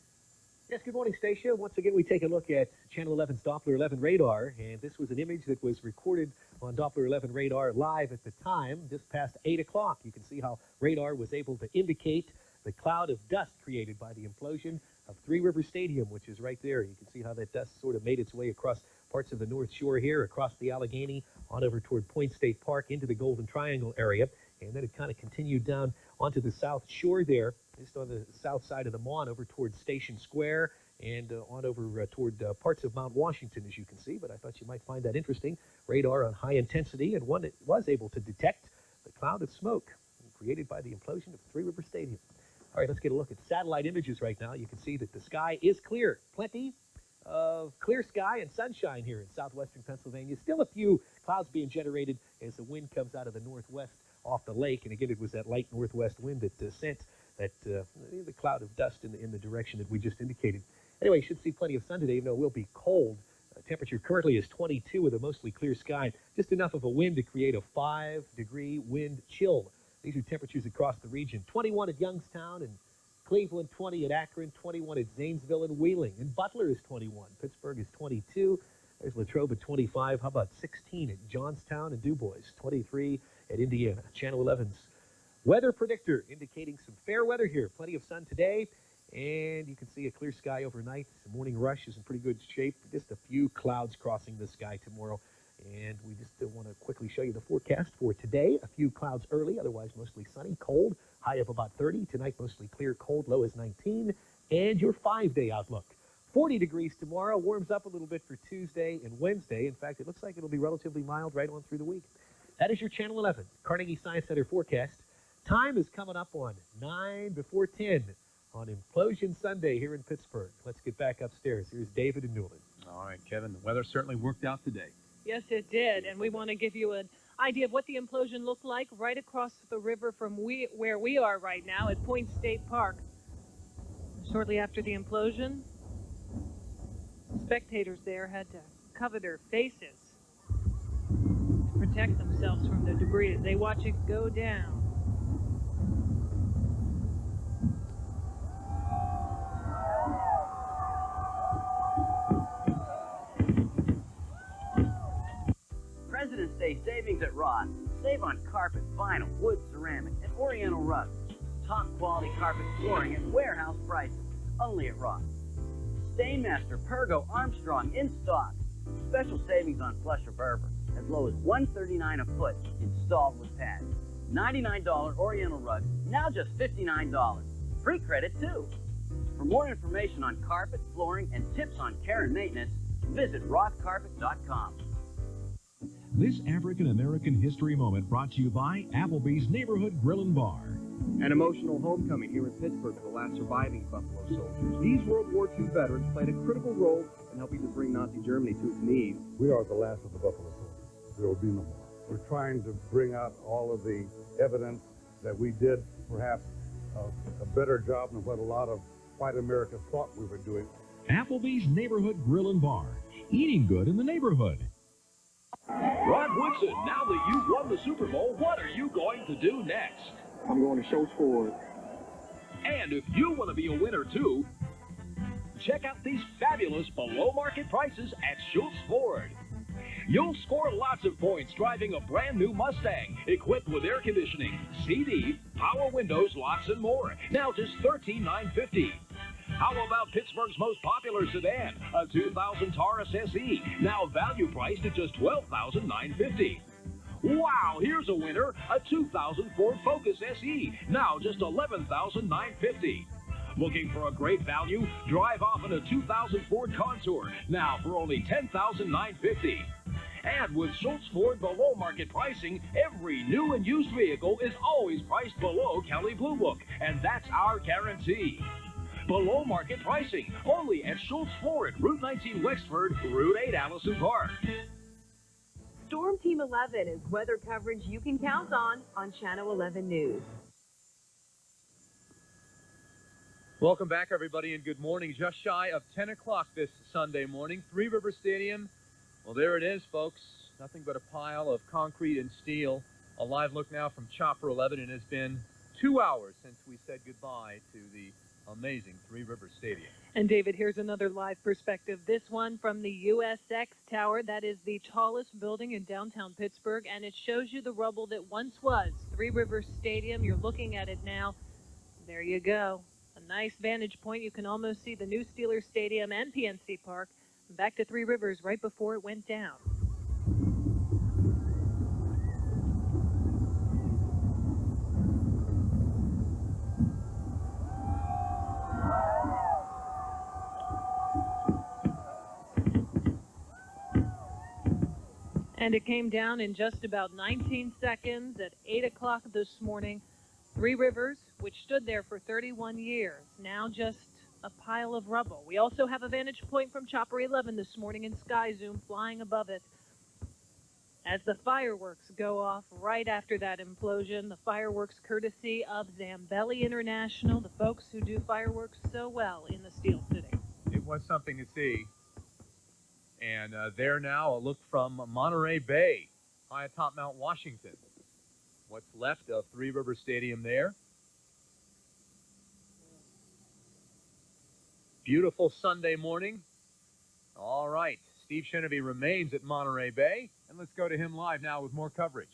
Yes, good morning, Stacia. Once again, we take a look at Channel 11's Doppler 11 radar, and this was an image that was recorded on Doppler 11 radar live at the time, just past 8 o'clock. You can see how radar was able to indicate the cloud of dust created by the implosion of Three Rivers Stadium, which is right there. You can see how that dust sort of made its way across parts of the North Shore here, across the Allegheny, on over toward Point State Park, into the Golden Triangle area, and then it kind of continued down onto the South Shore there, just on the south side of the Mon, over toward Station Square, and on over toward parts of Mount Washington, as you can see. But I thought you might find that interesting. Radar on high intensity, and one that was able to detect the cloud of smoke created by the implosion of Three Rivers Stadium. All right, let's get a look at satellite images right now. You can see that the sky is clear. Plenty of clear sky and sunshine here in southwestern Pennsylvania. Still a few clouds being generated as the wind comes out of the northwest off the lake. And again, it was that light northwest wind that sent that the cloud of dust in the direction that we just indicated. Anyway, you should see plenty of sun today, even though it will be cold. Temperature currently is 22 with a mostly clear sky. Just enough of a wind to create a 5-degree wind chill. These are temperatures across the region. 21 at Youngstown and Cleveland, 20 at Akron, 21 at Zanesville and Wheeling. And Butler is 21. Pittsburgh is 22. There's Latrobe at 25. How about 16 at Johnstown and Du Bois? 23 at Indiana. Channel 11's weather predictor indicating some fair weather here. Plenty of sun today. And you can see a clear sky overnight. The morning rush is in pretty good shape. Just a few clouds crossing the sky tomorrow. And we just want to quickly show you the forecast for today. A few clouds early, otherwise mostly sunny, cold, high of about 30. Tonight, mostly clear, cold, low is 19. And your 5-day outlook. 40 degrees tomorrow, warms up a little bit for Tuesday and Wednesday. In fact, it looks like it'll be relatively mild right on through the week. That is your Channel 11 Carnegie Science Center forecast. Time is coming up on 9 before 10 on Implosion Sunday here in Pittsburgh. Let's get back upstairs. Here's David and Newland. All right, Kevin, the weather certainly worked out today. Yes, it did, and we want to give you an idea of what the implosion looked like right across the river from where we are right now at Point State Park. Shortly after the implosion, spectators there had to cover their faces to protect themselves from the debris as they watch it go down. savings at Ross. Save on carpet, vinyl, wood, ceramic, and oriental rugs. Top quality carpet flooring at warehouse prices. Only at Ross. Stainmaster, Pergo, Armstrong in stock. Special savings on Flush or Berber. As low as $139 a foot, installed with pads. $99 oriental rugs, now just $59. Free credit too. For more information on carpet, flooring, and tips on care and maintenance, visit rosscarpet.com. This African-American history moment brought to you by Applebee's Neighborhood Grill and Bar. An emotional homecoming here in Pittsburgh for the last surviving Buffalo soldiers. These World War II veterans played a critical role in helping to bring Nazi Germany to its knees. We are the last of the Buffalo soldiers. There will be no more. We're trying to bring out all of the evidence that we did perhaps a better job than what a lot of white America thought we were doing. Applebee's Neighborhood Grill and Bar. Eating good in the neighborhood. Ron Woodson, now that you've won the Super Bowl, what are you going to do next? I'm going to Schultz Ford. And if you want to be a winner too, check out these fabulous below-market prices at Schultz Ford. You'll score lots of points driving a brand new Mustang, equipped with air conditioning, CD, power windows, locks, and more. Now just $13,950. How about Pittsburgh's most popular sedan, a 2000 Taurus SE, now value priced at just $12,950. Wow, here's a winner, a 2000 Ford Focus SE, now just $11,950. Looking for a great value? Drive off in a 2000 Ford Contour, now for only $10,950. And with Schultz Ford below market pricing, every new and used vehicle is always priced below Kelley Blue Book, and that's our guarantee. Below market pricing, only at Schultz Ford, Route 19 Wexford, Route 8 Allison Park. Storm Team 11 is weather coverage you can count on Channel 11 News. Welcome back, everybody, and good morning. Just shy of 10 o'clock this Sunday morning. Three Rivers Stadium. Well, there it is, folks. Nothing but a pile of concrete and steel. A live look now from Chopper 11. It has been 2 hours since we said goodbye to the amazing Three Rivers Stadium. And David, here's another live perspective. This one from the USX Tower. That is the tallest building in downtown Pittsburgh, and it shows you the rubble that once was Three Rivers Stadium. You're looking at it now. There you go. A nice vantage point. You can almost see the new Steelers Stadium and PNC Park. Back to Three Rivers right before it went down. And it came down in just about 19 seconds at 8 o'clock this morning. Three Rivers, which stood there for 31 years, now just a pile of rubble. We also have a vantage point from Chopper 11 this morning in Sky Zoom flying above it. As the fireworks go off right after that implosion, the fireworks courtesy of Zambelli International, the folks who do fireworks so well in the Steel City. It was something to see. And there now, a look from Monterey Bay, high atop Mount Washington. What's left of Three Rivers Stadium there. Beautiful Sunday morning. All right, Steve Chenevy remains at Monterey Bay, and let's go to him live now with more coverage.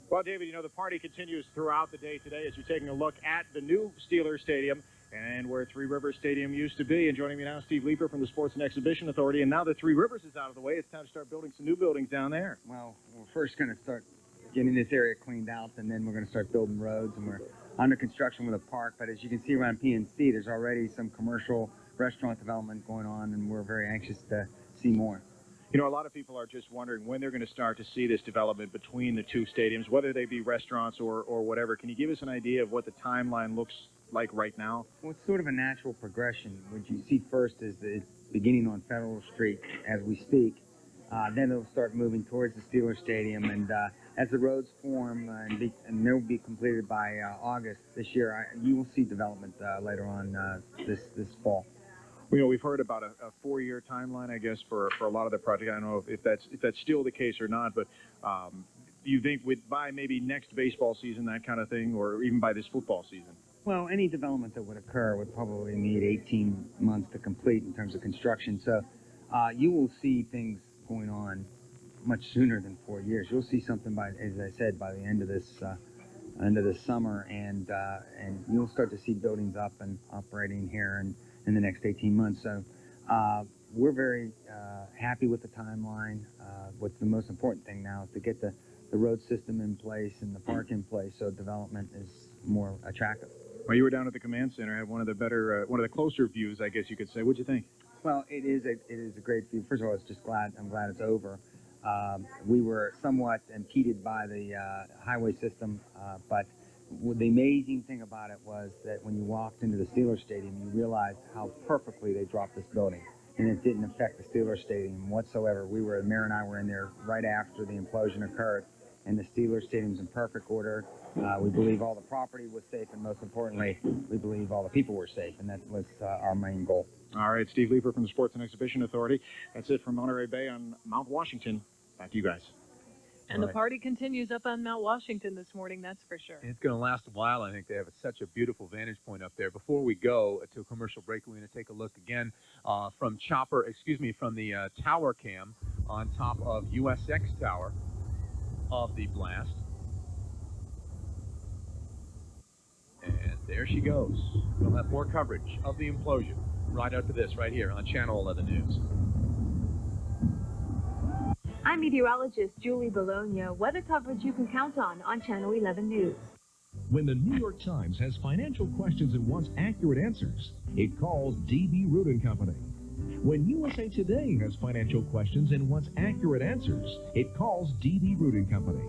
Well, David, you know, the party continues throughout the day today as you're taking a look at the new Steelers Stadium and where Three Rivers Stadium used to be. And joining me now, Steve Leeper from the Sports and Exhibition Authority. And now that Three Rivers is out of the way, it's time to start building some new buildings down there. Well, we're first going to start getting this area cleaned out, and then we're going to start building roads, and we're under construction with a park. But as you can see around PNC, there's already some commercial restaurant development going on, and we're very anxious to see more. You know, a lot of people are just wondering when they're going to start to see this development between the two stadiums, whether they be restaurants or whatever. Can you give us an idea of what the timeline looks like right now? Well, it's sort of a natural progression. What you see first is the beginning on Federal Street as we speak. Then they'll start moving towards the Steelers Stadium, and as the roads form and they'll be completed by August this year, you will see development later on this fall. You know, we've heard about a 4-year timeline, I guess, for a lot of the project. I don't know if that's still the case or not, but do you think by maybe next baseball season, that kind of thing, or even by this football season? Well, any development that would occur would probably need 18 months to complete in terms of construction. So you will see things going on much sooner than 4 years. You'll see something by, as I said, by the end of this summer, and you'll start to see buildings up and operating here in the next 18 months. So we're very happy with the timeline. What's the most important thing now is to get the road system in place and the park in place, so development is more attractive. Well, you were down at the command center, had one of the better, one of the closer views, I guess you could say. What'd you think? Well, it is a great view. First of all, I'm glad it's over. We were somewhat impeded by the highway system, but the amazing thing about it was that when you walked into the Steelers Stadium, you realized how perfectly they dropped this building, and it didn't affect the Steelers Stadium whatsoever. Mayor and I were in there right after the implosion occurred, and the Steelers Stadium's in perfect order. We believe all the property was safe, and most importantly, we believe all the people were safe, and that was our main goal. All right, Steve Leeper from the Sports and Exhibition Authority. That's it from Monterey Bay on Mount Washington. Back to you guys. And the party continues up on Mount Washington this morning, that's for sure. It's going to last a while. I think they have such a beautiful vantage point up there. Before we go to a commercial break, we're going to take a look again from the tower cam on top of USX Tower of the blast. And there she goes. We'll have more coverage of the implosion right after this, right here on Channel 11 News. I'm meteorologist Julie Bologna. Weather coverage you can count on Channel 11 News. When the New York Times has financial questions and wants accurate answers, it calls D.B. Root & Company. When USA Today has financial questions and wants accurate answers, it calls D.B. Root & Company.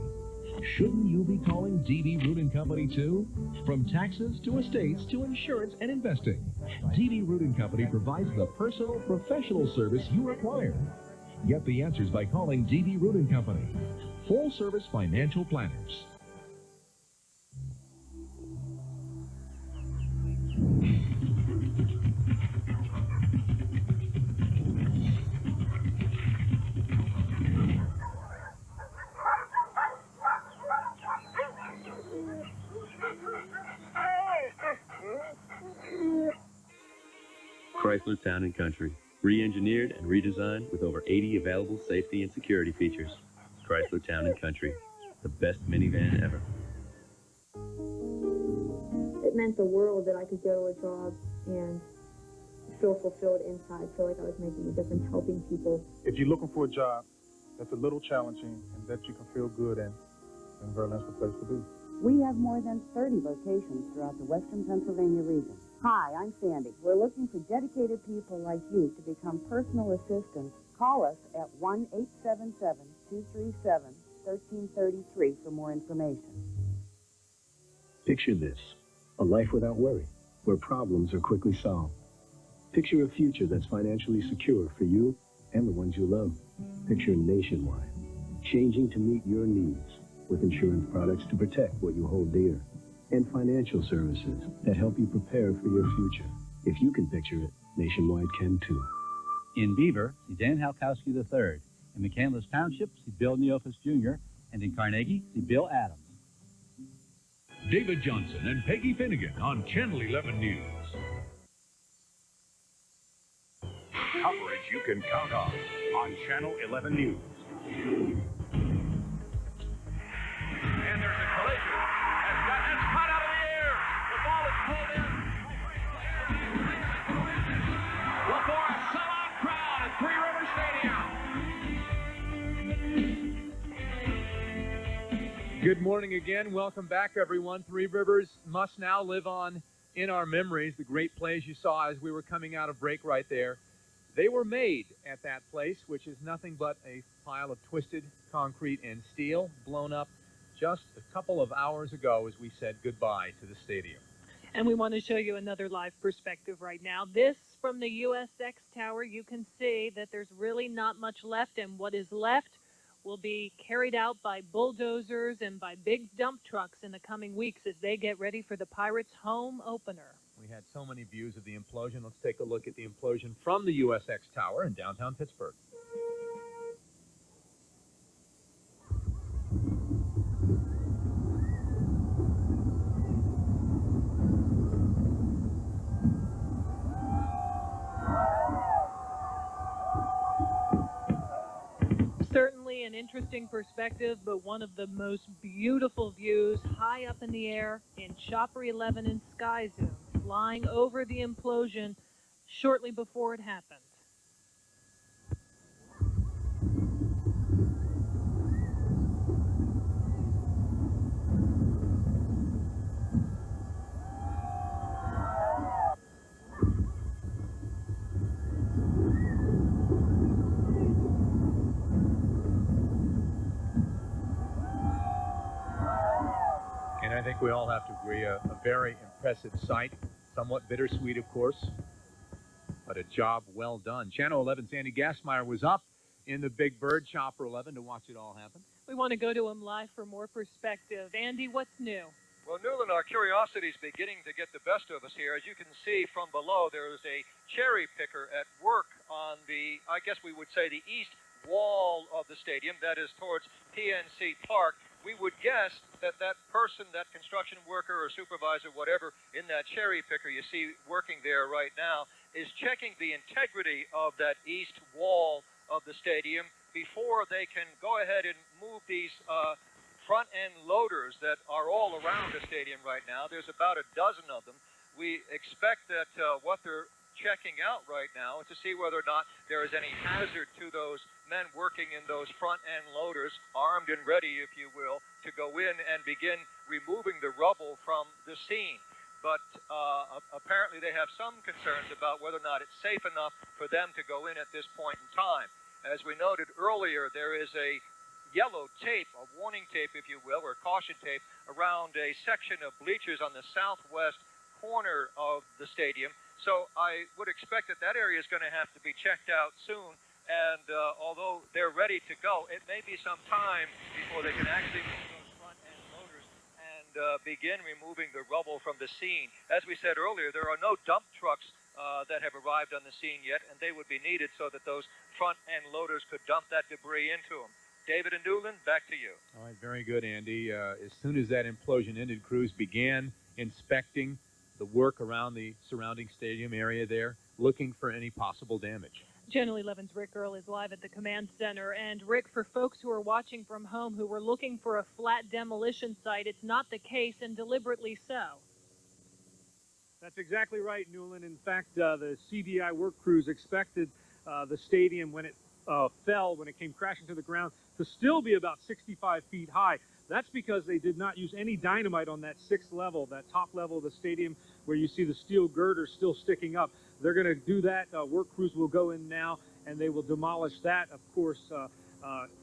Shouldn't you be calling D.B. Root & Company too? From taxes to estates to insurance and investing, D.B. Root & Company provides the personal, professional service you require. Get the answers by calling D.B. Root & Company. Full-service financial planners. Chrysler Town & Country. Re-engineered and redesigned with over 80 available safety and security features. Chrysler Town & Country. The best minivan ever. It meant the world that I could go to a job and feel fulfilled inside, feel like I was making a difference, helping people. If you're looking for a job that's a little challenging and that you can feel good in, then Berlin's the place to be. We have more than 30 locations throughout the western Pennsylvania region. Hi, I'm Sandy. We're looking for dedicated people like you to become personal assistants. Call us at 1-877-237-1333 for more information. Picture this, a life without worry, where problems are quickly solved. Picture a future that's financially secure for you and the ones you love. Picture Nationwide, changing to meet your needs with insurance products to protect what you hold dear, and financial services that help you prepare for your future. If you can picture it, Nationwide can too. In Beaver, see Dan Halkowski III. In McCandless Township, see Bill Neofus Jr. And in Carnegie, see Bill Adams. David Johnson and Peggy Finnegan on Channel 11 News. Coverage you can count on Channel 11 News. And there's a collision. It's caught out of the air. The ball is pulled in. Well, for a sellout crowd at Three Rivers Stadium. Good morning again. Welcome back, everyone. Three Rivers must now live on in our memories. The great plays you saw as we were coming out of break right there. They were made at that place, which is nothing but a pile of twisted concrete and steel blown up just a couple of hours ago as we said goodbye to the stadium. And we want to show you another live perspective right now. This from the USX Tower, you can see that there's really not much left, and what is left will be carried out by bulldozers and by big dump trucks in the coming weeks as they get ready for the Pirates' home opener. We had so many views of the implosion. Let's take a look at the implosion from the USX Tower in downtown Pittsburgh. Certainly only an interesting perspective, but one of the most beautiful views high up in the air in Chopper 11 in Sky Zoom, flying over the implosion shortly before it happened. And I think we all have to agree, a very impressive sight. Somewhat bittersweet, of course, but a job well done. Channel 11's Andy Gassmeyer was up in the Big Bird Chopper 11 to watch it all happen. We want to go to him live for more perspective. Andy, what's new? Well, Newland, our curiosity is beginning to get the best of us here. As you can see from below, there is a cherry picker at work on the, I guess we would say, the east wall of the stadium, that is towards PNC Park. We would guess that that person, that construction worker or supervisor, whatever, in that cherry picker you see working there right now, is checking the integrity of that east wall of the stadium before they can go ahead and move these front-end loaders that are all around the stadium right now. There's about a dozen of them. We expect that what they're checking out right now is to see whether or not there is any hazard to those men working in those front-end loaders, armed and ready, if you will, to go in and begin removing the rubble from the scene. But apparently they have some concerns about whether or not it's safe enough for them to go in at this point in time. As we noted earlier, there is a yellow tape, a warning tape, if you will, or caution tape, around a section of bleachers on the southwest corner of the stadium. So I would expect that that area is going to have to be checked out soon. And although they're ready to go, it may be some time before they can actually move those front-end loaders and begin removing the rubble from the scene. As we said earlier, there are no dump trucks that have arrived on the scene yet, and they would be needed so that those front-end loaders could dump that debris into them. David and Newland, back to you. All right, very good, Andy. As soon as that implosion ended, crews began inspecting the work around the surrounding stadium area there, looking for any possible damage. Channel 11's Rick Earl is live at the command center. And Rick, for folks who are watching from home who were looking for a flat demolition site, it's not the case, and deliberately so. That's exactly right, Newland. In fact, the CDI work crews expected the stadium, when it fell, when it came crashing to the ground, to still be about 65 feet high. That's because they did not use any dynamite on that sixth level, that top level of the stadium where you see the steel girders still sticking up. They're going to do that. Work crews will go in now, and they will demolish that, of course,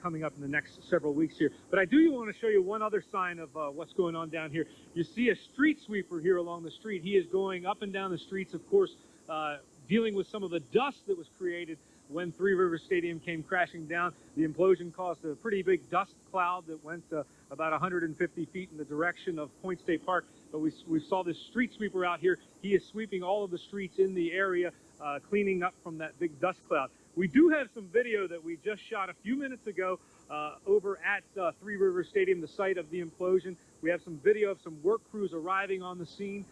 coming up in the next several weeks here. But I do want to show you one other sign of what's going on down here. You see a street sweeper here along the street. He is going up and down the streets, of course, dealing with some of the dust that was created when Three Rivers Stadium came crashing down. The implosion caused a pretty big dust cloud that went about 150 feet in the direction of Point State Park. But we saw this street sweeper out here. He is sweeping all of the streets in the area, cleaning up from that big dust cloud. We do have some video that we just shot a few minutes ago over at Three Rivers Stadium, the site of the implosion. We have some video of some work crews arriving on the scene.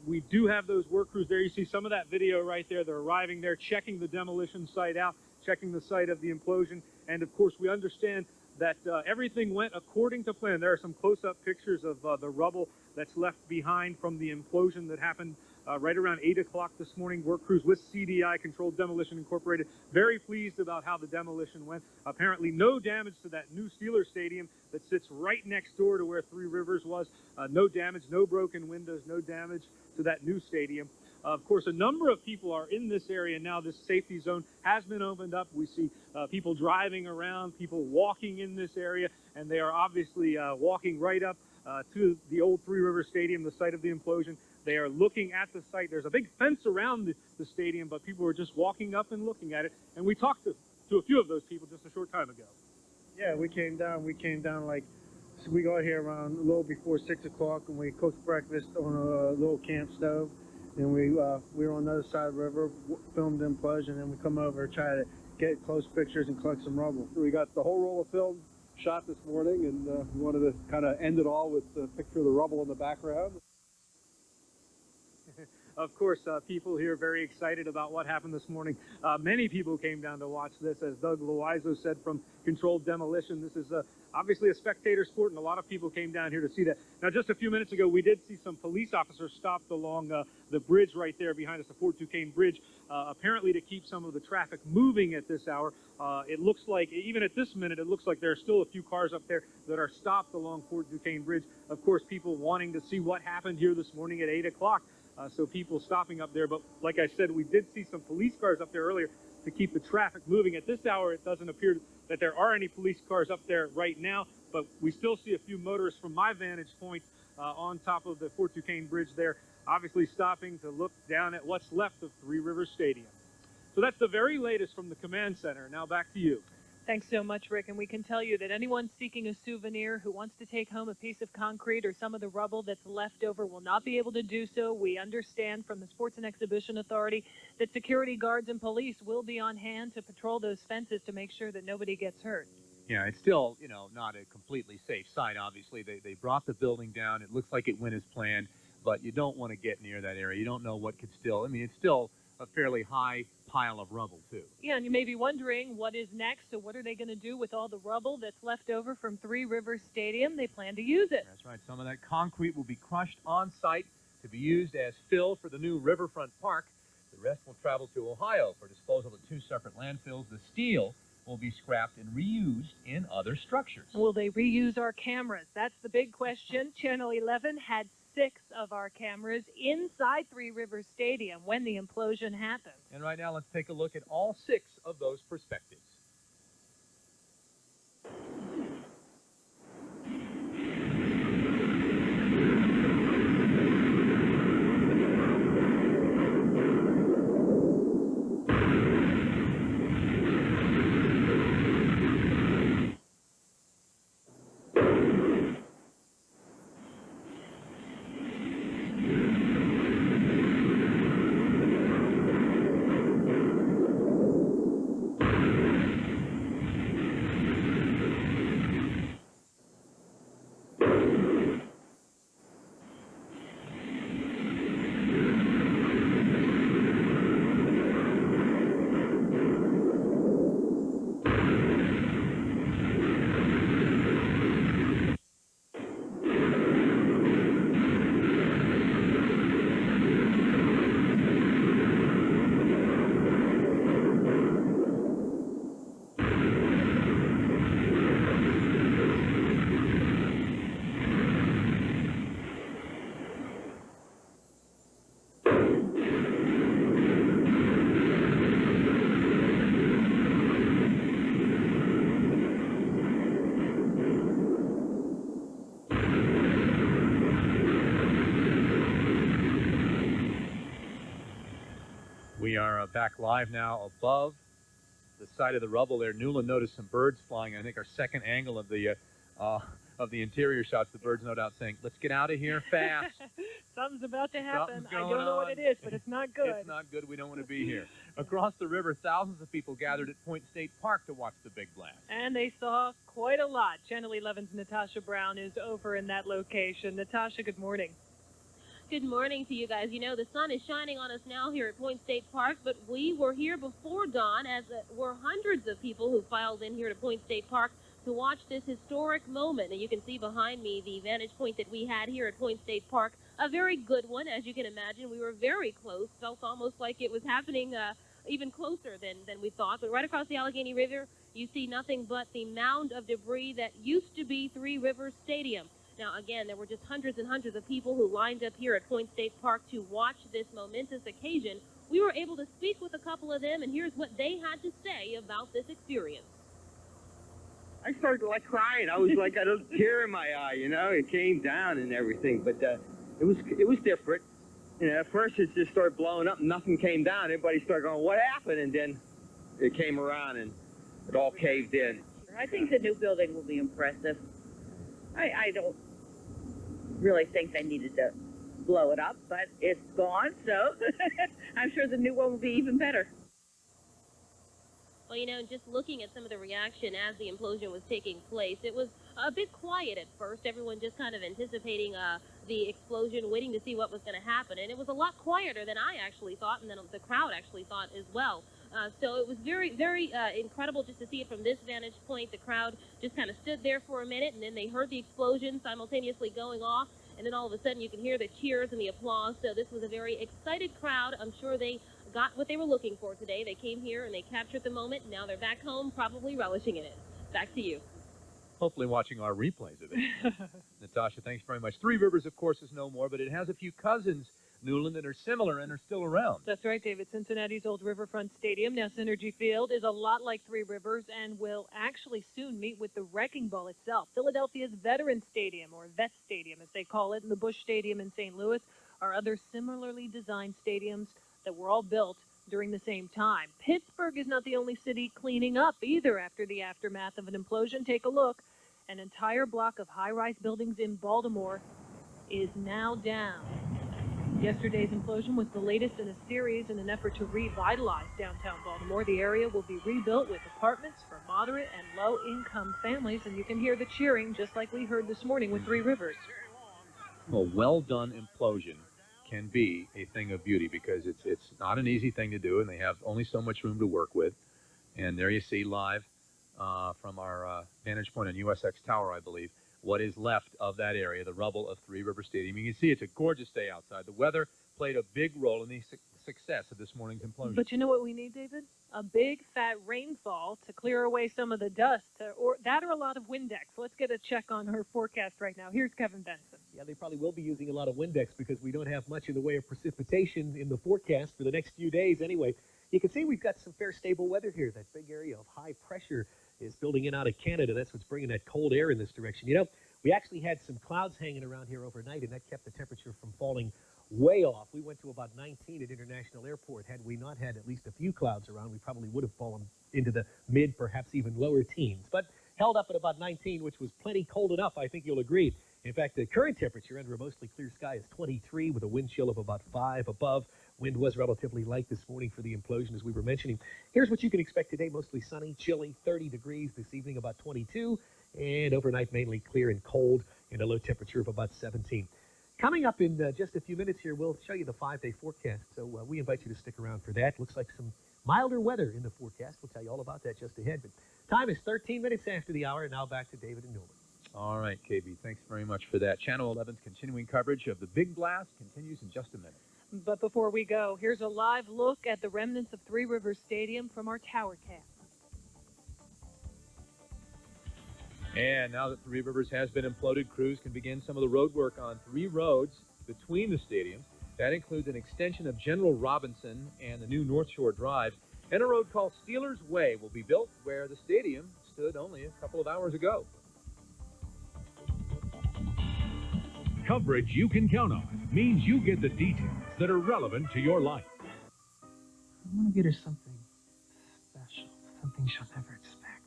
We do have those work crews there. You see some of that video right there. They're arriving there, checking the demolition site out, checking the site of the implosion. And of course, we understand that everything went according to plan. There are some close-up pictures of the rubble that's left behind from the implosion that happened right around 8 o'clock this morning. Work crews with CDI, Controlled Demolition Incorporated, very pleased about how the demolition went. Apparently no damage to that new Steelers Stadium that sits right next door to where Three Rivers was. No damage, no broken windows, no damage to that new stadium. Of course, a number of people are in this area now. This safety zone has been opened up. We see people driving around, people walking in this area, and they are obviously walking right up to the old Three Rivers Stadium, the site of the implosion. They are looking at the site. There's a big fence around the stadium, but people are just walking up and looking at it. And we talked to a few of those people just a short time ago. Yeah, we came down like, so we got here around a little before 6 o'clock, and we cooked breakfast on a little camp stove. And we were on the other side of the river, filmed the implosion, and we come over and try to get close pictures and collect some rubble. We got the whole roll of film shot this morning, and we wanted to kind of end it all with a picture of the rubble in the background. Of course, people here very excited about what happened this morning. Many people came down to watch this. As Doug Loizo said from Controlled Demolition, this is obviously a spectator sport, and a lot of people came down here to see that. Now, just a few minutes ago, we did see some police officers stopped along the bridge right there behind us, the Fort Duquesne Bridge, apparently to keep some of the traffic moving at this hour. It looks like, even at this minute, it looks like there are still a few cars up there that are stopped along Fort Duquesne Bridge. Of course, people wanting to see what happened here this morning at 8 o'clock. So people stopping up there. But like I said, we did see some police cars up there earlier to keep the traffic moving. At this hour, it doesn't appear that there are any police cars up there right now, but we still see a few motorists from my vantage point on top of the Fort Duquesne Bridge there, obviously stopping to look down at what's left of Three Rivers Stadium. So that's the very latest from the command center. Now back to you. Thanks so much, Rick. And we can tell you that anyone seeking a souvenir who wants to take home a piece of concrete or some of the rubble that's left over will not be able to do so. We understand from the Sports and Exhibition Authority that security guards and police will be on hand to patrol those fences to make sure that nobody gets hurt. Yeah, it's still, not a completely safe site, obviously. They brought the building down. It looks like it went as planned, but you don't want to get near that area. You don't know what could still, it's still a fairly high pile of rubble, too. Yeah, and you may be wondering what is next. So what are they going to do with all the rubble that's left over from Three Rivers Stadium? They plan to use it. That's right. Some of that concrete will be crushed on site to be used as fill for the new Riverfront Park. The rest will travel to Ohio for disposal at 2 separate landfills. The steel will be scrapped and reused in other structures. Will they reuse our cameras? That's the big question. Channel 11 had 6 of our cameras inside Three Rivers Stadium when the implosion happened. And right now, let's take a look at all 6 of those perspectives. We are back live now above the side of the rubble there. Newland noticed some birds flying. I think our second angle of the interior shots, the birds no doubt saying, "Let's get out of here fast." Something's about to happen. I going don't know on. what it is, but it's not good. It's not good. We don't want to be here. Across the river, thousands of people gathered at Point State Park to watch the big blast. And they saw quite a lot. Channel 11's Natasha Brown is over in that location. Natasha, good morning. Good morning to you guys. You know, the sun is shining on us now here at Point State Park, but we were here before dawn, as were hundreds of people who filed in here to Point State Park to watch this historic moment. And you can see behind me the vantage point that we had here at Point State Park, a very good one, as you can imagine. We were very close, felt almost like it was happening even closer than we thought. But right across the Allegheny River, you see nothing but the mound of debris that used to be Three Rivers Stadium. Now, again, there were just hundreds and hundreds of people who lined up here at Point State Park to watch this momentous occasion. We were able to speak with a couple of them, and here's what they had to say about this experience. I started like crying. I was like, I had a tear in my eye, you know. It came down and everything, but it was different. You know, at first it just started blowing up and nothing came down. Everybody started going, "What happened?" And then it came around and it all caved in. I think the new building will be impressive. I don't really think they needed to blow it up, but it's gone, so I'm sure the new one will be even better. Well, you know, just looking at some of the reaction as the implosion was taking place, it was a bit quiet at first. Everyone just kind of anticipating the explosion, waiting to see what was going to happen. And it was a lot quieter than I actually thought, and then the crowd actually thought as well. So it was very, very incredible just to see it from this vantage point. The crowd just kind of stood there for a minute, and then they heard the explosion simultaneously going off. And then all of a sudden you can hear the cheers and the applause. So this was a very excited crowd. I'm sure they got what they were looking for today. They came here and they captured the moment. Now they're back home, probably relishing in it. Back to you. Hopefully watching our replays of it. Natasha, thanks very much. Three Rivers, of course, is no more, but it has a few cousins, Newland, that are similar and are still around. That's right, David. Cincinnati's old Riverfront Stadium, now Synergy Field, is a lot like Three Rivers and will actually soon meet with the Wrecking Ball itself. Philadelphia's Veterans Stadium, or Vet Stadium as they call it, and the Busch Stadium in St. Louis are other similarly designed stadiums that were all built during the same time. Pittsburgh is not the only city cleaning up either after the aftermath of an implosion. Take a look. An entire block of high-rise buildings in Baltimore is now down. Yesterday's implosion was the latest in a series in an effort to revitalize downtown Baltimore. The area will be rebuilt with apartments for moderate and low-income families, and you can hear the cheering just like we heard this morning with Three Rivers. A well-done implosion can be a thing of beauty because it's not an easy thing to do, and they have only so much room to work with. And there you see live from our vantage point on USX Tower, I believe, what is left of that area, the rubble of Three Rivers Stadium. You can see it's a gorgeous day outside. The weather played a big role in the success of this morning's implosion. But you know what we need, David? A big, fat rainfall to clear away some of the dust, or a lot of Windex. Let's get a check on her forecast right now. Here's Kevin Benson. Yeah, they probably will be using a lot of Windex because we don't have much in the way of precipitation in the forecast for the next few days anyway. You can see we've got some fair stable weather here. That big area of high pressure is building in out of Canada. That's what's bringing that cold air in this direction. You know, we actually had some clouds hanging around here overnight, and that kept the temperature from falling way off. We went to about 19 at International Airport. Had we not had at least a few clouds around, we probably would have fallen into the mid, perhaps even lower teens. But held up at about 19, which was plenty cold enough, I think you'll agree. In fact, the current temperature under a mostly clear sky is 23 with a wind chill of about 5 above. Wind was relatively light this morning for the implosion, as we were mentioning. Here's what you can expect today. Mostly sunny, chilly, 30 degrees. This evening, about 22. And overnight, mainly clear and cold, and a low temperature of about 17. Coming up in just a few minutes here, we'll show you the 5-day forecast. So we invite you to stick around for that. Looks like some milder weather in the forecast. We'll tell you all about that just ahead. But time is 13 minutes after the hour. And now back to David and Newman. All right, KB, thanks very much for that. Channel 11's continuing coverage of the Big Blast continues in just a minute. But before we go, here's a live look at the remnants of Three Rivers Stadium from our tower cam. And now that Three Rivers has been imploded, crews can begin some of the road work on 3 roads between the stadiums. That includes an extension of General Robinson and the new North Shore Drive, and a road called Steelers Way will be built where the stadium stood only a couple of hours ago. Coverage you can count on means you get the details that are relevant to your life. I want to get her something special, something she'll never expect.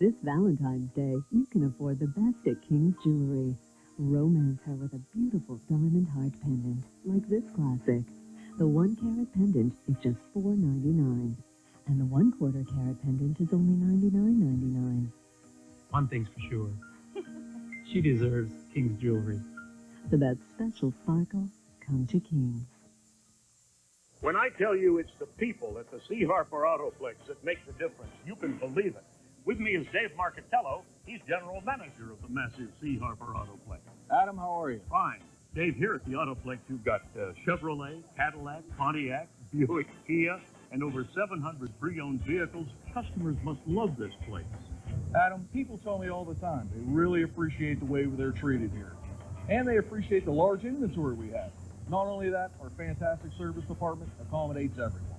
This Valentine's Day, you can afford the best at King's Jewelry. Romance her with a beautiful diamond heart pendant, like this classic. The 1-carat pendant is just $4.99, and the 1/4 carat pendant is only $99.99. One thing's for sure. She deserves King's Jewelry. For that special sparkle, come to King's. When I tell you it's the people at the C. Harper Autoplex that make the difference, you can believe it. With me is Dave Marcatello. He's general manager of the massive C. Harper Autoplex. Adam, how are you? Fine. Dave, here at the Autoplex, you've got Chevrolet, Cadillac, Pontiac, Buick, Kia, and over 700 pre-owned vehicles. Customers must love this place. Adam, people tell me all the time they really appreciate the way they're treated here. And they appreciate the large inventory we have. Not only that, our fantastic service department accommodates everyone.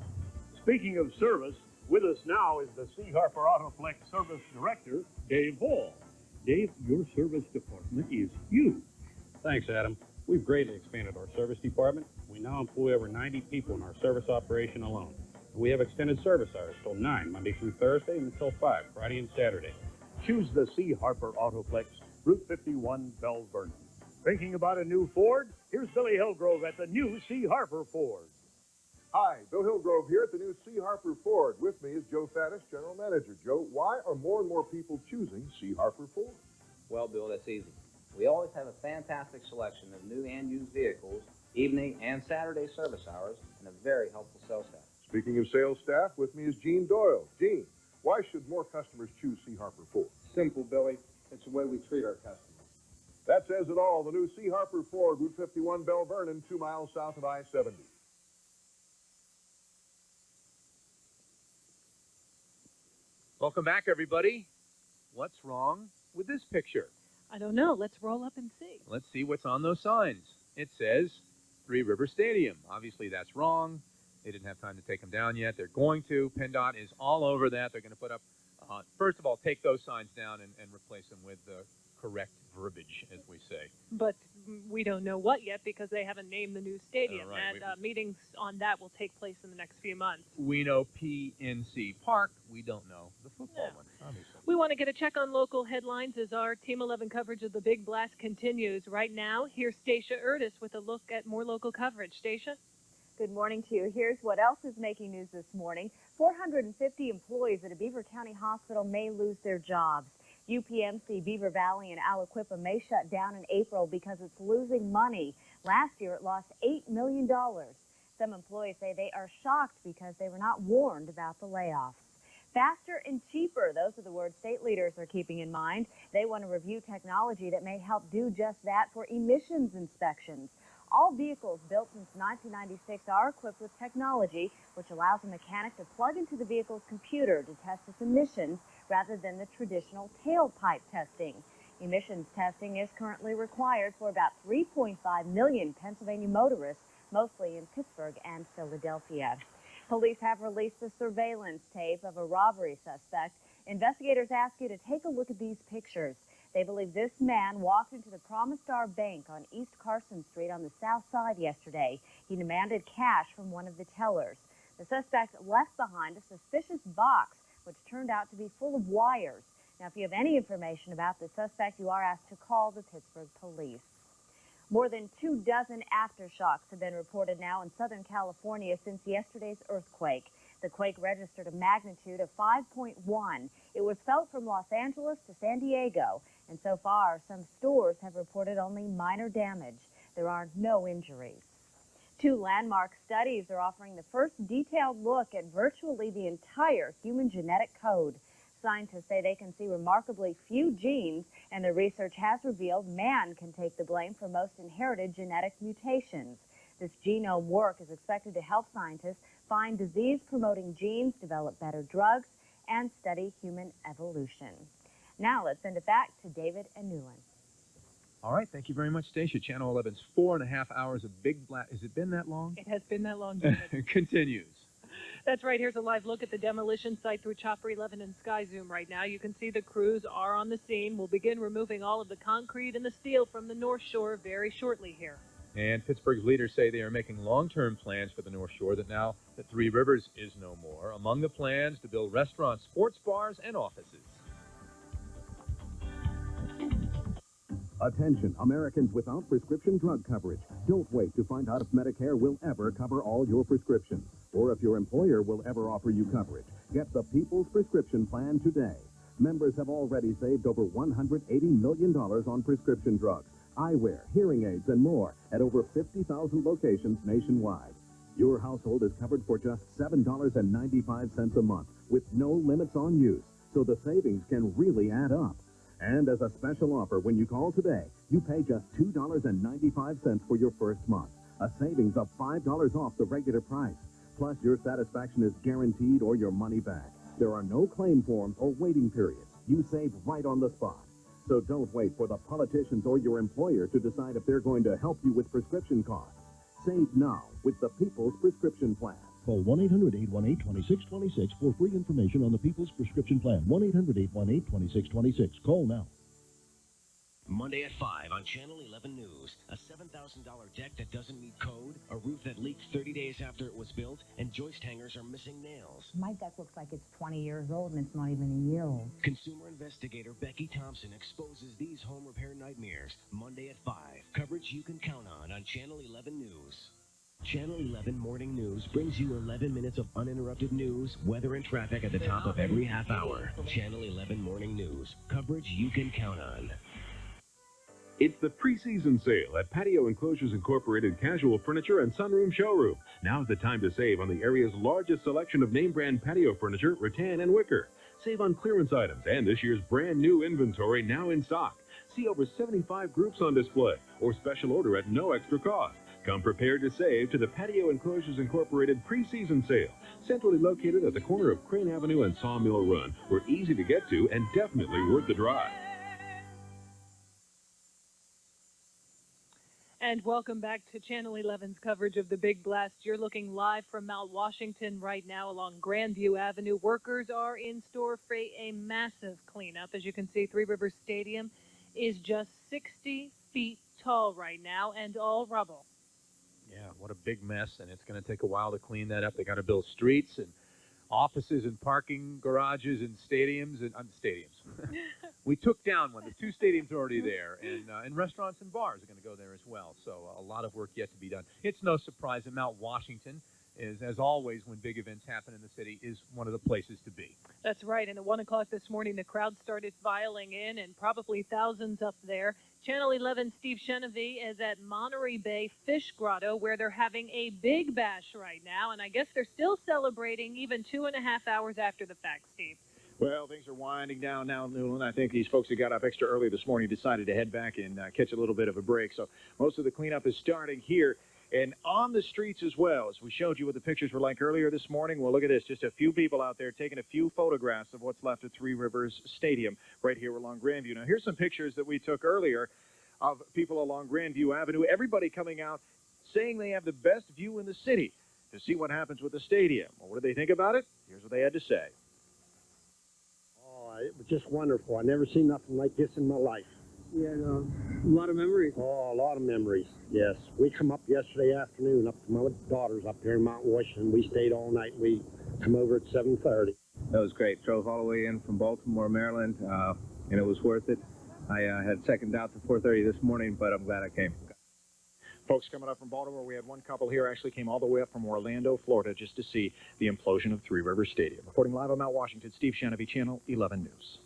Speaking of service, with us now is the C. Harper Autoplex Service Director, Dave Hall. Dave, your service department is huge. Thanks, Adam. We've greatly expanded our service department. We now employ over 90 people in our service operation alone. We have extended service hours till 9, Monday through Thursday, and until 5, Friday and Saturday. Choose the C. Harper Autoplex, Route 51, Bell Vernon. Thinking about a new Ford? Here's Billy Hillgrove at the new C. Harper Ford. Hi, Bill Hillgrove here at the new C. Harper Ford. With me is Joe Faddis, General Manager. Joe, why are more and more people choosing C. Harper Ford? Well, Bill, that's easy. We always have a fantastic selection of new and used vehicles, evening and Saturday service hours, and a very helpful sales staff. Speaking of sales staff, with me is Gene Doyle. Gene, why should more customers choose C. Harper Ford? Simple, Billy. It's the way we treat our customers. That says it all. The new C. Harper Ford, Route 51, Bell Vernon, 2 miles south of I-70. Welcome back, everybody. What's wrong with this picture? I don't know. Let's roll up and see. Let's see what's on those signs. It says Three Rivers Stadium. Obviously, that's wrong. They didn't have time to take them down yet. They're going to. PennDOT is all over that. They're going to put up, first of all, take those signs down and replace them with the correct verbiage, as we say. But we don't know what yet because they haven't named the new stadium. Right. And meetings on that will take place in the next few months. We know PNC Park. We don't know the football one, obviously. We want to get a check on local headlines as our Team 11 coverage of the Big Blast continues. Right now, here's Stacia Ertis with a look at more local coverage. Stacia? Good morning to you. Here's what else is making news this morning. 450 employees at a Beaver County hospital may lose their jobs. UPMC Beaver Valley and Aliquippa may shut down in April because it's losing money. Last year, it lost $8 million. Some employees say they are shocked because they were not warned about the layoffs. Faster and cheaper, those are the words state leaders are keeping in mind. They want to review technology that may help do just that for emissions inspections. All vehicles built since 1996 are equipped with technology which allows a mechanic to plug into the vehicle's computer to test its emissions rather than the traditional tailpipe testing. Emissions testing is currently required for about 3.5 million Pennsylvania motorists, mostly in Pittsburgh and Philadelphia. Police have released the surveillance tape of a robbery suspect. Investigators ask you to take a look at these pictures. They believe this man walked into the Promise Star Bank on East Carson Street on the south side yesterday. He demanded cash from one of the tellers. The suspect left behind a suspicious box, which turned out to be full of wires. Now, if you have any information about the suspect, you are asked to call the Pittsburgh police. More than 24 aftershocks have been reported now in Southern California since yesterday's earthquake. The quake registered a magnitude of 5.1. It was felt from Los Angeles to San Diego, and so far, some stores have reported only minor damage. There are no injuries. 2 landmark studies are offering the first detailed look at virtually the entire human genetic code. Scientists say they can see remarkably few genes, and the research has revealed man can take the blame for most inherited genetic mutations. This genome work is expected to help scientists find disease-promoting genes, develop better drugs, and study human evolution. Now let's send it back to David and Newland. All right, thank you very much, Stacia. Channel 11's 4.5 hours of Big Blast. Has it been that long? It has been that long, David. Continues. That's right. Here's a live look at the demolition site through Chopper 11 and Sky Zoom right now. You can see the crews are on the scene. We'll begin removing all of the concrete and the steel from the North Shore very shortly here. And Pittsburgh's leaders say they are making long-term plans for the North Shore that now that Three Rivers is no more. Among the plans to build restaurants, sports bars, and offices. Attention, Americans without prescription drug coverage. Don't wait to find out if Medicare will ever cover all your prescriptions, or if your employer will ever offer you coverage. Get the People's Prescription Plan today. Members have already saved over $180 million on prescription drugs, eyewear, hearing aids, and more at over 50,000 locations nationwide. Your household is covered for just $7.95 a month with no limits on use, so the savings can really add up. And as a special offer, when you call today, you pay just $2.95 for your first month, a savings of $5 off the regular price. Plus, your satisfaction is guaranteed or your money back. There are no claim forms or waiting periods. You save right on the spot. So don't wait for the politicians or your employer to decide if they're going to help you with prescription costs. Save now with the People's Prescription Plan. Call 1-800-818-2626 for free information on the People's Prescription Plan. 1-800-818-2626. Call now. Monday at 5 on Channel 11 News. A $7,000 deck that doesn't meet code, a roof that leaked 30 days after it was built, and joist hangers are missing nails. My deck looks like it's 20 years old, and it's not even a year old. Consumer investigator Becky Thompson exposes these home repair nightmares. Monday at 5. Coverage you can count on Channel 11 News. Channel 11 Morning News brings you 11 minutes of uninterrupted news, weather, and traffic at the top of every half hour. Channel 11 Morning News. Coverage you can count on. It's the preseason sale at Patio Enclosures Incorporated Casual Furniture and Sunroom Showroom. Now's the time to save on the area's largest selection of name brand patio furniture, rattan and wicker. Save on clearance items and this year's brand new inventory now in stock. See over 75 groups on display or special order at no extra cost. Come prepared to save to the Patio Enclosures Incorporated preseason sale, centrally located at the corner of Crane Avenue and Sawmill Run. We're easy to get to and definitely worth the drive. And welcome back to Channel 11's coverage of the Big Blast. You're looking live from Mount Washington right now along Grandview Avenue. Workers are in store for a massive cleanup. As you can see, Three Rivers Stadium is just 60 feet tall right now and all rubble. Yeah, what a big mess, and it's going to take a while to clean that up. They got to build streets and offices and parking garages and stadiums and stadiums. We took down one. The two stadiums are already there, and restaurants and bars are going to go there as well. So a lot of work yet to be done. It's no surprise that Mount Washington is, as always, when big events happen in the city, is one of the places to be. That's right. And at 1 o'clock this morning, the crowd started filing in, and probably thousands up there. Channel 11 Steve Chenevy is at Monterey Bay Fish Grotto, where they're having a big bash right now. And I guess they're still celebrating even 2.5 hours after the fact, Steve. Well, things are winding down now, Newland. I think these folks that got up extra early this morning decided to head back and catch a little bit of a break. So most of the cleanup is starting here and on the streets as well. As we showed you what the pictures were like earlier this morning, well, look at this. Just a few people out there taking a few photographs of what's left at Three Rivers Stadium right here along Grandview. Now, here's some pictures that we took earlier of people along Grandview Avenue. Everybody coming out saying they have the best view in the city to see what happens with the stadium. Well, what do they think about it? Here's what they had to say. It was just wonderful. I never seen nothing like this in my life. Yeah, a lot of memories. Oh, a lot of memories, yes. We come up yesterday afternoon, up to my daughter's up here in Mount Washington. We stayed all night. We come over at 7:30. That was great. Drove all the way in from Baltimore, Maryland, and it was worth it. I had second doubts at 4:30 this morning, but I'm glad I came. Folks coming up from Baltimore, we had one couple here actually came all the way up from Orlando, Florida, just to see the implosion of Three Rivers Stadium. Reporting live on Mount Washington, Steve Chenevy, Channel 11 News.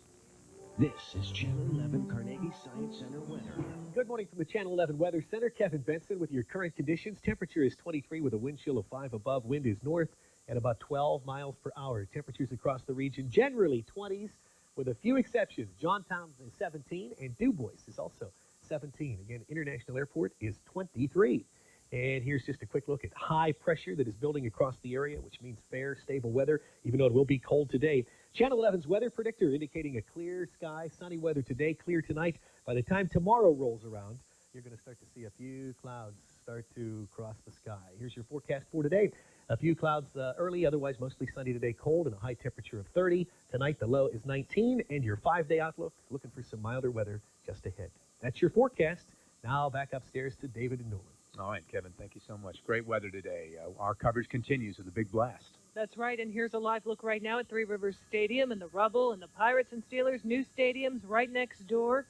This is Channel 11 Carnegie Science Center weather. Good morning from the Channel 11 Weather Center. Kevin Benson with your current conditions. Temperature is 23 with a wind chill of 5 above. Wind is north at about 12 miles per hour. Temperatures across the region generally 20s with a few exceptions. Johnstown is 17 and Du Bois is also 17. Again, International Airport is 23. And here's just a quick look at high pressure that is building across the area, which means fair, stable weather, even though it will be cold today. Channel 11's weather predictor indicating a clear sky, sunny weather today, clear tonight. By the time tomorrow rolls around, you're going to start to see a few clouds start to cross the sky. Here's your forecast for today. A few clouds early, otherwise mostly sunny today, cold, and a high temperature of 30. Tonight, the low is 19, and your 5-day outlook, looking for some milder weather just ahead. That's your forecast. Now back upstairs to David and Nolan. All right, Kevin, thank you so much. Great weather today. Our coverage continues of the Big Blast. That's right, and here's a live look right now at Three Rivers Stadium and the rubble and the Pirates and Steelers new stadiums right next door.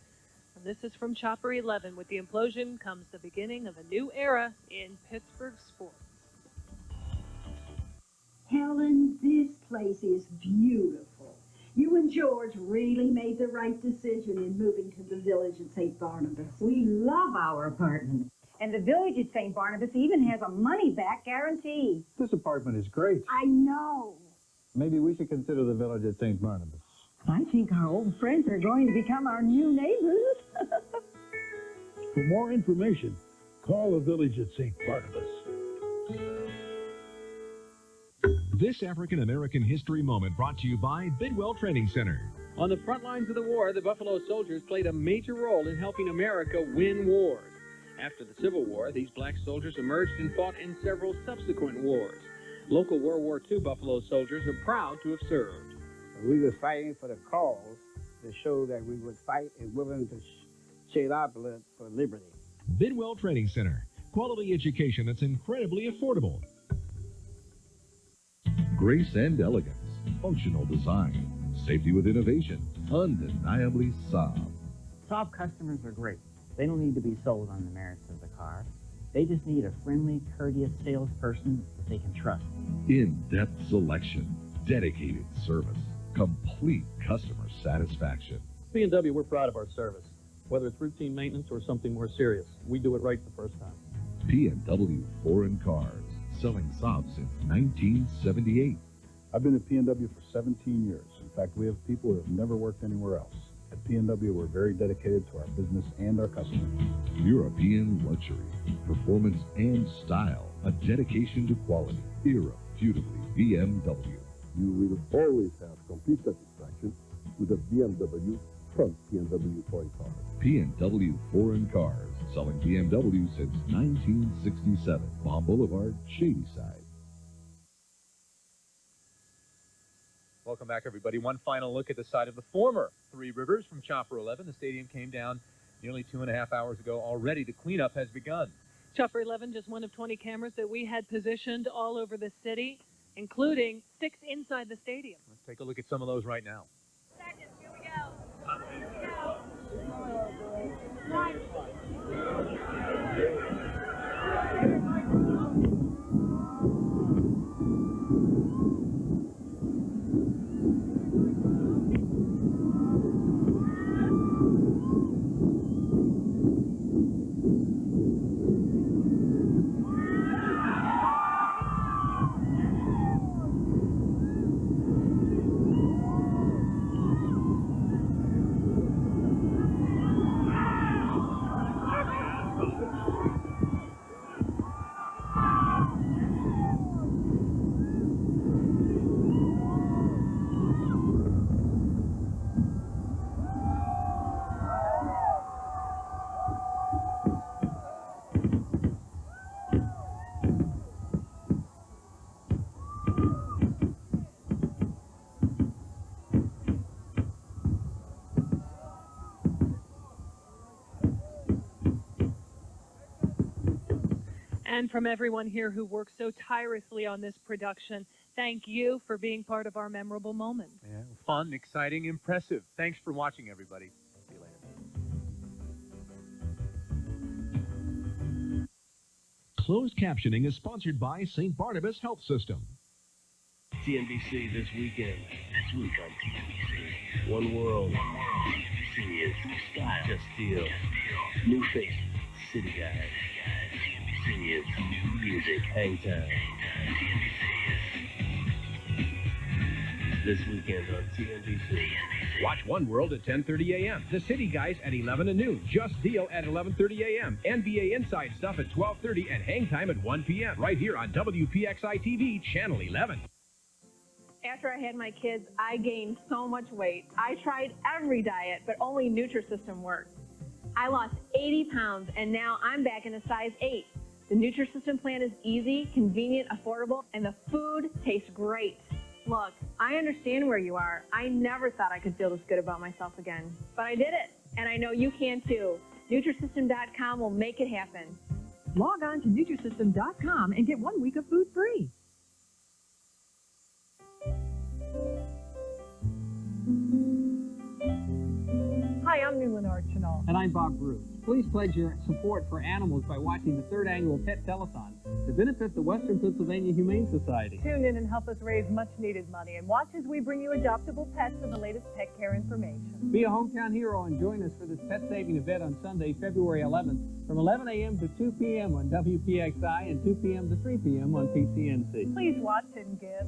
And this is from Chopper 11. With the implosion comes the beginning of a new era in Pittsburgh sports. Helen, this place is beautiful. You and George really made the right decision in moving to the village at St. Barnabas. We love our apartment. And the village at St. Barnabas even has a money-back guarantee. This apartment is great. I know. Maybe we should consider the village at St. Barnabas. I think our old friends are going to become our new neighbors. For more information, call the village at St. Barnabas. This African American history moment brought to you by Bidwell Training Center. On the front lines of the war, the Buffalo Soldiers played a major role in helping America win wars. After the Civil War, these black soldiers emerged and fought in several subsequent wars. Local World War II Buffalo soldiers are proud to have served. We were fighting for the cause to show that we would fight and willing to shed our blood for liberty. Bidwell Training Center. Quality education that's incredibly affordable. Grace and elegance, functional design, safety with innovation, undeniably Saab. Saab customers are great. They don't need to be sold on the merits of the car. They just need a friendly, courteous salesperson that they can trust. In-depth selection, dedicated service, complete customer satisfaction. P&W, we're proud of our service. Whether it's routine maintenance or something more serious, we do it right the first time. P&W Foreign Cars, selling Saab since 1978. I've been at P&W for 17 years. In fact, we have people who have never worked anywhere else. At P&W, we're very dedicated to our business and our customers. European luxury, performance and style, a dedication to quality, irrefutably BMW. You will always have complete satisfaction with a BMW from P&W Foreign Cars. P&W Foreign Cars, selling BMW since 1967. Palm Boulevard, Shadyside. Welcome back, everybody. One final look at the side of the former Three Rivers from Chopper 11. The stadium came down nearly 2.5 hours ago. Already the cleanup has begun. Chopper 11, just one of 20 cameras that we had positioned all over the city, including 6 inside the stadium. Let's take a look at some of those right now. Seconds, here we go. And from everyone here who worked so tirelessly on this production, thank you for being part of our memorable moment. Yeah, fun, exciting, impressive. Thanks for watching, everybody. See you later. Closed captioning is sponsored by St. Barnabas Health System. TNBC this weekend. This week on TNBC. One world. TNBC is style. Just feel. New faces. City guys. TNBC is new music. Hang time. This weekend on TNBC. Watch One World at 10:30 a.m. The City Guys at 11 and noon. Just Deal at 11:30 a.m. NBA Inside Stuff at 12:30 and Hang Time at 1 p.m. right here on WPXI TV, Channel 11. After I had my kids, I gained so much weight. I tried every diet, but only Nutrisystem worked. I lost 80 pounds, and now I'm back in a size 8. The Nutrisystem plan is easy, convenient, affordable, and the food tastes great. Look, I understand where you are. I never thought I could feel this good about myself again. But I did it, and I know you can too. Nutrisystem.com will make it happen. Log on to Nutrisystem.com and get 1 week of food free. Hi, I'm Newland Archinal. And I'm Bob Bruce. Please pledge your support for animals by watching the 3rd annual Pet Telethon to benefit the Western Pennsylvania Humane Society. Tune in and help us raise much-needed money, and watch as we bring you adoptable pets and the latest pet care information. Be a hometown hero and join us for this pet-saving event on Sunday, February 11th from 11 a.m. to 2 p.m. on WPXI and 2 p.m. to 3 p.m. on PCNC. Please watch and give.